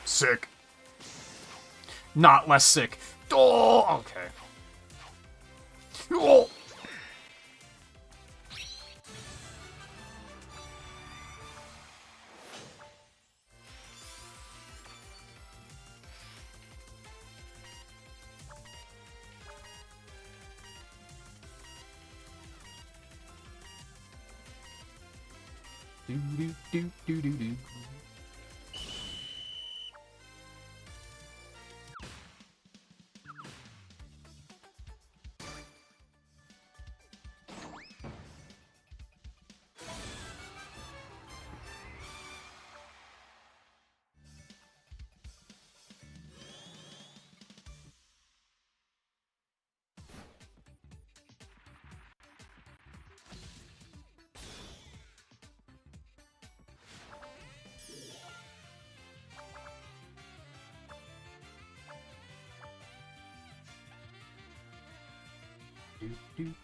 Sick. Not less sick. Oh, okay. Oh.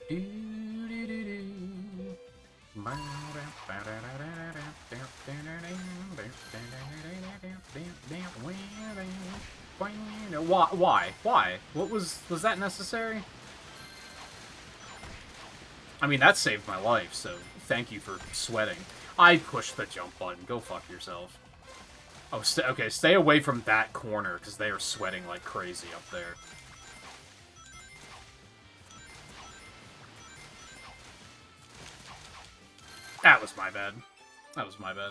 Do. Why? Why? What was that necessary? I mean, that saved my life, so thank you for sweating. I pushed the jump button. Go fuck yourself. Oh, okay, stay away from that corner, because they are sweating like crazy up there. That was my bad. That was my bad.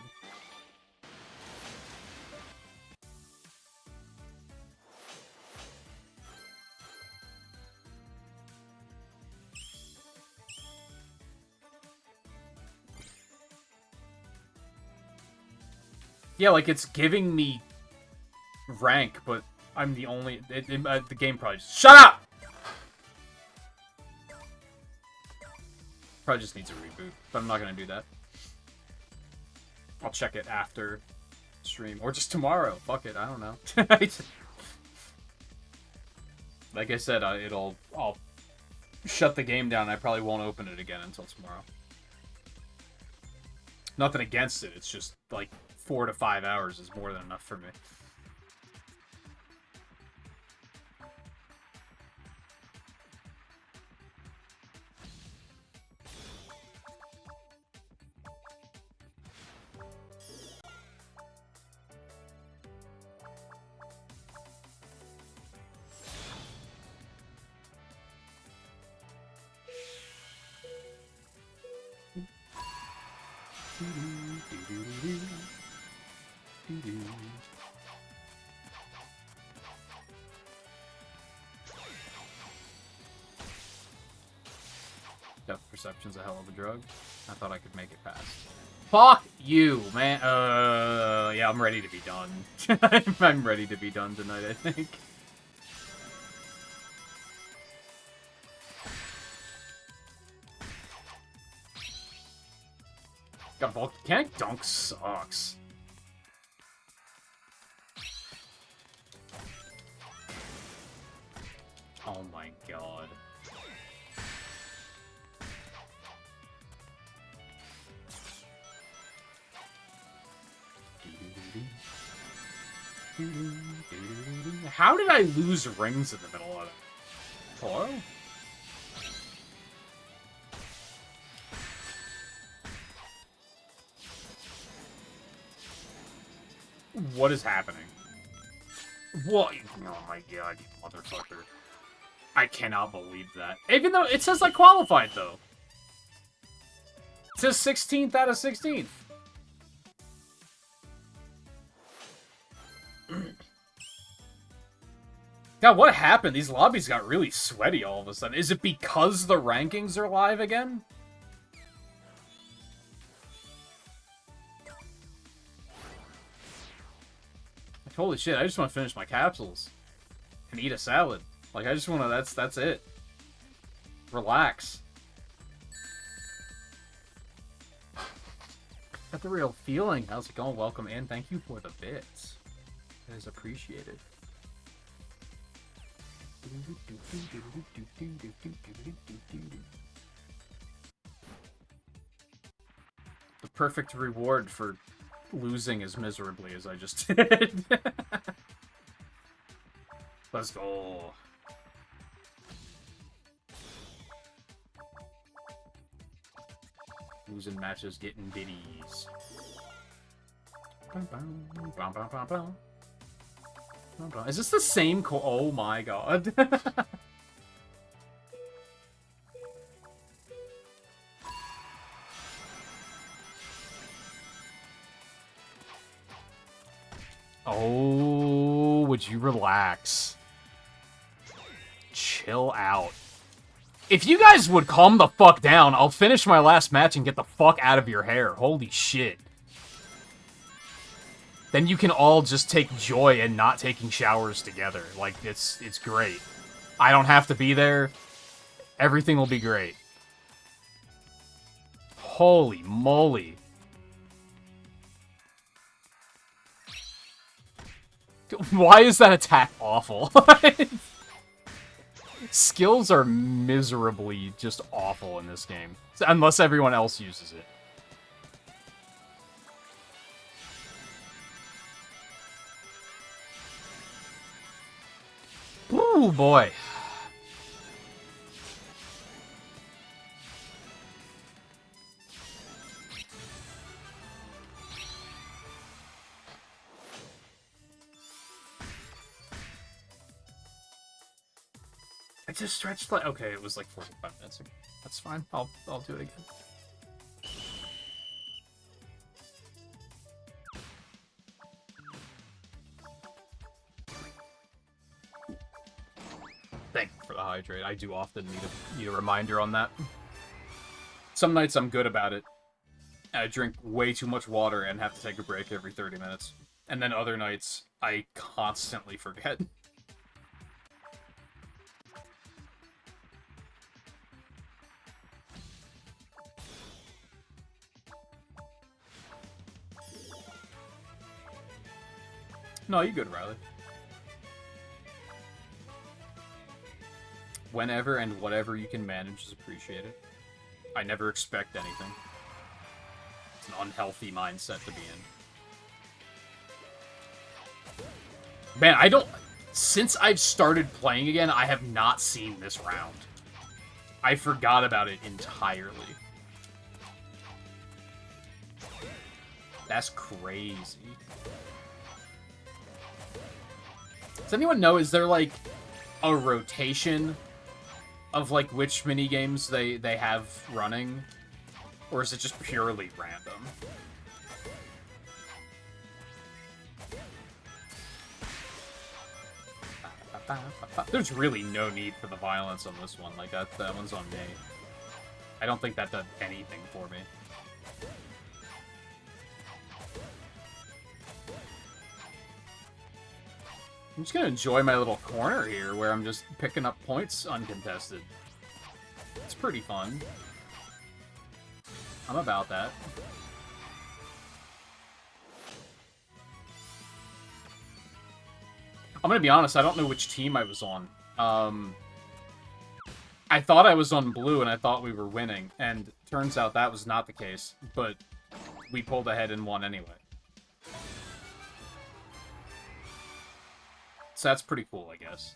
Yeah, like, it's giving me rank, but I'm the only... the game probably just... Shut up! Probably just needs a reboot, but I'm not gonna do that. I'll check it after stream. Or just tomorrow. Fuck it, I don't know. Like I said, I'll shut the game down. I probably won't open it again until tomorrow. Nothing against it. It's just, like, 4 to 5 hours is more than enough for me. Depth perception's a hell of a drug. I thought I could make it past. Fuck you, man. Yeah, I'm ready to be done. I'm ready to be done tonight, I think. God, volcanic dunk sucks. Oh my god. How did I lose rings in the middle of it? Hello? What is happening? What? Oh my god, you motherfucker. I cannot believe that. Even though it says I qualified, though. It says 16th out of 16th. God, what happened? These lobbies got really sweaty all of a sudden. Is it because the rankings are live again? Holy shit, I just want to finish my capsules. And eat a salad. Like, I just want to, that's it. Relax. Got the real feeling. How's it going? Welcome in. Thank you for the bits. It is appreciated. The perfect reward for losing as miserably as I just did. Let's go. Losing matches, getting biddies. Is this the same oh my god. Oh, would you relax? Chill out. If you guys would calm the fuck down, I'll finish my last match and get the fuck out of your hair. Holy shit. Then you can all just take joy in not taking showers together. Like, it's great. I don't have to be there. Everything will be great. Holy moly. Why is that attack awful? Skills are miserably just awful in this game. Unless everyone else uses it. Ooh, boy. I just stretched like... Okay, it was like 45 minutes. That's fine. I'll do it again. Thank you for the hydrate. I do often need a reminder on that. Some nights I'm good about it. I drink way too much water and have to take a break every 30 minutes. And then other nights, I constantly forget. No, you good, Riley. Whenever and whatever you can manage is appreciated. I never expect anything. It's an unhealthy mindset to be in. Man, I don't... Since I've started playing again, I have not seen this round. I forgot about it entirely. That's crazy. Does anyone know, is there, like, a rotation of, like, which minigames they have running? Or is it just purely random? There's really no need for the violence on this one. Like, that one's on me. I don't think that did anything for me. I'm just gonna enjoy my little corner here, where I'm just picking up points uncontested. It's pretty fun. I'm about that. I'm gonna be honest, I don't know which team I was on. I thought I was on blue, and I thought we were winning, and turns out that was not the case, but we pulled ahead and won anyway. So that's pretty cool, I guess.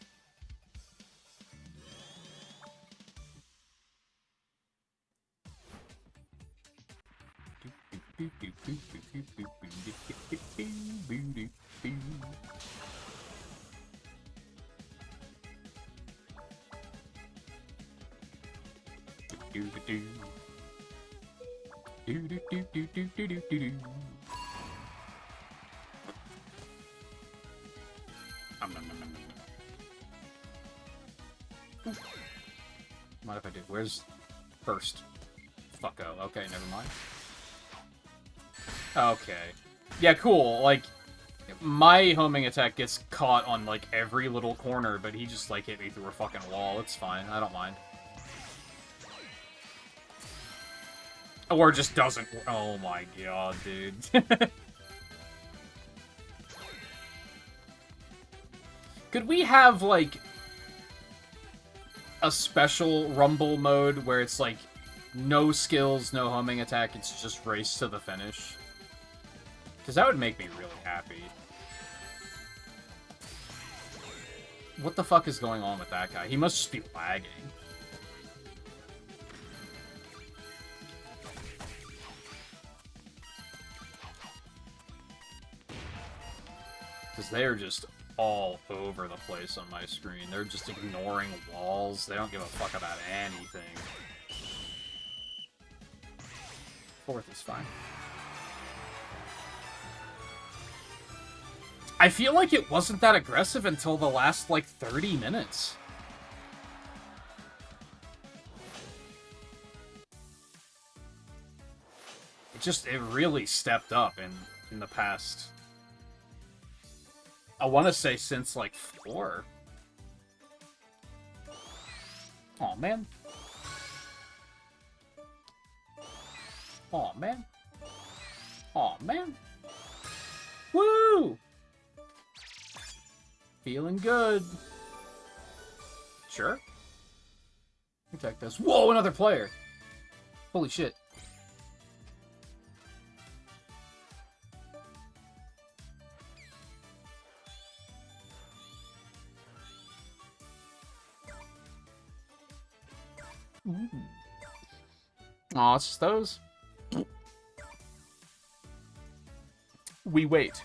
What if I do? Where's first? Fucko. Okay, never mind. Okay. Yeah, cool. Like, my homing attack gets caught on, like, every little corner, but he just, like, hit me through a fucking wall. It's fine. I don't mind. Or just doesn't... Oh my god, dude. Could we have, like, a special Rumble mode where it's, like, no skills, no homing attack, it's just race to the finish? Because that would make me really happy. What the fuck is going on with that guy? He must just be lagging. Because they're just all over the place on my screen. They're just ignoring walls. They don't give a fuck about anything. Fourth is fine. I feel like it wasn't that aggressive until the last, like, 30 minutes. It really stepped up in the past... I want to say since, like, 4. Aw, man. Aw, man. Aw, man. Woo! Feeling good. Sure. Protect us. Whoa, another player! Holy shit. Aw, it's just those. We wait.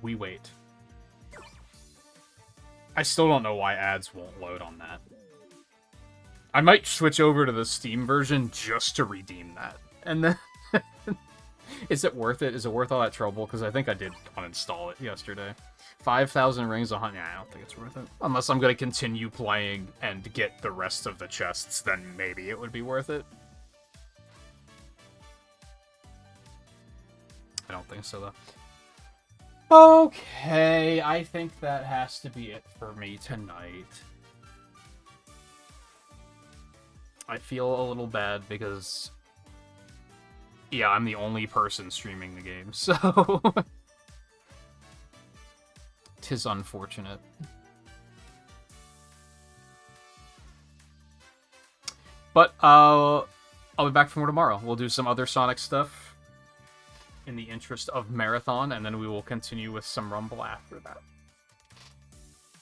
We wait. I still don't know why ads won't load on that. I might switch over to the Steam version just to redeem that. And then... Is it worth it? Is it worth all that trouble? Because I think I did uninstall it yesterday. 5,000 rings, 100... Nah, I don't think it's worth it. Unless I'm going to continue playing and get the rest of the chests, then maybe it would be worth it. I don't think so, though. Okay, I think that has to be it for me tonight. I feel a little bad because... Yeah, I'm the only person streaming the game, so... 'tis unfortunate. But I'll be back for more tomorrow. We'll do some other Sonic stuff in the interest of Marathon, and then we will continue with some Rumble after that.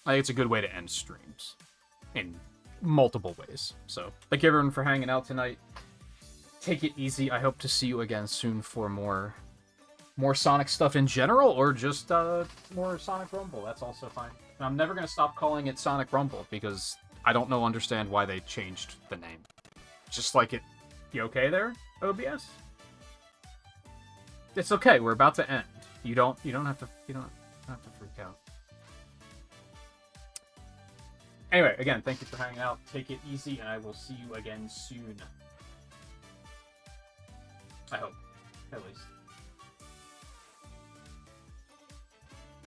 I think it's a good way to end streams in multiple ways. So, thank you everyone for hanging out tonight. Take it easy. I hope to see you again soon for more Sonic stuff in general, or just more Sonic Rumble. That's also fine. And I'm never going to stop calling it Sonic Rumble, because I don't understand why they changed the name. Just like it... You okay there, OBS? It's okay. We're about to end. You don't have to freak out. Anyway, again, thank you for hanging out. Take it easy, and I will see you again soon. I hope, at least.